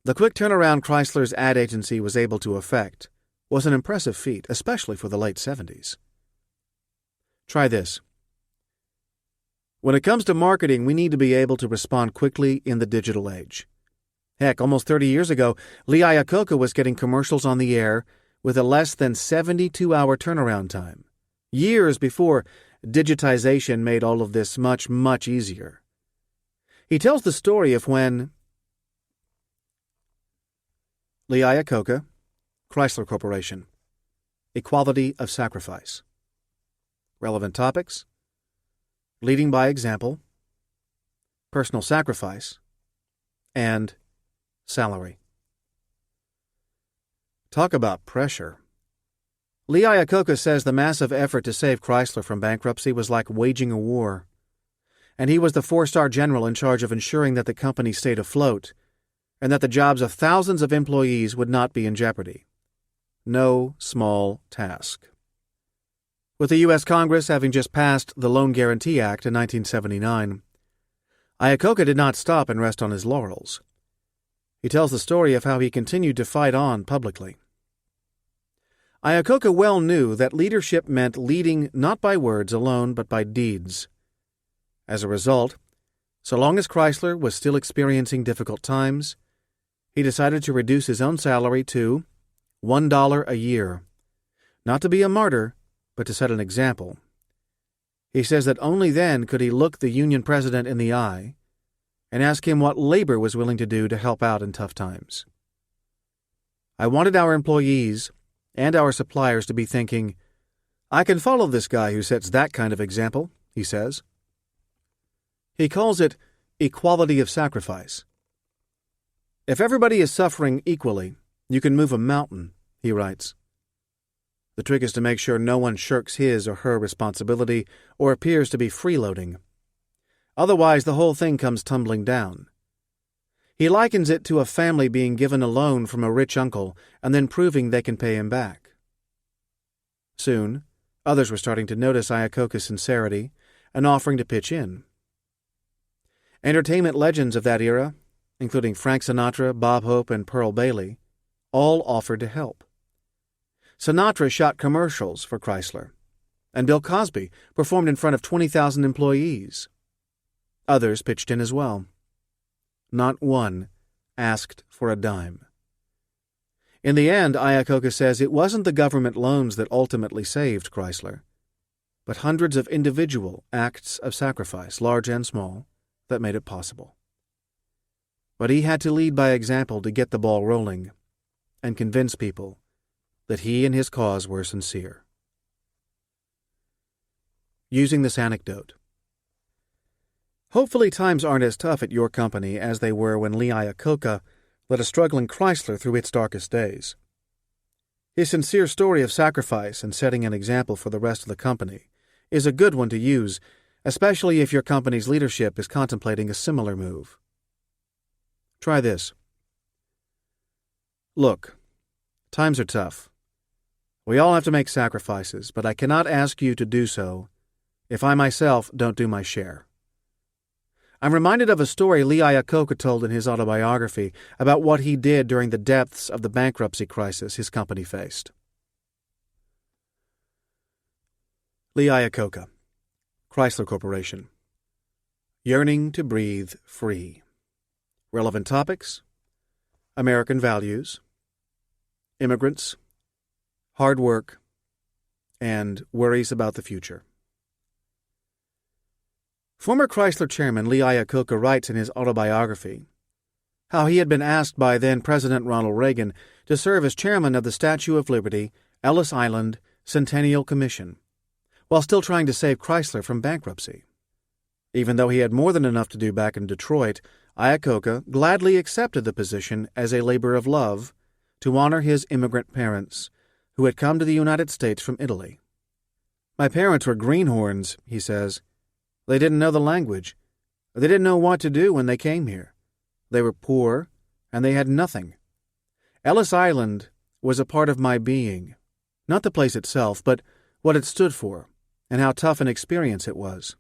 the quick turnaround Chrysler's ad agency was able to effect was an impressive feat, especially for the late 70s. Try this. When it comes to marketing, we need to be able to respond quickly in the digital age. Heck, almost 30 years ago, Lee Iacocca was getting commercials on the air with a less than 72-hour turnaround time, years before digitization made all of this much, much easier. He tells the story of when Lee Iacocca, Chrysler Corporation, equality of sacrifice. Relevant topics: leading by example, personal sacrifice, and salary. Talk about pressure. Lee Iacocca says the massive effort to save Chrysler from bankruptcy was like waging a war, and he was the 4-star general in charge of ensuring that the company stayed afloat and that the jobs of thousands of employees would not be in jeopardy. No small task. With the U.S. Congress having just passed the Loan Guarantee Act in 1979, Iacocca did not stop and rest on his laurels. He tells the story of how he continued to fight on publicly. Iacocca well knew that leadership meant leading not by words alone but by deeds. As a result, so long as Chrysler was still experiencing difficult times, he decided to reduce his own salary to $1 a year, not to be a martyr, but to set an example. He says that only then could he look the union president in the eye and ask him what labor was willing to do to help out in tough times. I wanted our employees and our suppliers to be thinking, I can follow this guy who sets that kind of example, he says. He calls it equality of sacrifice. If everybody is suffering equally, you can move a mountain, he writes. The trick is to make sure no one shirks his or her responsibility or appears to be freeloading. Otherwise, the whole thing comes tumbling down. He likens it to a family being given a loan from a rich uncle and then proving they can pay him back. Soon, others were starting to notice Iacocca's sincerity and offering to pitch in. Entertainment legends of that era, including Frank Sinatra, Bob Hope, and Pearl Bailey, all offered to help. Sinatra shot commercials for Chrysler, and Bill Cosby performed in front of 20,000 employees. Others pitched in as well. Not one asked for a dime. In the end, Iacocca says it wasn't the government loans that ultimately saved Chrysler, but hundreds of individual acts of sacrifice, large and small, that made it possible. But he had to lead by example to get the ball rolling and convince people that he and his cause were sincere. Using this anecdote. Hopefully times aren't as tough at your company as they were when Lee Iacocca led a struggling Chrysler through its darkest days. His sincere story of sacrifice and setting an example for the rest of the company is a good one to use, especially if your company's leadership is contemplating a similar move. Try this. Look, times are tough. We all have to make sacrifices, but I cannot ask you to do so if I myself don't do my share. I'm reminded of a story Lee Iacocca told in his autobiography about what he did during the depths of the bankruptcy crisis his company faced. Lee Iacocca, Chrysler Corporation. Yearning to breathe free. Relevant topics: American values, immigrants, hard work, and worries about the future. Former Chrysler chairman Lee Iacocca writes in his autobiography how he had been asked by then-President Ronald Reagan to serve as chairman of the Statue of Liberty, Ellis Island Centennial Commission, while still trying to save Chrysler from bankruptcy. Even though he had more than enough to do back in Detroit, Iacocca gladly accepted the position as a labor of love to honor his immigrant parents, who had come to the United States from Italy. My parents were greenhorns, he says. They didn't know the language. They didn't know what to do when they came here. They were poor, and they had nothing. Ellis Island was a part of my being, not the place itself, but what it stood for, and how tough an experience it was.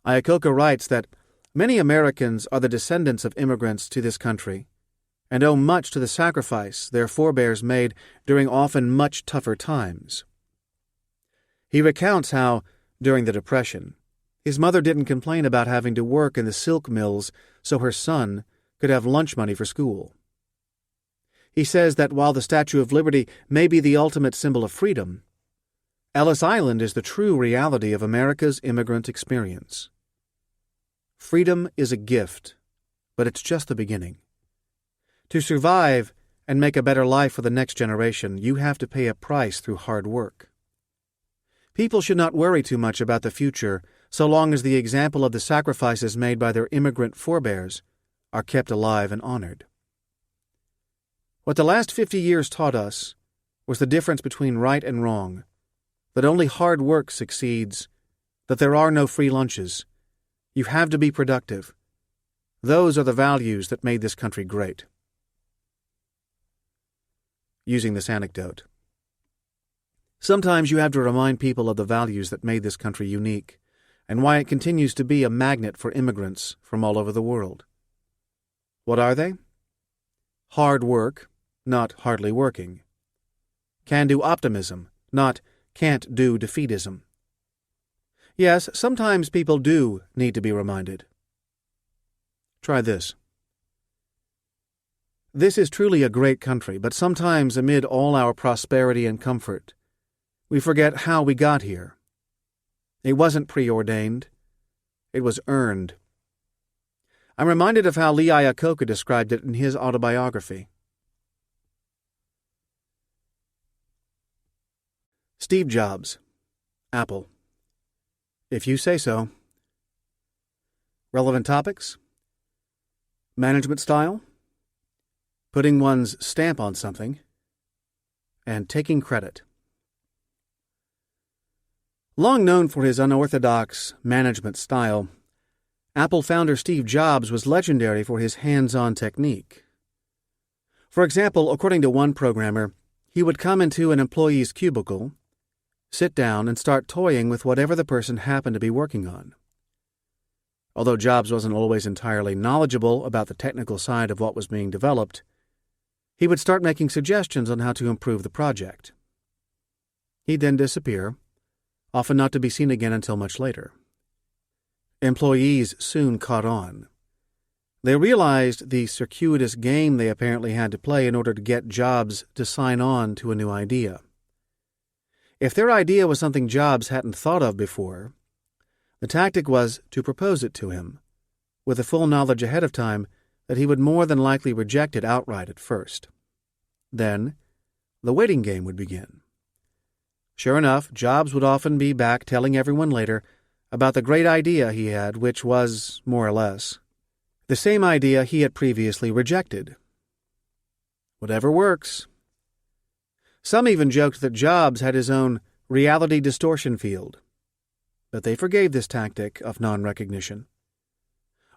Iacocca writes that many Americans are the descendants of immigrants to this country, and owe much to the sacrifice their forebears made during often much tougher times. He recounts how, during the Depression, his mother didn't complain about having to work in the silk mills so her son could have lunch money for school. He says that while the Statue of Liberty may be the ultimate symbol of freedom, Ellis Island is the true reality of America's immigrant experience. Freedom is a gift, but it's just the beginning. To survive and make a better life for the next generation, you have to pay a price through hard work. People should not worry too much about the future so long as the example of the sacrifices made by their immigrant forebears are kept alive and honored. What the last 50 years taught us was the difference between right and wrong, that only hard work succeeds, that there are no free lunches. You have to be productive. Those are the values that made this country great. Using this anecdote. Sometimes you have to remind people of the values that made this country unique, and why it continues to be a magnet for immigrants from all over the world. What are they? Hard work, not hardly working. Can-do optimism, not can't-do defeatism. Yes, sometimes people do need to be reminded. Try this. This is truly a great country, but sometimes amid all our prosperity and comfort, we forget how we got here. It wasn't preordained. It was earned. I'm reminded of how Lee Iacocca described it in his autobiography. Steve Jobs, Apple. If you say so. Relevant topics: management style, putting one's stamp on something, and taking credit. Long known for his unorthodox management style, Apple founder Steve Jobs was legendary for his hands-on technique. For example, according to one programmer, he would come into an employee's cubicle, sit down, and start toying with whatever the person happened to be working on. Although Jobs wasn't always entirely knowledgeable about the technical side of what was being developed, he would start making suggestions on how to improve the project. He'd then disappear, often not to be seen again until much later. Employees soon caught on. They realized the circuitous game they apparently had to play in order to get Jobs to sign on to a new idea. If their idea was something Jobs hadn't thought of before, the tactic was to propose it to him, with the full knowledge ahead of time that he would more than likely reject it outright at first. Then, the waiting game would begin. Sure enough, Jobs would often be back telling everyone later about the great idea he had, which was, more or less, the same idea he had previously rejected. Whatever works. Some even joked that Jobs had his own reality distortion field, but they forgave this tactic of non-recognition.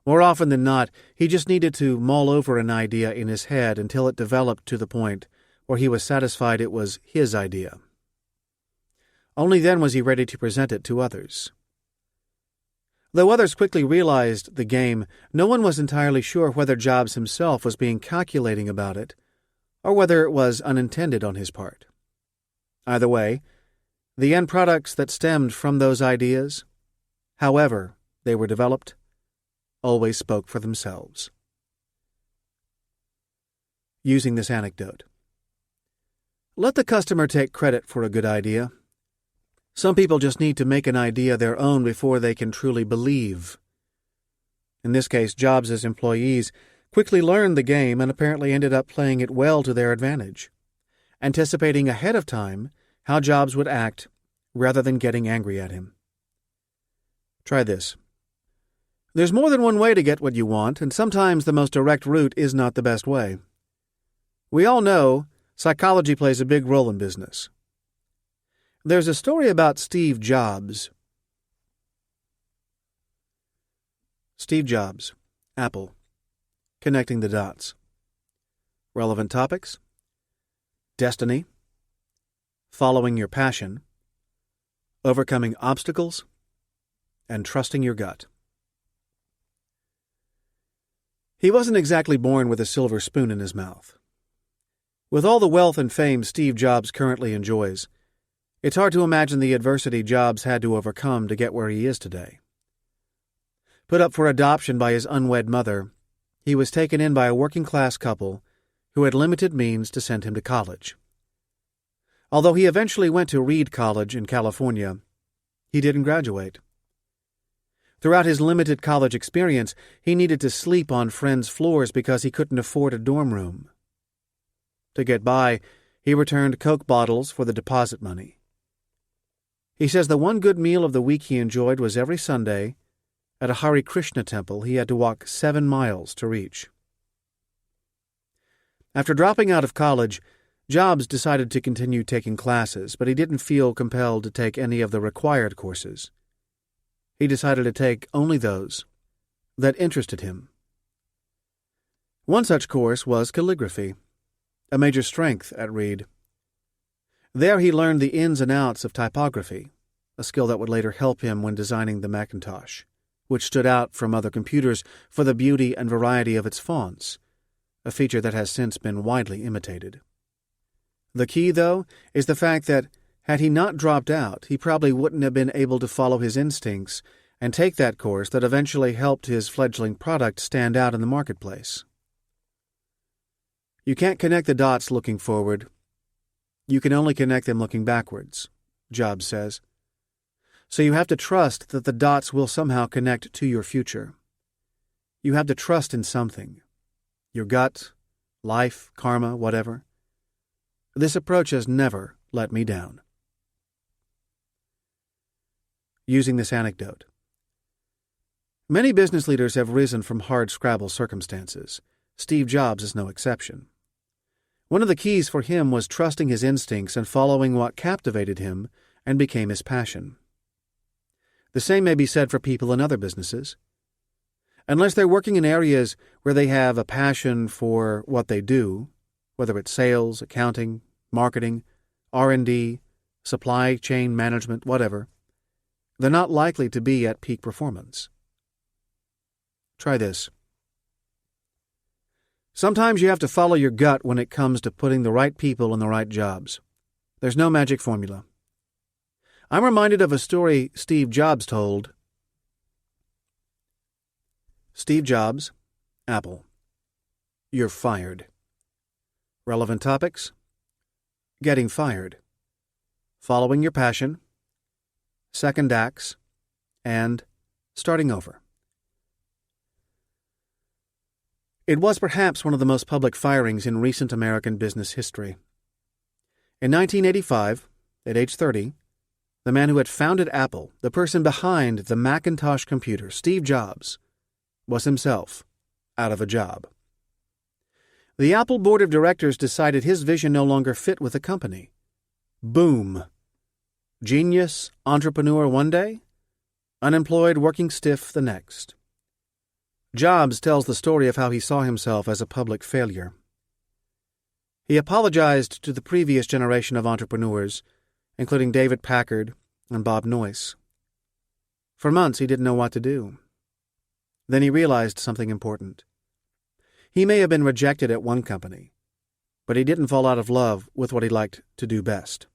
More often than not, he just needed to mull over an idea in his head until it developed to the point where he was satisfied it was his idea. Only then was he ready to present it to others. Though others quickly realized the game, no one was entirely sure whether Jobs himself was being calculating about it, or whether it was unintended on his part. Either way, the end products that stemmed from those ideas, however they were developed, always spoke for themselves. Using this anecdote. Let the customer take credit for a good idea. Some people just need to make an idea their own before they can truly believe. In this case, Jobs' employees quickly learned the game and apparently ended up playing it well to their advantage, anticipating ahead of time how Jobs would act rather than getting angry at him. Try this. There's more than one way to get what you want, and sometimes the most direct route is not the best way. We all know psychology plays a big role in business. There's a story about Steve Jobs. Steve Jobs, Apple. Connecting the dots. Relevant topics: destiny, following your passion, overcoming obstacles, and trusting your gut. He wasn't exactly born with a silver spoon in his mouth. With all the wealth and fame Steve Jobs currently enjoys, it's hard to imagine the adversity Jobs had to overcome to get where he is today. Put up for adoption by his unwed mother, he was taken in by a working-class couple who had limited means to send him to college. Although he eventually went to Reed College in California, he didn't graduate. Throughout his limited college experience, he needed to sleep on friends' floors because he couldn't afford a dorm room. To get by, he returned Coke bottles for the deposit money. He says the one good meal of the week he enjoyed was every Sunday at a Hare Krishna temple he had to walk 7 miles to reach. After dropping out of college, Jobs decided to continue taking classes, but he didn't feel compelled to take any of the required courses. He decided to take only those that interested him. One such course was calligraphy, a major strength at Reed. There he learned the ins and outs of typography, a skill that would later help him when designing the Macintosh, which stood out from other computers for the beauty and variety of its fonts, a feature that has since been widely imitated. The key, though, is the fact that, had he not dropped out, he probably wouldn't have been able to follow his instincts and take that course that eventually helped his fledgling product stand out in the marketplace. You can't connect the dots looking forward. You can only connect them looking backwards, Jobs says. So you have to trust that the dots will somehow connect to your future. You have to trust in something. Your gut, life, karma, whatever. This approach has never let me down. Using this anecdote. Many business leaders have risen from hard-scrabble circumstances. Steve Jobs is no exception. One of the keys for him was trusting his instincts and following what captivated him and became his passion. The same may be said for people in other businesses. Unless they're working in areas where they have a passion for what they do, whether it's sales, accounting, marketing, R&D, supply chain management, whatever, they're not likely to be at peak performance. Try this. Sometimes you have to follow your gut when it comes to putting the right people in the right jobs. There's no magic formula. I'm reminded of a story Steve Jobs told. Steve Jobs, Apple. You're fired. Relevant topics: getting fired, following your passion, second acts, and starting over. It was perhaps one of the most public firings in recent American business history. In 1985, at age 30, the man who had founded Apple, the person behind the Macintosh computer, Steve Jobs, was himself out of a job. The Apple board of directors decided his vision no longer fit with the company. Boom. Genius, entrepreneur one day, unemployed, working stiff the next. Jobs tells the story of how he saw himself as a public failure. He apologized to the previous generation of entrepreneurs, including David Packard and Bob Noyce. For months, he didn't know what to do. Then he realized something important. He may have been rejected at one company, but he didn't fall out of love with what he liked to do best.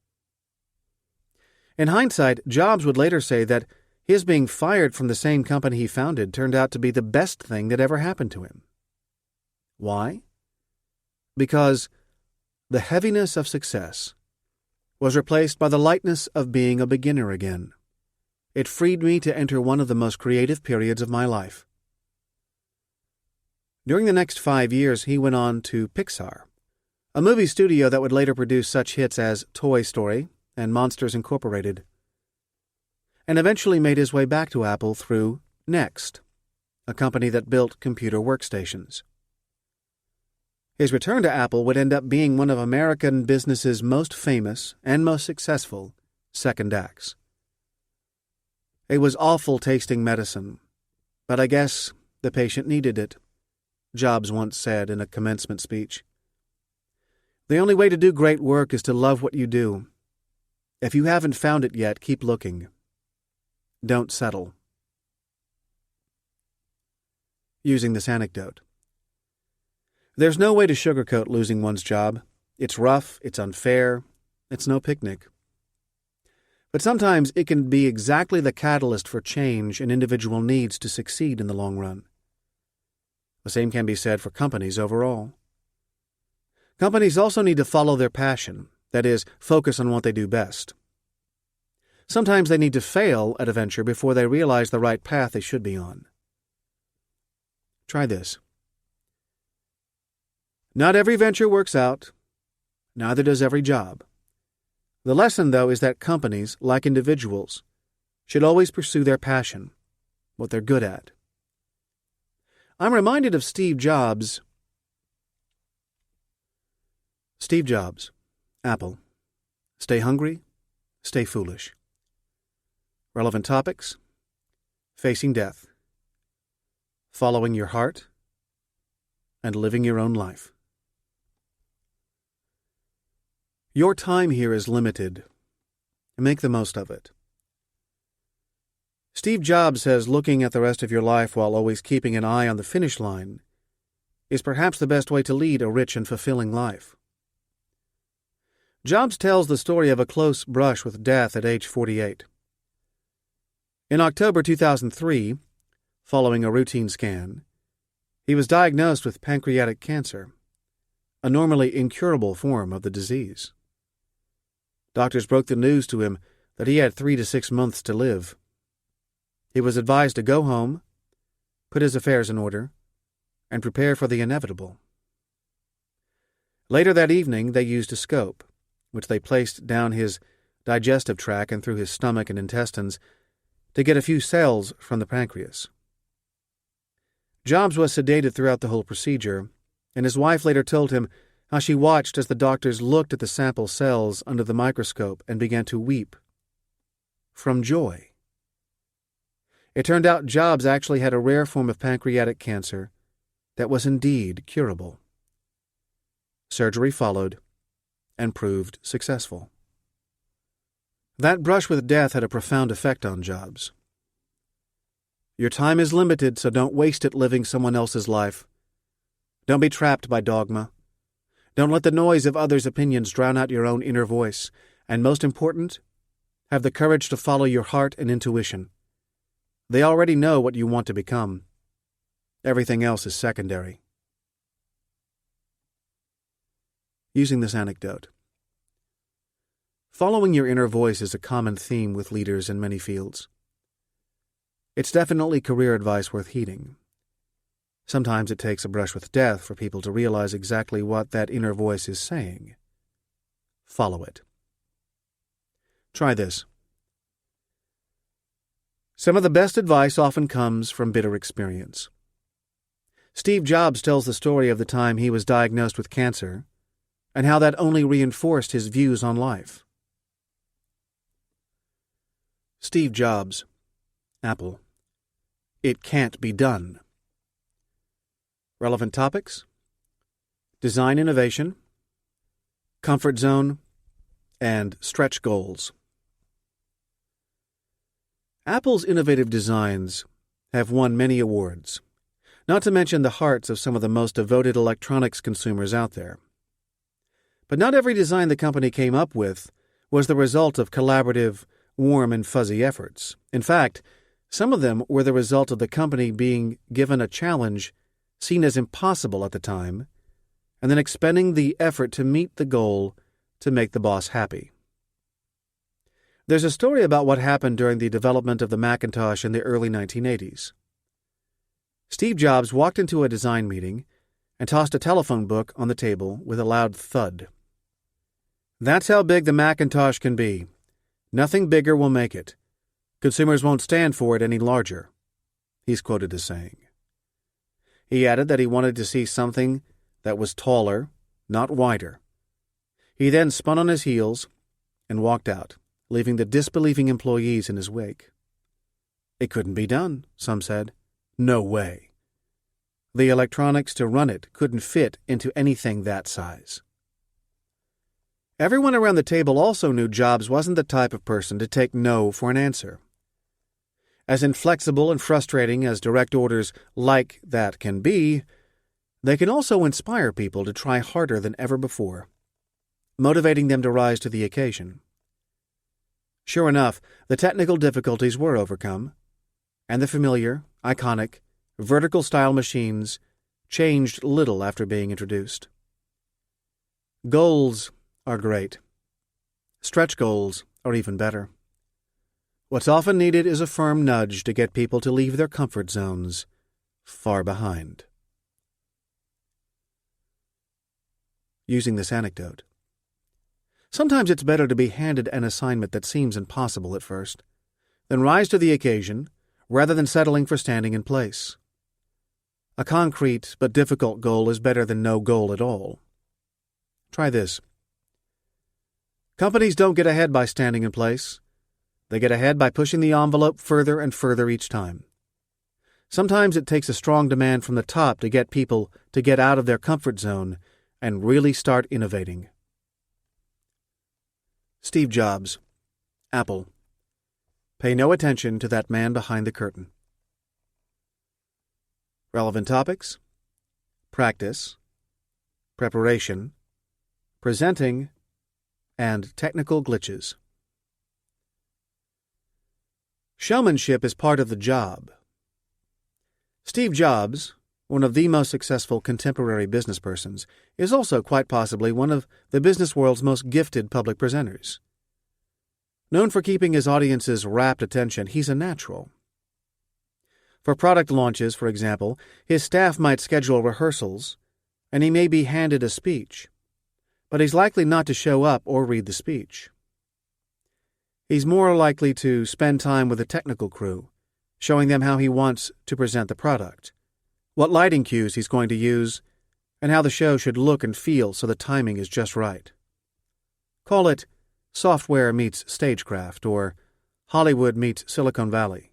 In hindsight, Jobs would later say that his being fired from the same company he founded turned out to be the best thing that ever happened to him. Why? Because the heaviness of success was replaced by the lightness of being a beginner again. It freed me to enter one of the most creative periods of my life. During the next 5 years, he went on to Pixar, a movie studio that would later produce such hits as Toy Story and Monsters Incorporated, and eventually made his way back to Apple through Next, a company that built computer workstations. His return to Apple would end up being one of American business's most famous and most successful second acts. It was awful tasting medicine, but I guess the patient needed it, Jobs once said in a commencement speech. The only way to do great work is to love what you do. If you haven't found it yet, keep looking. Don't settle. Using this anecdote. There's no way to sugarcoat losing one's job. It's rough, it's unfair, it's no picnic. But sometimes it can be exactly the catalyst for change an individual needs to succeed in the long run. The same can be said for companies overall. Companies also need to follow their passion, that is, focus on what they do best. Sometimes they need to fail at a venture before they realize the right path they should be on. Try this. Not every venture works out. Neither does every job. The lesson, though, is that companies, like individuals, should always pursue their passion, what they're good at. I'm reminded of Steve Jobs. Steve Jobs, Apple. Stay hungry, stay foolish. Relevant topics: facing death, following your heart, and living your own life. Your time here is limited. Make the most of it. Steve Jobs says looking at the rest of your life while always keeping an eye on the finish line is perhaps the best way to lead a rich and fulfilling life. Jobs tells the story of a close brush with death at age 48. In October 2003, following a routine scan, he was diagnosed with pancreatic cancer, a normally incurable form of the disease. Doctors broke the news to him that he had 3 to 6 months to live. He was advised to go home, put his affairs in order, and prepare for the inevitable. Later that evening, they used a scope, which they placed down his digestive tract and through his stomach and intestines to get a few cells from the pancreas. Jobs was sedated throughout the whole procedure, and his wife later told him how she watched as the doctors looked at the sample cells under the microscope and began to weep. From joy. It turned out Jobs actually had a rare form of pancreatic cancer that was indeed curable. Surgery followed and proved successful. That brush with death had a profound effect on Jobs. Your time is limited, so don't waste it living someone else's life. Don't be trapped by dogma. Don't let the noise of others' opinions drown out your own inner voice. And most important, have the courage to follow your heart and intuition. They already know what you want to become. Everything else is secondary. Using this anecdote. Following your inner voice is a common theme with leaders in many fields. It's definitely career advice worth heeding. Sometimes it takes a brush with death for people to realize exactly what that inner voice is saying. Follow it. Try this. Some of the best advice often comes from bitter experience. Steve Jobs tells the story of the time he was diagnosed with cancer and how that only reinforced his views on life. Steve Jobs, Apple. It can't be done. Relevant topics: design innovation, comfort zone, and stretch goals. Apple's innovative designs have won many awards, not to mention the hearts of some of the most devoted electronics consumers out there. But not every design the company came up with was the result of collaborative, warm and fuzzy efforts. In fact, some of them were the result of the company being given a challenge seen as impossible at the time, and then expending the effort to meet the goal to make the boss happy. There's a story about what happened during the development of the Macintosh in the early 1980s. Steve Jobs walked into a design meeting and tossed a telephone book on the table with a loud thud. "That's how big the Macintosh can be. Nothing bigger will make it. Consumers won't stand for it any larger," he's quoted as saying. He added that he wanted to see something that was taller, not wider. He then spun on his heels and walked out, leaving the disbelieving employees in his wake. It couldn't be done, some said. No way. The electronics to run it couldn't fit into anything that size. Everyone around the table also knew Jobs wasn't the type of person to take no for an answer. As inflexible and frustrating as direct orders like that can be, they can also inspire people to try harder than ever before, motivating them to rise to the occasion. Sure enough, the technical difficulties were overcome, and the familiar, iconic, vertical-style machines changed little after being introduced. Goals are great. Stretch goals are even better. What's often needed is a firm nudge to get people to leave their comfort zones far behind. Using this anecdote. Sometimes it's better to be handed an assignment that seems impossible at first, then rise to the occasion rather than settling for standing in place. A concrete but difficult goal is better than no goal at all. Try this. Companies don't get ahead by standing in place. They get ahead by pushing the envelope further and further each time. Sometimes it takes a strong demand from the top to get people to get out of their comfort zone and really start innovating. Steve Jobs, Apple. Pay no attention to that man behind the curtain. Relevant topics: practice, preparation, presenting, and technical glitches. Showmanship is part of the job. Steve Jobs, one of the most successful contemporary businesspersons, is also quite possibly one of the business world's most gifted public presenters. Known for keeping his audience's rapt attention, he's a natural. For product launches, for example, his staff might schedule rehearsals, and he may be handed a speech, but he's likely not to show up or read the speech. He's more likely to spend time with the technical crew, showing them how he wants to present the product, what lighting cues he's going to use, and how the show should look and feel so the timing is just right. Call it software meets stagecraft or Hollywood meets Silicon Valley.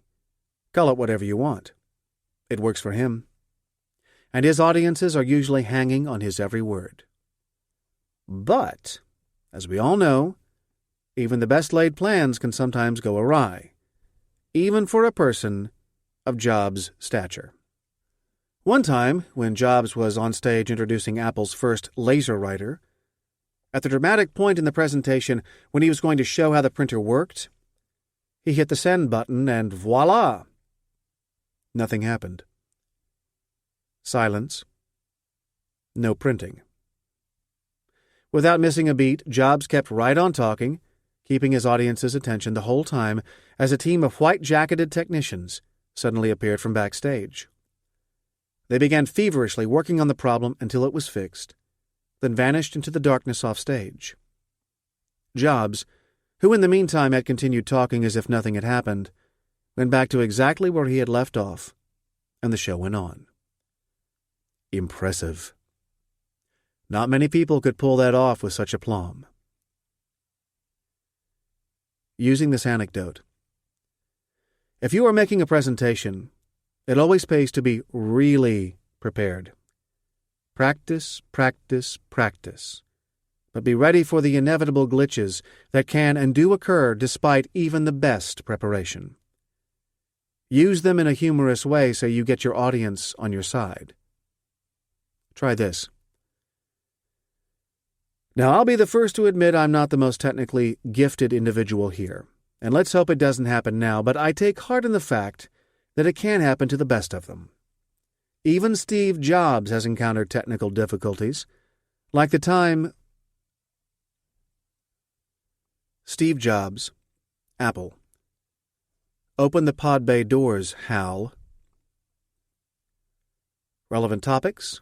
Call it whatever you want. It works for him. And his audiences are usually hanging on his every word. But, as we all know, even the best laid plans can sometimes go awry, even for a person of Jobs' stature. One time, when Jobs was on stage introducing Apple's first laser writer, at the dramatic point in the presentation when he was going to show how the printer worked, he hit the send button and voila! Nothing happened. Silence. No printing. Without missing a beat, Jobs kept right on talking, keeping his audience's attention the whole time as a team of white-jacketed technicians suddenly appeared from backstage. They began feverishly working on the problem until it was fixed, then vanished into the darkness off stage. Jobs, who in the meantime had continued talking as if nothing had happened, went back to exactly where he had left off, and the show went on. Impressive. Not many people could pull that off with such aplomb. Using this anecdote. If you are making a presentation, it always pays to be really prepared. Practice, practice, practice. But be ready for the inevitable glitches that can and do occur despite even the best preparation. Use them in a humorous way so you get your audience on your side. Try this. Now, I'll be the first to admit I'm not the most technically gifted individual here, and let's hope it doesn't happen now, but I take heart in the fact that it can happen to the best of them. Even Steve Jobs has encountered technical difficulties, like the time Steve Jobs, Apple. Open the pod bay doors, Hal. Relevant topics: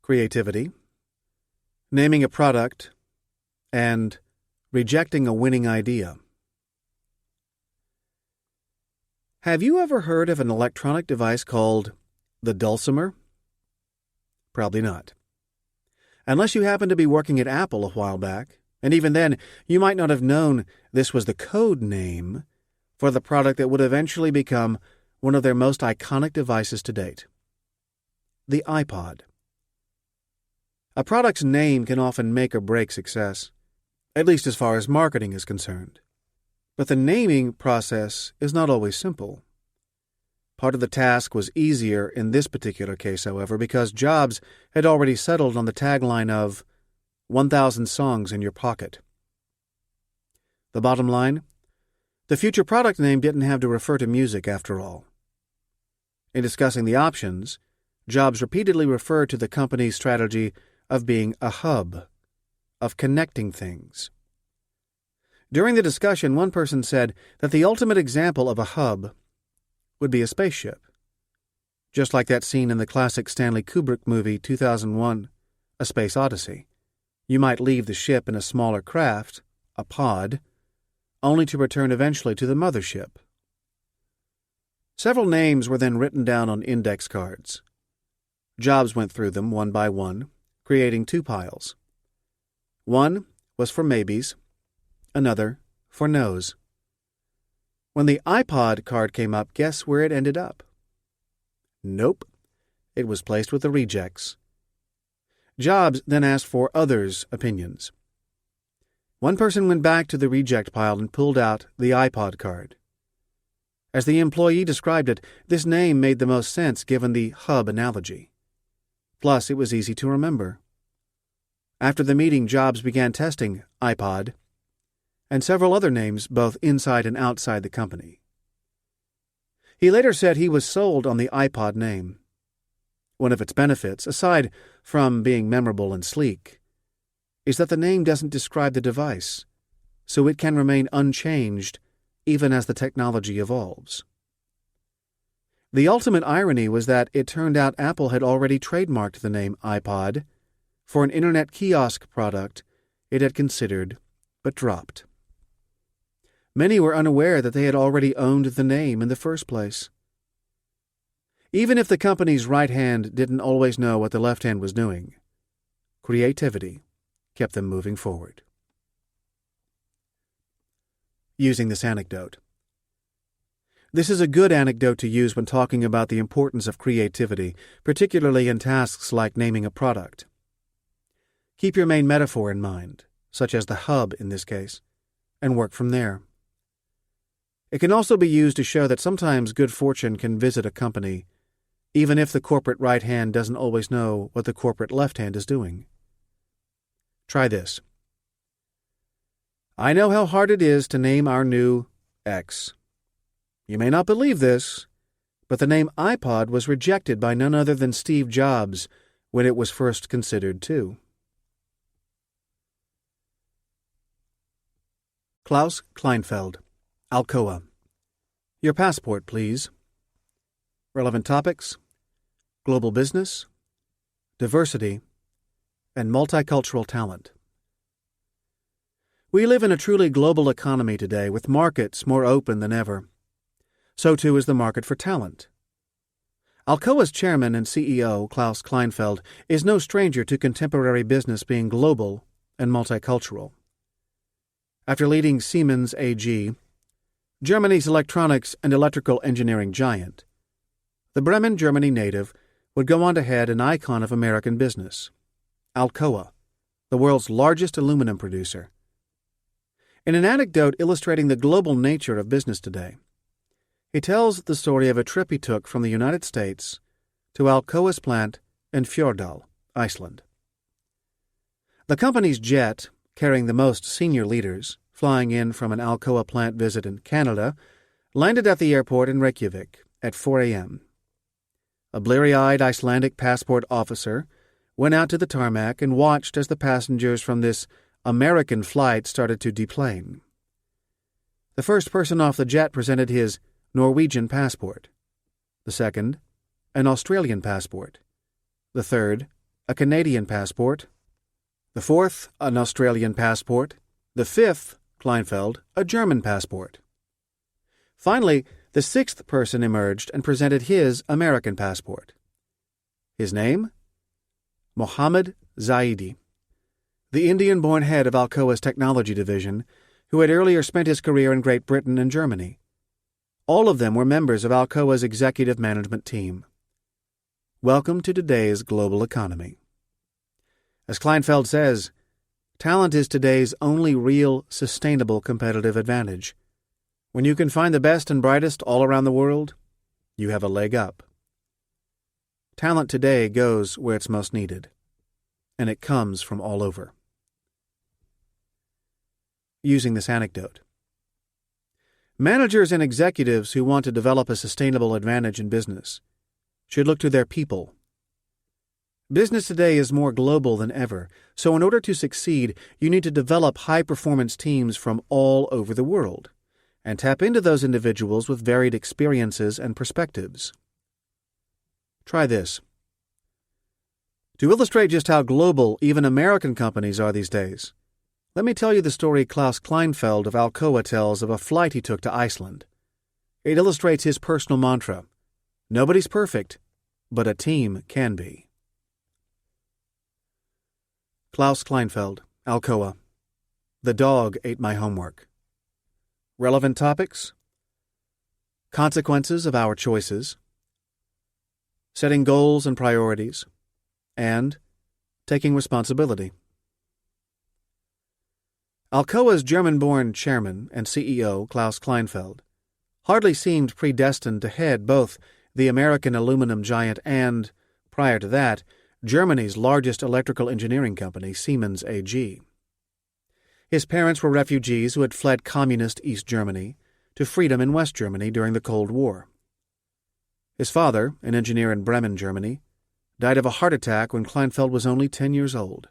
creativity, naming a product, and rejecting a winning idea. Have you ever heard of an electronic device called the dulcimer? Probably not. Unless you happen to be working at Apple a while back, and even then, you might not have known this was the code name for the product that would eventually become one of their most iconic devices to date. The iPod. A product's name can often make or break success, at least as far as marketing is concerned. But the naming process is not always simple. Part of the task was easier in this particular case, however, because Jobs had already settled on the tagline of 1,000 songs in your pocket. The bottom line? The future product name didn't have to refer to music after all. In discussing the options, Jobs repeatedly referred to the company's strategy of being a hub, of connecting things. During the discussion, one person said that the ultimate example of a hub would be a spaceship. Just like that scene in the classic Stanley Kubrick movie 2001, A Space Odyssey. You might leave the ship in a smaller craft, a pod, only to return eventually to the mothership. Several names were then written down on index cards. Jobs went through them one by one, creating two piles. One was for maybes, another for no's. When the iPod card came up, guess where it ended up? Nope. It was placed with the rejects. Jobs then asked for others' opinions. One person went back to the reject pile and pulled out the iPod card. As the employee described it, this name made the most sense given the hub analogy. Plus, it was easy to remember. After the meeting, Jobs began testing iPod and several other names both inside and outside the company. He later said he was sold on the iPod name. One of its benefits, aside from being memorable and sleek, is that the name doesn't describe the device, so it can remain unchanged even as the technology evolves. The ultimate irony was that it turned out Apple had already trademarked the name iPod for an internet kiosk product it had considered but dropped. Many were unaware that they had already owned the name in the first place. Even if the company's right hand didn't always know what the left hand was doing, creativity kept them moving forward. Using this anecdote. This is a good anecdote to use when talking about the importance of creativity, particularly in tasks like naming a product. Keep your main metaphor in mind, such as the hub in this case, and work from there. It can also be used to show that sometimes good fortune can visit a company, even if the corporate right hand doesn't always know what the corporate left hand is doing. Try this. I know how hard it is to name our new X. You may not believe this, but the name iPod was rejected by none other than Steve Jobs when it was first considered too. Klaus Kleinfeld, Alcoa. Your passport, please. Relevant topics: global business, diversity, and multicultural talent. We live in a truly global economy today with markets more open than ever. So too is the market for talent. Alcoa's chairman and CEO, Klaus Kleinfeld, is no stranger to contemporary business being global and multicultural. After leading Siemens AG, Germany's electronics and electrical engineering giant, the Bremen, Germany native would go on to head an icon of American business, Alcoa, the world's largest aluminum producer. In an anecdote illustrating the global nature of business today, he tells the story of a trip he took from the United States to Alcoa's plant in Fjordal, Iceland. The company's jet, carrying the most senior leaders, flying in from an Alcoa plant visit in Canada, landed at the airport in Reykjavik at 4 a.m. A bleary-eyed Icelandic passport officer went out to the tarmac and watched as the passengers from this American flight started to deplane. The first person off the jet presented his Norwegian passport. The second, an Australian passport. The third, a Canadian passport. The fourth, an Australian passport. The fifth, Kleinfeld, a German passport. Finally, the sixth person emerged and presented his American passport. His name? Mohammed Zaidi, the Indian-born head of Alcoa's technology division, who had earlier spent his career in Great Britain and Germany. All of them were members of Alcoa's executive management team. Welcome to today's global economy. As Kleinfeld says, talent is today's only real, sustainable competitive advantage. When you can find the best and brightest all around the world, you have a leg up. Talent today goes where it's most needed, and it comes from all over. Using this anecdote. Managers and executives who want to develop a sustainable advantage in business should look to their people. Business today is more global than ever, so in order to succeed, you need to develop high-performance teams from all over the world and tap into those individuals with varied experiences and perspectives. Try this. To illustrate just how global even American companies are these days, let me tell you the story Klaus Kleinfeld of Alcoa tells of a flight he took to Iceland. It illustrates his personal mantra: nobody's perfect, but a team can be. Klaus Kleinfeld, Alcoa. The dog ate my homework. Relevant topics: consequences of our choices, setting goals and priorities, and taking responsibility. Alcoa's German-born chairman and CEO, Klaus Kleinfeld, hardly seemed predestined to head both the American aluminum giant and, prior to that, Germany's largest electrical engineering company, Siemens AG. His parents were refugees who had fled communist East Germany to freedom in West Germany during the Cold War. His father, an engineer in Bremen, Germany, died of a heart attack when Kleinfeld was only 10 years old.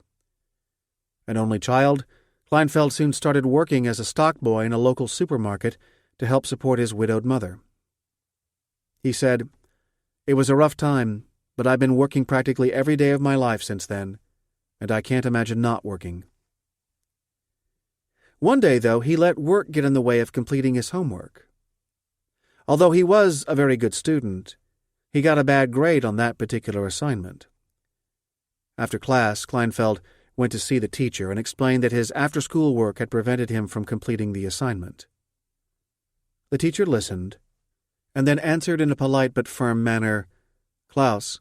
An only child, Kleinfeld soon started working as a stock boy in a local supermarket to help support his widowed mother. He said, "It was a rough time, but I've been working practically every day of my life since then, and I can't imagine not working." One day, though, he let work get in the way of completing his homework. Although he was a very good student, He got a bad grade on that particular assignment. After class, Kleinfeld went to see the teacher and explained that his after-school work had prevented him from completing the assignment. The teacher listened, and then answered in a polite but firm manner, "Klaus,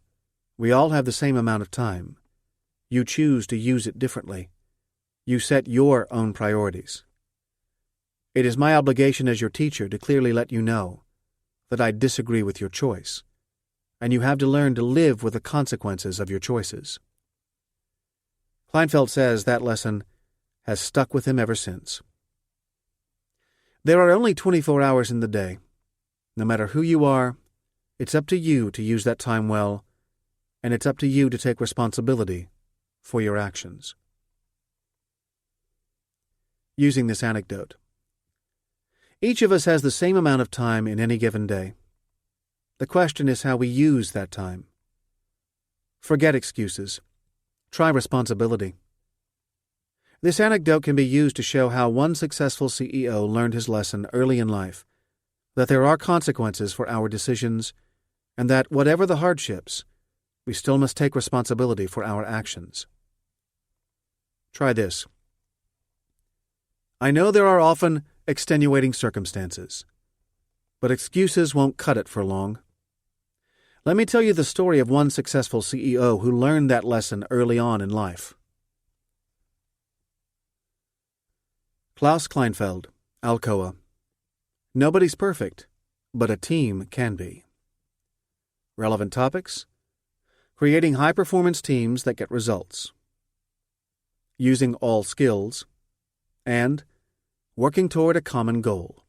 we all have the same amount of time. You choose to use it differently. You set your own priorities. It is my obligation as your teacher to clearly let you know that I disagree with your choice, and you have to learn to live with the consequences of your choices." Kleinfeld says that lesson has stuck with him ever since. There are only 24 hours in the day. No matter who you are, it's up to you to use that time well, and it's up to you to take responsibility for your actions. Using this anecdote. Each of us has the same amount of time in any given day. The question is how we use that time. Forget excuses. Try responsibility. This anecdote can be used to show how one successful CEO learned his lesson early in life, that there are consequences for our decisions, and that, whatever the hardships, we still must take responsibility for our actions. Try this. I know there are often extenuating circumstances, but excuses won't cut it for long. Let me tell you the story of one successful CEO who learned that lesson early on in life. Klaus Kleinfeld, Alcoa. Nobody's perfect, but a team can be. Relevant topics: creating high-performance teams that get results, using all skills, and working toward a common goal.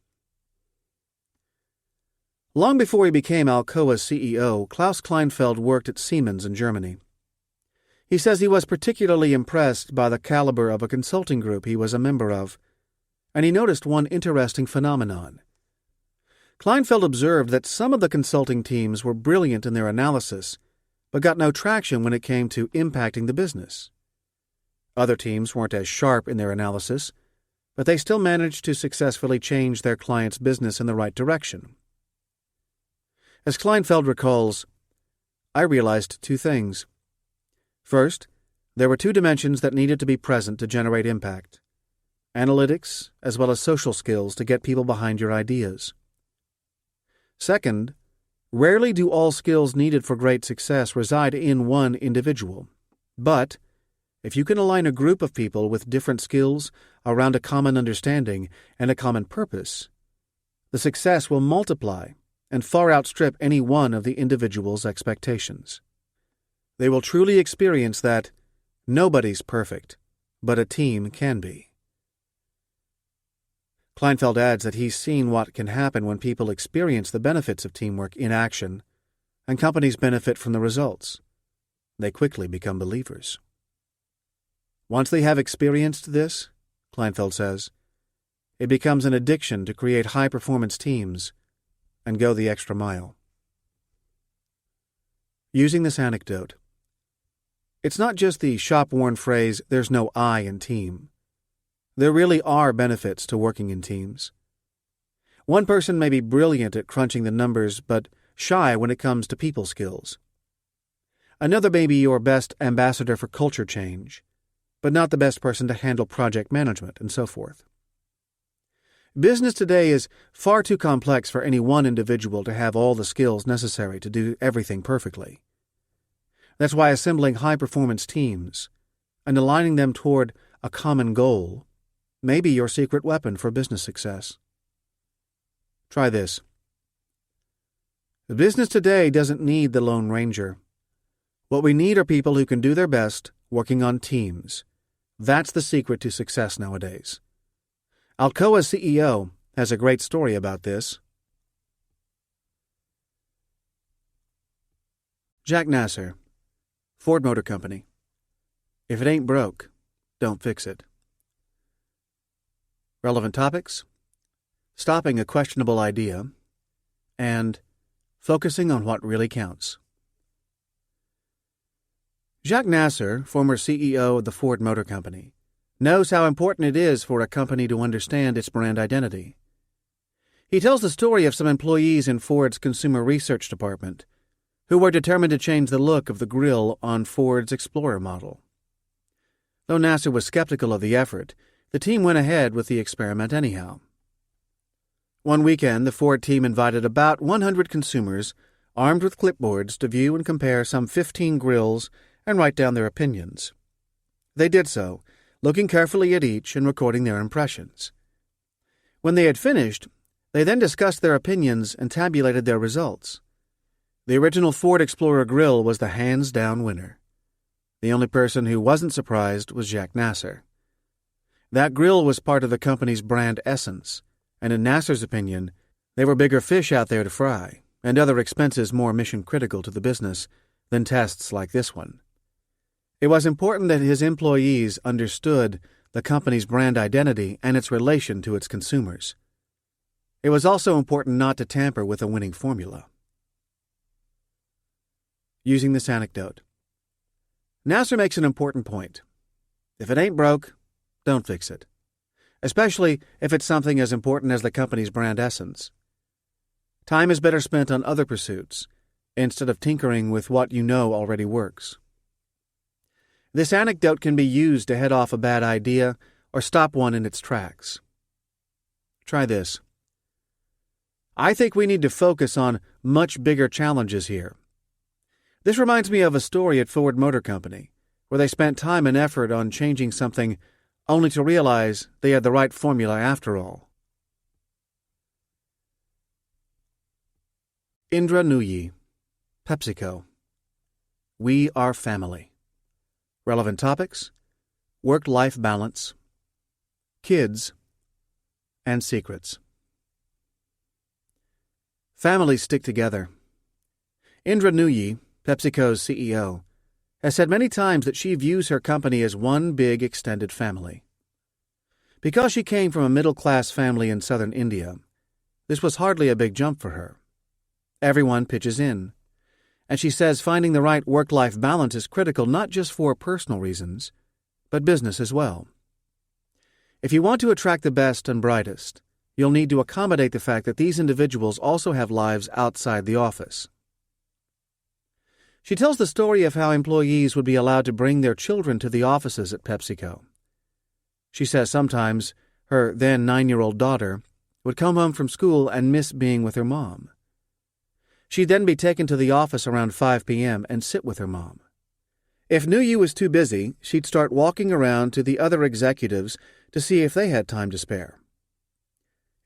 Long before he became Alcoa's CEO, Klaus Kleinfeld worked at Siemens in Germany. He says he was particularly impressed by the caliber of a consulting group he was a member of, and he noticed one interesting phenomenon. Kleinfeld observed that some of the consulting teams were brilliant in their analysis, but got no traction when it came to impacting the business. Other teams weren't as sharp in their analysis, but they still managed to successfully change their client's business in the right direction. As Kleinfeld recalls, I realized two things. First, there were two dimensions that needed to be present to generate impact: analytics as well as social skills to get people behind your ideas. Second, rarely do all skills needed for great success reside in one individual. But if you can align a group of people with different skills around a common understanding and a common purpose, the success will multiply and far outstrip any one of the individual's expectations. They will truly experience that nobody's perfect, but a team can be. Kleinfeld adds that he's seen what can happen when people experience the benefits of teamwork in action, and companies benefit from the results. They quickly become believers. Once they have experienced this, Kleinfeld says, it becomes an addiction to create high-performance teams and go the extra mile. Using this anecdote. It's not just the shop-worn phrase, "there's no I in team." There really are benefits to working in teams. One person may be brilliant at crunching the numbers, but shy when it comes to people skills. Another may be your best ambassador for culture change, but not the best person to handle project management, and so forth. Business today is far too complex for any one individual to have all the skills necessary to do everything perfectly. That's why assembling high-performance teams and aligning them toward a common goal may be your secret weapon for business success. Try this. The business today doesn't need the Lone Ranger. What we need are people who can do their best working on teams. That's the secret to success nowadays. Alcoa's CEO has a great story about this. Jack Nasser, Ford Motor Company. If it ain't broke, don't fix it. Relevant topics: stopping a questionable idea, and focusing on what really counts. Jack Nasser, former CEO of the Ford Motor Company, knows how important it is for a company to understand its brand identity. He tells the story of some employees in Ford's consumer research department who were determined to change the look of the grille on Ford's Explorer model. Though NASA was skeptical of the effort, the team went ahead with the experiment anyhow. One weekend, the Ford team invited about 100 consumers, armed with clipboards, to view and compare some 15 grilles and write down their opinions. They did so, looking carefully at each and recording their impressions. When they had finished, they then discussed their opinions and tabulated their results. The original Ford Explorer grille was the hands-down winner. The only person who wasn't surprised was Jack Nasser. That grille was part of the company's brand essence, and in Nasser's opinion, there were bigger fish out there to fry, and other expenses more mission-critical to the business than tests like this one. It was important that his employees understood the company's brand identity and its relation to its consumers. It was also important not to tamper with a winning formula. Using this anecdote. Nasser makes an important point. If it ain't broke, don't fix it. Especially if it's something as important as the company's brand essence. Time is better spent on other pursuits, instead of tinkering with what you know already works. This anecdote can be used to head off a bad idea or stop one in its tracks. Try this. I think we need to focus on much bigger challenges here. This reminds me of a story at Ford Motor Company, where they spent time and effort on changing something only to realize they had the right formula after all. Indra Nooyi, PepsiCo. We are family. Relevant topics: work-life balance, kids, and secrets. Families stick together. Indra Nooyi, PepsiCo's CEO, has said many times that she views her company as one big extended family. Because she came from a middle-class family in southern India, this was hardly a big jump for her. Everyone pitches in, and she says finding the right work-life balance is critical not just for personal reasons, but business as well. If you want to attract the best and brightest, you'll need to accommodate the fact that these individuals also have lives outside the office. She tells the story of how employees would be allowed to bring their children to the offices at PepsiCo. She says sometimes her then 9-year-old daughter would come home from school and miss being with her mom. She'd then be taken to the office around 5 p.m. and sit with her mom. If Nooyi was too busy, she'd start walking around to the other executives to see if they had time to spare.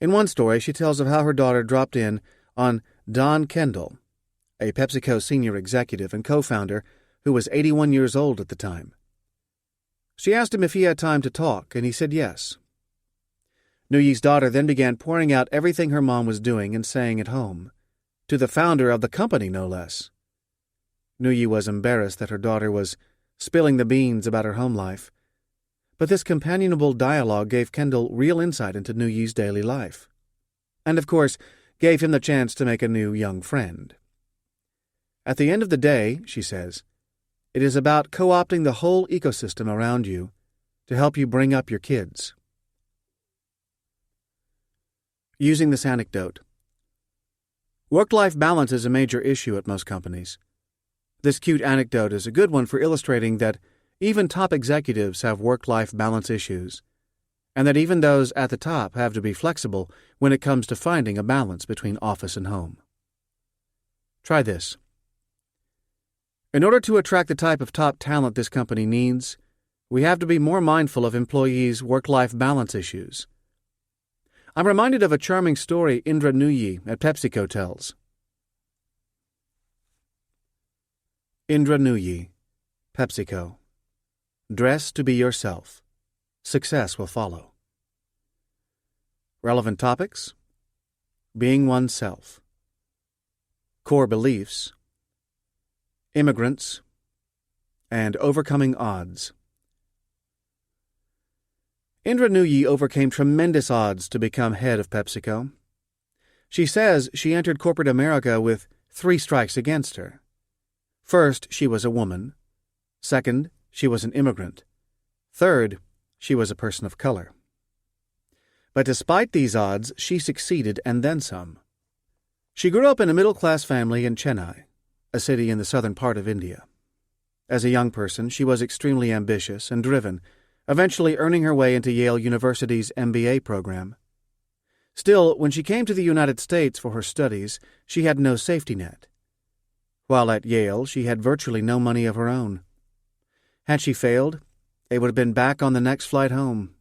In one story, she tells of how her daughter dropped in on Don Kendall, a PepsiCo senior executive and co-founder who was 81 years old at the time. She asked him if he had time to talk, and he said yes. Nooyi's daughter then began pouring out everything her mom was doing and saying at home, to the founder of the company, no less. Nooyi was embarrassed that her daughter was spilling the beans about her home life, but this companionable dialogue gave Kendall real insight into Nooyi's daily life, and of course gave him the chance to make a new young friend. At the end of the day, she says, it is about co-opting the whole ecosystem around you to help you bring up your kids. Using this anecdote. Work-life balance is a major issue at most companies. This cute anecdote is a good one for illustrating that even top executives have work-life balance issues, and that even those at the top have to be flexible when it comes to finding a balance between office and home. Try this. In order to attract the type of top talent this company needs, we have to be more mindful of employees' work-life balance issues. I'm reminded of a charming story Indra Nooyi at PepsiCo tells. Indra Nooyi, PepsiCo. Dress to be yourself. Success will follow. Relevant topics: being oneself, core beliefs, immigrants, and overcoming odds. Indra Nooyi overcame tremendous odds to become head of PepsiCo. She says she entered corporate America with 3 strikes against her. First, she was a woman. Second, she was an immigrant. Third, she was a person of color. But despite these odds, she succeeded and then some. She grew up in a middle-class family in Chennai, a city in the southern part of India. As a young person, she was extremely ambitious and driven, eventually earning her way into Yale University's MBA program. Still, when she came to the United States for her studies, she had no safety net. While at Yale, she had virtually no money of her own. Had she failed, it would have been back on the next flight home.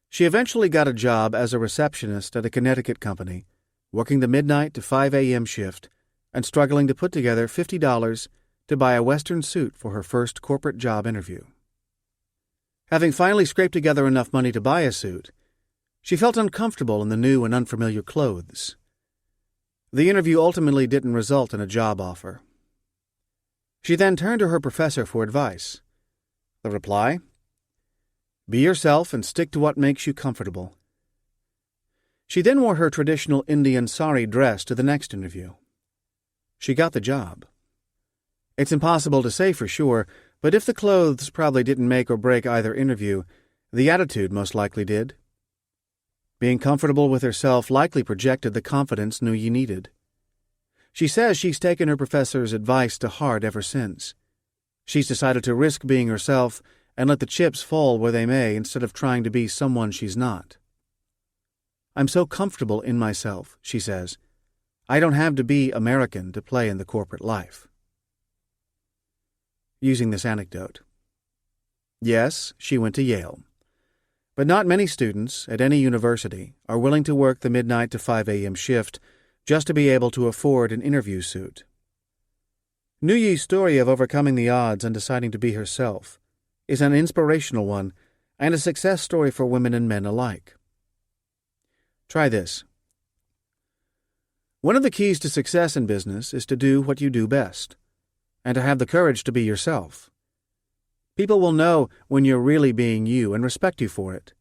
She eventually got a job as a receptionist at a Connecticut company, working the midnight to 5 a.m. shift and struggling to put together $50 to buy a Western suit for her first corporate job interview. Having finally scraped together enough money to buy a suit, she felt uncomfortable in the new and unfamiliar clothes. The interview ultimately didn't result in a job offer. She then turned to her professor for advice. The reply? Be yourself and stick to what makes you comfortable. She then wore her traditional Indian sari dress to the next interview. She got the job. It's impossible to say for sure, but if the clothes probably didn't make or break either interview, the attitude most likely did. Being comfortable with herself likely projected the confidence Nuyi needed. She says she's taken her professor's advice to heart ever since. She's decided to risk being herself and let the chips fall where they may instead of trying to be someone she's not. I'm so comfortable in myself, she says. I don't have to be American to play in the corporate life. Using this anecdote. Yes, she went to Yale. But not many students at any university are willing to work the midnight to 5 a.m. shift just to be able to afford an interview suit. Nuyi's story of overcoming the odds and deciding to be herself is an inspirational one and a success story for women and men alike. Try this. One of the keys to success in business is to do what you do best, and to have the courage to be yourself. People will know when you're really being you and respect you for it.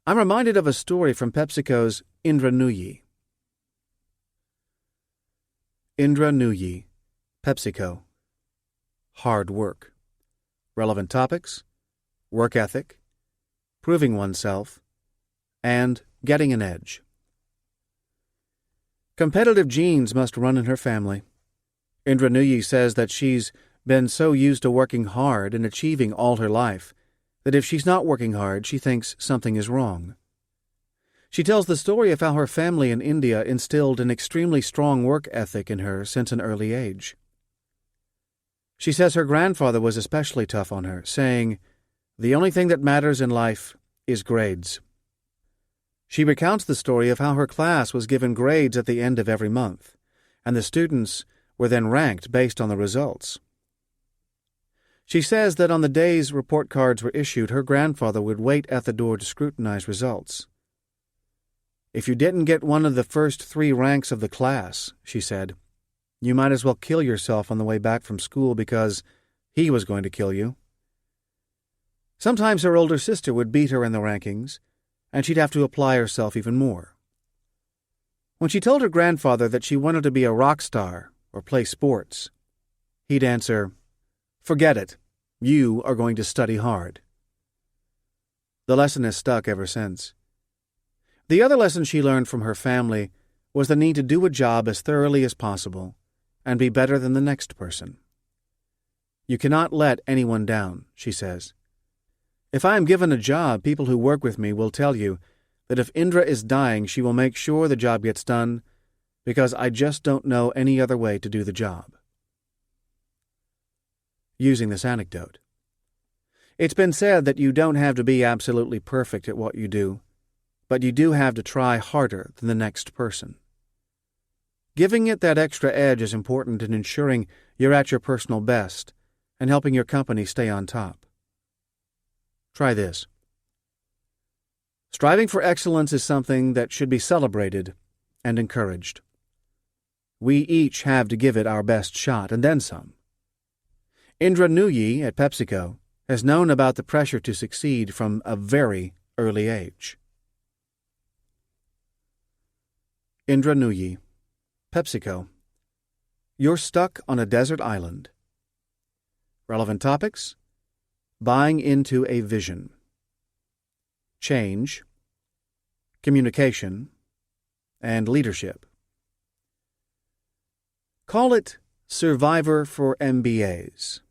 I'm reminded of a story from PepsiCo's Indra Nuyi. Indra Nuyi, PepsiCo. Hard work. Relevant topics, work ethic, proving oneself, and getting an edge. Competitive genes must run in her family. Indra Nuyi says that she's been so used to working hard and achieving all her life that if she's not working hard, she thinks something is wrong. She tells the story of how her family in India instilled an extremely strong work ethic in her since an early age. She says her grandfather was especially tough on her, saying, "The only thing that matters in life is grades." She recounts the story of how her class was given grades at the end of every month, and the students were then ranked based on the results. She says that on the days report cards were issued, her grandfather would wait at the door to scrutinize results. "If you didn't get one of the first 3 ranks of the class," she said, "you might as well kill yourself on the way back from school because he was going to kill you." Sometimes her older sister would beat her in the rankings, and she'd have to apply herself even more. When she told her grandfather that she wanted to be a rock star or play sports, he'd answer, "Forget it. You are going to study hard." The lesson has stuck ever since. The other lesson she learned from her family was the need to do a job as thoroughly as possible and be better than the next person. You cannot let anyone down, she says. If I am given a job, people who work with me will tell you that if Indra is dying, she will make sure the job gets done because I just don't know any other way to do the job. Using this anecdote. It's been said that you don't have to be absolutely perfect at what you do, but you do have to try harder than the next person. Giving it that extra edge is important in ensuring you're at your personal best and helping your company stay on top. Try this. Striving for excellence is something that should be celebrated and encouraged. We each have to give it our best shot and then some. Indra Nuyi at PepsiCo has known about the pressure to succeed from a very early age. Indra Nuyi, PepsiCo. You're stuck on a desert island. Relevant topics: buying into a vision, change, communication, and leadership. Call it Survivor for MBAs.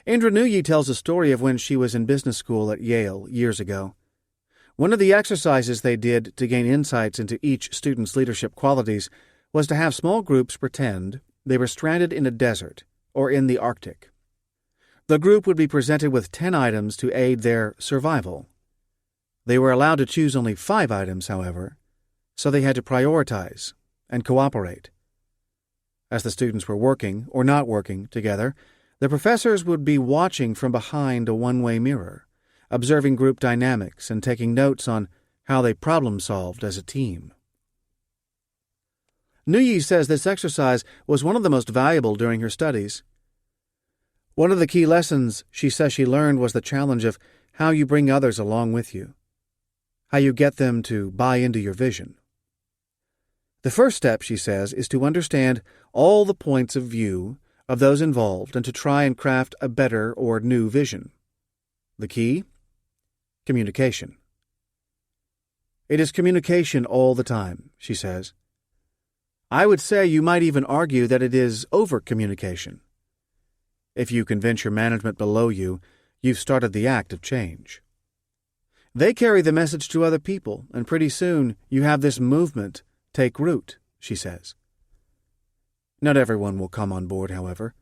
Indra Nooyi tells a story of when she was in business school at Yale years ago. One of the exercises they did to gain insights into each student's leadership qualities was to have small groups pretend they were stranded in a desert or in the Arctic. The group would be presented with 10 items to aid their survival. They were allowed to choose only 5 items, however, so they had to prioritize and cooperate. As the students were working or not working together, the professors would be watching from behind a one-way mirror, observing group dynamics and taking notes on how they problem-solved as a team. Nooyi says this exercise was one of the most valuable during her studies. One of the key lessons she says she learned was the challenge of how you bring others along with you, how you get them to buy into your vision. The first step, she says, is to understand all the points of view of those involved and to try and craft a better or new vision. The key? Communication. It is communication all the time, she says. I would say you might even argue that it is over-communication. If you convince your management below you, you've started the act of change. They carry the message to other people, and pretty soon you have this movement take root, she says. Not everyone will come on board, however.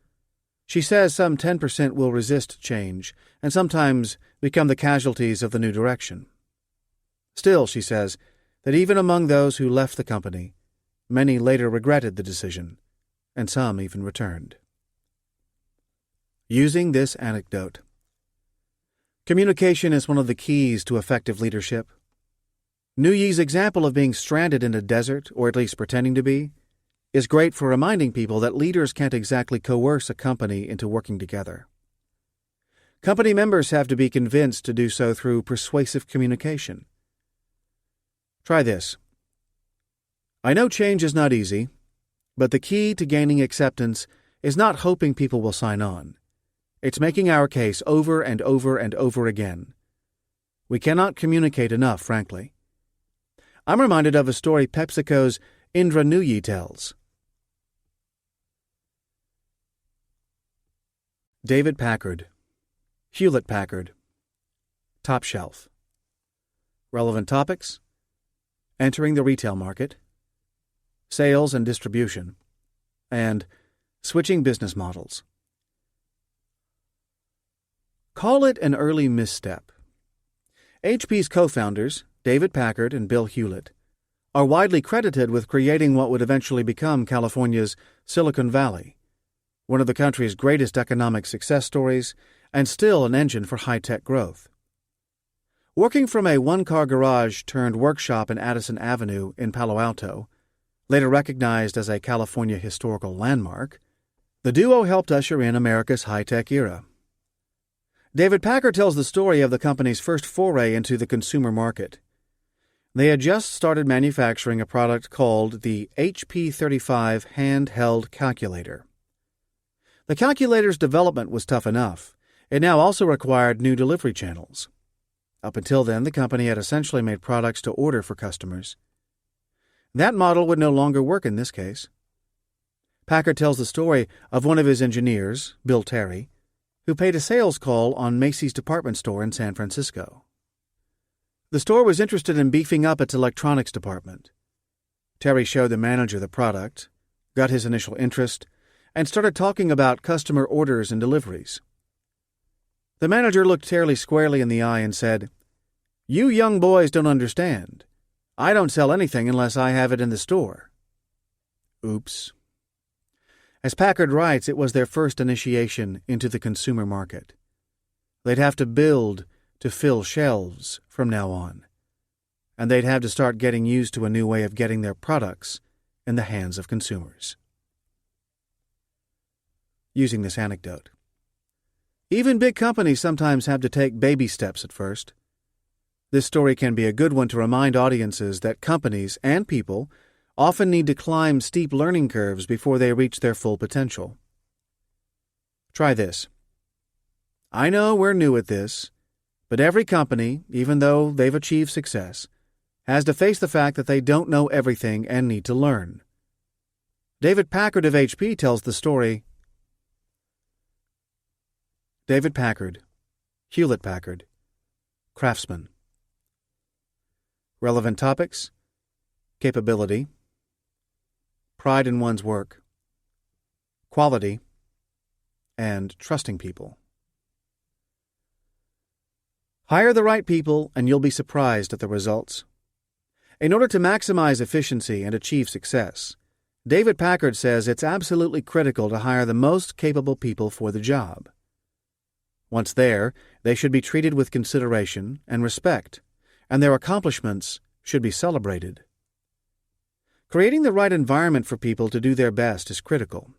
She says some 10% will resist change, and sometimes become the casualties of the new direction. Still, she says, that even among those who left the company, many later regretted the decision, and some even returned. Using this anecdote. Communication is one of the keys to effective leadership. Nooyi's example of being stranded in a desert, or at least pretending to be, is great for reminding people that leaders can't exactly coerce a company into working together. Company members have to be convinced to do so through persuasive communication. Try this. I know change is not easy, but the key to gaining acceptance is not hoping people will sign on. It's making our case over and over and over again. We cannot communicate enough, frankly. I'm reminded of a story PepsiCo's Indra Nooyi tells. David Packard, Hewlett-Packard, Top Shelf. Relevant topics: entering the retail market, sales and distribution, and switching business models. Call it an early misstep. HP's co-founders, David Packard and Bill Hewlett, are widely credited with creating what would eventually become California's Silicon Valley, one of the country's greatest economic success stories and still an engine for high-tech growth. Working from a one-car garage turned workshop in Addison Avenue in Palo Alto, later recognized as a California historical landmark, the duo helped usher in America's high-tech era. David Packard tells the story of the company's first foray into the consumer market. They had just started manufacturing a product called the HP35 handheld calculator. The calculator's development was tough enough. It now also required new delivery channels. Up until then, the company had essentially made products to order for customers. That model would no longer work in this case. Packard tells the story of one of his engineers, Bill Terry, who paid a sales call on Macy's department store in San Francisco. The store was interested in beefing up its electronics department. Terry showed the manager the product, got his initial interest, and started talking about customer orders and deliveries. The manager looked Terry squarely in the eye and said, "You young boys don't understand. I don't sell anything unless I have it in the store." Oops. As Packard writes, it was their first initiation into the consumer market. They'd have to build to fill shelves from now on, and they'd have to start getting used to a new way of getting their products in the hands of consumers. Using this anecdote. Even big companies sometimes have to take baby steps at first. This story can be a good one to remind audiences that companies and people often need to climb steep learning curves before they reach their full potential. Try this. I know we're new at this, but every company, even though they've achieved success, has to face the fact that they don't know everything and need to learn. David Packard of HP tells the story. David Packard, Hewlett-Packard, Craftsman. Relevant topics: capability, pride in one's work, quality, and trusting people. Hire the right people and you'll be surprised at the results. In order to maximize efficiency and achieve success, David Packard says it's absolutely critical to hire the most capable people for the job. Once there, they should be treated with consideration and respect, and their accomplishments should be celebrated. Creating the right environment for people to do their best is critical.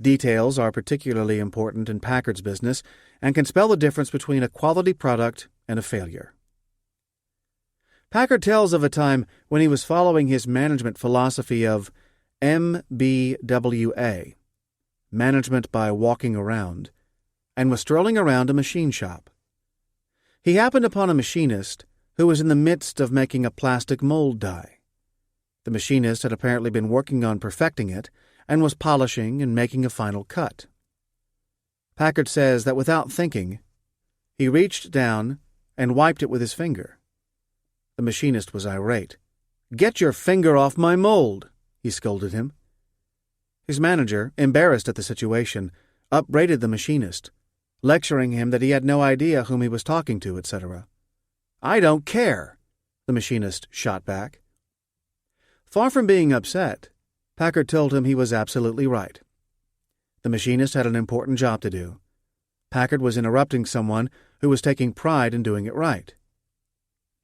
Details are particularly important in Packard's business and can spell the difference between a quality product and a failure. Packard tells of a time when he was following his management philosophy of MBWA, management by walking around, and was strolling around a machine shop. He happened upon a machinist who was in the midst of making a plastic mold die. The machinist had apparently been working on perfecting it and was polishing and making a final cut. Packard says that without thinking, he reached down and wiped it with his finger. The machinist was irate. "Get your finger off my mold," he scolded him. His manager, embarrassed at the situation, upbraided the machinist, lecturing him that he had no idea whom he was talking to, etc. "I don't care," the machinist shot back. Far from being upset, Packard told him he was absolutely right. The machinist had an important job to do. Packard was interrupting someone who was taking pride in doing it right.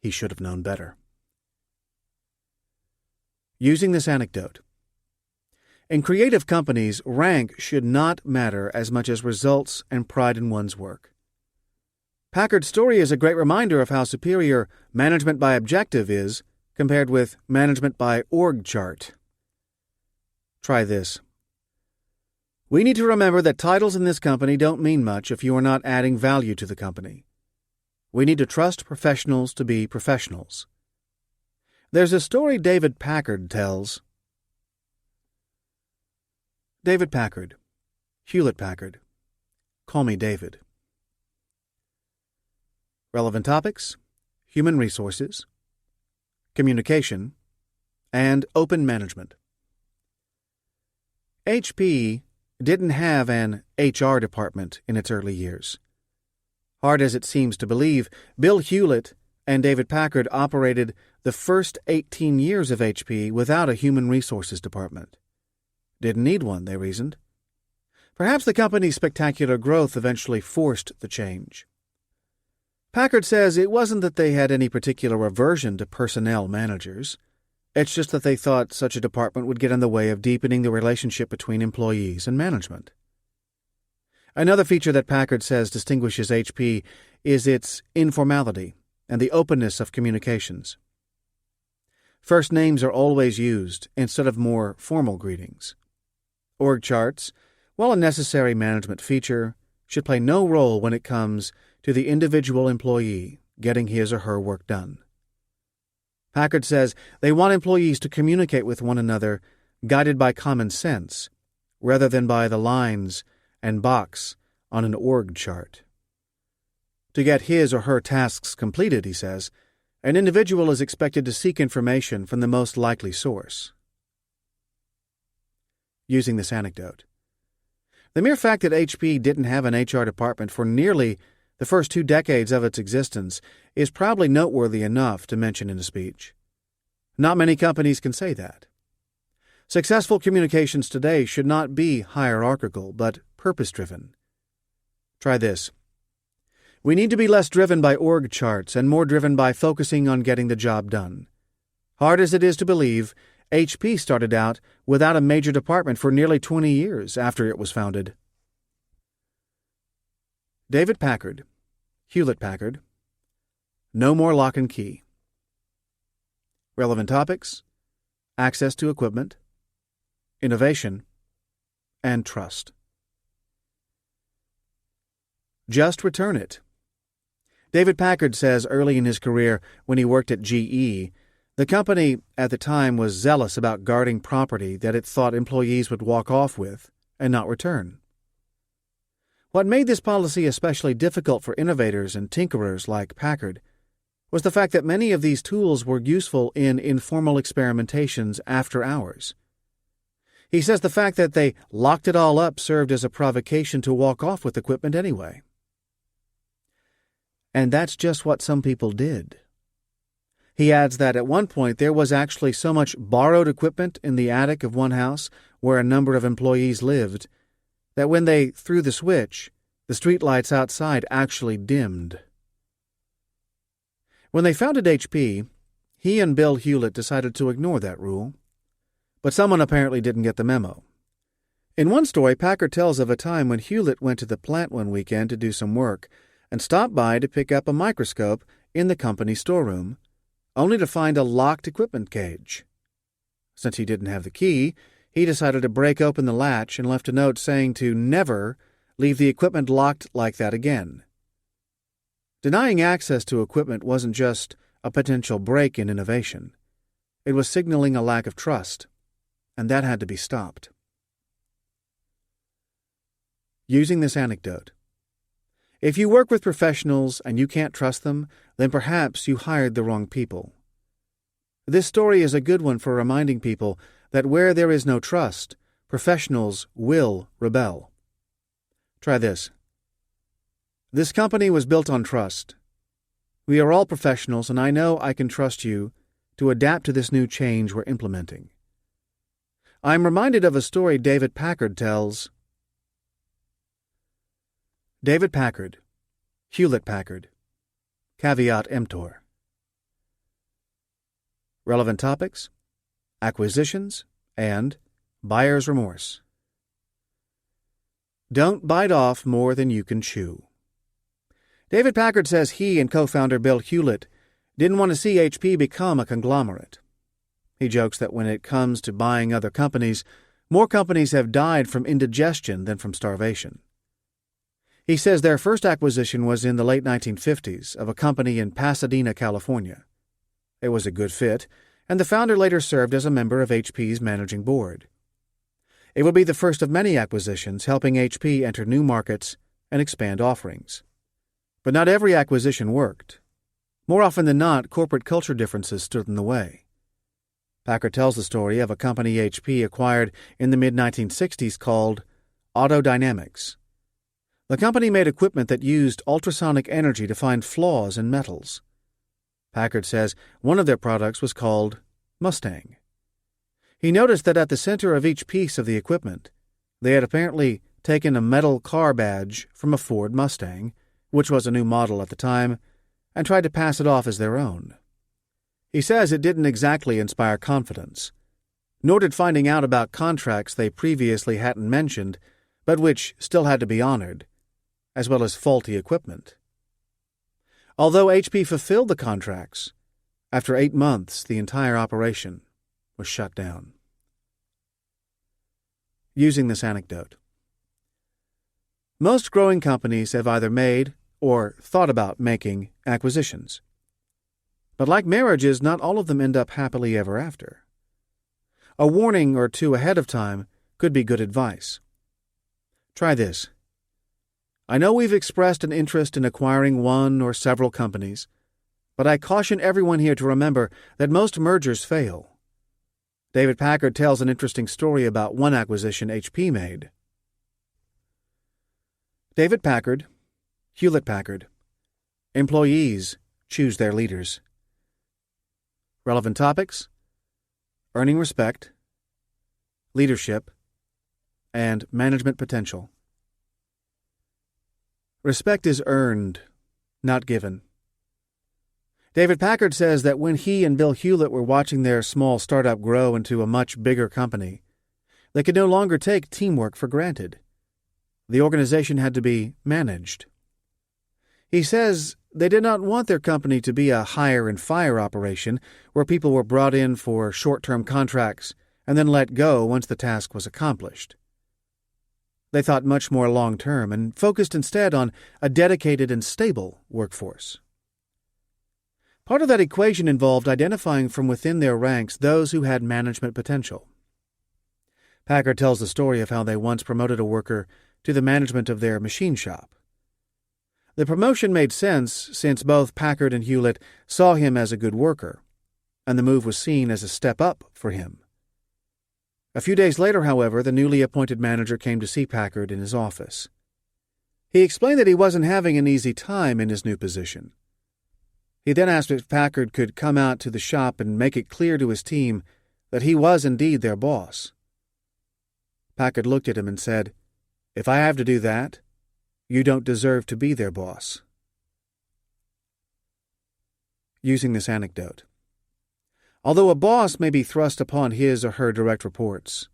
He should have known better. Using this anecdote. In creative companies, rank should not matter as much as results and pride in one's work. Packard's story is a great reminder of how superior management by objective is compared with management by org chart. Try this. We need to remember that titles in this company don't mean much if you are not adding value to the company. We need to trust professionals to be professionals. There's a story David Packard tells. David Packard, Hewlett-Packard. Call me David. Relevant topics: human resources, communication, and open management. HP didn't have an HR department in its early years. Hard as it seems to believe, Bill Hewlett and David Packard operated the first 18 years of HP without a human resources department. Didn't need one, they reasoned. Perhaps the company's spectacular growth eventually forced the change. Packard says it wasn't that they had any particular aversion to personnel managers. It's just that they thought such a department would get in the way of deepening the relationship between employees and management. Another feature that Packard says distinguishes HP is its informality and the openness of communications. First names are always used instead of more formal greetings. Org charts, while a necessary management feature, should play no role when it comes to the individual employee getting his or her work done. Packard says they want employees to communicate with one another guided by common sense, rather than by the lines and box on an org chart. To get his or her tasks completed, he says, an individual is expected to seek information from the most likely source. Using this anecdote. The mere fact that HP didn't have an HR department for nearly the first 2 decades of its existence is probably noteworthy enough to mention in a speech. Not many companies can say that. Successful communications today should not be hierarchical, but purpose-driven. Try this. We need to be less driven by org charts and more driven by focusing on getting the job done. Hard as it is to believe, HP started out without a major department for nearly 20 years after it was founded. David Packard, Hewlett-Packard. No more lock and key. Relevant topics: access to equipment, innovation, and trust. Just return it. David Packard says early in his career, when he worked at GE, The company at the time was zealous about guarding property that it thought employees would walk off with and not return. What made this policy especially difficult for innovators and tinkerers like Packard was the fact that many of these tools were useful in informal experimentations after hours. He says the fact that they locked it all up served as a provocation to walk off with equipment anyway. And that's just what some people did. He adds that at one point there was actually so much borrowed equipment in the attic of one house where a number of employees lived that when they threw the switch, the streetlights outside actually dimmed. When they founded HP, he and Bill Hewlett decided to ignore that rule. But someone apparently didn't get the memo. In one story, Packard tells of a time when Hewlett went to the plant one weekend to do some work and stopped by to pick up a microscope in the company storeroom, only to find a locked equipment cage. Since he didn't have the key, he decided to break open the latch and left a note saying to never leave the equipment locked like that again. Denying access to equipment wasn't just a potential break in innovation. It was signaling a lack of trust, and that had to be stopped. Using this anecdote. If you work with professionals and you can't trust them, then perhaps you hired the wrong people. This story is a good one for reminding people that where there is no trust, professionals will rebel. Try this. This company was built on trust. We are all professionals, and I know I can trust you to adapt to this new change we're implementing. I'm reminded of a story David Packard tells. David Packard, Hewlett Packard, caveat emptor. Relevant topics, acquisitions, and buyer's remorse. Don't bite off more than you can chew. David Packard says he and co-founder Bill Hewlett didn't want to see HP become a conglomerate. He jokes that when it comes to buying other companies, more companies have died from indigestion than from starvation. He says their first acquisition was in the late 1950s of a company in Pasadena, California. It was a good fit, and the founder later served as a member of HP's managing board. It would be the first of many acquisitions, helping HP enter new markets and expand offerings. But not every acquisition worked. More often than not, corporate culture differences stood in the way. Packard tells the story of a company HP acquired in the mid-1960s called Auto Dynamics. The company made equipment that used ultrasonic energy to find flaws in metals. Packard says one of their products was called Mustang. He noticed that at the center of each piece of the equipment, they had apparently taken a metal car badge from a Ford Mustang, which was a new model at the time, and tried to pass it off as their own. He says it didn't exactly inspire confidence, nor did finding out about contracts they previously hadn't mentioned, but which still had to be honored, as well as faulty equipment. Although HP fulfilled the contracts, after 8 months the entire operation was shut down. Using this anecdote. Most growing companies have either made or thought about making acquisitions. But like marriages, not all of them end up happily ever after. A warning or two ahead of time could be good advice. Try this. I know we've expressed an interest in acquiring one or several companies, but I caution everyone here to remember that most mergers fail. David Packard tells an interesting story about one acquisition HP made. David Packard, Hewlett Packard. Employees choose their leaders. Relevant topics: earning respect, leadership, and management potential. Respect is earned, not given. David Packard says that when he and Bill Hewlett were watching their small startup grow into a much bigger company, they could no longer take teamwork for granted. The organization had to be managed. He says they did not want their company to be a hire-and-fire operation where people were brought in for short-term contracts and then let go once the task was accomplished. They thought much more long-term and focused instead on a dedicated and stable workforce. Part of that equation involved identifying from within their ranks those who had management potential. Packard tells the story of how they once promoted a worker to the management of their machine shop. The promotion made sense since both Packard and Hewlett saw him as a good worker, and the move was seen as a step up for him. A few days later, however, the newly appointed manager came to see Packard in his office. He explained that he wasn't having an easy time in his new position. He then asked if Packard could come out to the shop and make it clear to his team that he was indeed their boss. Packard looked at him and said, "If I have to do that, you don't deserve to be their boss." Using this anecdote. Although a boss may be thrust upon his or her direct reports,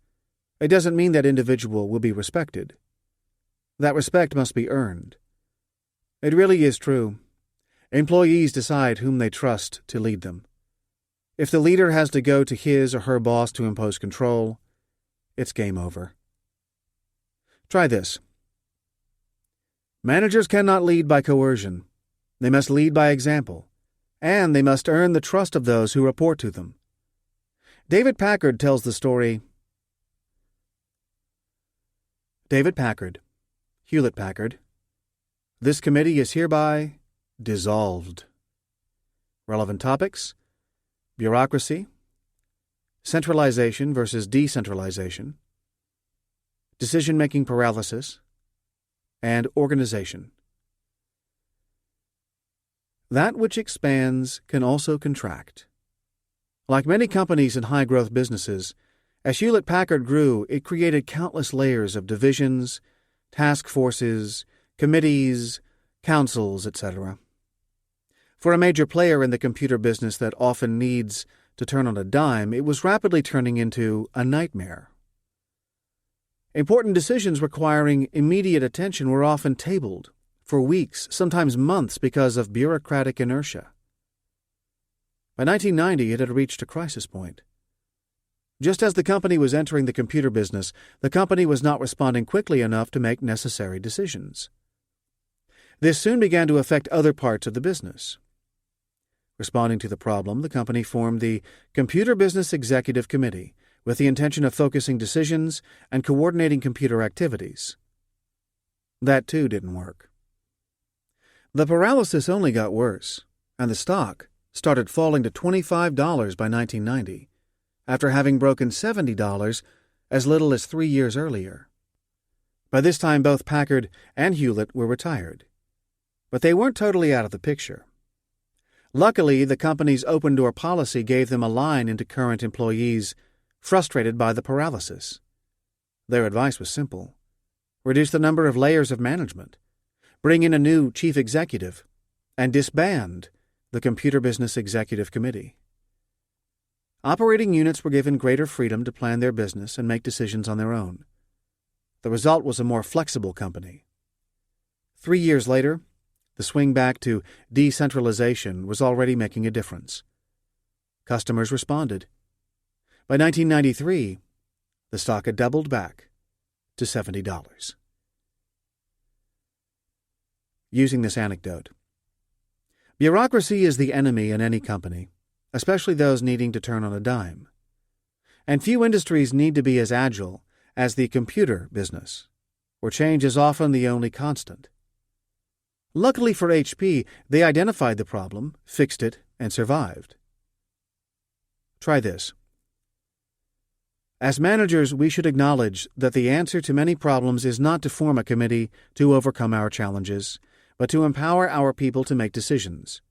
it doesn't mean that individual will be respected. That respect must be earned. It really is true. Employees decide whom they trust to lead them. If the leader has to go to his or her boss to impose control, it's game over. Try this. Managers cannot lead by coercion. They must lead by example, and they must earn the trust of those who report to them. David Packard tells the story. David Packard, Hewlett Packard. This committee is hereby dissolved. Relevant topics: bureaucracy, centralization versus decentralization, decision-making paralysis, and organization. That which expands can also contract. Like many companies in high-growth businesses, as Hewlett-Packard grew, it created countless layers of divisions, task forces, committees, councils, etc. For a major player in the computer business that often needs to turn on a dime, it was rapidly turning into a nightmare. Important decisions requiring immediate attention were often tabled for weeks, sometimes months, because of bureaucratic inertia. By 1990, it had reached a crisis point. Just as the company was entering the computer business, the company was not responding quickly enough to make necessary decisions. This soon began to affect other parts of the business. Responding to the problem, the company formed the Computer Business Executive Committee with the intention of focusing decisions and coordinating computer activities. That, too, didn't work. The paralysis only got worse, and the stock started falling to $25 by 1990, after having broken $70 as little as 3 years earlier. By this time, both Packard and Hewlett were retired, but they weren't totally out of the picture. Luckily, the company's open-door policy gave them a line into current employees frustrated by the paralysis. Their advice was simple: reduce the number of layers of management, bring in a new chief executive, and disband the Computer Business Executive Committee. Operating units were given greater freedom to plan their business and make decisions on their own. The result was a more flexible company. 3 years later, the swing back to decentralization was already making a difference. Customers responded. By 1993, the stock had doubled back to $70. Using this anecdote. Bureaucracy is the enemy in any company, especially those needing to turn on a dime. And few industries need to be as agile as the computer business, where change is often the only constant. Luckily for HP, they identified the problem, fixed it, and survived. Try this. As managers, we should acknowledge that the answer to many problems is not to form a committee to overcome our challenges, but to empower our people to make decisions.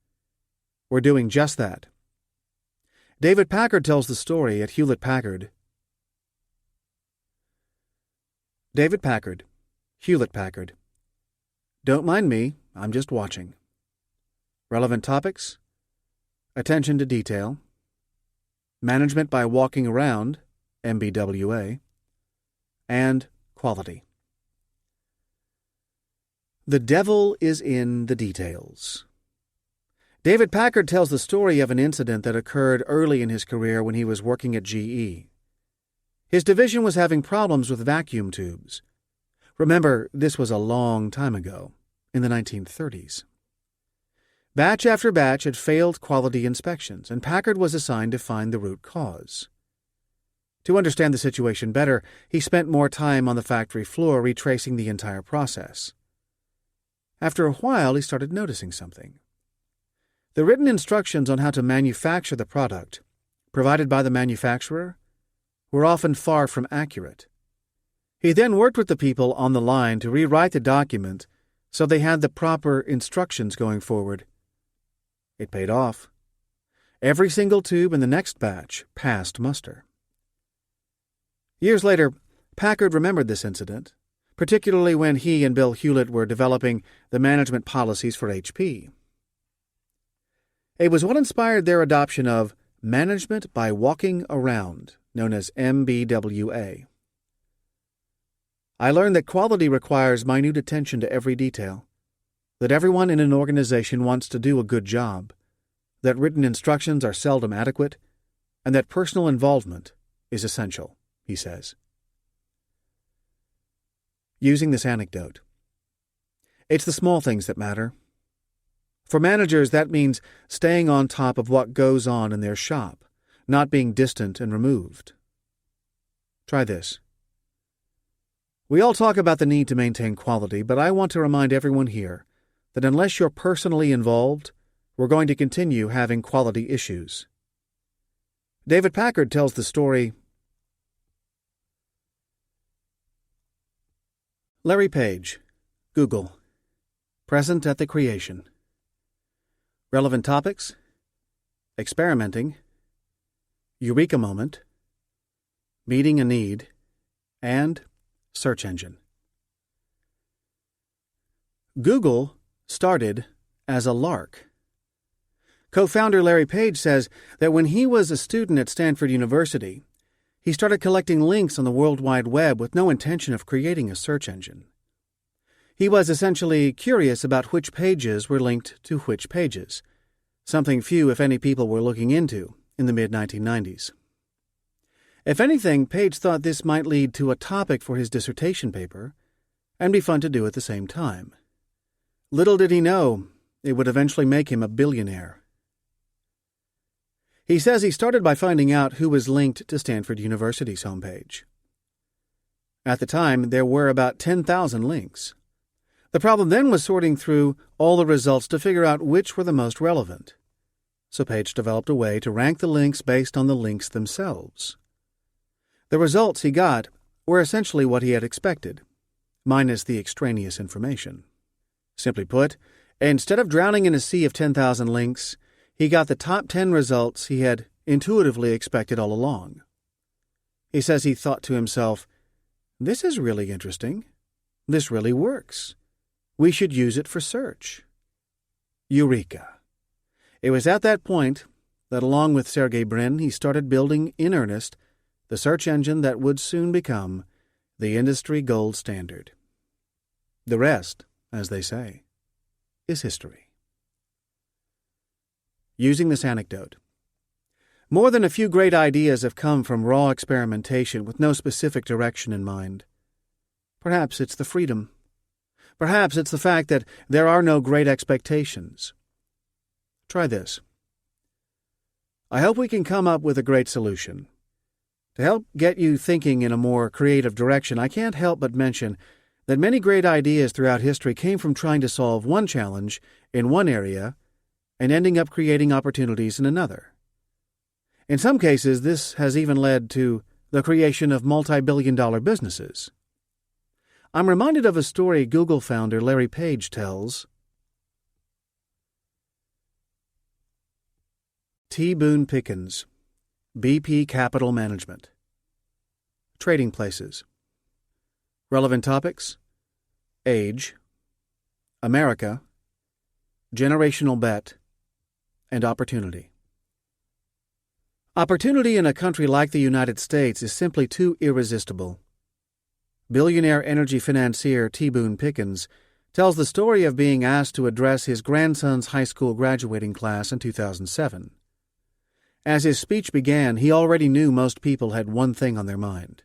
We're doing just that. David Packard tells the story at Hewlett-Packard. David Packard, Hewlett-Packard. Don't mind me, I'm just watching. Relevant topics: attention to detail, management by walking around, MBWA, and quality. The devil is in the details. David Packard tells the story of an incident that occurred early in his career when he was working at GE. His division was having problems with vacuum tubes. Remember, this was a long time ago, in the 1930s. Batch after batch had failed quality inspections, and Packard was assigned to find the root cause. To understand the situation better, he spent more time on the factory floor retracing the entire process. After a while, he started noticing something. The written instructions on how to manufacture the product, provided by the manufacturer, were often far from accurate. He then worked with the people on the line to rewrite the document so they had the proper instructions going forward. It paid off. Every single tube in the next batch passed muster. Years later, Packard remembered this incident, particularly when he and Bill Hewlett were developing the management policies for HP. It was what inspired their adoption of Management by Walking Around, known as MBWA. I learned that quality requires minute attention to every detail, that everyone in an organization wants to do a good job, that written instructions are seldom adequate, and that personal involvement is essential, he says. Using this anecdote. It's the small things that matter. For managers, that means staying on top of what goes on in their shop, not being distant and removed. Try this. We all talk about the need to maintain quality, but I want to remind everyone here that unless you're personally involved, we're going to continue having quality issues. David Packard tells the story. Larry Page, Google, present at the creation. Relevant topics: experimenting, eureka moment, meeting a need, and search engine. Google started as a lark. Co-founder Larry Page says that when he was a student at Stanford University, he started collecting links on the World Wide Web with no intention of creating a search engine. He was essentially curious about which pages were linked to which pages, something few, if any, people were looking into in the mid-1990s. If anything, Page thought this might lead to a topic for his dissertation paper and be fun to do at the same time. Little did he know, it would eventually make him a billionaire. He says he started by finding out who was linked to Stanford University's homepage. At the time, there were about 10,000 links. The problem then was sorting through all the results to figure out which were the most relevant. So Page developed a way to rank the links based on the links themselves. The results he got were essentially what he had expected, minus the extraneous information. Simply put, instead of drowning in a sea of 10,000 links, he got the top 10 results he had intuitively expected all along. He says he thought to himself, "This is really interesting. This really works. We should use it for search." Eureka! It was at that point that, along with Sergey Brin, he started building in earnest the search engine that would soon become the industry gold standard. The rest, as they say, is history. Using this anecdote. More than a few great ideas have come from raw experimentation with no specific direction in mind. Perhaps it's the freedom. Perhaps it's the fact that there are no great expectations. Try this. I hope we can come up with a great solution. To help get you thinking in a more creative direction, I can't help but mention that many great ideas throughout history came from trying to solve one challenge in one area and ending up creating opportunities in another. In some cases, this has even led to the creation of multi-billion-dollar businesses. I'm reminded of a story Google founder Larry Page tells. T. Boone Pickens, BP Capital Management. Trading places. Relevant topics: age, America, generational bet, and opportunity. Opportunity in a country like the United States is simply too irresistible. Billionaire energy financier T. Boone Pickens tells the story of being asked to address his grandson's high school graduating class in 2007. As his speech began, he already knew most people had one thing on their mind.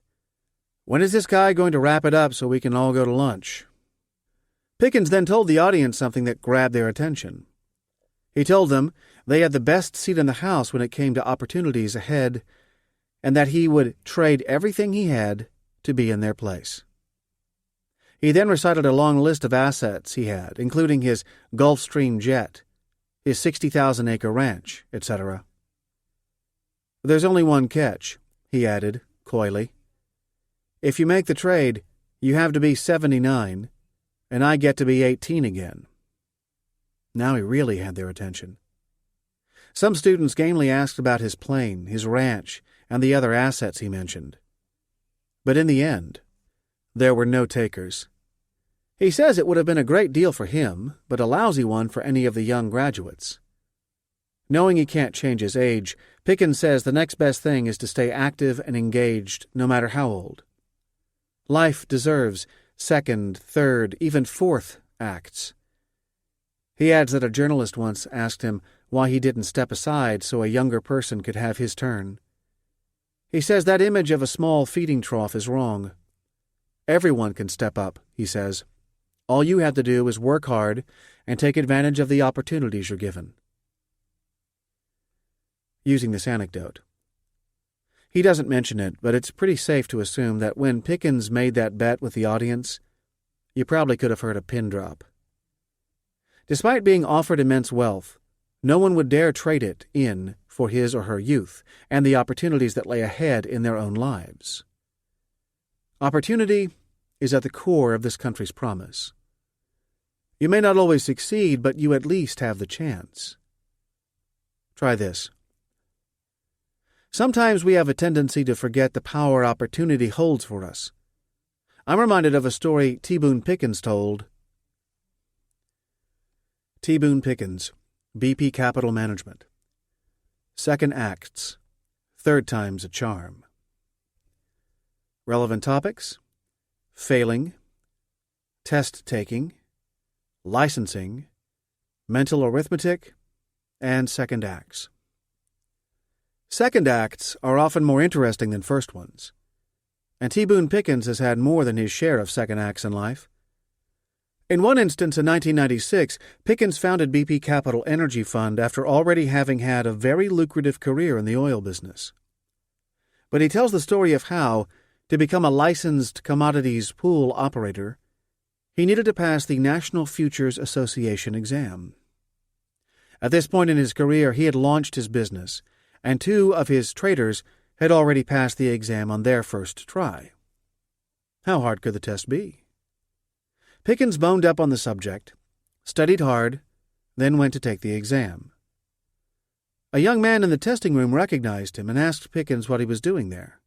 When is this guy going to wrap it up so we can all go to lunch? Pickens then told the audience something that grabbed their attention. He told them they had the best seat in the house when it came to opportunities ahead, and that he would trade everything he had to be in their place. He then recited a long list of assets he had, including his Gulfstream jet, his 60,000-acre ranch, etc. "There's only one catch," he added, coyly. "If you make the trade, you have to be 79, and I get to be 18 again." Now he really had their attention. Some students gamely asked about his plane, his ranch, and the other assets he mentioned. But in the end, there were no takers. He says it would have been a great deal for him, but a lousy one for any of the young graduates. Knowing he can't change his age, Pickens says the next best thing is to stay active and engaged no matter how old. Life deserves second, third, even fourth acts. He adds that a journalist once asked him why he didn't step aside so a younger person could have his turn. He says that image of a small feeding trough is wrong. Everyone can step up, he says. All you have to do is work hard and take advantage of the opportunities you're given. Using this anecdote. He doesn't mention it, but it's pretty safe to assume that when Pickens made that bet with the audience, you probably could have heard a pin drop. Despite being offered immense wealth, no one would dare trade it in for his or her youth and the opportunities that lay ahead in their own lives. Opportunity is at the core of this country's promise. You may not always succeed, but you at least have the chance. Try this. Sometimes we have a tendency to forget the power opportunity holds for us. I'm reminded of a story T. Boone Pickens told. T. Boone Pickens, BP Capital Management. Second acts, third time's a charm. Relevant topics: failing, test-taking, licensing, mental arithmetic, and second acts. Second acts are often more interesting than first ones, and T. Boone Pickens has had more than his share of second acts in life. In one instance in 1996, Pickens founded BP Capital Energy Fund after already having had a very lucrative career in the oil business. But he tells the story of how, to become a licensed commodities pool operator, he needed to pass the National Futures Association exam. At this point in his career, he had launched his business, and two of his traders had already passed the exam on their first try. How hard could the test be? Pickens boned up on the subject, studied hard, then went to take the exam. A young man in the testing room recognized him and asked Pickens what he was doing there.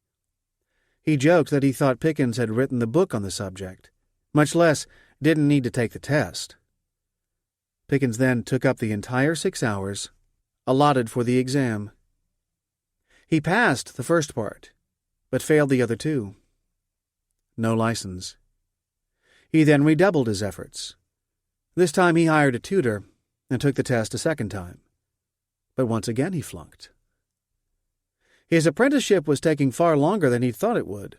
He joked that he thought Pickens had written the book on the subject, much less didn't need to take the test. Pickens then took up the entire 6 hours allotted for the exam. He passed the first part, but failed the other two. No license. He then redoubled his efforts. This time he hired a tutor and took the test a second time. But once again he flunked. His apprenticeship was taking far longer than he thought it would.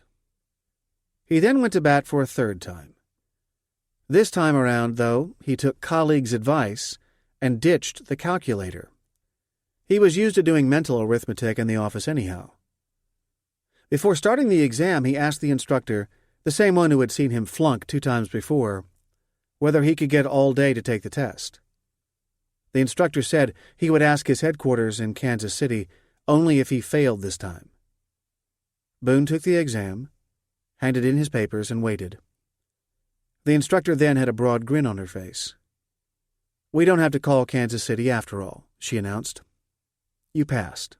He then went to bat for a third time. This time around, though, he took colleagues' advice and ditched the calculator. He was used to doing mental arithmetic in the office anyhow. Before starting the exam, he asked the instructor, the same one who had seen him flunk 2 times before, whether he could get all day to take the test. The instructor said he would ask his headquarters in Kansas City only if he failed this time. Boone took the exam, handed in his papers, and waited. The instructor then had a broad grin on her face. "We don't have to call Kansas City after all," she announced. "You passed."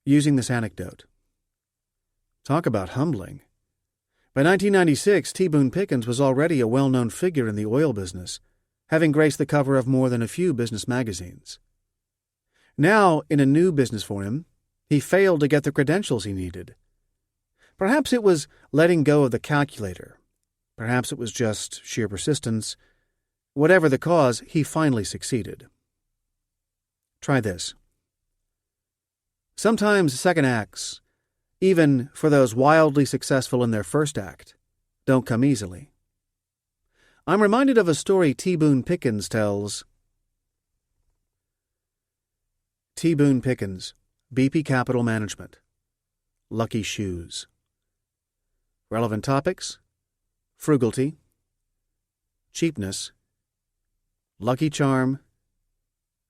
Using this anecdote. Talk about humbling. By 1996, T. Boone Pickens was already a well-known figure in the oil business, having graced the cover of more than a few business magazines. Now, in a new business for him, he failed to get the credentials he needed. Perhaps it was letting go of the calculator. Perhaps it was just sheer persistence. Whatever the cause, he finally succeeded. Try this. Sometimes second acts, even for those wildly successful in their first act, don't come easily. I'm reminded of a story T. Boone Pickens tells T. Boone Pickens, BP Capital Management. Lucky Shoes. Relevant topics: frugality, cheapness, lucky charm,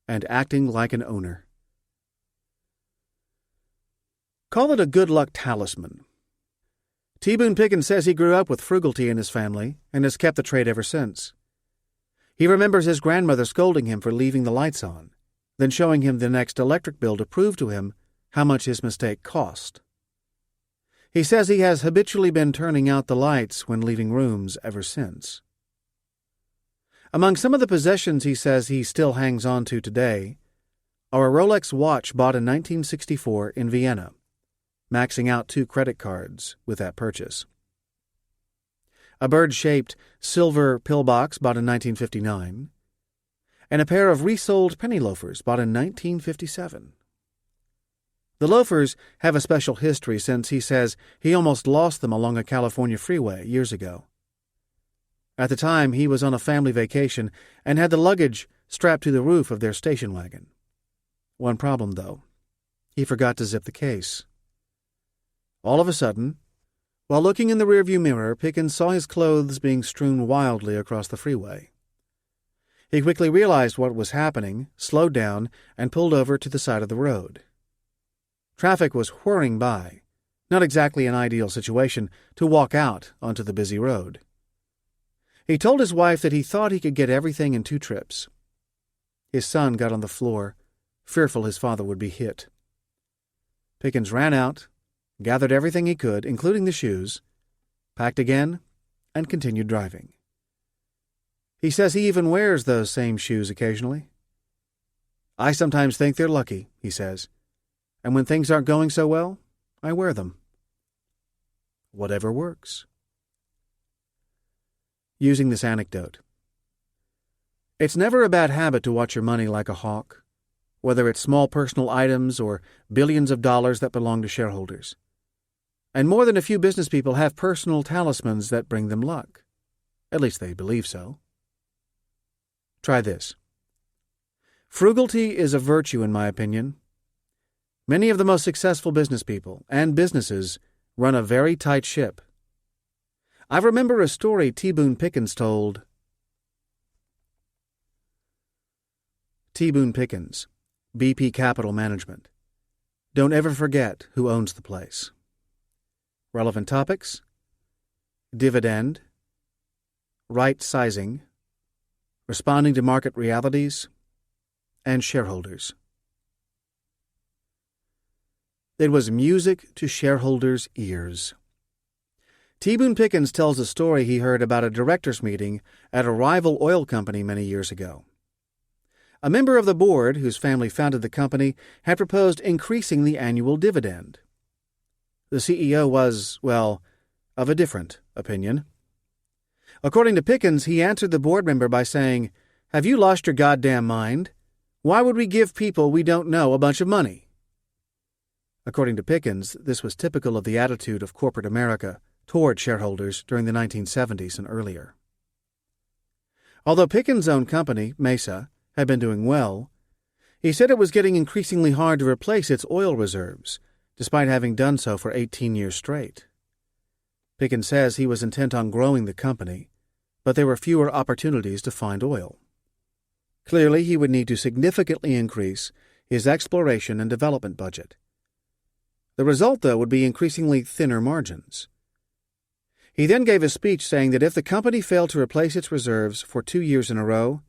and acting like an owner. Call it a good luck talisman. T. Boone Pickens says he grew up with frugality in his family and has kept the trait ever since. He remembers his grandmother scolding him for leaving the lights on, then showing him the next electric bill to prove to him how much his mistake cost. He says he has habitually been turning out the lights when leaving rooms ever since. Among some of the possessions he says he still hangs on to today are a Rolex watch bought in 1964 in Vienna, maxing out 2 credit cards with that purchase, a bird-shaped silver pillbox bought in 1959, and a pair of resold penny loafers bought in 1957. The loafers have a special history since he says he almost lost them along a California freeway years ago. At the time, he was on a family vacation and had the luggage strapped to the roof of their station wagon. One problem, though. He forgot to zip the case. All of a sudden, while looking in the rearview mirror, Pickens saw his clothes being strewn wildly across the freeway. He quickly realized what was happening, slowed down, and pulled over to the side of the road. Traffic was whirring by, not exactly an ideal situation to walk out onto the busy road. He told his wife that he thought he could get everything in 2 trips. His son got on the floor, fearful his father would be hit. Pickens ran out, gathered everything he could, including the shoes, packed again, and continued driving. He says he even wears those same shoes occasionally. "I sometimes think they're lucky," he says, "and when things aren't going so well, I wear them." Whatever works. Using this anecdote. It's never a bad habit to watch your money like a hawk, whether it's small personal items or billions of dollars that belong to shareholders. And more than a few business people have personal talismans that bring them luck. At least they believe so. Try this. Frugality is a virtue, in my opinion. Many of the most successful business people and businesses run a very tight ship. I remember a story T. Boone Pickens told. T. Boone Pickens, BP Capital Management. Don't ever forget who owns the place. Relevant topics: dividend, right sizing, responding to market realities, and shareholders. It was music to shareholders' ears. T. Boone Pickens tells a story he heard about a directors' meeting at a rival oil company many years ago. A member of the board, whose family founded the company, had proposed increasing the annual dividend. The CEO was, well, of a different opinion. According to Pickens, he answered the board member by saying, "Have you lost your goddamn mind? Why would we give people we don't know a bunch of money?" According to Pickens, this was typical of the attitude of corporate America toward shareholders during the 1970s and earlier. Although Pickens' own company, Mesa, had been doing well, he said it was getting increasingly hard to replace its oil reserves, despite having done so for 18 years straight. Pickens says he was intent on growing the company, but there were fewer opportunities to find oil. Clearly, he would need to significantly increase his exploration and development budget. The result, though, would be increasingly thinner margins. He then gave a speech saying that if the company failed to replace its reserves for 2 years in a row,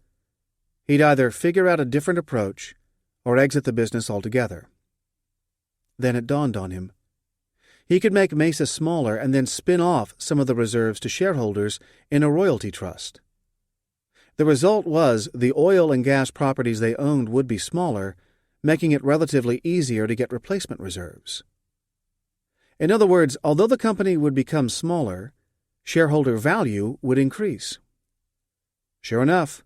he'd either figure out a different approach or exit the business altogether. Then it dawned on him. He could make Mesa smaller and then spin off some of the reserves to shareholders in a royalty trust. The result was the oil and gas properties they owned would be smaller, making it relatively easier to get replacement reserves. In other words, although the company would become smaller, shareholder value would increase. Sure enough,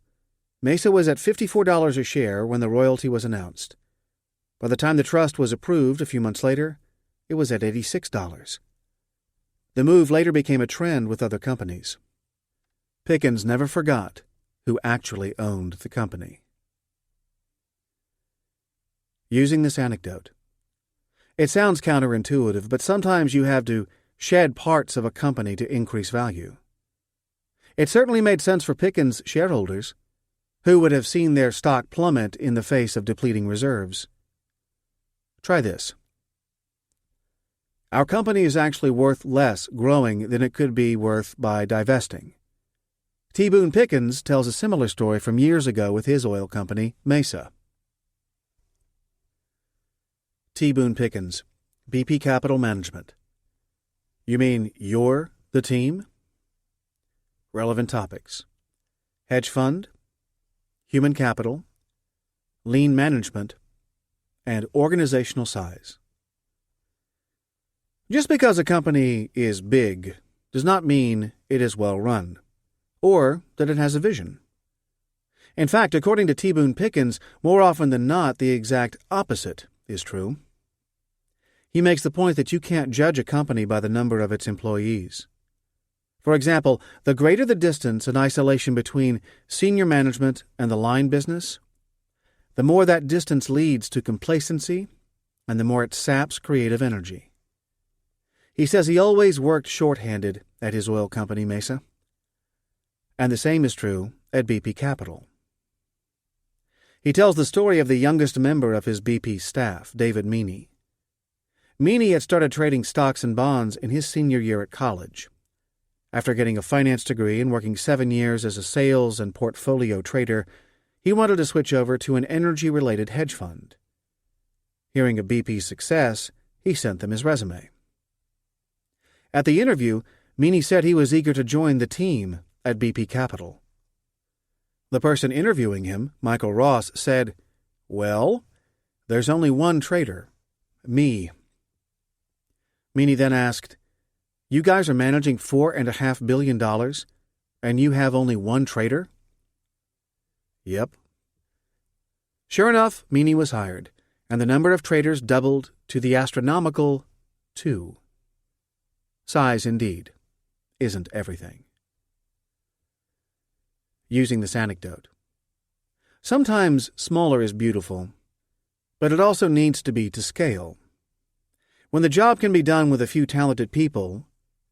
Mesa was at $54 a share when the royalty was announced. By the time the trust was approved a few months later, it was at $86. The move later became a trend with other companies. Pickens never forgot who actually owned the company. Using this anecdote. It sounds counterintuitive, but sometimes you have to shed parts of a company to increase value. It certainly made sense for Pickens' shareholders, who would have seen their stock plummet in the face of depleting reserves. Try this. Our company is actually worth less growing than it could be worth by divesting. T. Boone Pickens tells a similar story from years ago with his oil company, Mesa. T. Boone Pickens, BP Capital Management. You mean you're the team? Relevant topics: hedge fund, human capital, lean management, and organizational size. Just because a company is big does not mean it is well run, or that it has a vision. In fact, according to T. Boone Pickens, more often than not, the exact opposite is true. He makes the point that you can't judge a company by the number of its employees. For example, the greater the distance and isolation between senior management and the line business, the more that distance leads to complacency and the more it saps creative energy. He says he always worked shorthanded at his oil company, Mesa. And the same is true at BP Capital. He tells the story of the youngest member of his BP staff, David Meany. Meany had started trading stocks and bonds in his senior year at college. After getting a finance degree and working 7 years as a sales and portfolio trader, he wanted to switch over to an energy-related hedge fund. Hearing of BP's success, he sent them his resume. At the interview, Meany said he was eager to join the team at BP Capital. The person interviewing him, Michael Ross, said, "Well, there's only one trader, me." Meany then asked, "You guys are managing $4.5 billion, and you have only one trader?" "Yep." Sure enough, Meany was hired, and the number of traders doubled to the astronomical 2. Size, indeed, isn't everything. Using this anecdote. Sometimes smaller is beautiful, but it also needs to be to scale. When the job can be done with a few talented people,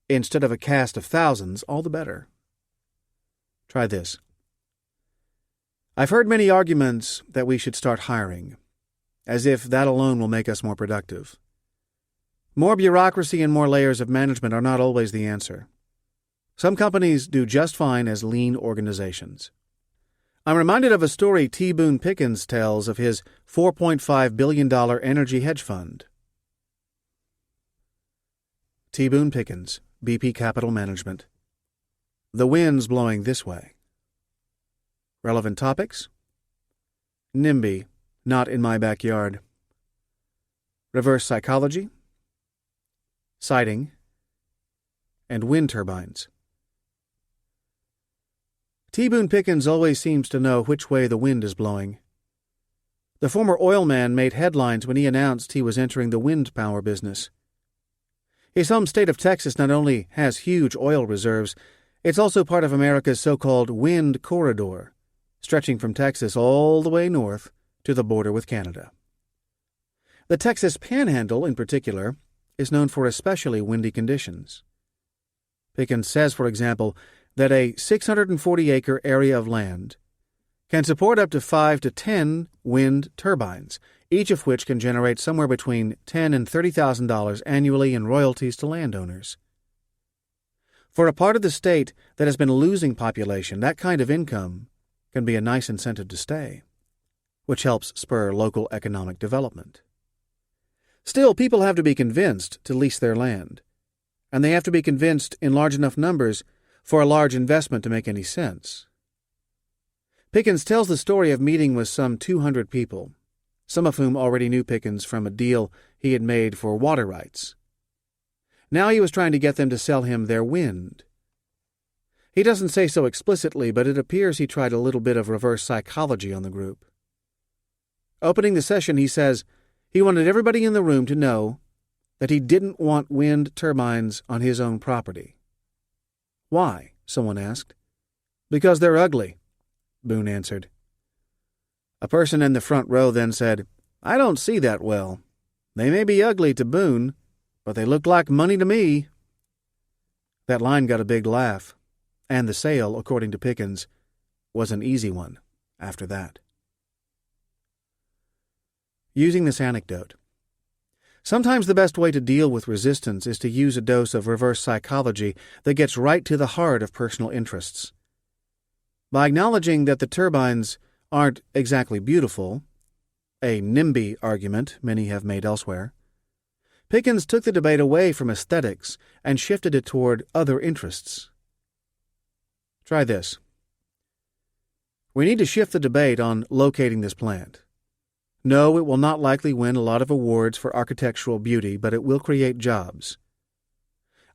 instead of a cast of thousands, all the better. Try this. I've heard many arguments that we should start hiring, as if that alone will make us more productive. More bureaucracy and more layers of management are not always the answer. Some companies do just fine as lean organizations. I'm reminded of a story T. Boone Pickens tells of his $4.5 billion energy hedge fund. T. Boone Pickens, BP Capital Management. The wind's blowing this way. Relevant topics: NIMBY, not in my backyard. Reverse psychology, sighting, and wind turbines. T. Boone Pickens always seems to know which way the wind is blowing. The former oil man made headlines when he announced he was entering the wind power business. His home state of Texas not only has huge oil reserves, it's also part of America's so-called wind corridor, stretching from Texas all the way north to the border with Canada. The Texas Panhandle, in particular, is known for especially windy conditions. Pickens says, for example, that a 640-acre area of land can support up to 5 to 10 wind turbines, each of which can generate somewhere between $10,000 and $30,000 annually in royalties to landowners. For a part of the state that has been losing population, that kind of income can be a nice incentive to stay, which helps spur local economic development. Still, people have to be convinced to lease their land, and they have to be convinced in large enough numbers for a large investment to make any sense. Pickens tells the story of meeting with some 200 people, some of whom already knew Pickens from a deal he had made for water rights. Now he was trying to get them to sell him their wind. He doesn't say so explicitly, but it appears he tried a little bit of reverse psychology on the group. Opening the session, he says he wanted everybody in the room to know that he didn't want wind turbines on his own property. "Why?" someone asked. "Because they're ugly," Boone answered. A person in the front row then said, I don't see that well. They may be ugly to Boone, but they look like money to me." That line got a big laugh, and the sale, according to Pickens, was an easy one after that. Using this anecdote. Sometimes the best way to deal with resistance is to use a dose of reverse psychology that gets right to the heart of personal interests. By acknowledging that the turbines aren't exactly beautiful, a NIMBY argument many have made elsewhere, Pickens took the debate away from aesthetics and shifted it toward other interests. Try this. We need to shift the debate on locating this plant. No, it will not likely win a lot of awards for architectural beauty, but it will create jobs.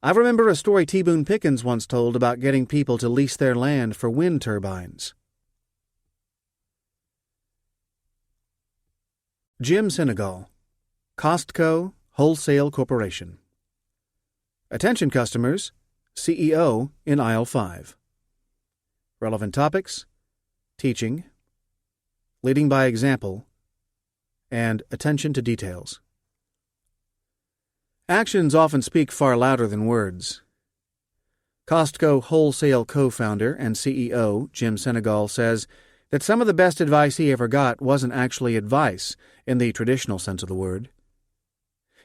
I remember a story T. Boone Pickens once told about getting people to lease their land for wind turbines. Jim Senegal, Costco Wholesale Corporation. Attention customers, CEO in aisle 5. Relevant topics: teaching, leading by example, and attention to details. Actions often speak far louder than words. Costco Wholesale co-founder and CEO Jim Senegal says that some of the best advice he ever got wasn't actually advice in the traditional sense of the word.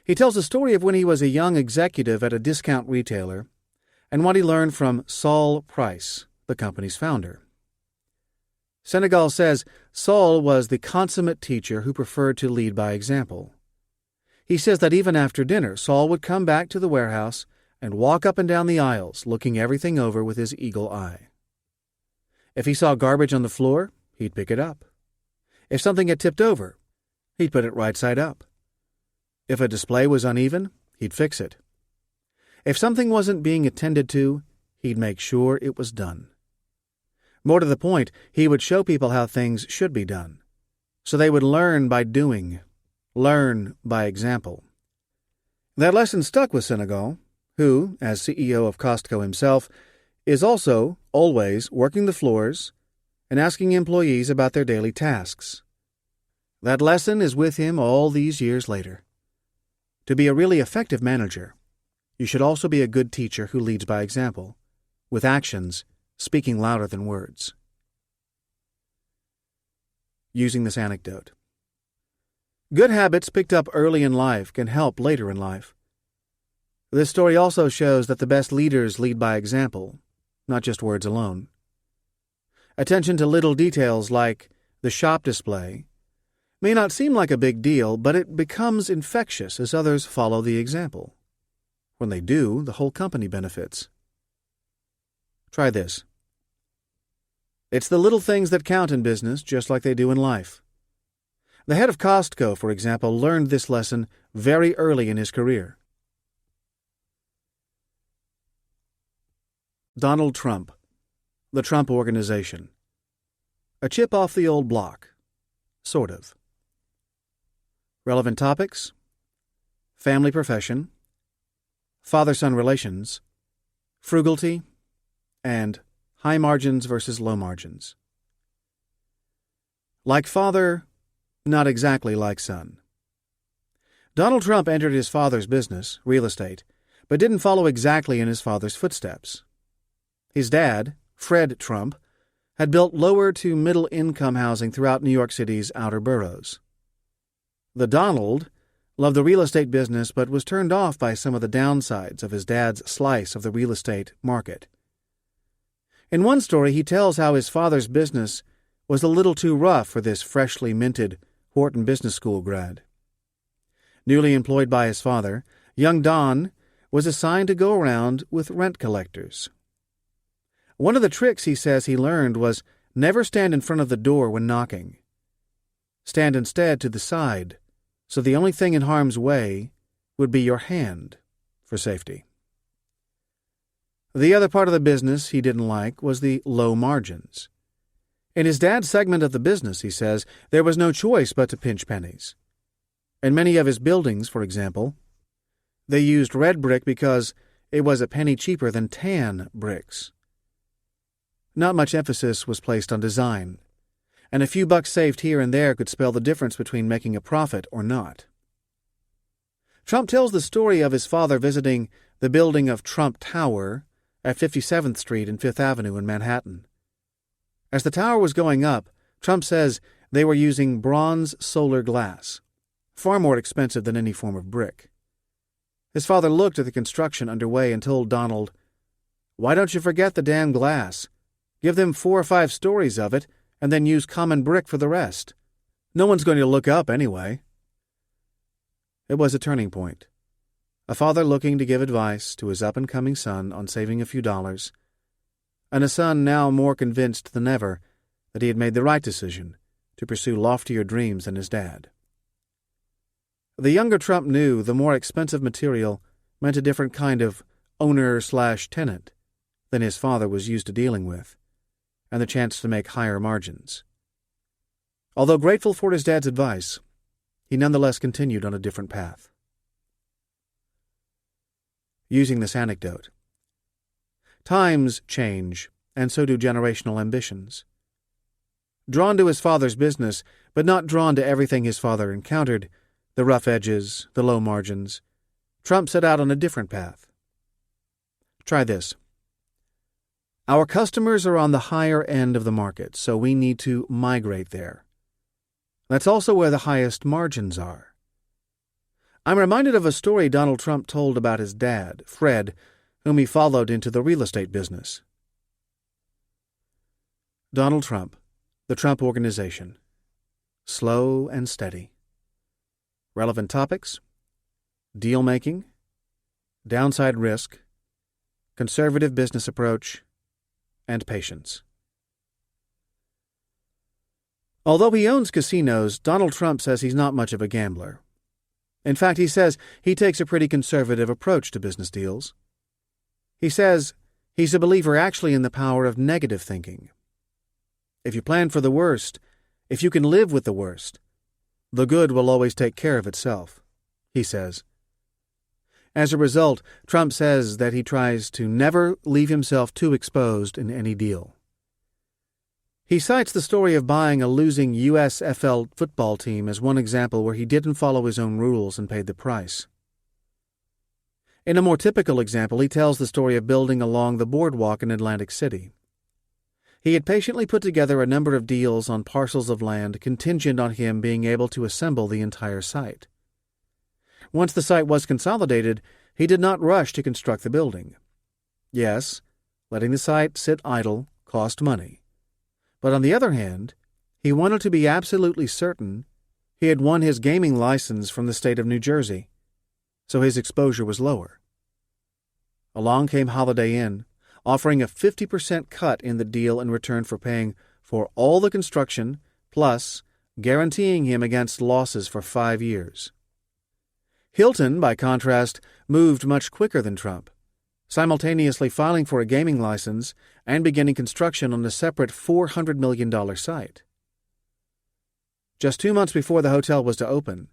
He tells a story of when he was a young executive at a discount retailer and what he learned from Saul Price, the company's founder. Senegal says Saul was the consummate teacher who preferred to lead by example. He says that even after dinner, Saul would come back to the warehouse and walk up and down the aisles, looking everything over with his eagle eye. If he saw garbage on the floor, he'd pick it up. If something had tipped over, he'd put it right side up. If a display was uneven, he'd fix it. If something wasn't being attended to, he'd make sure it was done. More to the point, he would show people how things should be done, so they would learn by doing, learn by example. That lesson stuck with Senegal, who, as CEO of Costco himself, is also always working the floors and asking employees about their daily tasks. That lesson is with him all these years later. To be a really effective manager, you should also be a good teacher who leads by example, with actions speaking louder than words. Using this anecdote. Good habits picked up early in life can help later in life. This story also shows that the best leaders lead by example, not just words alone. Attention to little details like the shop display may not seem like a big deal, but it becomes infectious as others follow the example. When they do, the whole company benefits. Try this. It's the little things that count in business, just like they do in life. The head of Costco, for example, learned this lesson very early in his career. Donald Trump, the Trump Organization. A chip off the old block. Sort of. Relevant topics: family profession, father-son relations, frugality, and high margins versus low margins. Like father, not exactly like son. Donald Trump entered his father's business, real estate, but didn't follow exactly in his father's footsteps. His dad, Fred Trump, had built lower to middle-income housing throughout New York City's outer boroughs. The Donald loved the real estate business but was turned off by some of the downsides of his dad's slice of the real estate market. In one story, he tells how his father's business was a little too rough for this freshly minted Wharton Business School grad. Newly employed by his father, young Don was assigned to go around with rent collectors. One of the tricks he says he learned was never stand in front of the door when knocking. Stand instead to the side, so the only thing in harm's way would be your hand for safety. The other part of the business he didn't like was the low margins. In his dad's segment of the business, he says, there was no choice but to pinch pennies. In many of his buildings, for example, they used red brick because it was a penny cheaper than tan bricks. Not much emphasis was placed on design, and a few bucks saved here and there could spell the difference between making a profit or not. Trump tells the story of his father visiting the building of Trump Tower at 57th Street and 5th Avenue in Manhattan. As the tower was going up, Trump says they were using bronze solar glass, far more expensive than any form of brick. His father looked at the construction underway and told Donald, "Why don't you forget the damn glass? Give them 4 or 5 stories of it, and then use common brick for the rest. No one's going to look up anyway." It was a turning point. A father looking to give advice to his up-and-coming son on saving a few dollars, and a son now more convinced than ever that he had made the right decision to pursue loftier dreams than his dad. The younger Trump knew the more expensive material meant a different kind of owner/tenant than his father was used to dealing with, and the chance to make higher margins. Although grateful for his dad's advice, he nonetheless continued on a different path. Using this anecdote. Times change, and so do generational ambitions. Drawn to his father's business, but not drawn to everything his father encountered, the rough edges, the low margins, Trump set out on a different path. Try this. Our customers are on the higher end of the market, so we need to migrate there. That's also where the highest margins are. I'm reminded of a story Donald Trump told about his dad, Fred, whom he followed into the real estate business. Donald Trump, the Trump Organization. Slow and steady. Relevant topics: deal-making, downside risk, conservative business approach, and patience. Although he owns casinos, Donald Trump says he's not much of a gambler. In fact, he says he takes a pretty conservative approach to business deals. He says he's a believer actually in the power of negative thinking. If you plan for the worst, if you can live with the worst, the good will always take care of itself, he says. As a result, Trump says that he tries to never leave himself too exposed in any deal. He cites the story of buying a losing USFL football team as one example where he didn't follow his own rules and paid the price. In a more typical example, he tells the story of building along the boardwalk in Atlantic City. He had patiently put together a number of deals on parcels of land contingent on him being able to assemble the entire site. Once the site was consolidated, he did not rush to construct the building. Yes, letting the site sit idle cost money. But on the other hand, he wanted to be absolutely certain he had won his gaming license from the state of New Jersey, so his exposure was lower. Along came Holiday Inn, offering a 50% cut in the deal in return for paying for all the construction, plus guaranteeing him against losses for 5 years. Hilton, by contrast, moved much quicker than Trump, simultaneously filing for a gaming license and beginning construction on a separate $400 million site. Just 2 months before the hotel was to open,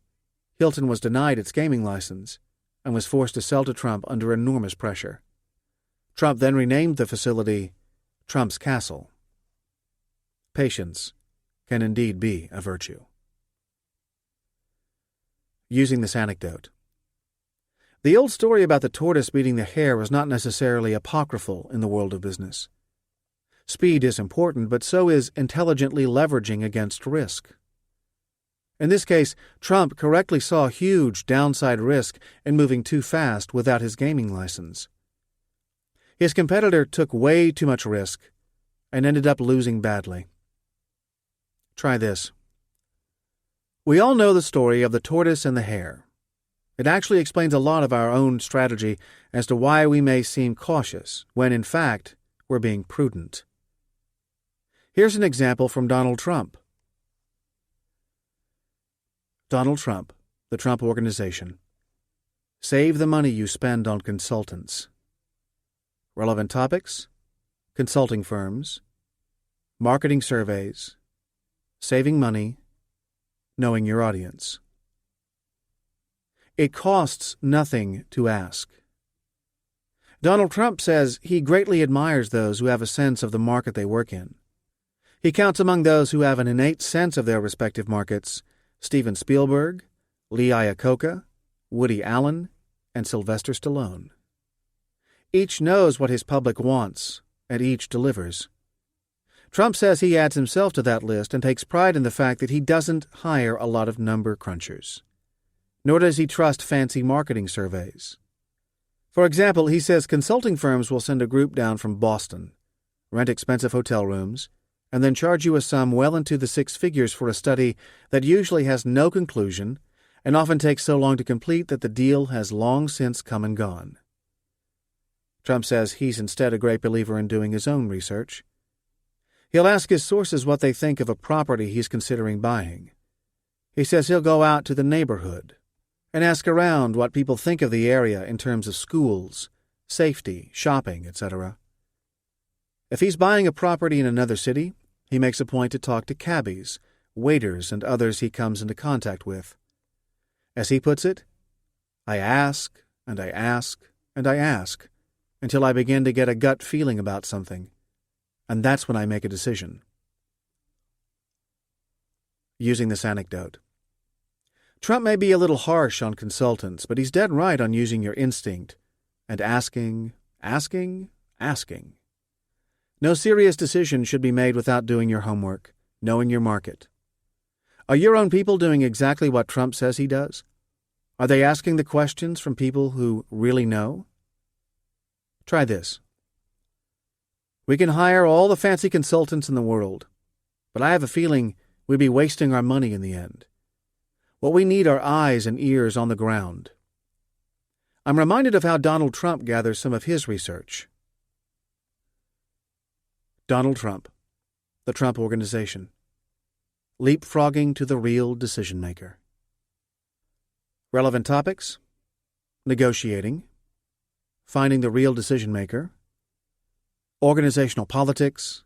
Hilton was denied its gaming license and was forced to sell to Trump under enormous pressure. Trump then renamed the facility Trump's Castle. Patience can indeed be a virtue. Using this anecdote. The old story about the tortoise beating the hare was not necessarily apocryphal in the world of business. Speed is important, but so is intelligently leveraging against risk. In this case, Trump correctly saw huge downside risk in moving too fast without his gaming license. His competitor took way too much risk and ended up losing badly. Try this. We all know the story of the tortoise and the hare. It actually explains a lot of our own strategy as to why we may seem cautious when, in fact, we're being prudent. Here's an example from Donald Trump. Donald Trump, the Trump Organization. Save the money you spend on consultants. Relevant topics: consulting firms, marketing surveys, saving money, knowing your audience. It costs nothing to ask. Donald Trump says he greatly admires those who have a sense of the market they work in. He counts among those who have an innate sense of their respective markets Steven Spielberg, Lee Iacocca, Woody Allen, and Sylvester Stallone. Each knows what his public wants, and each delivers. Trump says he adds himself to that list and takes pride in the fact that he doesn't hire a lot of number crunchers. Nor does he trust fancy marketing surveys. For example, he says consulting firms will send a group down from Boston, rent expensive hotel rooms, and then charge you a sum well into the six figures for a study that usually has no conclusion and often takes so long to complete that the deal has long since come and gone. Trump says he's instead a great believer in doing his own research. He'll ask his sources what they think of a property he's considering buying. He says he'll go out to the neighborhood and ask around what people think of the area in terms of schools, safety, shopping, etc. If he's buying a property in another city, he makes a point to talk to cabbies, waiters, and others he comes into contact with. As he puts it, I ask, and I ask, and I ask, until I begin to get a gut feeling about something, and that's when I make a decision. Using this anecdote. Trump may be a little harsh on consultants, but he's dead right on using your instinct and asking. No serious decision should be made without doing your homework, knowing your market. Are your own people doing exactly what Trump says he does? Are they asking the questions from people who really know? Try this. We can hire all the fancy consultants in the world, but I have a feeling we'd be wasting our money in the end. What we need are eyes and ears on the ground. I'm reminded of how Donald Trump gathers some of his research. Donald Trump, the Trump Organization. Leapfrogging to the real decision-maker. Relevant topics: negotiating, finding the real decision-maker, organizational politics,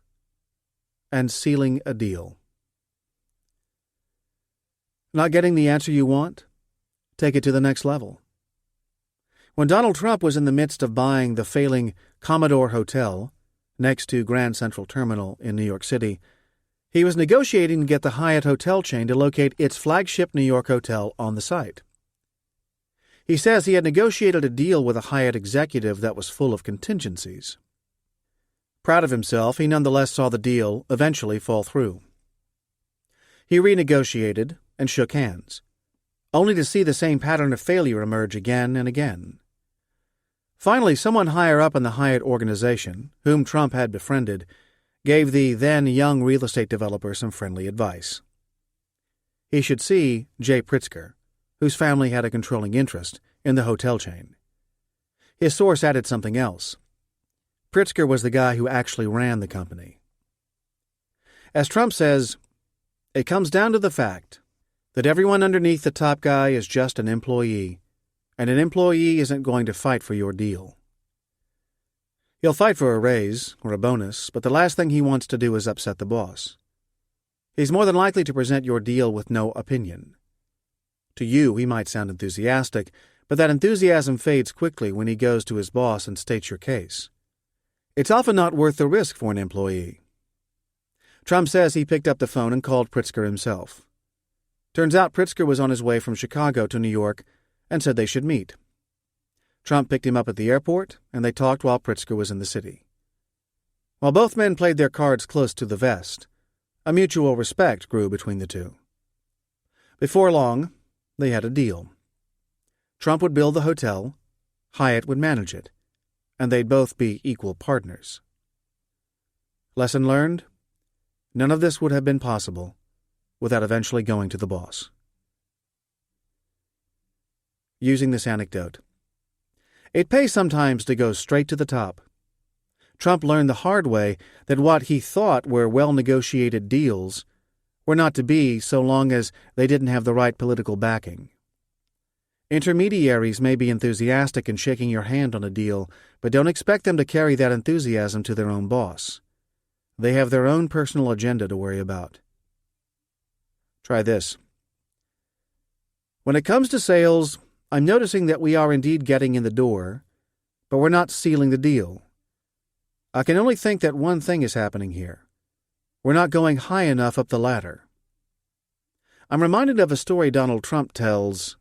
and sealing a deal. Not getting the answer you want? Take it to the next level. When Donald Trump was in the midst of buying the failing Commodore Hotel next to Grand Central Terminal in New York City, he was negotiating to get the Hyatt hotel chain to locate its flagship New York hotel on the site. He says he had negotiated a deal with a Hyatt executive that was full of contingencies. Proud of himself, he nonetheless saw the deal eventually fall through. He renegotiated and shook hands, only to see the same pattern of failure emerge again and again. Finally, someone higher up in the Hyatt organization, whom Trump had befriended, gave the then young real estate developer some friendly advice. He should see Jay Pritzker, whose family had a controlling interest in the hotel chain. His source added something else. Pritzker was the guy who actually ran the company. As Trump says, it comes down to the fact that everyone underneath the top guy is just an employee, and an employee isn't going to fight for your deal. He'll fight for a raise or a bonus, but the last thing he wants to do is upset the boss. He's more than likely to present your deal with no opinion. To you, he might sound enthusiastic, but that enthusiasm fades quickly when he goes to his boss and states your case. It's often not worth the risk for an employee. Trump says he picked up the phone and called Pritzker himself. Turns out Pritzker was on his way from Chicago to New York and said they should meet. Trump picked him up at the airport, and they talked while Pritzker was in the city. While both men played their cards close to the vest, a mutual respect grew between the two. Before long, they had a deal. Trump would build the hotel, Hyatt would manage it, and they'd both be equal partners. Lesson learned? None of this would have been possible without eventually going to the boss. Using this anecdote. It pays sometimes to go straight to the top. Trump learned the hard way that what he thought were well-negotiated deals were not to be so long as they didn't have the right political backing. Intermediaries may be enthusiastic in shaking your hand on a deal, but don't expect them to carry that enthusiasm to their own boss. They have their own personal agenda to worry about. Try this. When it comes to sales, I'm noticing that we are indeed getting in the door, but we're not sealing the deal. I can only think that one thing is happening here. We're not going high enough up the ladder. I'm reminded of a story Donald Trump tells.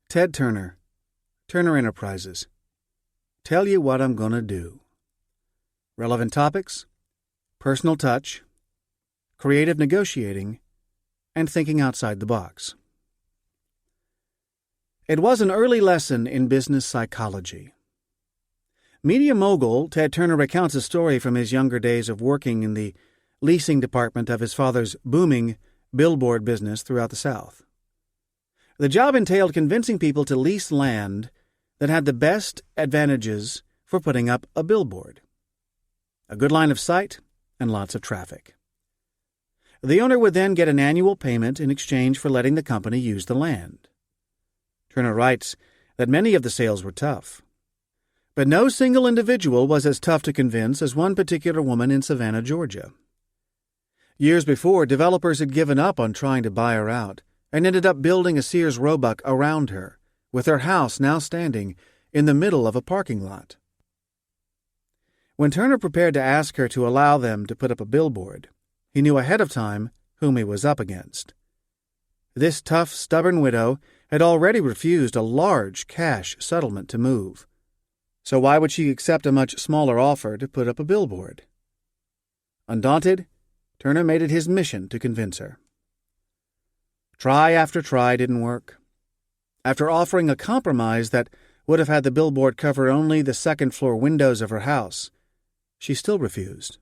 Ted Turner, Turner Enterprises. Tell you what I'm gonna do. Relevant topics, personal touch, creative negotiating, and thinking outside the box. It was an early lesson in business psychology. Media mogul Ted Turner recounts a story from his younger days of working in the leasing department of his father's booming billboard business throughout the South. The job entailed convincing people to lease land that had the best advantages for putting up a billboard. A good line of sight and lots of traffic. The owner would then get an annual payment in exchange for letting the company use the land. Turner writes that many of the sales were tough. But no single individual was as tough to convince as one particular woman in Savannah, Georgia. Years before, developers had given up on trying to buy her out and ended up building a Sears Roebuck around her, with her house now standing in the middle of a parking lot. When Turner prepared to ask her to allow them to put up a billboard, he knew ahead of time whom he was up against. This tough, stubborn widow had already refused a large cash settlement to move. So why would she accept a much smaller offer to put up a billboard? Undaunted, Turner made it his mission to convince her. Try after try didn't work. After offering a compromise that would have had the billboard cover only the second-floor windows of her house, she still refused.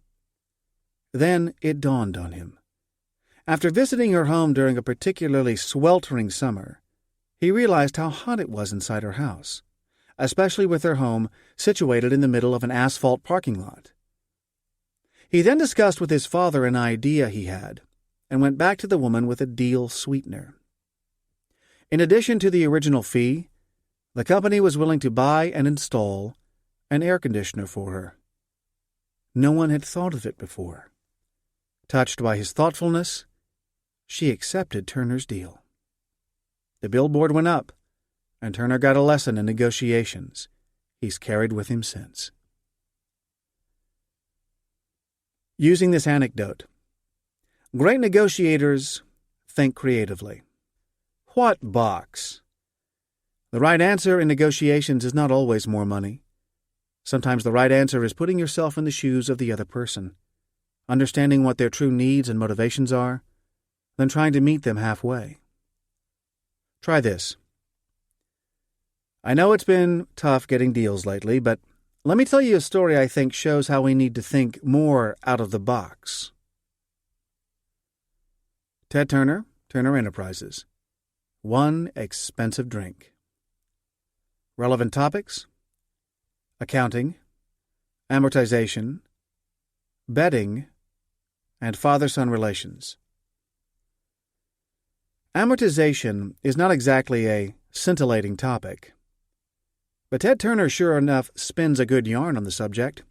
Then it dawned on him. After visiting her home during a particularly sweltering summer, he realized how hot it was inside her house, especially with her home situated in the middle of an asphalt parking lot. He then discussed with his father an idea he had and went back to the woman with a deal sweetener. In addition to the original fee, the company was willing to buy and install an air conditioner for her. No one had thought of it before. Touched by his thoughtfulness, she accepted Turner's deal. The billboard went up, and Turner got a lesson in negotiations he's carried with him since. Using this anecdote, great negotiators think creatively. What box? The right answer in negotiations is not always more money. Sometimes the right answer is putting yourself in the shoes of the other person, understanding what their true needs and motivations are, then trying to meet them halfway. Try this. I know it's been tough getting deals lately, but let me tell you a story I think shows how we need to think more out of the box. Ted Turner, Turner Enterprises. One expensive drink. Relevant topics: accounting, amortization, betting, and father-son relations. Amortization is not exactly a scintillating topic, but Ted Turner sure enough spins a good yarn on the subject.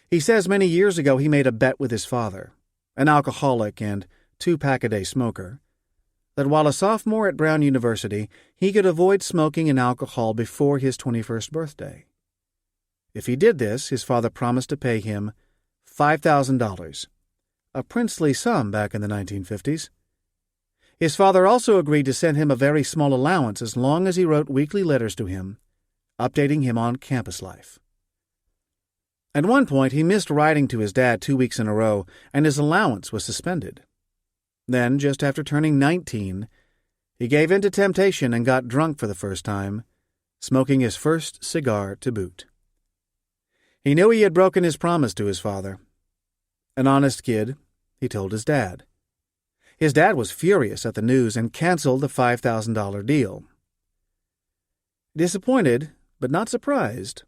He says many years ago he made a bet with his father, an alcoholic and 2-pack-a-day smoker, that while a sophomore at Brown University, he could avoid smoking and alcohol before his 21st birthday. If he did this, his father promised to pay him $5,000, a princely sum back in the 1950s. His father also agreed to send him a very small allowance as long as he wrote weekly letters to him, updating him on campus life. At one point, he missed writing to his dad 2 weeks in a row, and his allowance was suspended. Then, just after turning 19, he gave in to temptation and got drunk for the first time, smoking his first cigar to boot. He knew he had broken his promise to his father. An honest kid, he told his dad. His dad was furious at the news and canceled the $5,000 deal. Disappointed, but not surprised,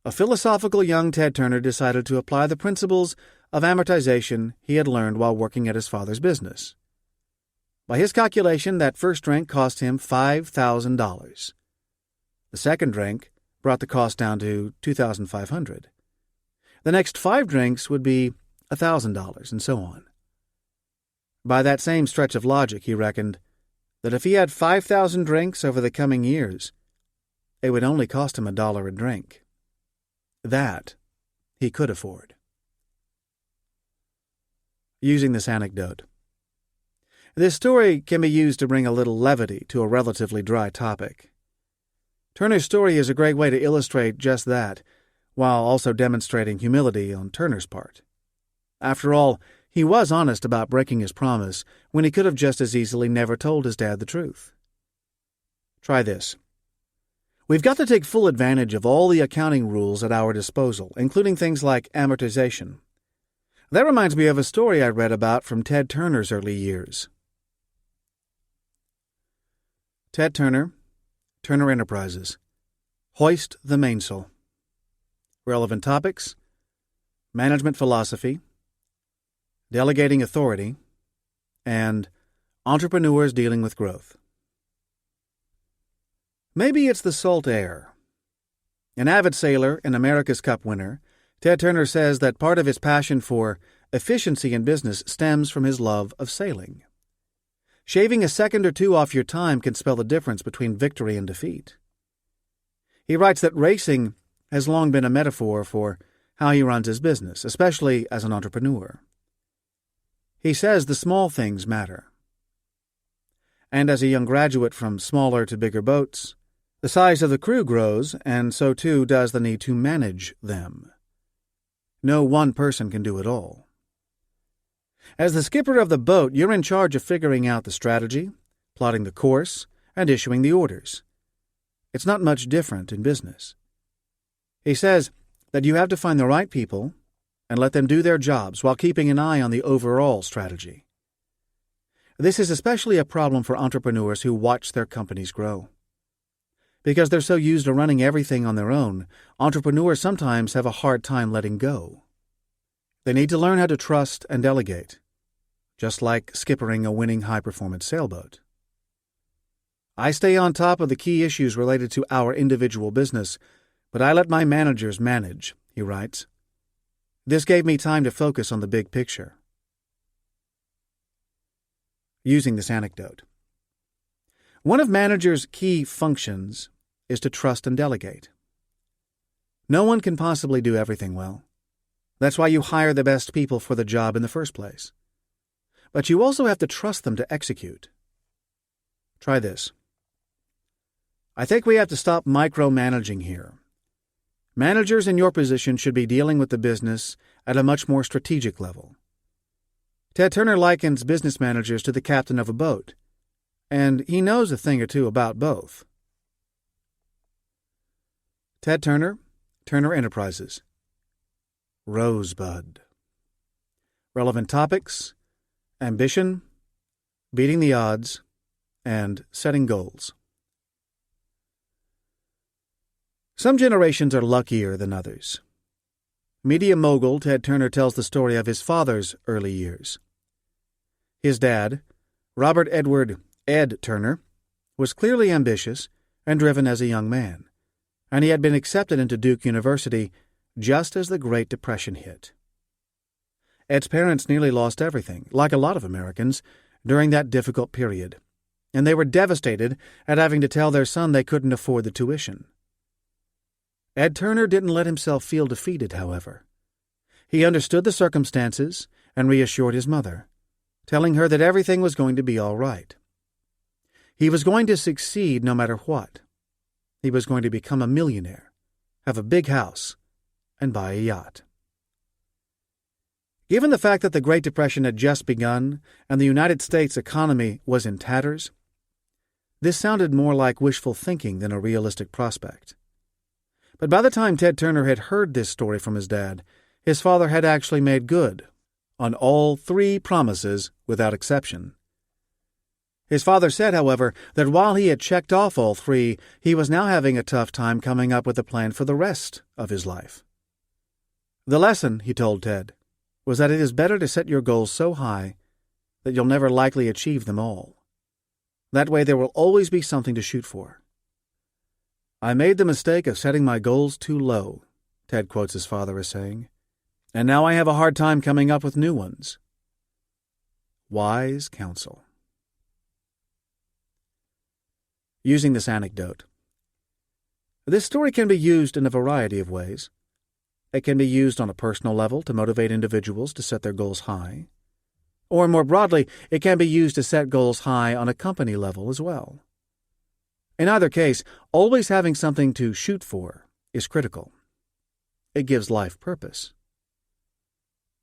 a philosophical young Ted Turner decided to apply the principles of amortization he had learned while working at his father's business. By his calculation, that first drink cost him $5,000. The second drink brought the cost down to $2,500. The next 5 drinks would be $1,000, and so on. By that same stretch of logic, he reckoned that if he had 5,000 drinks over the coming years, it would only cost him $1 a drink. That he could afford. Using this anecdote. This story can be used to bring a little levity to a relatively dry topic. Turner's story is a great way to illustrate just that, while also demonstrating humility on Turner's part. After all, he was honest about breaking his promise when he could have just as easily never told his dad the truth. Try this. We've got to take full advantage of all the accounting rules at our disposal, including things like amortization. That reminds me of a story I read about from Ted Turner's early years. Ted Turner, Turner Enterprises. Hoist the Mainsail. Relevant topics: management philosophy, delegating authority, and entrepreneurs dealing with growth. Maybe it's the salt air. An avid sailor and America's Cup winner, Ted Turner says that part of his passion for efficiency in business stems from his love of sailing. Shaving a second or two off your time can spell the difference between victory and defeat. He writes that racing has long been a metaphor for how he runs his business, especially as an entrepreneur. He says the small things matter. And as a young graduate from smaller to bigger boats, the size of the crew grows, and so too does the need to manage them. No one person can do it all. As the skipper of the boat, you're in charge of figuring out the strategy, plotting the course, and issuing the orders. It's not much different in business. He says that you have to find the right people and let them do their jobs while keeping an eye on the overall strategy. This is especially a problem for entrepreneurs who watch their companies grow. Because they're so used to running everything on their own, entrepreneurs sometimes have a hard time letting go. They need to learn how to trust and delegate, just like skippering a winning high-performance sailboat. I stay on top of the key issues related to our individual business, but I let my managers manage, he writes. This gave me time to focus on the big picture. Using this anecdote. One of managers' key functions is to trust and delegate. No one can possibly do everything well. That's why you hire the best people for the job in the first place. But you also have to trust them to execute. Try this. I think we have to stop micromanaging here. Managers in your position should be dealing with the business at a much more strategic level. Ted Turner likens business managers to the captain of a boat, and he knows a thing or two about both. Ted Turner, Turner Enterprises. Rosebud. Relevant topics: ambition, beating the odds, and setting goals. Some generations are luckier than others. Media mogul Ted Turner tells the story of his father's early years. His dad, Robert Edward Ed Turner, was clearly ambitious and driven as a young man, and he had been accepted into Duke University just as the Great Depression hit. Ed's parents nearly lost everything, like a lot of Americans, during that difficult period, and they were devastated at having to tell their son they couldn't afford the tuition. Ed Turner didn't let himself feel defeated, however. He understood the circumstances and reassured his mother, telling her that everything was going to be all right. He was going to succeed no matter what. He was going to become a millionaire, have a big house, and buy a yacht. Given the fact that the Great Depression had just begun and the United States economy was in tatters, this sounded more like wishful thinking than a realistic prospect. But by the time Ted Turner had heard this story from his dad, his father had actually made good on all 3 promises without exception. His father said, however, that while he had checked off all 3, he was now having a tough time coming up with a plan for the rest of his life. The lesson, he told Ted, was that it is better to set your goals so high that you'll never likely achieve them all. That way there will always be something to shoot for. I made the mistake of setting my goals too low, Ted quotes his father as saying, and now I have a hard time coming up with new ones. Wise counsel. Using this anecdote. This story can be used in a variety of ways. It can be used on a personal level to motivate individuals to set their goals high. Or more broadly, it can be used to set goals high on a company level as well. In either case, always having something to shoot for is critical. It gives life purpose.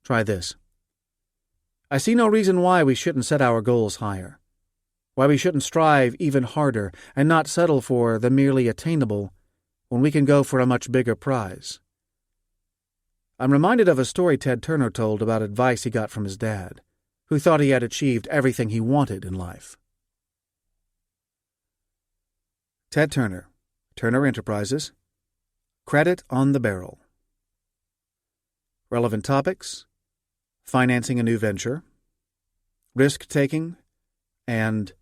Try this. I see no reason why we shouldn't set our goals higher, why we shouldn't strive even harder and not settle for the merely attainable when we can go for a much bigger prize. I'm reminded of a story Ted Turner told about advice he got from his dad, who thought he had achieved everything he wanted in life. Ted Turner, Turner Enterprises, Credit on the Barrel. Relevant topics: financing a new venture, risk-taking, and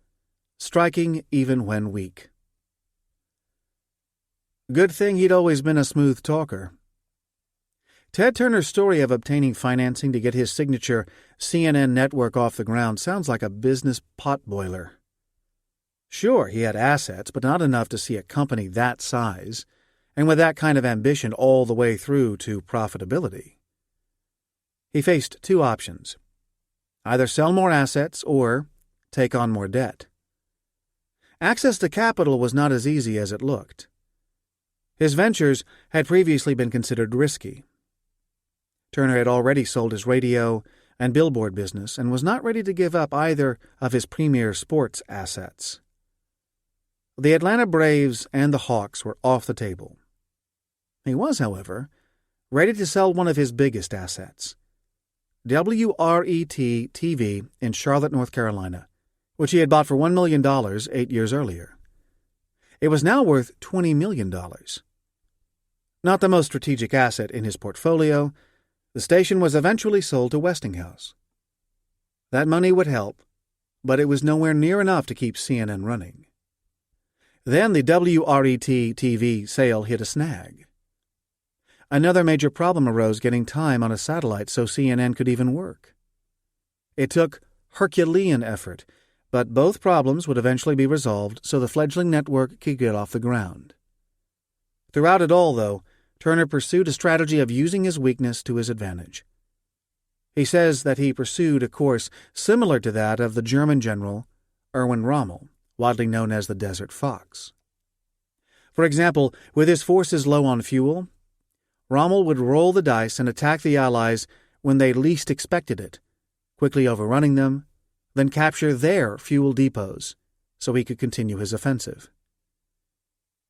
striking even when weak. Good thing he'd always been a smooth talker. Ted Turner's story of obtaining financing to get his signature CNN network off the ground sounds like a business potboiler. Sure, he had assets, but not enough to see a company that size, and with that kind of ambition all the way through to profitability. He faced two options: either sell more assets or take on more debt. Access to capital was not as easy as it looked. His ventures had previously been considered risky. Turner had already sold his radio and billboard business and was not ready to give up either of his premier sports assets. The Atlanta Braves and the Hawks were off the table. He was, however, ready to sell one of his biggest assets, WRET-TV in Charlotte, North Carolina, which he had bought for $1 million 8 years earlier. It was now worth $20 million. Not the most strategic asset in his portfolio, the station was eventually sold to Westinghouse. That money would help, but it was nowhere near enough to keep CNN running. Then the WRET-TV sale hit a snag. Another major problem arose getting time on a satellite so CNN could even work. It took Herculean effort, but both problems would eventually be resolved so the fledgling network could get off the ground. Throughout it all, though, Turner pursued a strategy of using his weakness to his advantage. He says that he pursued a course similar to that of the German general Erwin Rommel, widely known as the Desert Fox. For example, with his forces low on fuel, Rommel would roll the dice and attack the Allies when they least expected it, quickly overrunning them, then capture their fuel depots so he could continue his offensive.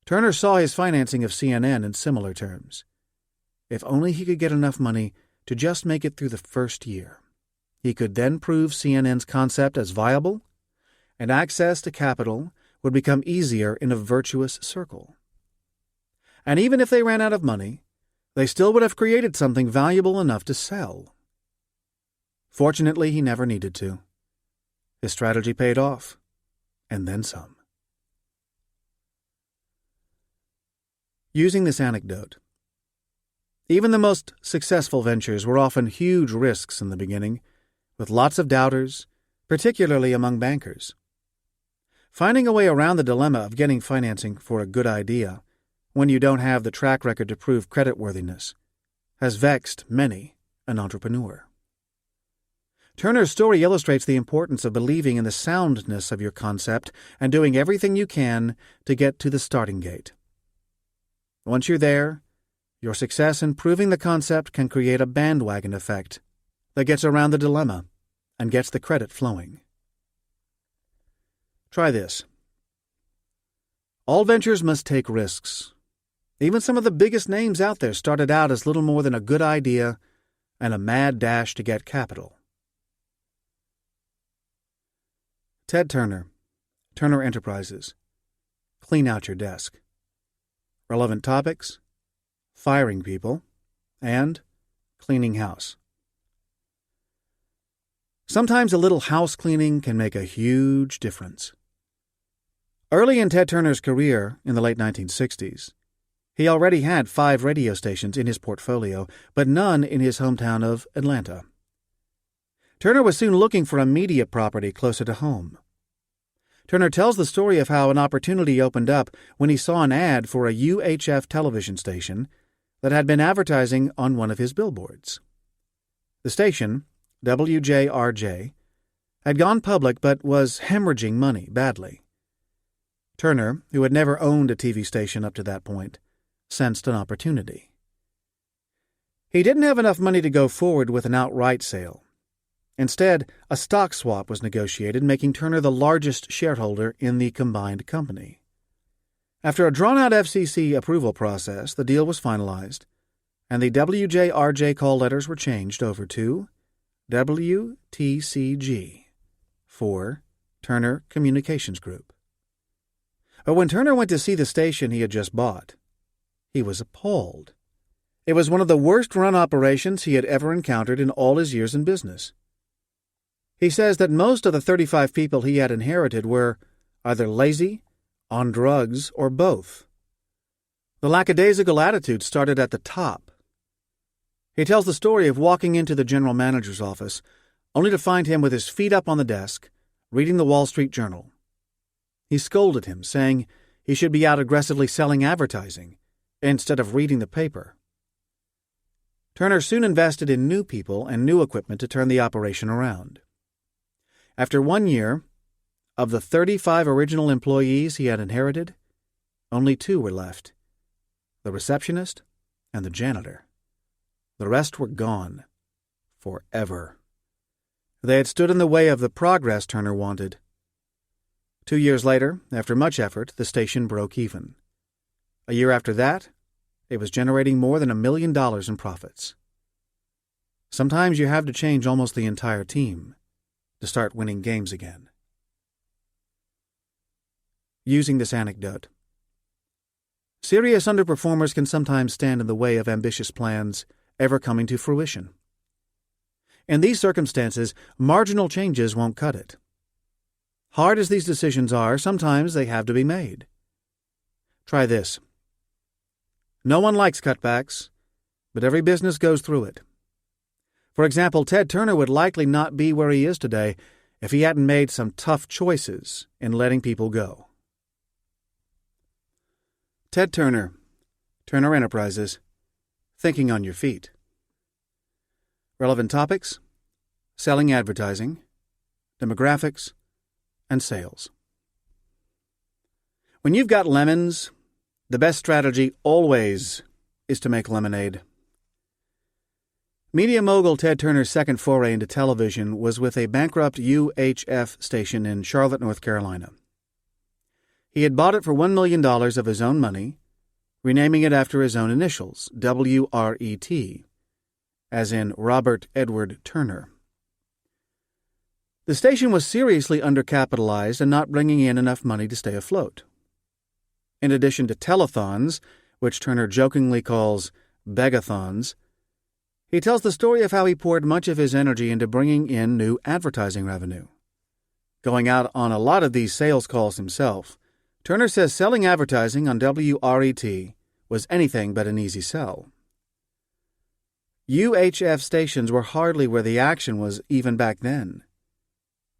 Turner saw his financing of CNN in similar terms. If only he could get enough money to just make it through the first year, he could then prove CNN's concept as viable, and access to capital would become easier in a virtuous circle. And even if they ran out of money, they still would have created something valuable enough to sell. Fortunately, he never needed to. His strategy paid off, and then some. Using this anecdote, even the most successful ventures were often huge risks in the beginning, with lots of doubters, particularly among bankers. Finding a way around the dilemma of getting financing for a good idea when you don't have the track record to prove creditworthiness has vexed many an entrepreneur. Turner's story illustrates the importance of believing in the soundness of your concept and doing everything you can to get to the starting gate. Once you're there, your success in proving the concept can create a bandwagon effect that gets around the dilemma and gets the credit flowing. Try this. All ventures must take risks. Even some of the biggest names out there started out as little more than a good idea and a mad dash to get capital. Ted Turner, Turner Enterprises. Clean out your desk. Relevant topics: firing people and cleaning house. Sometimes a little house cleaning can make a huge difference. Early in Ted Turner's career, in the late 1960s, he already had 5 radio stations in his portfolio, but none in his hometown of Atlanta. Turner was soon looking for a media property closer to home. Turner tells the story of how an opportunity opened up when he saw an ad for a UHF television station that had been advertising on one of his billboards. The station, WJRJ, had gone public but was hemorrhaging money badly. Turner, who had never owned a TV station up to that point, sensed an opportunity. He didn't have enough money to go forward with an outright sale. Instead, a stock swap was negotiated, making Turner the largest shareholder in the combined company. After a drawn-out FCC approval process, the deal was finalized, and the WJRJ call letters were changed over to WTCG for Turner Communications Group. But when Turner went to see the station he had just bought, he was appalled. It was one of the worst-run operations he had ever encountered in all his years in business. He says that most of the 35 people he had inherited were either lazy, on drugs, or both. The lackadaisical attitude started at the top. He tells the story of walking into the general manager's office, only to find him with his feet up on the desk, reading the Wall Street Journal. He scolded him, saying he should be out aggressively selling advertising instead of reading the paper. Turner soon invested in new people and new equipment to turn the operation around. After 1 year, of the 35 original employees he had inherited, only 2 were left, the receptionist and the janitor. The rest were gone, forever. They had stood in the way of the progress Turner wanted. 2 years later, after much effort, the station broke even. A year after that, it was generating more than $1 million in profits. Sometimes you have to change almost the entire team to start winning games again. Using this anecdote. Serious underperformers can sometimes stand in the way of ambitious plans ever coming to fruition. In these circumstances, marginal changes won't cut it. Hard as these decisions are, sometimes they have to be made. Try this. No one likes cutbacks, but every business goes through it. For example, Ted Turner would likely not be where he is today if he hadn't made some tough choices in letting people go. Ted Turner, Turner Enterprises, Thinking on Your Feet. Relevant topics: selling advertising, demographics, and sales. When you've got lemons, the best strategy always is to make lemonade. Media mogul Ted Turner's second foray into television was with a bankrupt UHF station in Charlotte, North Carolina. He had bought it for $1 million of his own money, renaming it after his own initials, WRET, as in Robert Edward Turner. The station was seriously undercapitalized and not bringing in enough money to stay afloat. In addition to telethons, which Turner jokingly calls begathons, he tells the story of how he poured much of his energy into bringing in new advertising revenue. Going out on a lot of these sales calls himself, Turner says selling advertising on WRET was anything but an easy sell. UHF stations were hardly where the action was even back then.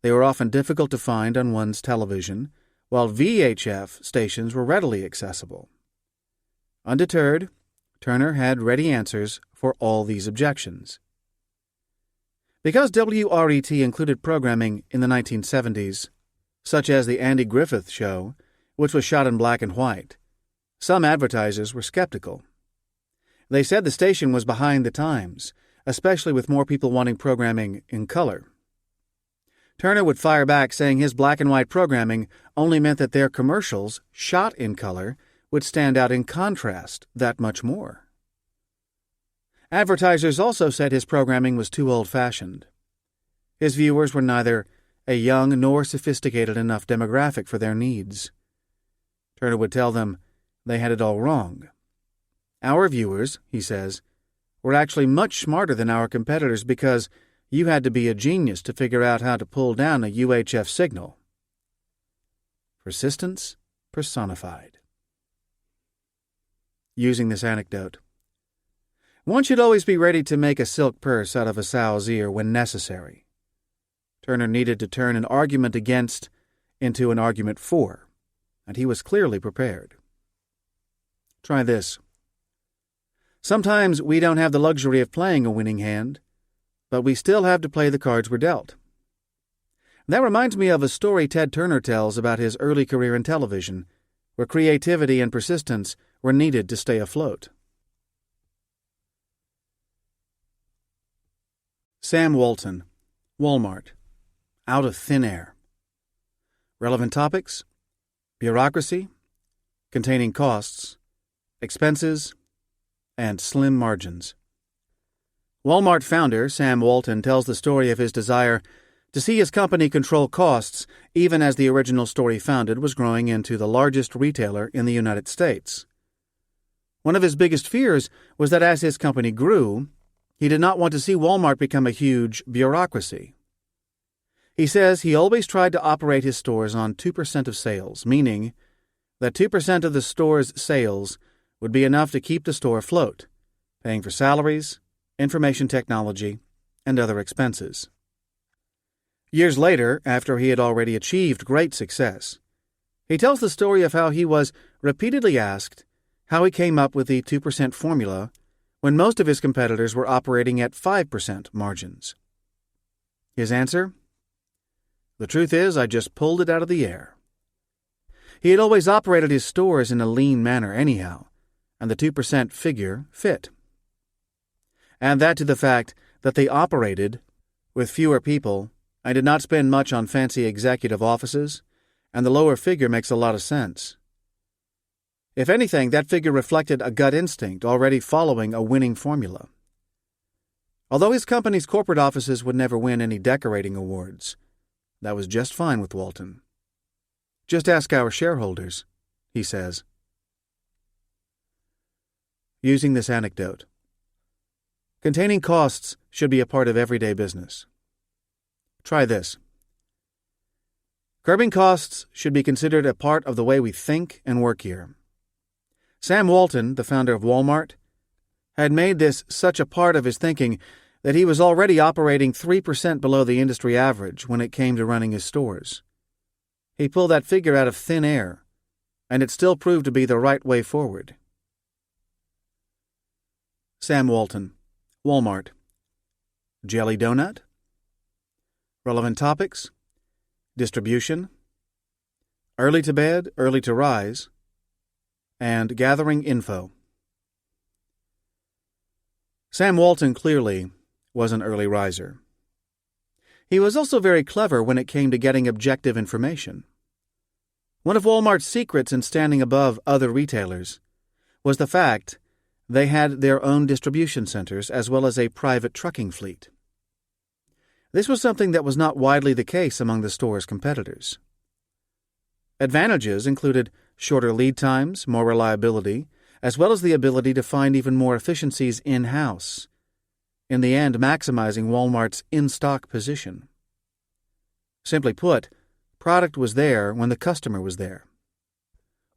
They were often difficult to find on one's television, while VHF stations were readily accessible. Undeterred, Turner had ready answers for all these objections. Because WRET included programming in the 1970s, such as The Andy Griffith Show, which was shot in black and white, some advertisers were skeptical. They said the station was behind the times, especially with more people wanting programming in color. Turner would fire back saying his black and white programming only meant that their commercials, shot in color, would stand out in contrast that much more. Advertisers also said his programming was too old-fashioned. His viewers were neither a young nor sophisticated enough demographic for their needs. Turner would tell them they had it all wrong. Our viewers, he says, were actually much smarter than our competitors because you had to be a genius to figure out how to pull down a UHF signal. Persistence personified. Using this anecdote. One should always be ready to make a silk purse out of a sow's ear when necessary. Turner needed to turn an argument against into an argument for, and he was clearly prepared. Try this. Sometimes we don't have the luxury of playing a winning hand, but we still have to play the cards we're dealt. That reminds me of a story Ted Turner tells about his early career in television, where creativity and persistence were needed to stay afloat. Sam Walton, Walmart, Out of Thin Air. Relevant topics: bureaucracy, containing costs, expenses, and slim margins. Walmart founder Sam Walton tells the story of his desire to see his company control costs even as the original story founded was growing into the largest retailer in the United States. One of his biggest fears was that as his company grew, he did not want to see Walmart become a huge bureaucracy. He says he always tried to operate his stores on 2% of sales, meaning that 2% of the store's sales would be enough to keep the store afloat, paying for salaries, information technology, and other expenses. Years later, after he had already achieved great success, he tells the story of how he was repeatedly asked how he came up with the 2% formula when most of his competitors were operating at 5% margins. His answer? The truth is, I just pulled it out of the air. He had always operated his stores in a lean manner anyhow, and the 2% figure fit. Add that to the fact that they operated with fewer people and did not spend much on fancy executive offices, and the lower figure makes a lot of sense. If anything, that figure reflected a gut instinct already following a winning formula. Although his company's corporate offices would never win any decorating awards, that was just fine with Walton. Just ask our shareholders, he says. Using this anecdote. Containing costs should be a part of everyday business. Try this. Curbing costs should be considered a part of the way we think and work here. Sam Walton, the founder of Walmart, had made this such a part of his thinking that he was already operating 3% below the industry average when it came to running his stores. He pulled that figure out of thin air, and it still proved to be the right way forward. Sam Walton, Walmart. Jelly donut? Relevant topics: distribution, early to bed, early to rise, and gathering info. Sam Walton clearly was an early riser. He was also very clever when it came to getting objective information. One of Walmart's secrets in standing above other retailers was the fact they had their own distribution centers as well as a private trucking fleet. This was something that was not widely the case among the store's competitors. Advantages included shorter lead times, more reliability, as well as the ability to find even more efficiencies in-house, in the end maximizing Walmart's in-stock position. Simply put, product was there when the customer was there.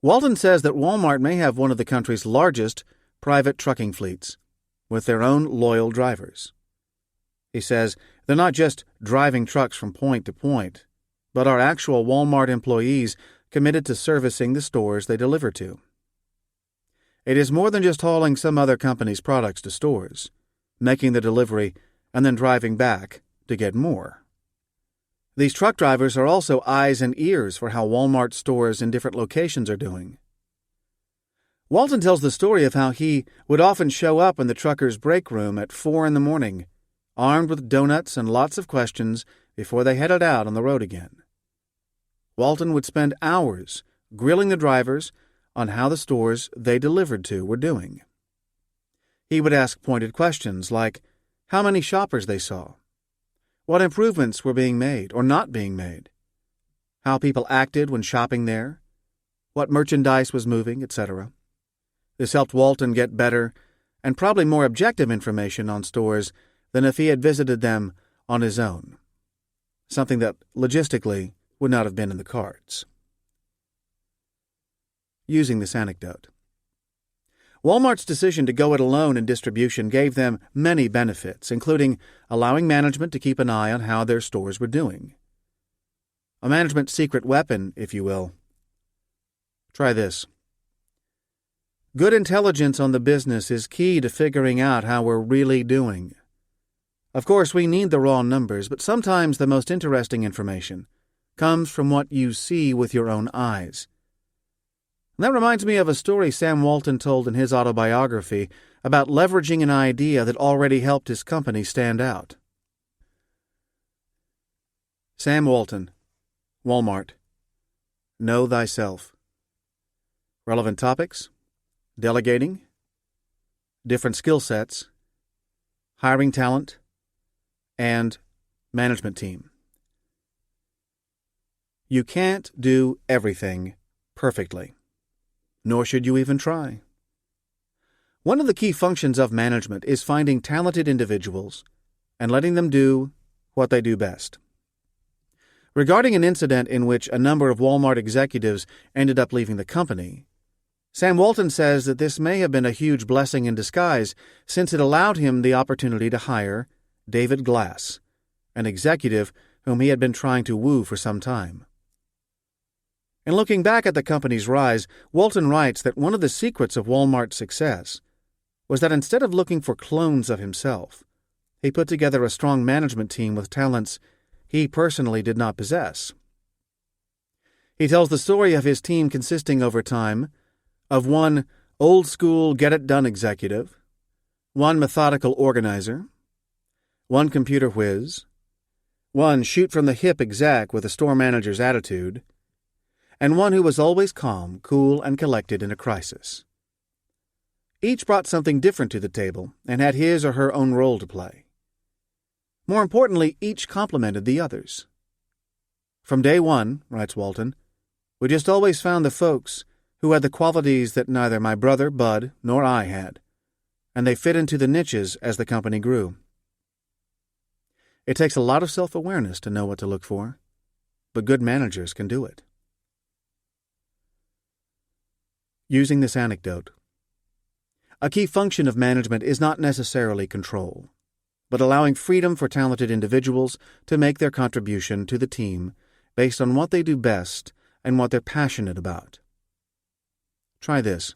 Walton says that Walmart may have one of the country's largest private trucking fleets, with their own loyal drivers. He says they're not just driving trucks from point to point, but are actual Walmart employees committed to servicing the stores they deliver to. It is more than just hauling some other company's products to stores, making the delivery, and then driving back to get more. These truck drivers are also eyes and ears for how Walmart stores in different locations are doing. Walton tells the story of how he would often show up in the trucker's break room at 4 a.m, armed with donuts and lots of questions before they headed out on the road again. Walton would spend hours grilling the drivers on how the stores they delivered to were doing. He would ask pointed questions like how many shoppers they saw, what improvements were being made or not being made, how people acted when shopping there, what merchandise was moving, etc. This helped Walton get better and probably more objective information on stores than if he had visited them on his own, something that logistically would not have been in the cards. Using this anecdote. Walmart's decision to go it alone in distribution gave them many benefits, including allowing management to keep an eye on how their stores were doing. A management secret weapon, if you will. Try this. Good intelligence on the business is key to figuring out how we're really doing. Of course, we need the raw numbers, but sometimes the most interesting information comes from what you see with your own eyes. And that reminds me of a story Sam Walton told in his autobiography about leveraging an idea that already helped his company stand out. Sam Walton, Walmart. Know thyself. Relevant topics: delegating, different skill sets, hiring talent, and management team. You can't do everything perfectly, nor should you even try. One of the key functions of management is finding talented individuals and letting them do what they do best. Regarding an incident in which a number of Walmart executives ended up leaving the company, Sam Walton says that this may have been a huge blessing in disguise since it allowed him the opportunity to hire David Glass, an executive whom he had been trying to woo for some time. In looking back at the company's rise, Walton writes that one of the secrets of Walmart's success was that instead of looking for clones of himself, he put together a strong management team with talents he personally did not possess. He tells the story of his team consisting over time of one old-school get-it-done executive, one methodical organizer, one computer whiz, one shoot-from-the-hip exec with a store manager's attitude, and one who was always calm, cool, and collected in a crisis. Each brought something different to the table and had his or her own role to play. More importantly, each complemented the others. From day one, writes Walton, we just always found the folks who had the qualities that neither my brother, Bud, nor I had, and they fit into the niches as the company grew. It takes a lot of self-awareness to know what to look for, but good managers can do it. Using this anecdote. A key function of management is not necessarily control, but allowing freedom for talented individuals to make their contribution to the team based on what they do best and what they're passionate about. Try this.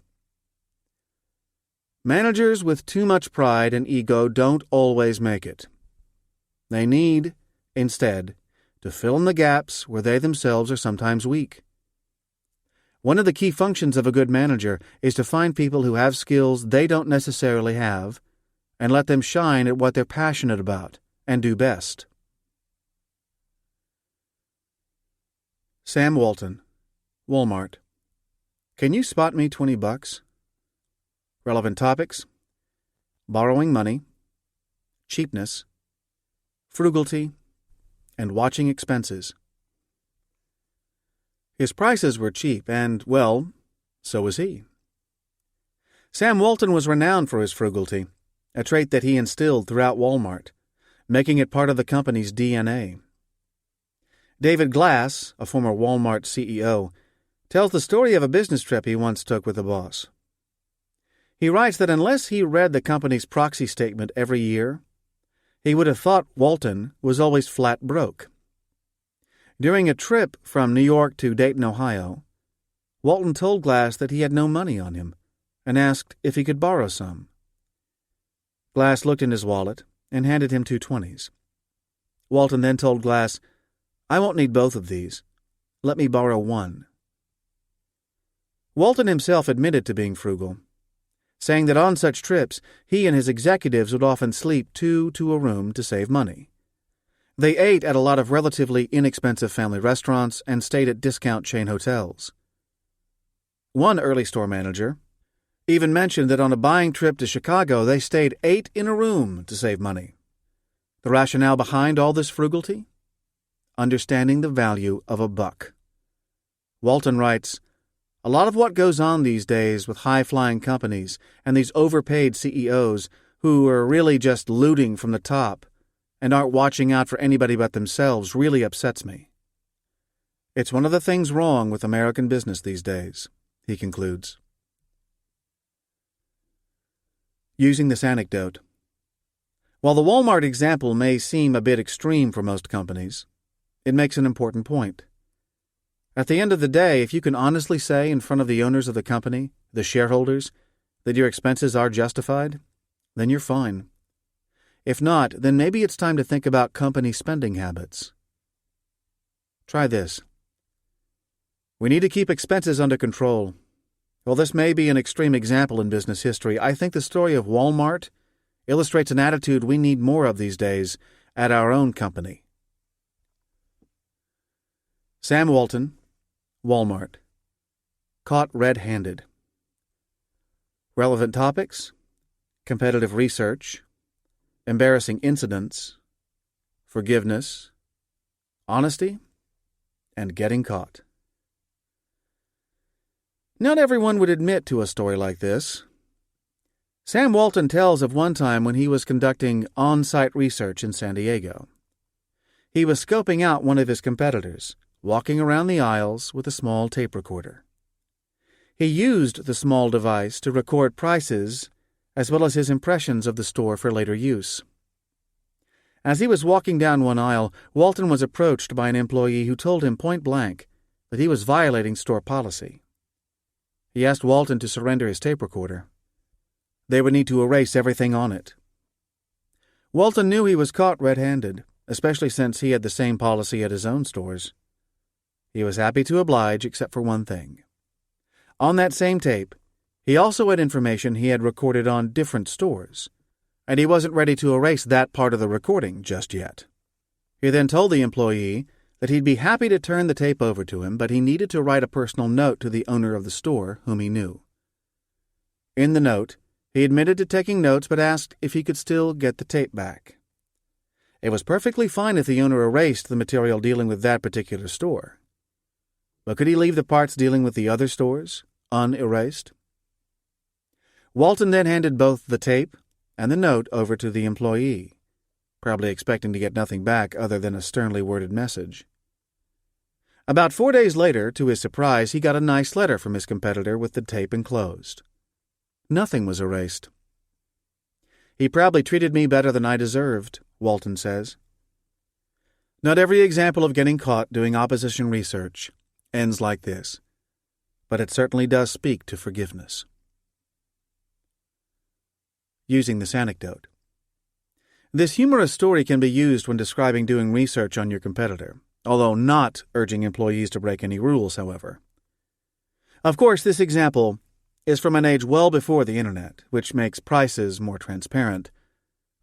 Managers with too much pride and ego don't always make it. They need, instead, to fill in the gaps where they themselves are sometimes weak. One of the key functions of a good manager is to find people who have skills they don't necessarily have and let them shine at what they're passionate about and do best. Sam Walton, Walmart. Can you spot me $20? Relevant topics: borrowing money, cheapness, frugality, and watching expenses. His prices were cheap, and, well, so was he. Sam Walton was renowned for his frugality, a trait that he instilled throughout Walmart, making it part of the company's DNA. David Glass, a former Walmart CEO, tells the story of a business trip he once took with a boss. He writes that unless he read the company's proxy statement every year, he would have thought Walton was always flat broke. During a trip from New York to Dayton, Ohio, Walton told Glass that he had no money on him and asked if he could borrow some. Glass looked in his wallet and handed him 2 20s. Walton then told Glass, "I won't need both of these. Let me borrow one." Walton himself admitted to being frugal, saying that on such trips he and his executives would often sleep 2 to a room to save money. They ate at a lot of relatively inexpensive family restaurants and stayed at discount chain hotels. One early store manager even mentioned that on a buying trip to Chicago they stayed 8 in a room to save money. The rationale behind all this frugality? Understanding the value of a buck. Walton writes, "A lot of what goes on these days with high-flying companies and these overpaid CEOs who are really just looting from the top and aren't watching out for anybody but themselves really upsets me. It's one of the things wrong with American business these days," he concludes. Using this anecdote. While the Walmart example may seem a bit extreme for most companies, it makes an important point. At the end of the day, if you can honestly say in front of the owners of the company, the shareholders, That your expenses are justified? Then you're fine. If not, then maybe it's time to think about company spending habits. Try this. We need to keep expenses under control. While this may be an extreme example in business history, I think the story of Walmart illustrates an attitude we need more of these days at our own company. Sam Walton, Walmart. Caught red-handed. Relevant topics: competitive research, embarrassing incidents, forgiveness, honesty, and getting caught. Not everyone would admit to a story like this. Sam Walton tells of one time when he was conducting on-site research in San Diego. He was scoping out one of his competitors, walking around the aisles with a small tape recorder. He used the small device to record prices as well as his impressions of the store for later use. As he was walking down one aisle, Walton was approached by an employee who told him point blank that he was violating store policy. He asked Walton to surrender his tape recorder. They would need to erase everything on it. Walton knew he was caught red-handed, especially since he had the same policy at his own stores. He was happy to oblige except for one thing. On that same tape, he also had information he had recorded on different stores, and he wasn't ready to erase that part of the recording just yet. He then told the employee that he'd be happy to turn the tape over to him, but he needed to write a personal note to the owner of the store, whom he knew. In the note, he admitted to taking notes but asked if he could still get the tape back. It was perfectly fine if the owner erased the material dealing with that particular store. But could he leave the parts dealing with the other stores unerased? Walton then handed both the tape and the note over to the employee, probably expecting to get nothing back other than a sternly worded message. About 4 days later, to his surprise, he got a nice letter from his competitor with the tape enclosed. Nothing was erased. He probably treated me better than I deserved, Walton says. Not every example of getting caught doing opposition research ends like this, but it certainly does speak to forgiveness. Using this anecdote. This humorous story can be used when describing doing research on your competitor, although not urging employees to break any rules, however. Of course, this example is from an age well before the Internet, which makes prices more transparent,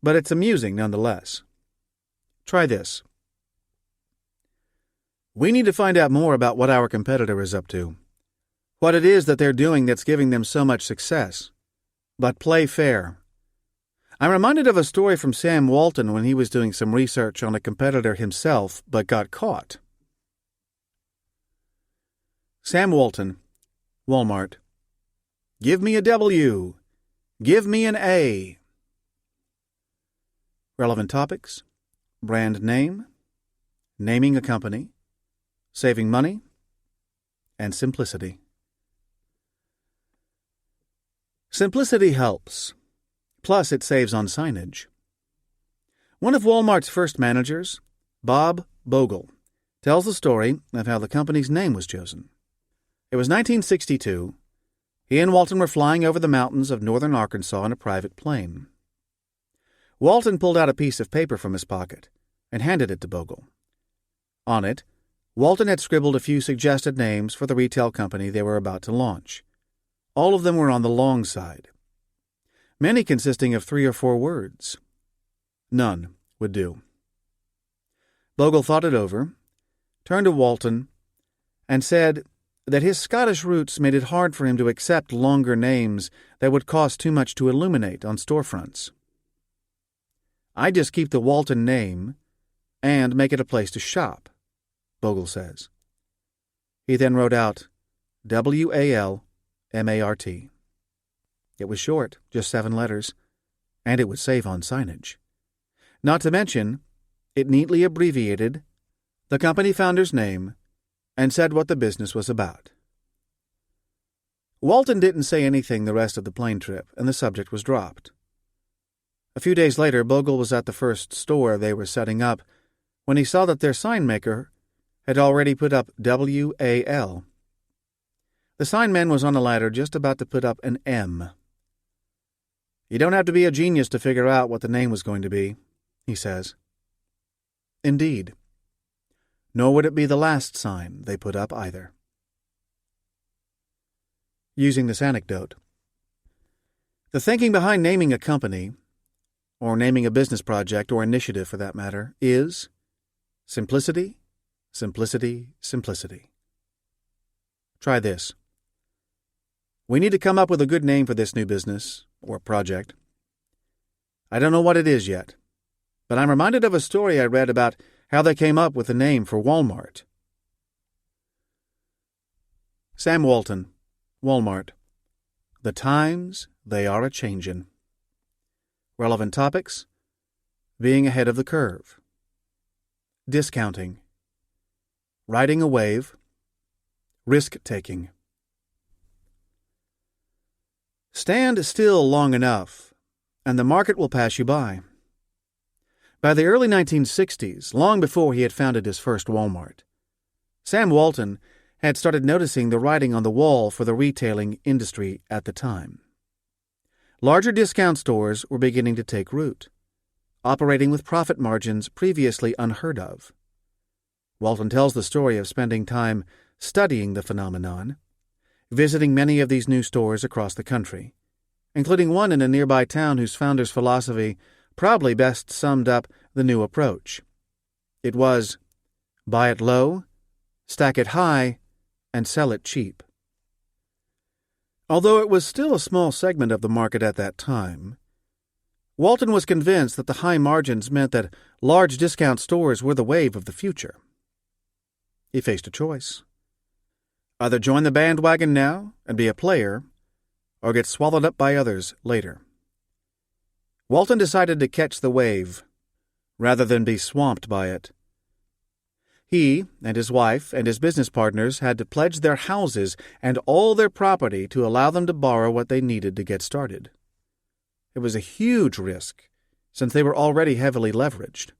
but it's amusing nonetheless. Try this. We need to find out more about what our competitor is up to, what it is that they're doing that's giving them so much success. But play fair. I'm reminded of a story from Sam Walton when he was doing some research on a competitor himself, but got caught. Sam Walton, Walmart. Give me a W. Give me an A. Relevant topics: brand name, naming a company, saving money, and simplicity. Simplicity helps. Plus, it saves on signage. One of Walmart's first managers, Bob Bogle, tells the story of how the company's name was chosen. It was 1962. He and Walton were flying over the mountains of northern Arkansas in a private plane. Walton pulled out a piece of paper from his pocket and handed it to Bogle. On it, Walton had scribbled a few suggested names for the retail company they were about to launch. All of them were on the long side, many consisting of 3 or 4 words. None would do. Bogle thought it over, turned to Walton, and said that his Scottish roots made it hard for him to accept longer names that would cost too much to illuminate on storefronts. "I just keep the Walton name and make it a place to shop," Bogle says. He then wrote out WALMART. It was short, just 7 letters, and it would save on signage. Not to mention, it neatly abbreviated the company founder's name and said what the business was about. Walton didn't say anything the rest of the plane trip, and the subject was dropped. A few days later, Bogle was at the first store they were setting up when he saw that their sign maker had already put up WAL. The sign man was on a ladder just about to put up an M. You don't have to be a genius to figure out what the name was going to be, he says. Indeed. Nor would it be the last sign they put up either. Using this anecdote. The thinking behind naming a company, or naming a business project or initiative for that matter, is simplicity, simplicity, simplicity. Try this. We need to come up with a good name for this new business or project. I don't know what it is yet, but I'm reminded of a story I read about how they came up with the name for Walmart. Sam Walton, Walmart. The times they are a-changin'. Relevant topics: being ahead of the curve, discounting, riding a wave, risk-taking. Stand still long enough, and the market will pass you by. By the early 1960s, long before he had founded his first Walmart, Sam Walton had started noticing the writing on the wall for the retailing industry at the time. Larger discount stores were beginning to take root, operating with profit margins previously unheard of. Walton tells the story of spending time studying the phenomenon, visiting many of these new stores across the country, including one in a nearby town whose founder's philosophy probably best summed up the new approach. It was, buy it low, stack it high, and sell it cheap. Although it was still a small segment of the market at that time, Walton was convinced that the high margins meant that large discount stores were the wave of the future. He faced a choice. Either join the bandwagon now and be a player, or get swallowed up by others later. Walton decided to catch the wave, rather than be swamped by it. He and his wife and his business partners had to pledge their houses and all their property to allow them to borrow what they needed to get started. It was a huge risk, since they were already heavily leveraged.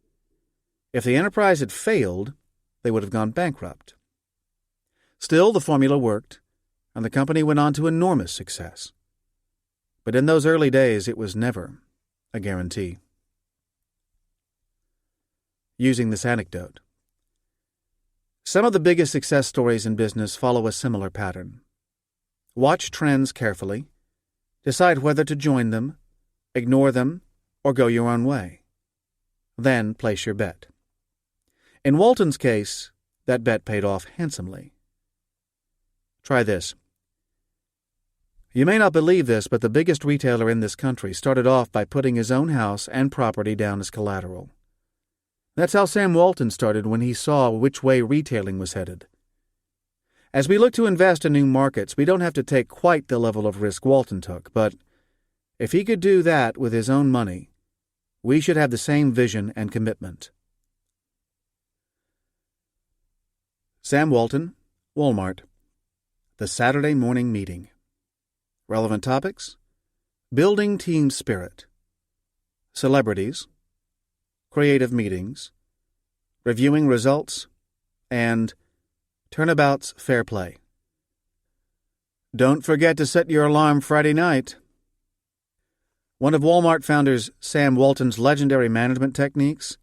If the enterprise had failed, they would have gone bankrupt. Still, the formula worked, and the company went on to enormous success. But in those early days, it was never a guarantee. Using this anecdote. Some of the biggest success stories in business follow a similar pattern. Watch trends carefully, decide whether to join them, ignore them, or go your own way. Then place your bet. In Walton's case, that bet paid off handsomely. Try this. You may not believe this, but the biggest retailer in this country started off by putting his own house and property down as collateral. That's how Sam Walton started when he saw which way retailing was headed. As we look to invest in new markets, we don't have to take quite the level of risk Walton took, but if he could do that with his own money, we should have the same vision and commitment. Sam Walton, Walmart. The Saturday Morning Meeting. Relevant topics: building team spirit, celebrities, creative meetings, reviewing results, and turnabout's fair play. Don't forget to set your alarm Friday night. One of Walmart founders Sam Walton's legendary management techniques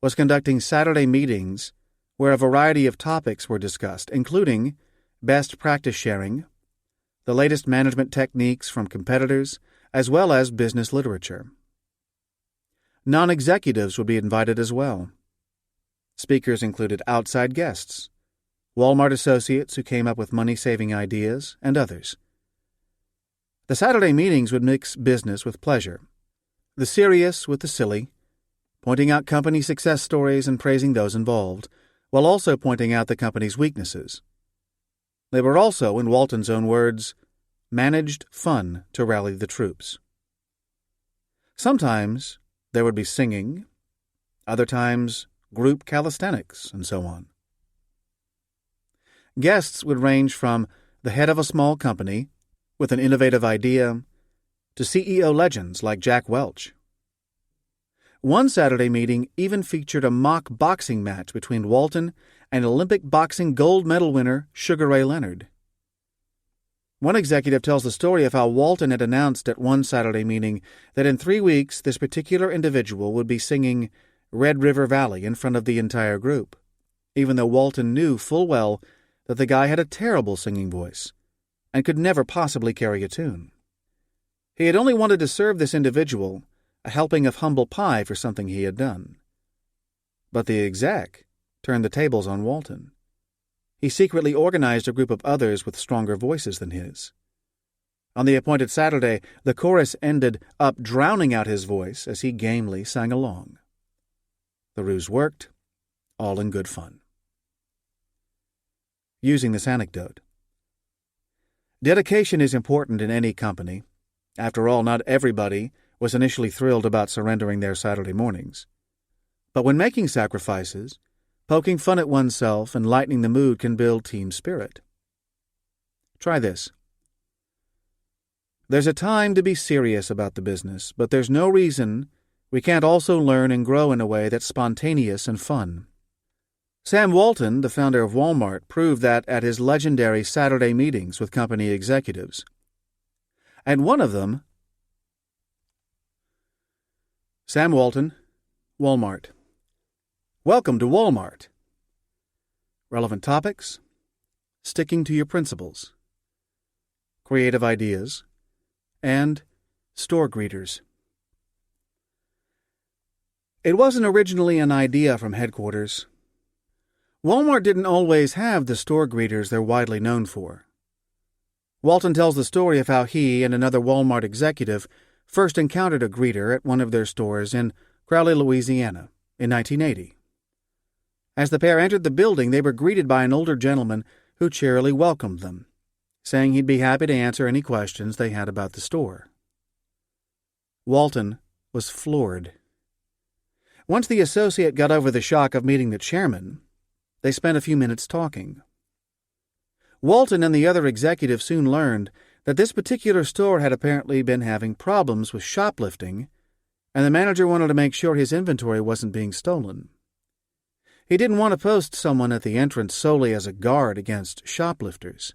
was conducting Saturday meetings where a variety of topics were discussed, including best practice sharing, the latest management techniques from competitors, as well as business literature. Non-executives would be invited as well. Speakers included outside guests, Walmart associates who came up with money-saving ideas, and others. The Saturday meetings would mix business with pleasure, the serious with the silly, pointing out company success stories and praising those involved, while also pointing out the company's weaknesses. They were also, in Walton's own words, managed fun to rally the troops. Sometimes there would be singing, other times group calisthenics, and so on. Guests would range from the head of a small company with an innovative idea to CEO legends like Jack Welch. One Saturday meeting even featured a mock boxing match between Walton and Olympic boxing gold medal winner Sugar Ray Leonard. One executive tells the story of how Walton had announced at one Saturday meeting that in 3 weeks this particular individual would be singing Red River Valley in front of the entire group, even though Walton knew full well that the guy had a terrible singing voice and could never possibly carry a tune. He had only wanted to serve this individual a helping of humble pie for something he had done. But the exec turned the tables on Walton. He secretly organized a group of others with stronger voices than his. On the appointed Saturday, the chorus ended up drowning out his voice as he gamely sang along. The ruse worked, all in good fun. Using this anecdote. Dedication is important in any company. After all, not everybody was initially thrilled about surrendering their Saturday mornings. But when making sacrifices, poking fun at oneself and lightening the mood can build team spirit. Try this. There's a time to be serious about the business, but there's no reason we can't also learn and grow in a way that's spontaneous and fun. Sam Walton, the founder of Walmart, proved that at his legendary Saturday meetings with company executives. At one of them, Sam Walton, Walmart. Welcome to Walmart. Relevant topics, sticking to your principles, creative ideas, and store greeters. It wasn't originally an idea from headquarters. Walmart didn't always have the store greeters they're widely known for. Walton tells the story of how he and another Walmart executive first encountered a greeter at one of their stores in Crowley, Louisiana, in 1980. As the pair entered the building, they were greeted by an older gentleman who cheerily welcomed them, saying he'd be happy to answer any questions they had about the store. Walton was floored. Once the associate got over the shock of meeting the chairman, they spent a few minutes talking. Walton and the other executive soon learned that this particular store had apparently been having problems with shoplifting, and the manager wanted to make sure his inventory wasn't being stolen. He didn't want to post someone at the entrance solely as a guard against shoplifters.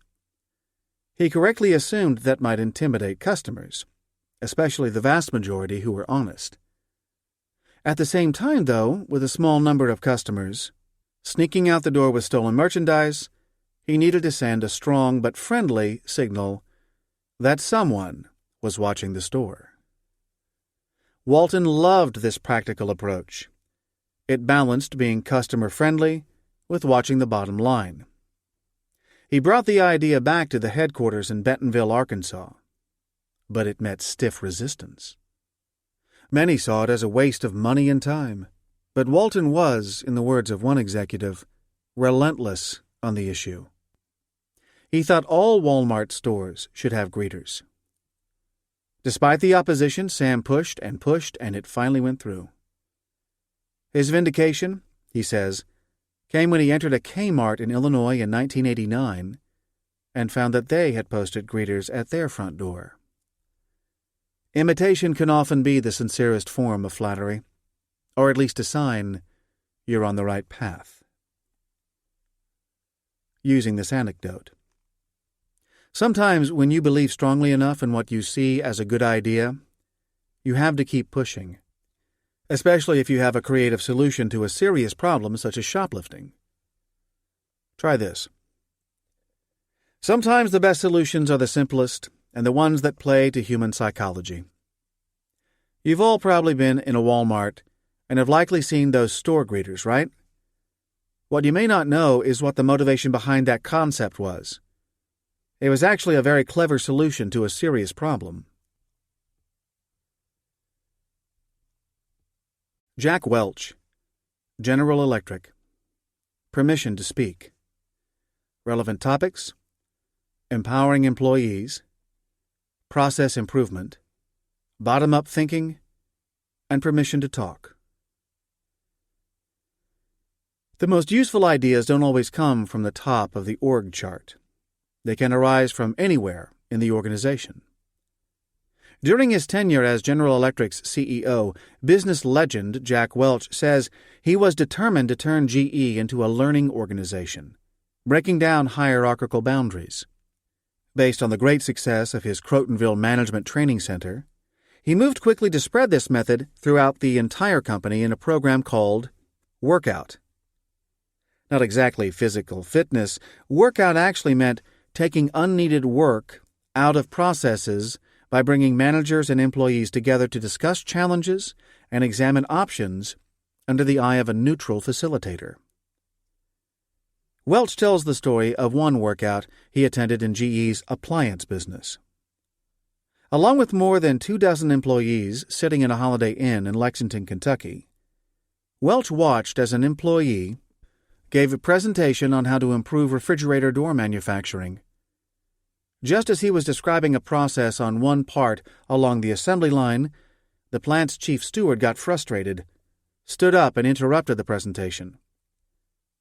He correctly assumed that might intimidate customers, especially the vast majority who were honest. At the same time, though, with a small number of customers sneaking out the door with stolen merchandise, he needed to send a strong but friendly signal that someone was watching the store. Walton loved this practical approach. It balanced being customer-friendly with watching the bottom line. He brought the idea back to the headquarters in Bentonville, Arkansas, but it met stiff resistance. Many saw it as a waste of money and time, but Walton was, in the words of one executive, relentless on the issue. He thought all Walmart stores should have greeters. Despite the opposition, Sam pushed, and it finally went through. His vindication, he says, came when he entered a Kmart in Illinois in 1989 and found that they had posted greeters at their front door. Imitation can often be the sincerest form of flattery, or at least a sign you're on the right path. Using this anecdote. Sometimes when you believe strongly enough in what you see as a good idea, you have to keep pushing, especially if you have a creative solution to a serious problem such as shoplifting. Try this. Sometimes the best solutions are the simplest and the ones that play to human psychology. You've all probably been in a Walmart and have likely seen those store greeters, right? What you may not know is what the motivation behind that concept was. It was actually a very clever solution to a serious problem. Jack Welch, General Electric. Permission to speak. Relevant topics: empowering employees, process improvement, bottom-up thinking, and permission to talk. The most useful ideas don't always come from the top of the org chart. They can arise from anywhere in the organization. During his tenure as General Electric's CEO, business legend Jack Welch says he was determined to turn GE into a learning organization, breaking down hierarchical boundaries. Based on the great success of his Crotonville Management Training Center, he moved quickly to spread this method throughout the entire company in a program called Workout. Not exactly physical fitness, Workout actually meant taking unneeded work out of processes by bringing managers and employees together to discuss challenges and examine options under the eye of a neutral facilitator. Welch tells the story of one workout he attended in GE's appliance business. Along with more than 24 employees sitting in a Holiday Inn in Lexington, Kentucky, Welch watched as an employee gave a presentation on how to improve refrigerator door manufacturing. Just as he was describing a process on one part along the assembly line, the plant's chief steward got frustrated, stood up and interrupted the presentation.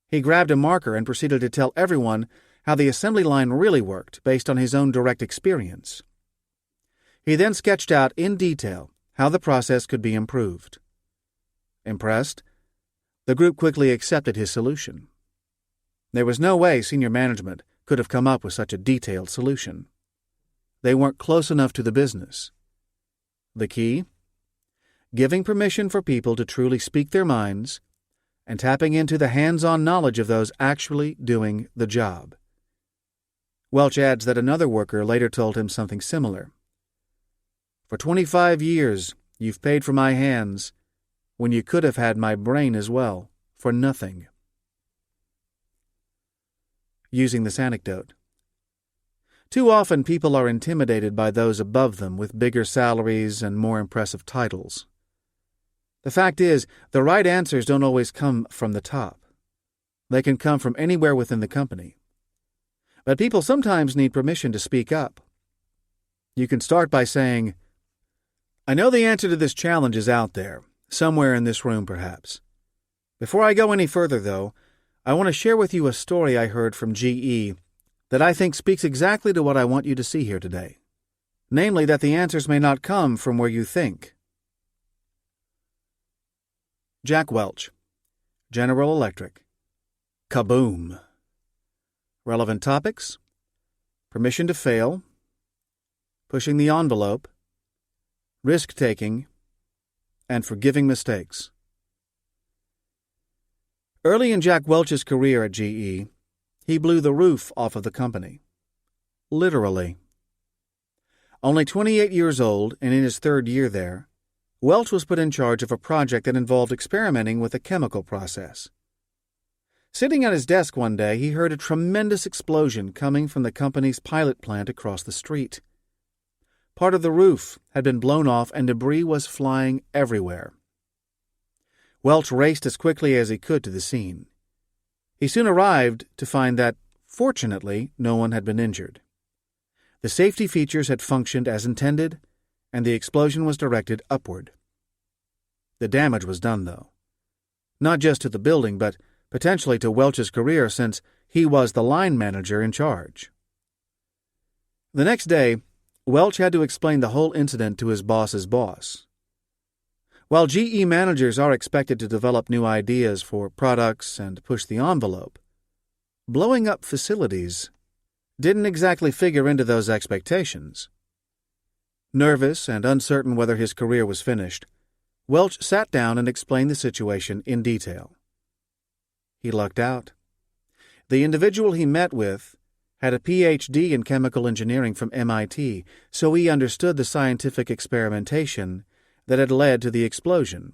He grabbed a marker and proceeded to tell everyone how the assembly line really worked based on his own direct experience. He then sketched out in detail how the process could be improved. Impressed, the group quickly accepted his solution. There was no way senior management could have come up with such a detailed solution. They weren't close enough to the business. The key? Giving permission for people to truly speak their minds and tapping into the hands-on knowledge of those actually doing the job. Welch adds that another worker later told him something similar. For 25 years, you've paid for my hands when you could have had my brain as well, for nothing. Using this anecdote. Too often people are intimidated by those above them with bigger salaries and more impressive titles. The fact is, the right answers don't always come from the top. They can come from anywhere within the company. But people sometimes need permission to speak up. You can start by saying, I know the answer to this challenge is out there, somewhere in this room perhaps. Before I go any further, though, I want to share with you a story I heard from GE that I think speaks exactly to what I want you to see here today. Namely, that the answers may not come from where you think. Jack Welch, General Electric. Kaboom! Relevant topics: permission to fail, pushing the envelope, risk-taking, and forgiving mistakes. Early in Jack Welch's career at GE, he blew the roof off of the company. Literally. Only 28 years old and in his third year there, Welch was put in charge of a project that involved experimenting with a chemical process. Sitting at his desk one day, he heard a tremendous explosion coming from the company's pilot plant across the street. Part of the roof had been blown off and debris was flying everywhere. Welch raced as quickly as he could to the scene. He soon arrived to find that, fortunately, no one had been injured. The safety features had functioned as intended, and the explosion was directed upward. The damage was done, though. Not just to the building, but potentially to Welch's career, since he was the line manager in charge. The next day, Welch had to explain the whole incident to his boss's boss. While GE managers are expected to develop new ideas for products and push the envelope, blowing up facilities didn't exactly figure into those expectations. Nervous and uncertain whether his career was finished, Welch sat down and explained the situation in detail. He lucked out. The individual he met with had a Ph.D. in chemical engineering from MIT, so he understood the scientific experimentation that had led to the explosion.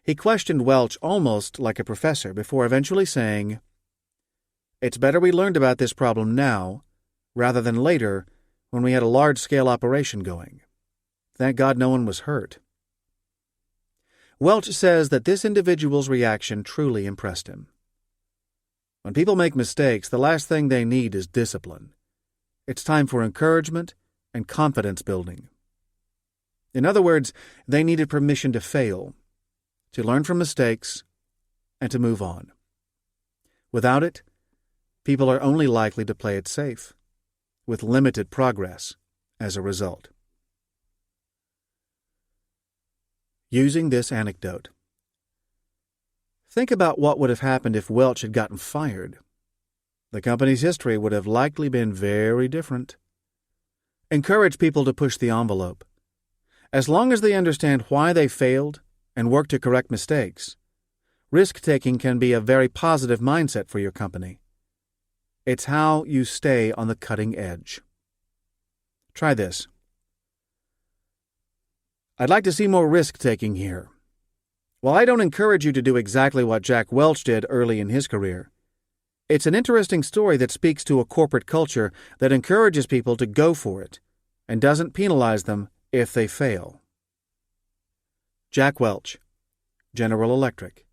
He questioned Welch almost like a professor before eventually saying, "It's better we learned about this problem now, rather than later, when we had a large-scale operation going. Thank God no one was hurt." Welch says that this individual's reaction truly impressed him. When people make mistakes, the last thing they need is discipline. It's time for encouragement and confidence building. In other words, they needed permission to fail, to learn from mistakes, and to move on. Without it, people are only likely to play it safe, with limited progress as a result. Using this anecdote. Think about what would have happened if Welch had gotten fired. the company's history would have likely been very different. Encourage people to push the envelope. As long as they understand why they failed and work to correct mistakes, risk-taking can be a very positive mindset for your company. It's how you stay on the cutting edge. Try this. I'd like to see more risk-taking here. While I don't encourage you to do exactly what Jack Welch did early in his career, it's an interesting story that speaks to a corporate culture that encourages people to go for it and doesn't penalize them if they fail. Jack Welch, General Electric.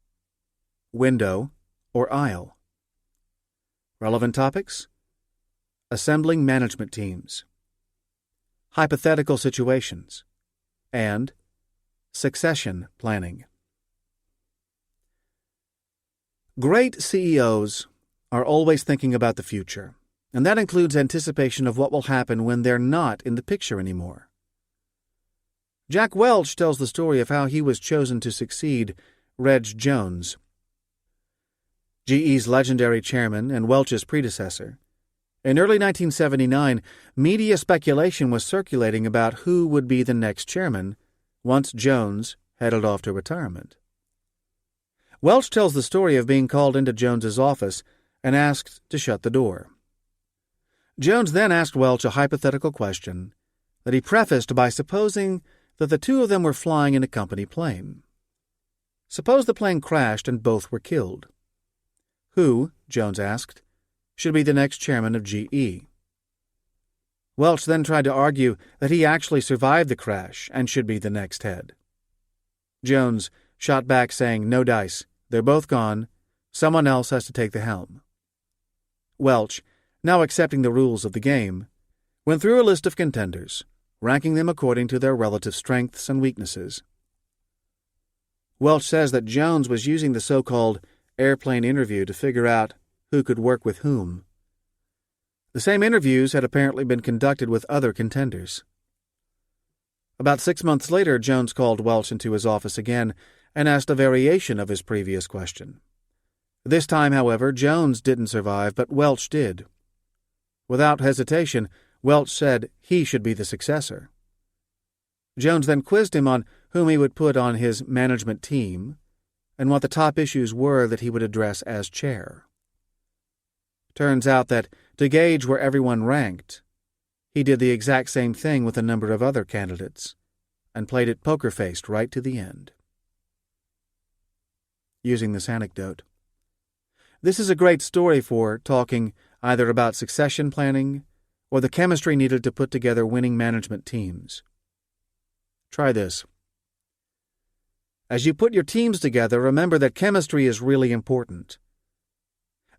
Window or aisle. Relevant topics: assembling management teams, hypothetical situations, and succession planning. Great CEOs are always thinking about the future, and that includes anticipation of what will happen when they're not in the picture anymore. Jack Welch tells the story of how he was chosen to succeed Reg Jones, GE's legendary chairman and Welch's predecessor. In early 1979, media speculation was circulating about who would be the next chairman once Jones headed off to retirement. Welch tells the story of being called into Jones's office and asked to shut the door. Jones then asked Welch a hypothetical question that he prefaced by supposing that the two of them were flying in a company plane. Suppose the plane crashed and both were killed. Who, Jones asked, should be the next chairman of GE? Welch then tried to argue that he actually survived the crash and should be the next head. Jones shot back saying, "No dice. They're both gone. Someone else has to take the helm." Welch, now accepting the rules of the game, went through a list of contenders, ranking them according to their relative strengths and weaknesses. Welch says that Jones was using the so-called airplane interview to figure out who could work with whom. The same interviews had apparently been conducted with other contenders. About 6 months later, Jones called Welch into his office again and asked a variation of his previous question. This time, however, Jones didn't survive, but Welch did. Without hesitation, Welch said he should be the successor. Jones then quizzed him on whom he would put on his management team and what the top issues were that he would address as chair. Turns out that, to gauge where everyone ranked, he did the exact same thing with a number of other candidates and played it poker-faced right to the end. Using this anecdote. This is a great story for talking either about succession planning or the chemistry needed to put together winning management teams. Try this. As you put your teams together, remember that chemistry is really important.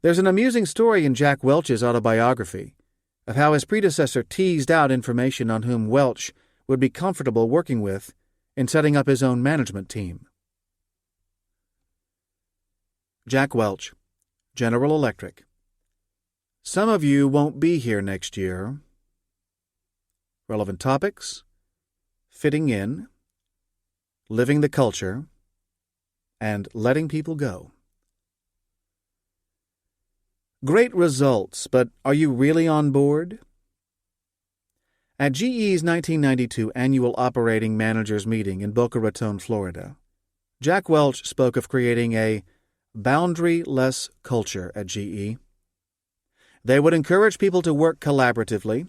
There's an amusing story in Jack Welch's autobiography of how his predecessor teased out information on whom Welch would be comfortable working with in setting up his own management team. Jack Welch, General Electric. Some of you won't be here next year. Relevant topics: fitting in, living the culture, and letting people go. Great results, but are you really on board? At GE's 1992 annual operating managers meeting in Boca Raton, Florida, Jack Welch spoke of creating a boundary-less culture at GE. They would encourage people to work collaboratively,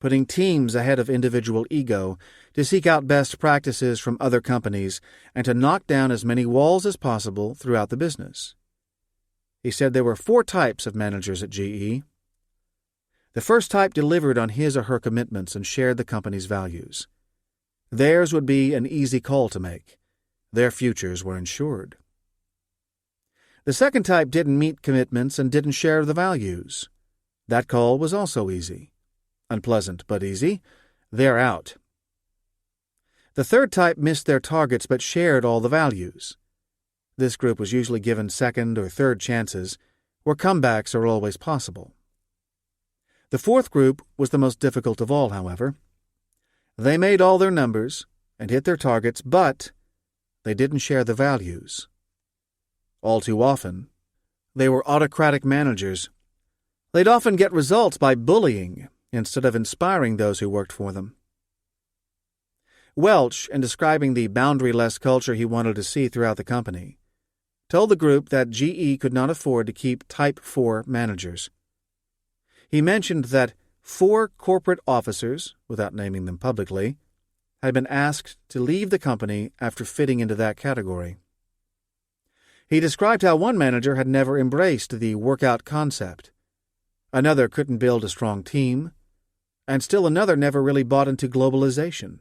putting teams ahead of individual ego, to seek out best practices from other companies, and to knock down as many walls as possible throughout the business. He said there were 4 types of managers at GE. The first type delivered on his or her commitments and shared the company's values. Theirs would be an easy call to make. Their futures were ensured. The second type didn't meet commitments and didn't share the values. That call was also easy. Unpleasant, but easy. They're out. The third type missed their targets but shared all the values. This group was usually given second or third chances, where comebacks are always possible. The fourth group was the most difficult of all, however. They made all their numbers and hit their targets, but they didn't share the values. All too often, they were autocratic managers They'd often get results by bullying instead of inspiring those who worked for them. Welch, in describing the boundary-less culture he wanted to see throughout the company, told the group that GE could not afford to keep Type 4 managers. He mentioned that 4 corporate officers, without naming them publicly, had been asked to leave the company after fitting into that category. He described how one manager had never embraced the workout concept, another couldn't build a strong team, and still another never really bought into globalization.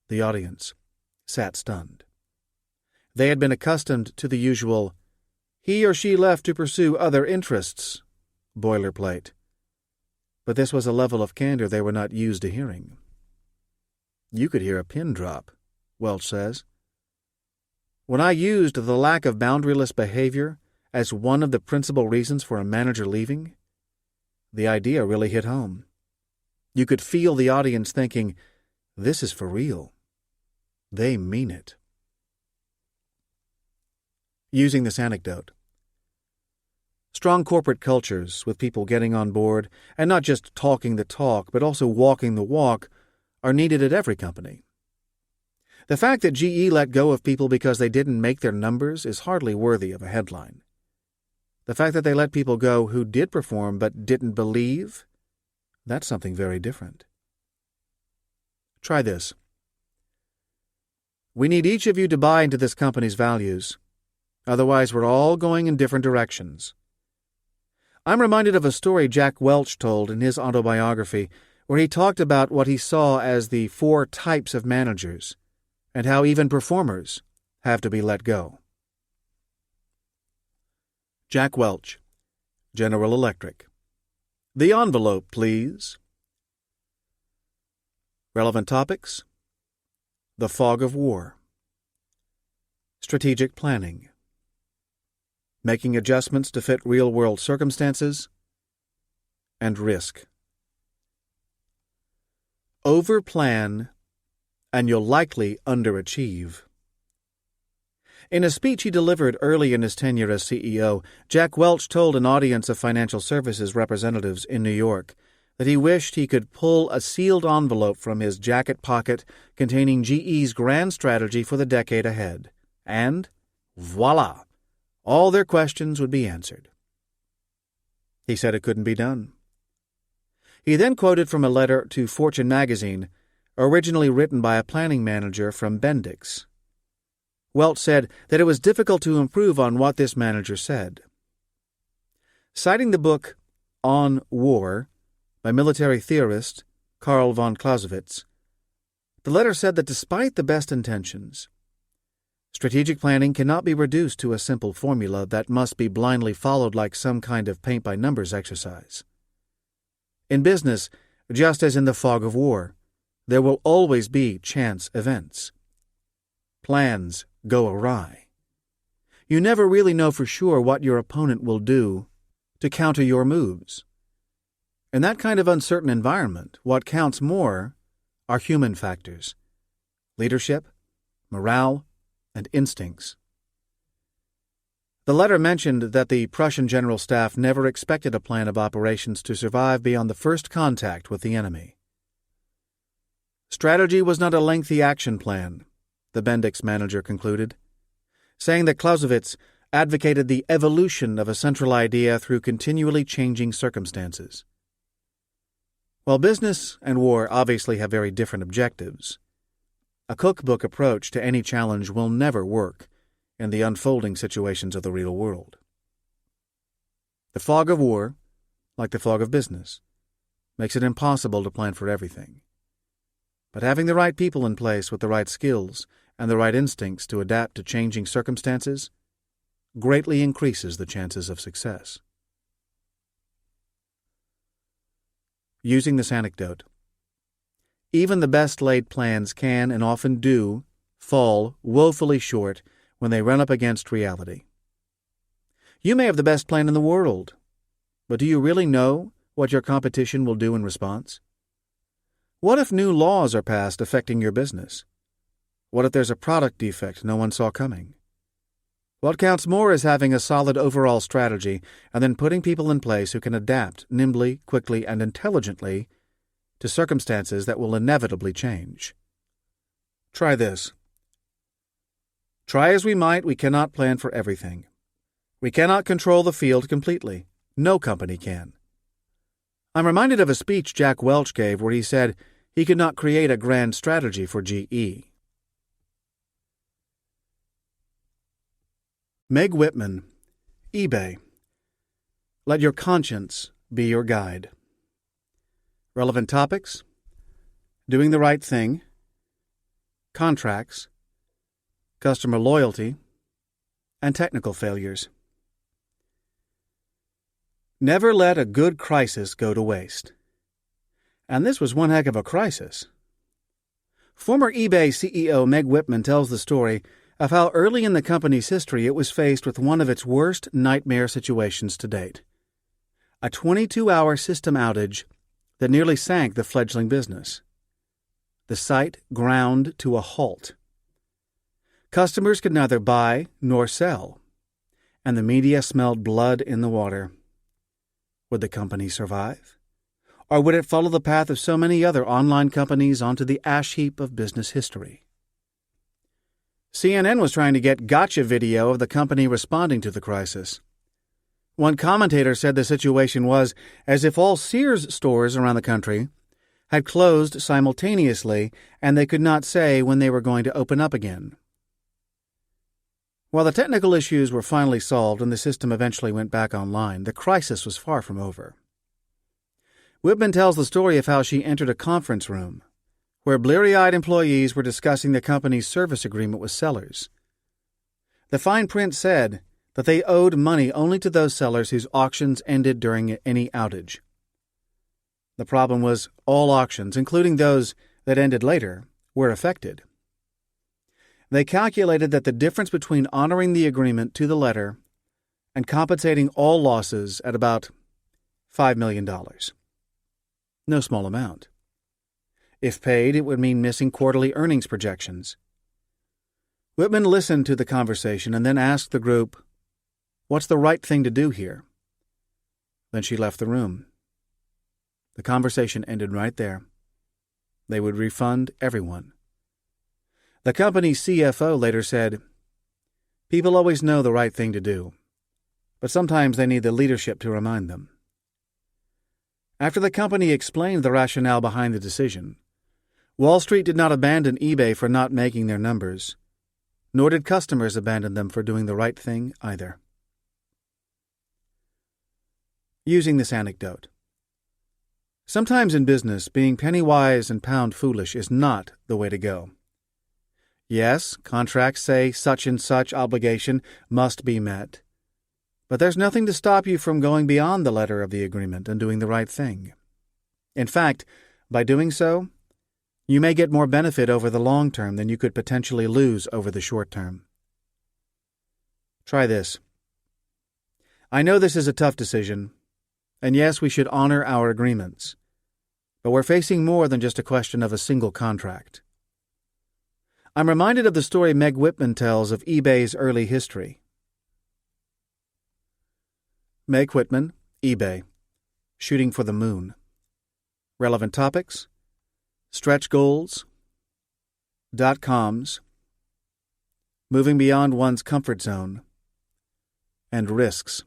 The audience sat stunned. They had been accustomed to the usual, "he or she left to pursue other interests," boilerplate. But this was a level of candor they were not used to hearing. "You could hear a pin drop," Welch says. "When I used the lack of boundaryless behavior as one of the principal reasons for a manager leaving, the idea really hit home. You could feel the audience thinking, this is for real. They mean it." Using this anecdote. Strong corporate cultures, with people getting on board and not just talking the talk but also walking the walk, are needed at every company. The fact that GE let go of people because they didn't make their numbers is hardly worthy of a headline. The fact that they let people go who did perform but didn't believe, that's something very different. Try this. "We need each of you to buy into this company's values. Otherwise, we're all going in different directions." I'm reminded of a story Jack Welch told in his autobiography where he talked about what he saw as the 4 types of managers and how even performers have to be let go. Jack Welch, General Electric. The envelope, please. Relevant topics: the fog of war, strategic planning, making adjustments to fit real-world circumstances, and risk. Overplan, and you'll likely underachieve. In a speech he delivered early in his tenure as CEO, Jack Welch told an audience of financial services representatives in New York that he wished he could pull a sealed envelope from his jacket pocket containing GE's grand strategy for the decade ahead, and voila! All their questions would be answered. He said it couldn't be done. He then quoted from a letter to Fortune magazine, originally written by a planning manager from Bendix. Welch said that it was difficult to improve on what this manager said. Citing the book On War by military theorist Karl von Clausewitz, the letter said that despite the best intentions, strategic planning cannot be reduced to a simple formula that must be blindly followed like some kind of paint-by-numbers exercise. In business, just as in the fog of war, there will always be chance events. Plans go awry. You never really know for sure what your opponent will do to counter your moves. In that kind of uncertain environment, what counts more are human factors: leadership, morale, and instincts. The letter mentioned that the Prussian General Staff never expected a plan of operations to survive beyond the first contact with the enemy. Strategy was not a lengthy action plan, the Bendix manager concluded, saying that Clausewitz advocated the evolution of a central idea through continually changing circumstances. While business and war obviously have very different objectives, a cookbook approach to any challenge will never work in the unfolding situations of the real world. The fog of war, like the fog of business, makes it impossible to plan for everything. But having the right people in place with the right skills and the right instincts to adapt to changing circumstances greatly increases the chances of success. Using this anecdote, even the best-laid plans can and often do fall woefully short when they run up against reality. You may have the best plan in the world, but do you really know what your competition will do in response? What if new laws are passed affecting your business? What if there's a product defect no one saw coming? What counts more is having a solid overall strategy and then putting people in place who can adapt nimbly, quickly, and intelligently to circumstances that will inevitably change. Try this. Try as we might, we cannot plan for everything. We cannot control the field completely. No company can. I'm reminded of a speech Jack Welch gave where he said he could not create a grand strategy for GE. Meg Whitman, eBay. Let your conscience be your guide. Relevant topics: doing the right thing, contracts, customer loyalty, and technical failures. Never let a good crisis go to waste. And this was one heck of a crisis. Former eBay CEO Meg Whitman tells the story of how early in the company's history it was faced with one of its worst nightmare situations to date. A 22-hour system outage that nearly sank the fledgling business. The site ground to a halt. Customers could neither buy nor sell, and the media smelled blood in the water. Would the company survive? Or would it follow the path of so many other online companies onto the ash heap of business history? CNN was trying to get gotcha video of the company responding to the crisis. One commentator said the situation was as if all Sears stores around the country had closed simultaneously and they could not say when they were going to open up again. While the technical issues were finally solved and the system eventually went back online, the crisis was far from over. Whitman tells the story of how she entered a conference room where bleary-eyed employees were discussing the company's service agreement with sellers. The fine print said that they owed money only to those sellers whose auctions ended during any outage. The problem was all auctions, including those that ended later, were affected. They calculated that the difference between honoring the agreement to the letter and compensating all losses at about $5 million. No small amount. If paid, it would mean missing quarterly earnings projections. Whitman listened to the conversation and then asked the group, "What's the right thing to do here?" Then she left the room. The conversation ended right there. They would refund everyone. The company's CFO later said, "People always know the right thing to do, but sometimes they need the leadership to remind them." After the company explained the rationale behind the decision, Wall Street did not abandon eBay for not making their numbers, nor did customers abandon them for doing the right thing either. Using this anecdote. Sometimes in business, being penny-wise and pound-foolish is not the way to go. Yes, contracts say such and such obligation must be met, but there's nothing to stop you from going beyond the letter of the agreement and doing the right thing. In fact, by doing so, you may get more benefit over the long term than you could potentially lose over the short term. Try this. I know this is a tough decision, and yes, we should honor our agreements, but we're facing more than just a question of a single contract. I'm reminded of the story Meg Whitman tells of eBay's early history. Meg Whitman, eBay, shooting for the moon. Relevant topics: stretch goals, .coms, moving beyond one's comfort zone, and risks.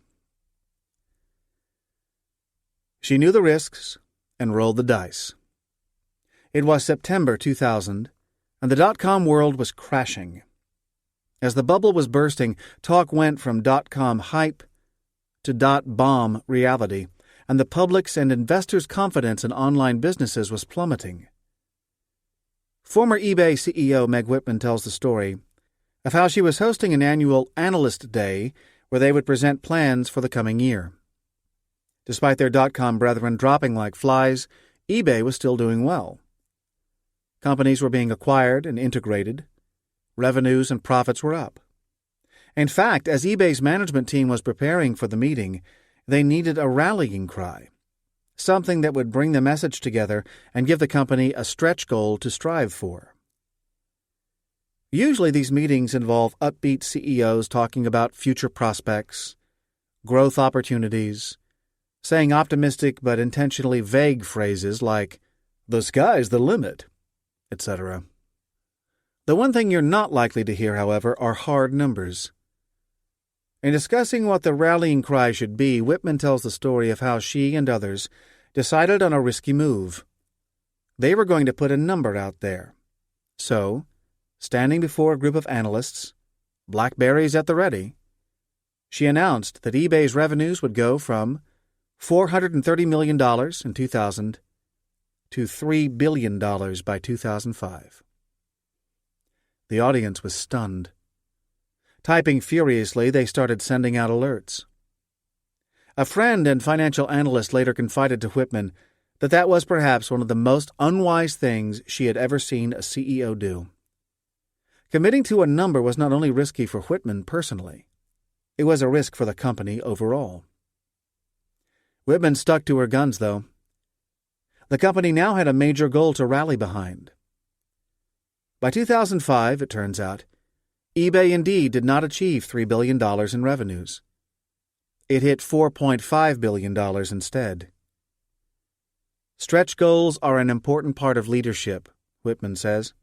She knew the risks and rolled the dice. It was September 2000, and the .com world was crashing. As the bubble was bursting, talk went from .com hype to .bomb reality, and the public's and investors' confidence in online businesses was plummeting. Former eBay CEO Meg Whitman tells the story of how she was hosting an annual Analyst Day where they would present plans for the coming year. Despite their .com brethren dropping like flies, eBay was still doing well. Companies were being acquired and integrated. Revenues and profits were up. In fact, as eBay's management team was preparing for the meeting, they needed a rallying cry, something that would bring the message together and give the company a stretch goal to strive for. Usually these meetings involve upbeat CEOs talking about future prospects, growth opportunities, saying optimistic but intentionally vague phrases like, "The sky's the limit," etc. The one thing you're not likely to hear, however, are hard numbers. In discussing what the rallying cry should be, Whitman tells the story of how she and others decided on a risky move. They were going to put a number out there. So, standing before a group of analysts, blackberries at the ready, she announced that eBay's revenues would go from $430 million in 2000 to $3 billion by 2005. The audience was stunned. Typing furiously, they started sending out alerts. A friend and financial analyst later confided to Whitman that was perhaps one of the most unwise things she had ever seen a CEO do. Committing to a number was not only risky for Whitman personally, it was a risk for the company overall. Whitman stuck to her guns, though. The company now had a major goal to rally behind. By 2005, it turns out, eBay indeed did not achieve $3 billion in revenues. It hit $4.5 billion instead. Stretch goals are an important part of leadership, Whitman says.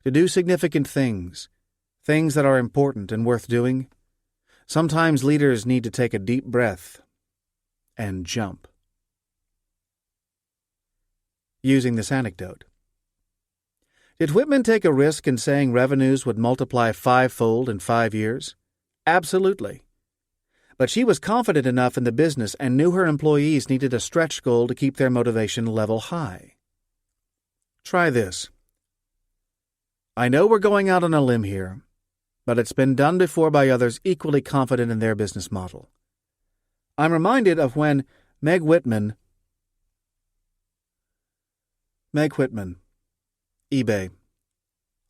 To do significant things that are important and worth doing, sometimes leaders need to take a deep breath and jump. Using this anecdote. Did Whitman take a risk in saying revenues would multiply fivefold in 5 years? Absolutely. But she was confident enough in the business and knew her employees needed a stretch goal to keep their motivation level high. Try this. I know we're going out on a limb here, but it's been done before by others equally confident in their business model. I'm reminded of when Meg Whitman, eBay,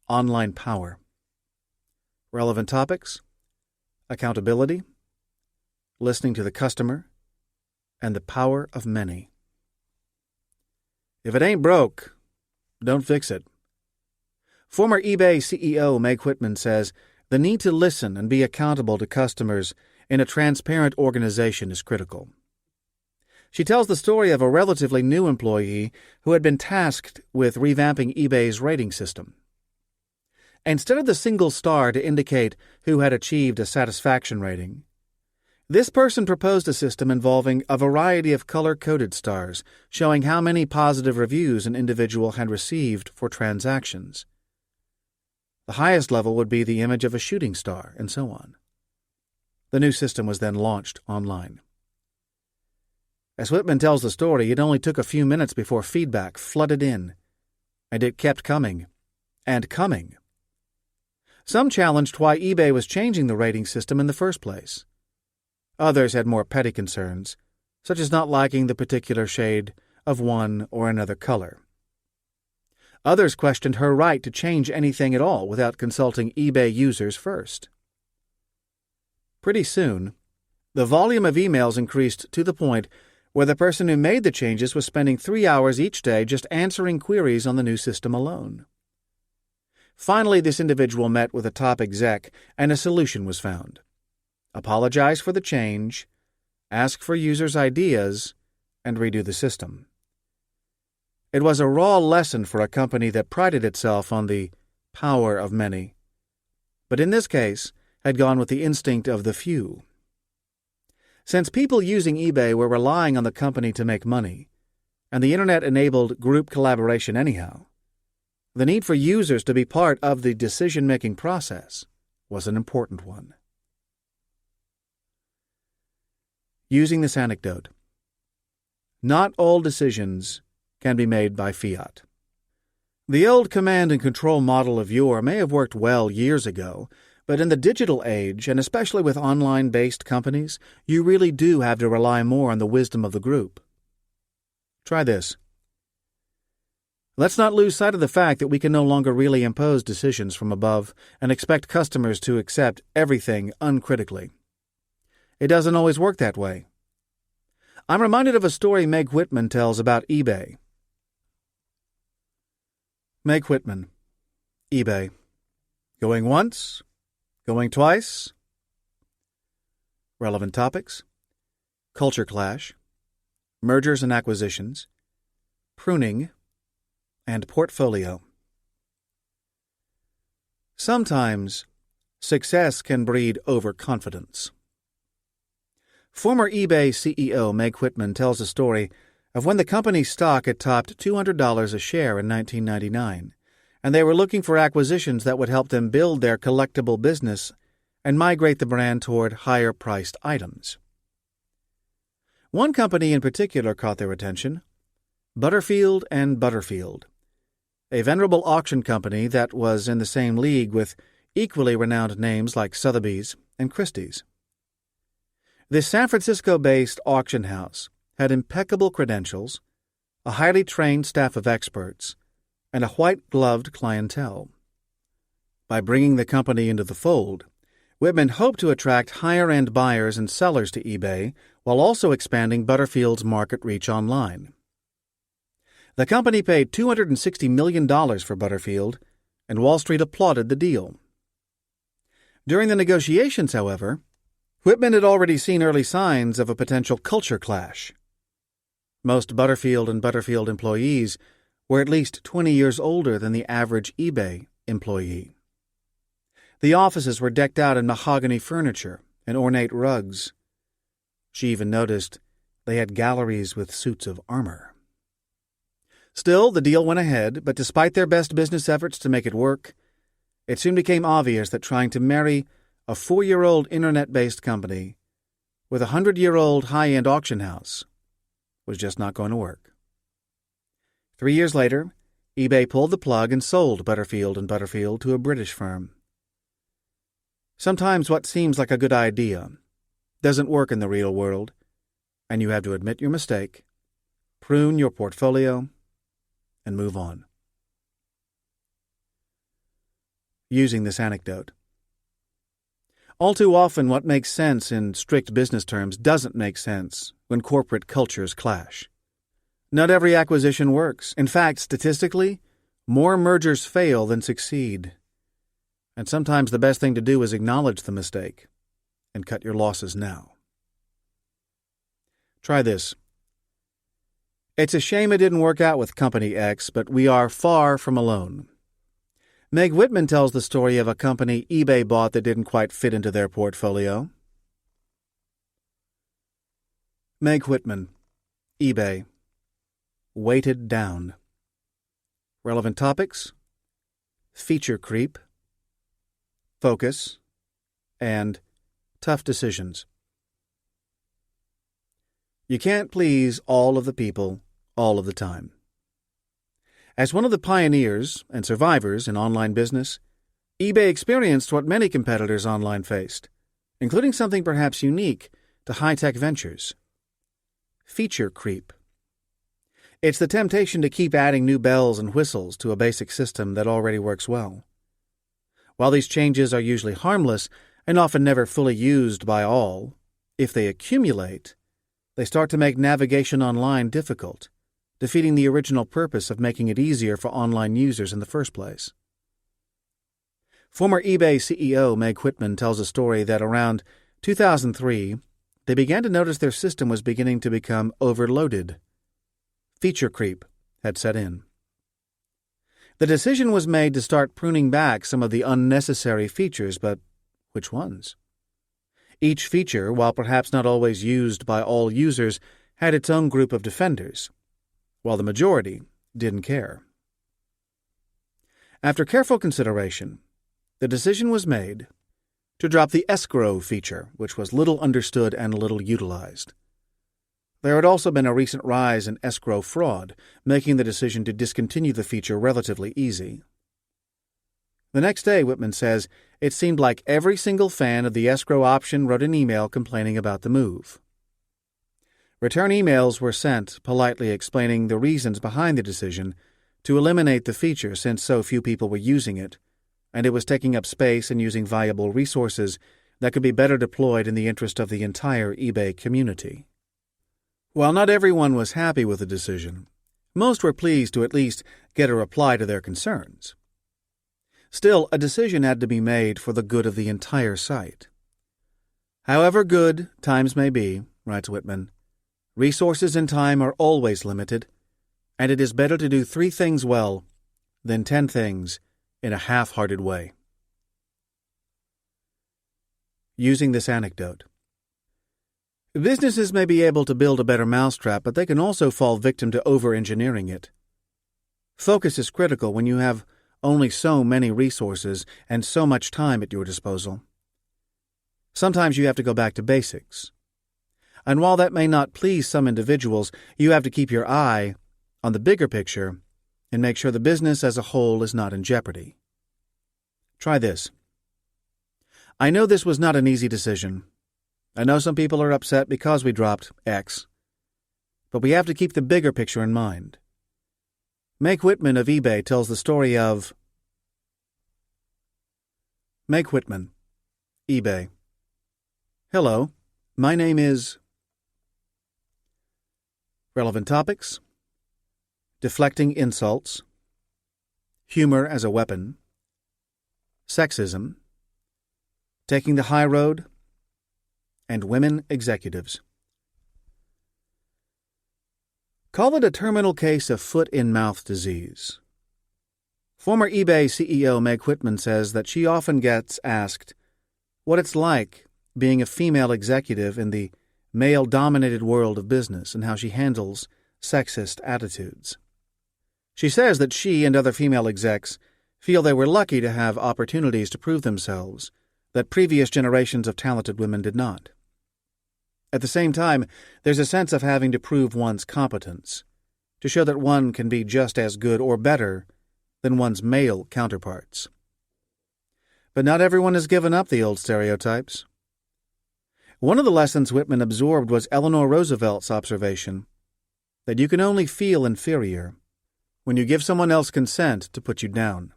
online power. Relevant topics: accountability, listening to the customer, and the power of many. If it ain't broke, don't fix it. Former eBay CEO Meg Whitman says the need to listen and be accountable to customers in a transparent organization is critical. She tells the story of a relatively new employee who had been tasked with revamping eBay's rating system. Instead of the single star to indicate who had achieved a satisfaction rating, this person proposed a system involving a variety of color-coded stars showing how many positive reviews an individual had received for transactions. The highest level would be the image of a shooting star, and so on. The new system was then launched online. As Whitman tells the story, it only took a few minutes before feedback flooded in, and it kept coming, and coming. Some challenged why eBay was changing the rating system in the first place. Others had more petty concerns, such as not liking the particular shade of one or another color. Others questioned her right to change anything at all without consulting eBay users first. Pretty soon, the volume of emails increased to the point where the person who made the changes was spending 3 hours each day just answering queries on the new system alone. Finally, this individual met with a top exec, and a solution was found. Apologize for the change, ask for users' ideas, and redo the system. It was a raw lesson for a company that prided itself on the power of many, but in this case had gone with the instinct of the few. Since people using eBay were relying on the company to make money, and the Internet enabled group collaboration anyhow, the need for users to be part of the decision-making process was an important one. Using this anecdote. Not all decisions can be made by fiat. The old command and control model of yore may have worked well years ago, but in the digital age, and especially with online-based companies, you really do have to rely more on the wisdom of the group. Try this. Let's not lose sight of the fact that we can no longer really impose decisions from above and expect customers to accept everything uncritically. It doesn't always work that way. I'm reminded of a story Meg Whitman tells about eBay. Meg Whitman, eBay. Going once? Going twice? Relevant topics: culture clash, mergers and acquisitions, pruning, and portfolio. Sometimes, success can breed overconfidence. Former eBay CEO Meg Whitman tells a story of when the company's stock had topped $200 a share in 1999, and they were looking for acquisitions that would help them build their collectible business and migrate the brand toward higher-priced items. One company in particular caught their attention: Butterfield and Butterfield, a venerable auction company that was in the same league with equally renowned names like Sotheby's and Christie's. This San Francisco-based auction house had impeccable credentials, a highly trained staff of experts, and a white-gloved clientele. By bringing the company into the fold, Whitman hoped to attract higher-end buyers and sellers to eBay while also expanding Butterfield's market reach online. The company paid $260 million for Butterfield, and Wall Street applauded the deal. During the negotiations, however, Whitman had already seen early signs of a potential culture clash. Most Butterfield and Butterfield employees were at least 20 years older than the average eBay employee. The offices were decked out in mahogany furniture and ornate rugs. She even noticed they had galleries with suits of armor. Still, the deal went ahead, but despite their best business efforts to make it work, it soon became obvious that trying to marry a 4-year-old internet-based company with a 100-year-old high-end auction house was just not going to work. 3 years later, eBay pulled the plug and sold Butterfield and Butterfield to a British firm. Sometimes what seems like a good idea doesn't work in the real world, and you have to admit your mistake, prune your portfolio, and move on. Using this anecdote. All too often, what makes sense in strict business terms doesn't make sense when corporate cultures clash. Not every acquisition works. In fact, statistically, more mergers fail than succeed. And sometimes the best thing to do is acknowledge the mistake and cut your losses now. Try this. It's a shame it didn't work out with Company X, but we are far from alone. Meg Whitman tells the story of a company eBay bought that didn't quite fit into their portfolio. Meg Whitman, eBay. Weighted down. Relevant topics: feature creep, focus, and tough decisions. You can't please all of the people all of the time. As one of the pioneers and survivors in online business, eBay experienced what many competitors online faced, including something perhaps unique to high-tech ventures: feature creep. It's the temptation to keep adding new bells and whistles to a basic system that already works well. While these changes are usually harmless and often never fully used by all, if they accumulate, they start to make navigation online difficult, defeating the original purpose of making it easier for online users in the first place. Former eBay CEO Meg Whitman tells a story that around 2003, they began to notice their system was beginning to become overloaded. Feature creep had set in. The decision was made to start pruning back some of the unnecessary features, but which ones? Each feature, while perhaps not always used by all users, had its own group of defenders, while the majority didn't care. After careful consideration, the decision was made to drop the escrow feature, which was little understood and little utilized. There had also been a recent rise in escrow fraud, making the decision to discontinue the feature relatively easy. The next day, Whitman says, it seemed like every single fan of the escrow option wrote an email complaining about the move. Return emails were sent politely explaining the reasons behind the decision to eliminate the feature since so few people were using it, and it was taking up space and using valuable resources that could be better deployed in the interest of the entire eBay community. While not everyone was happy with the decision, most were pleased to at least get a reply to their concerns. Still, a decision had to be made for the good of the entire site. However good times may be, writes Whitman, resources and time are always limited, and it is better to do 3 things well than 10 things in a half-hearted way. Using this anecdote. Businesses may be able to build a better mousetrap, but they can also fall victim to over-engineering it. Focus is critical when you have only so many resources and so much time at your disposal. Sometimes you have to go back to basics. And while that may not please some individuals, you have to keep your eye on the bigger picture and make sure the business as a whole is not in jeopardy. Try this. I know this was not an easy decision. I know some people are upset because we dropped X. But we have to keep the bigger picture in mind. Meg Whitman of eBay tells the story of Meg Whitman, eBay. Hello, my name is... Relevant topics: deflecting insults, humor as a weapon, sexism, taking the high road, and women executives. Call it a terminal case of foot-in-mouth disease. Former eBay CEO Meg Whitman says that she often gets asked what it's like being a female executive in the male-dominated world of business and how she handles sexist attitudes. She says that she and other female execs feel they were lucky to have opportunities to prove themselves that previous generations of talented women did not. At the same time, there's a sense of having to prove one's competence, to show that one can be just as good or better than one's male counterparts. But not everyone has given up the old stereotypes. One of the lessons Whitman absorbed was Eleanor Roosevelt's observation that you can only feel inferior when you give someone else consent to put you down.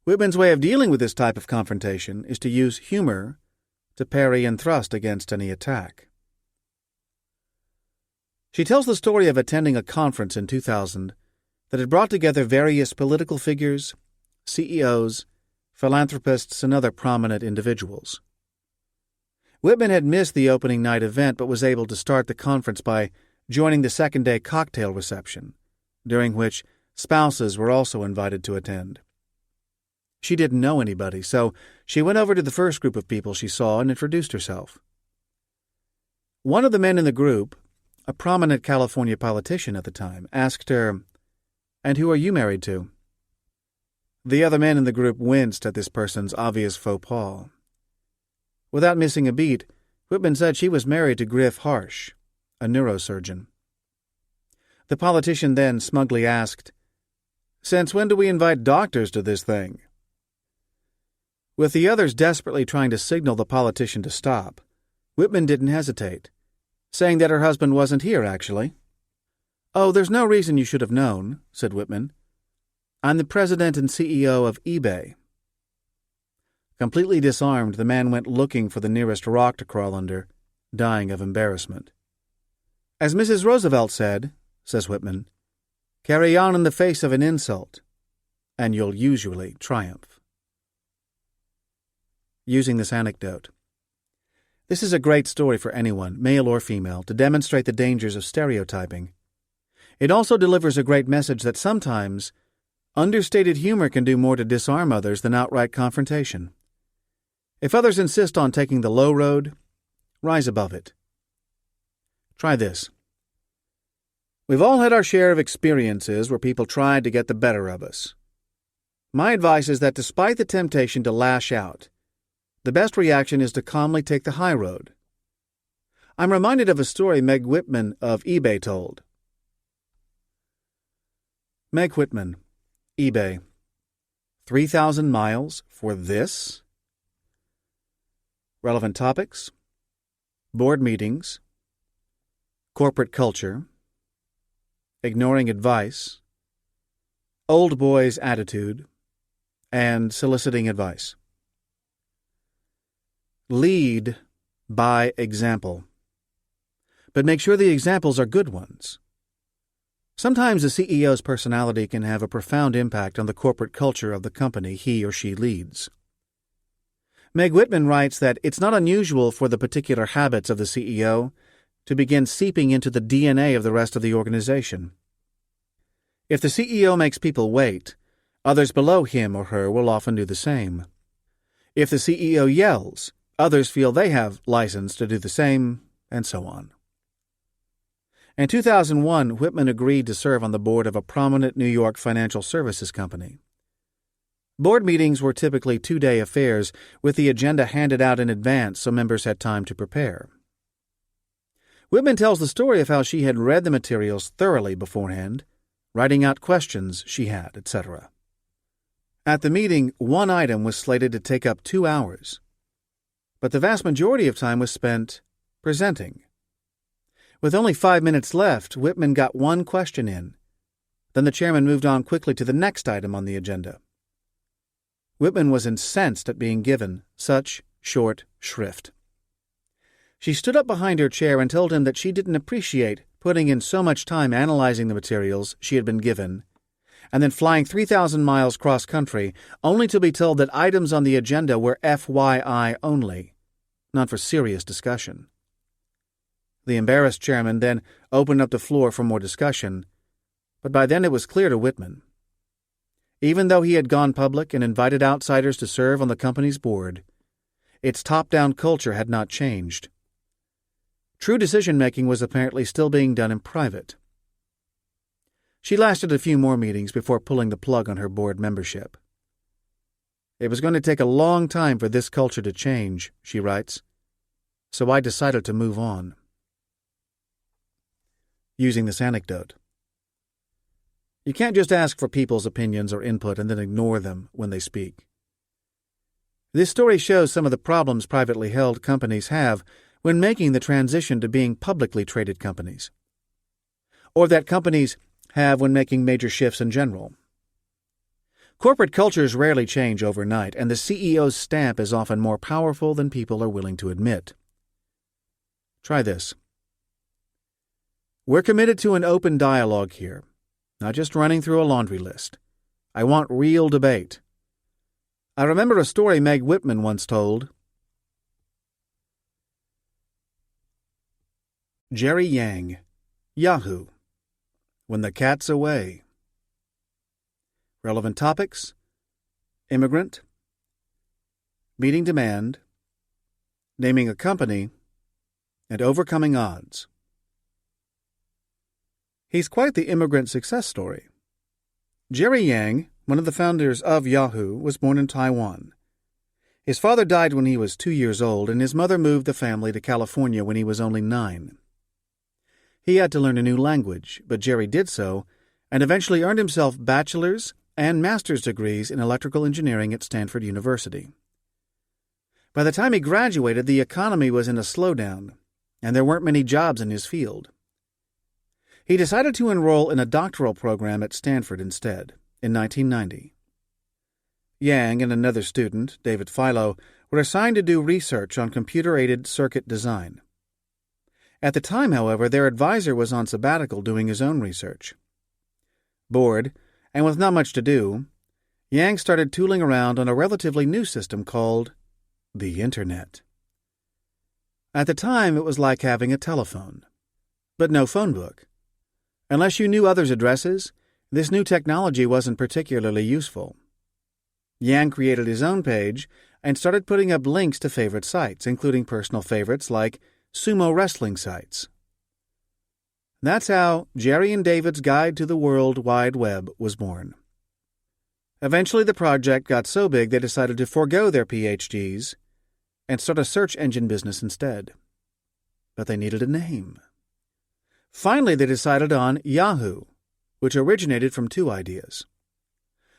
Whitman's way of dealing with this type of confrontation is to use humor to parry and thrust against any attack. She tells the story of attending a conference in 2000 that had brought together various political figures, CEOs, philanthropists, and other prominent individuals. Whitman had missed the opening night event but was able to start the conference by joining the second-day cocktail reception, during which spouses were also invited to attend. She didn't know anybody, so she went over to the first group of people she saw and introduced herself. One of the men in the group, a prominent California politician at the time, asked her, "And who are you married to?" The other men in the group winced at this person's obvious faux pas. Without missing a beat, Whitman said she was married to Griff Harsh, a neurosurgeon. The politician then smugly asked, "Since when do we invite doctors to this thing?" With the others desperately trying to signal the politician to stop, Whitman didn't hesitate, saying that her husband wasn't here, actually. "Oh, there's no reason you should have known," said Whitman. "I'm the president and CEO of eBay." Completely disarmed, the man went looking for the nearest rock to crawl under, dying of embarrassment. As Mrs. Roosevelt said, says Whitman, carry on in the face of an insult, and you'll usually triumph. Using this anecdote. This is a great story for anyone, male or female, to demonstrate the dangers of stereotyping. It also delivers a great message that sometimes understated humor can do more to disarm others than outright confrontation. If others insist on taking the low road, rise above it. Try this. We've all had our share of experiences where people tried to get the better of us. My advice is that despite the temptation to lash out, the best reaction is to calmly take the high road. I'm reminded of a story Meg Whitman of eBay told. Meg Whitman, eBay. 3,000 miles for this? Relevant topics: board meetings, corporate culture, ignoring advice, old boy's attitude, and soliciting advice. Lead by example, but make sure the examples are good ones. Sometimes the CEO's personality can have a profound impact on the corporate culture of the company he or she leads. Meg Whitman writes that it's not unusual for the particular habits of the CEO to begin seeping into the DNA of the rest of the organization. If the CEO makes people wait, others below him or her will often do the same. If the CEO yells, others feel they have license to do the same, and so on. In 2001, Whitman agreed to serve on the board of a prominent New York financial services company. Board meetings were typically two-day affairs, with the agenda handed out in advance so members had time to prepare. Whitman tells the story of how she had read the materials thoroughly beforehand, writing out questions she had, etc. At the meeting, one item was slated to take up 2 hours, but the vast majority of time was spent presenting. With only 5 minutes left, Whitman got one question in. Then the chairman moved on quickly to the next item on the agenda. Whitman was incensed at being given such short shrift. She stood up behind her chair and told him that she didn't appreciate putting in so much time analyzing the materials she had been given, and then flying 3,000 miles cross-country, only to be told that items on the agenda were FYI only, not for serious discussion. The embarrassed chairman then opened up the floor for more discussion, but by then it was clear to Whitman. Even though he had gone public and invited outsiders to serve on the company's board, its top-down culture had not changed. True decision-making was apparently still being done in private. She lasted a few more meetings before pulling the plug on her board membership. It was going to take a long time for this culture to change, she writes, so I decided to move on. Using this anecdote. You can't just ask for people's opinions or input and then ignore them when they speak. This story shows some of the problems privately held companies have when making the transition to being publicly traded companies, or that companies have when making major shifts in general. Corporate cultures rarely change overnight, and the CEO's stamp is often more powerful than people are willing to admit. Try this. We're committed to an open dialogue here, not just running through a laundry list. I want real debate. I remember a story Meg Whitman once told. Jerry Yang, Yahoo. When the Cat's Away. Relevant topics: immigrant, meeting demand, naming a company, and overcoming odds. He's quite the immigrant success story. Jerry Yang, one of the founders of Yahoo, was born in Taiwan. His father died when he was 2 years old, and his mother moved the family to California when he was only 9. He had to learn a new language, but Jerry did so, and eventually earned himself bachelor's and master's degrees in electrical engineering at Stanford University. By the time he graduated, the economy was in a slowdown, and there weren't many jobs in his field. He decided to enroll in a doctoral program at Stanford instead, in 1990. Yang and another student, David Philo, were assigned to do research on computer-aided circuit design. At the time, however, their advisor was on sabbatical doing his own research. Bored, and with not much to do, Yang started tooling around on a relatively new system called the Internet. At the time, it was like having a telephone, but no phone book. Unless you knew others' addresses, this new technology wasn't particularly useful. Yang created his own page and started putting up links to favorite sites, including personal favorites like sumo wrestling sites. That's how Jerry and David's Guide to the World Wide Web was born. Eventually, the project got so big they decided to forego their PhDs and start a search engine business instead. But they needed a name. Finally, they decided on Yahoo, which originated from 2 ideas.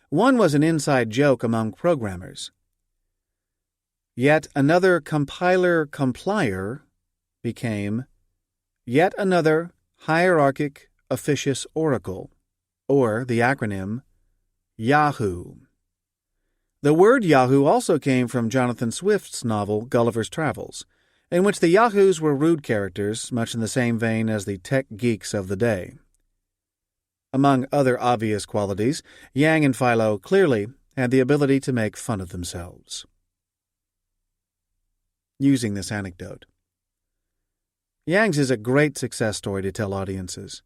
One was an inside joke among programmers. Yet another compiler-complier became yet another hierarchic officious oracle, or the acronym Yahoo. The word Yahoo also came from Jonathan Swift's novel Gulliver's Travels, in which the Yahoos were rude characters, much in the same vein as the tech geeks of the day. Among other obvious qualities, Yang and Philo clearly had the ability to make fun of themselves. Using this anecdote. Yang's is a great success story to tell audiences.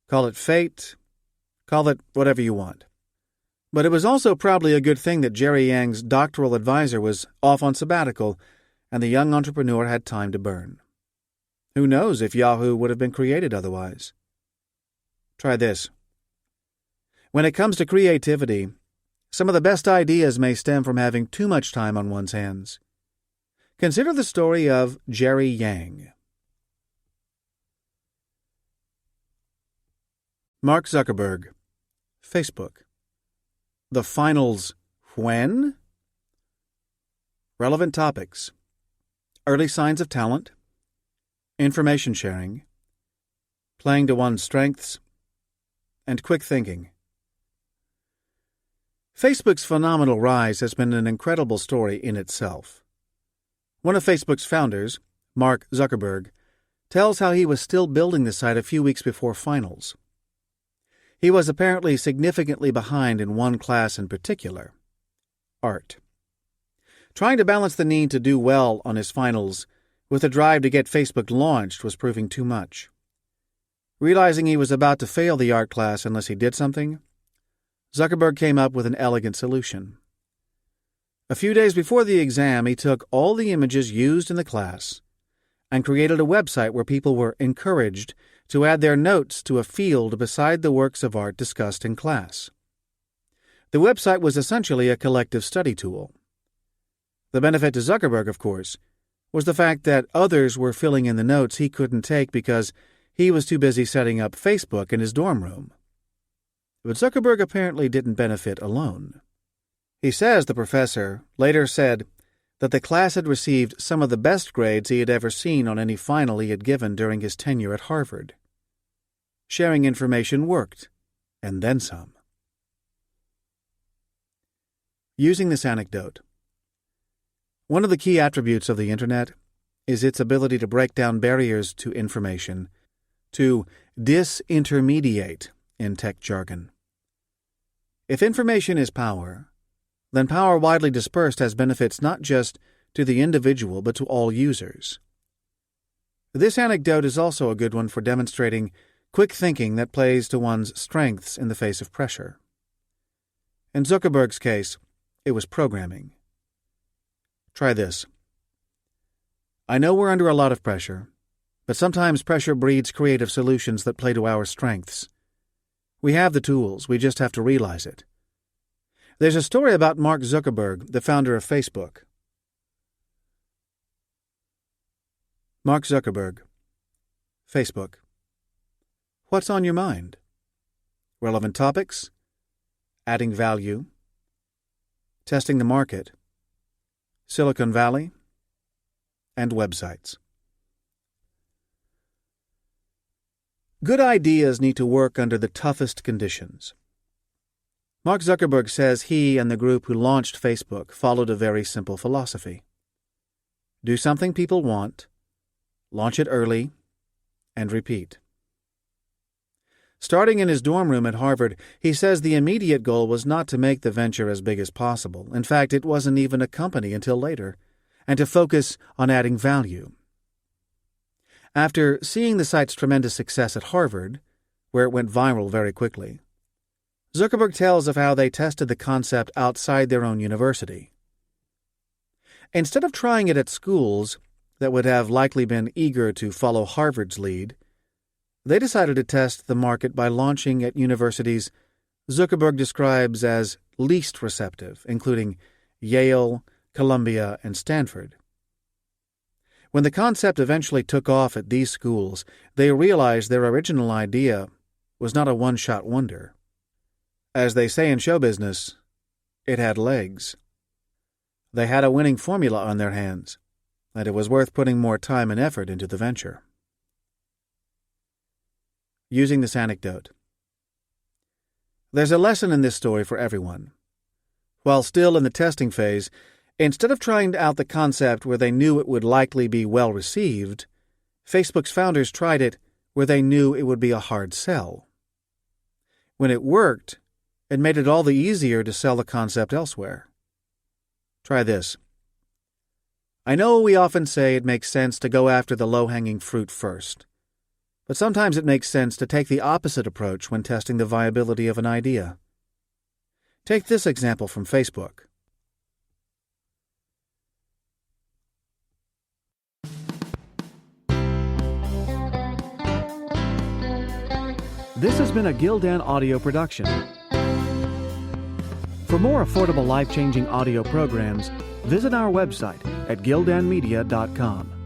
Call it fate, call it whatever you want. But it was also probably a good thing that Jerry Yang's doctoral advisor was off on sabbatical and the young entrepreneur had time to burn. Who knows if Yahoo would have been created otherwise? Try this. When it comes to creativity, some of the best ideas may stem from having too much time on one's hands. Consider the story of Jerry Yang. Mark Zuckerberg, Facebook. The finals when? Relevant topics. Early signs of talent. Information sharing. Playing to one's strengths. And quick thinking. Facebook's phenomenal rise has been an incredible story in itself. One of Facebook's founders, Mark Zuckerberg, tells how he was still building the site a few weeks before finals. He was apparently significantly behind in one class in particular, art. Trying to balance the need to do well on his finals with the drive to get Facebook launched was proving too much. Realizing he was about to fail the art class unless he did something, Zuckerberg came up with an elegant solution. A few days before the exam, he took all the images used in the class and created a website where people were encouraged to add their notes to a field beside the works of art discussed in class. The website was essentially a collective study tool. The benefit to Zuckerberg, of course, was the fact that others were filling in the notes he couldn't take because he was too busy setting up Facebook in his dorm room. But Zuckerberg apparently didn't benefit alone. He says the professor later said that the class had received some of the best grades he had ever seen on any final he had given during his tenure at Harvard. Sharing information worked, and then some. Using this anecdote. One of the key attributes of the Internet is its ability to break down barriers to information, to disintermediate in tech jargon. If information is power, then power widely dispersed has benefits not just to the individual but to all users. This anecdote is also a good one for demonstrating quick thinking that plays to one's strengths in the face of pressure. In Zuckerberg's case, it was programming. Try this. I know we're under a lot of pressure, but sometimes pressure breeds creative solutions that play to our strengths. We have the tools, we just have to realize it. There's a story about Mark Zuckerberg, the founder of Facebook. Mark Zuckerberg, Facebook. What's on your mind? Relevant topics, adding value, testing the market, Silicon Valley, and websites. Good ideas need to work under the toughest conditions. Mark Zuckerberg says he and the group who launched Facebook followed a very simple philosophy. Do something people want, launch it early, and repeat. Starting in his dorm room at Harvard, he says the immediate goal was not to make the venture as big as possible. In fact, it wasn't even a company until later, and to focus on adding value. After seeing the site's tremendous success at Harvard, where it went viral very quickly, Zuckerberg tells of how they tested the concept outside their own university. Instead of trying it at schools that would have likely been eager to follow Harvard's lead, they decided to test the market by launching at universities Zuckerberg describes as least receptive, including Yale, Columbia, and Stanford. When the concept eventually took off at these schools, they realized their original idea was not a one-shot wonder. As they say in show business, it had legs. They had a winning formula on their hands, and it was worth putting more time and effort into the venture. Using this anecdote. There's a lesson in this story for everyone. While still in the testing phase, instead of trying out the concept where they knew it would likely be well received, Facebook's founders tried it where they knew it would be a hard sell. When it worked, it made it all the easier to sell the concept elsewhere. Try this. I know we often say it makes sense to go after the low-hanging fruit first, but sometimes it makes sense to take the opposite approach when testing the viability of an idea. Take this example from Facebook. This has been a Gildan audio production. For more affordable life-changing audio programs, visit our website at gildanmedia.com.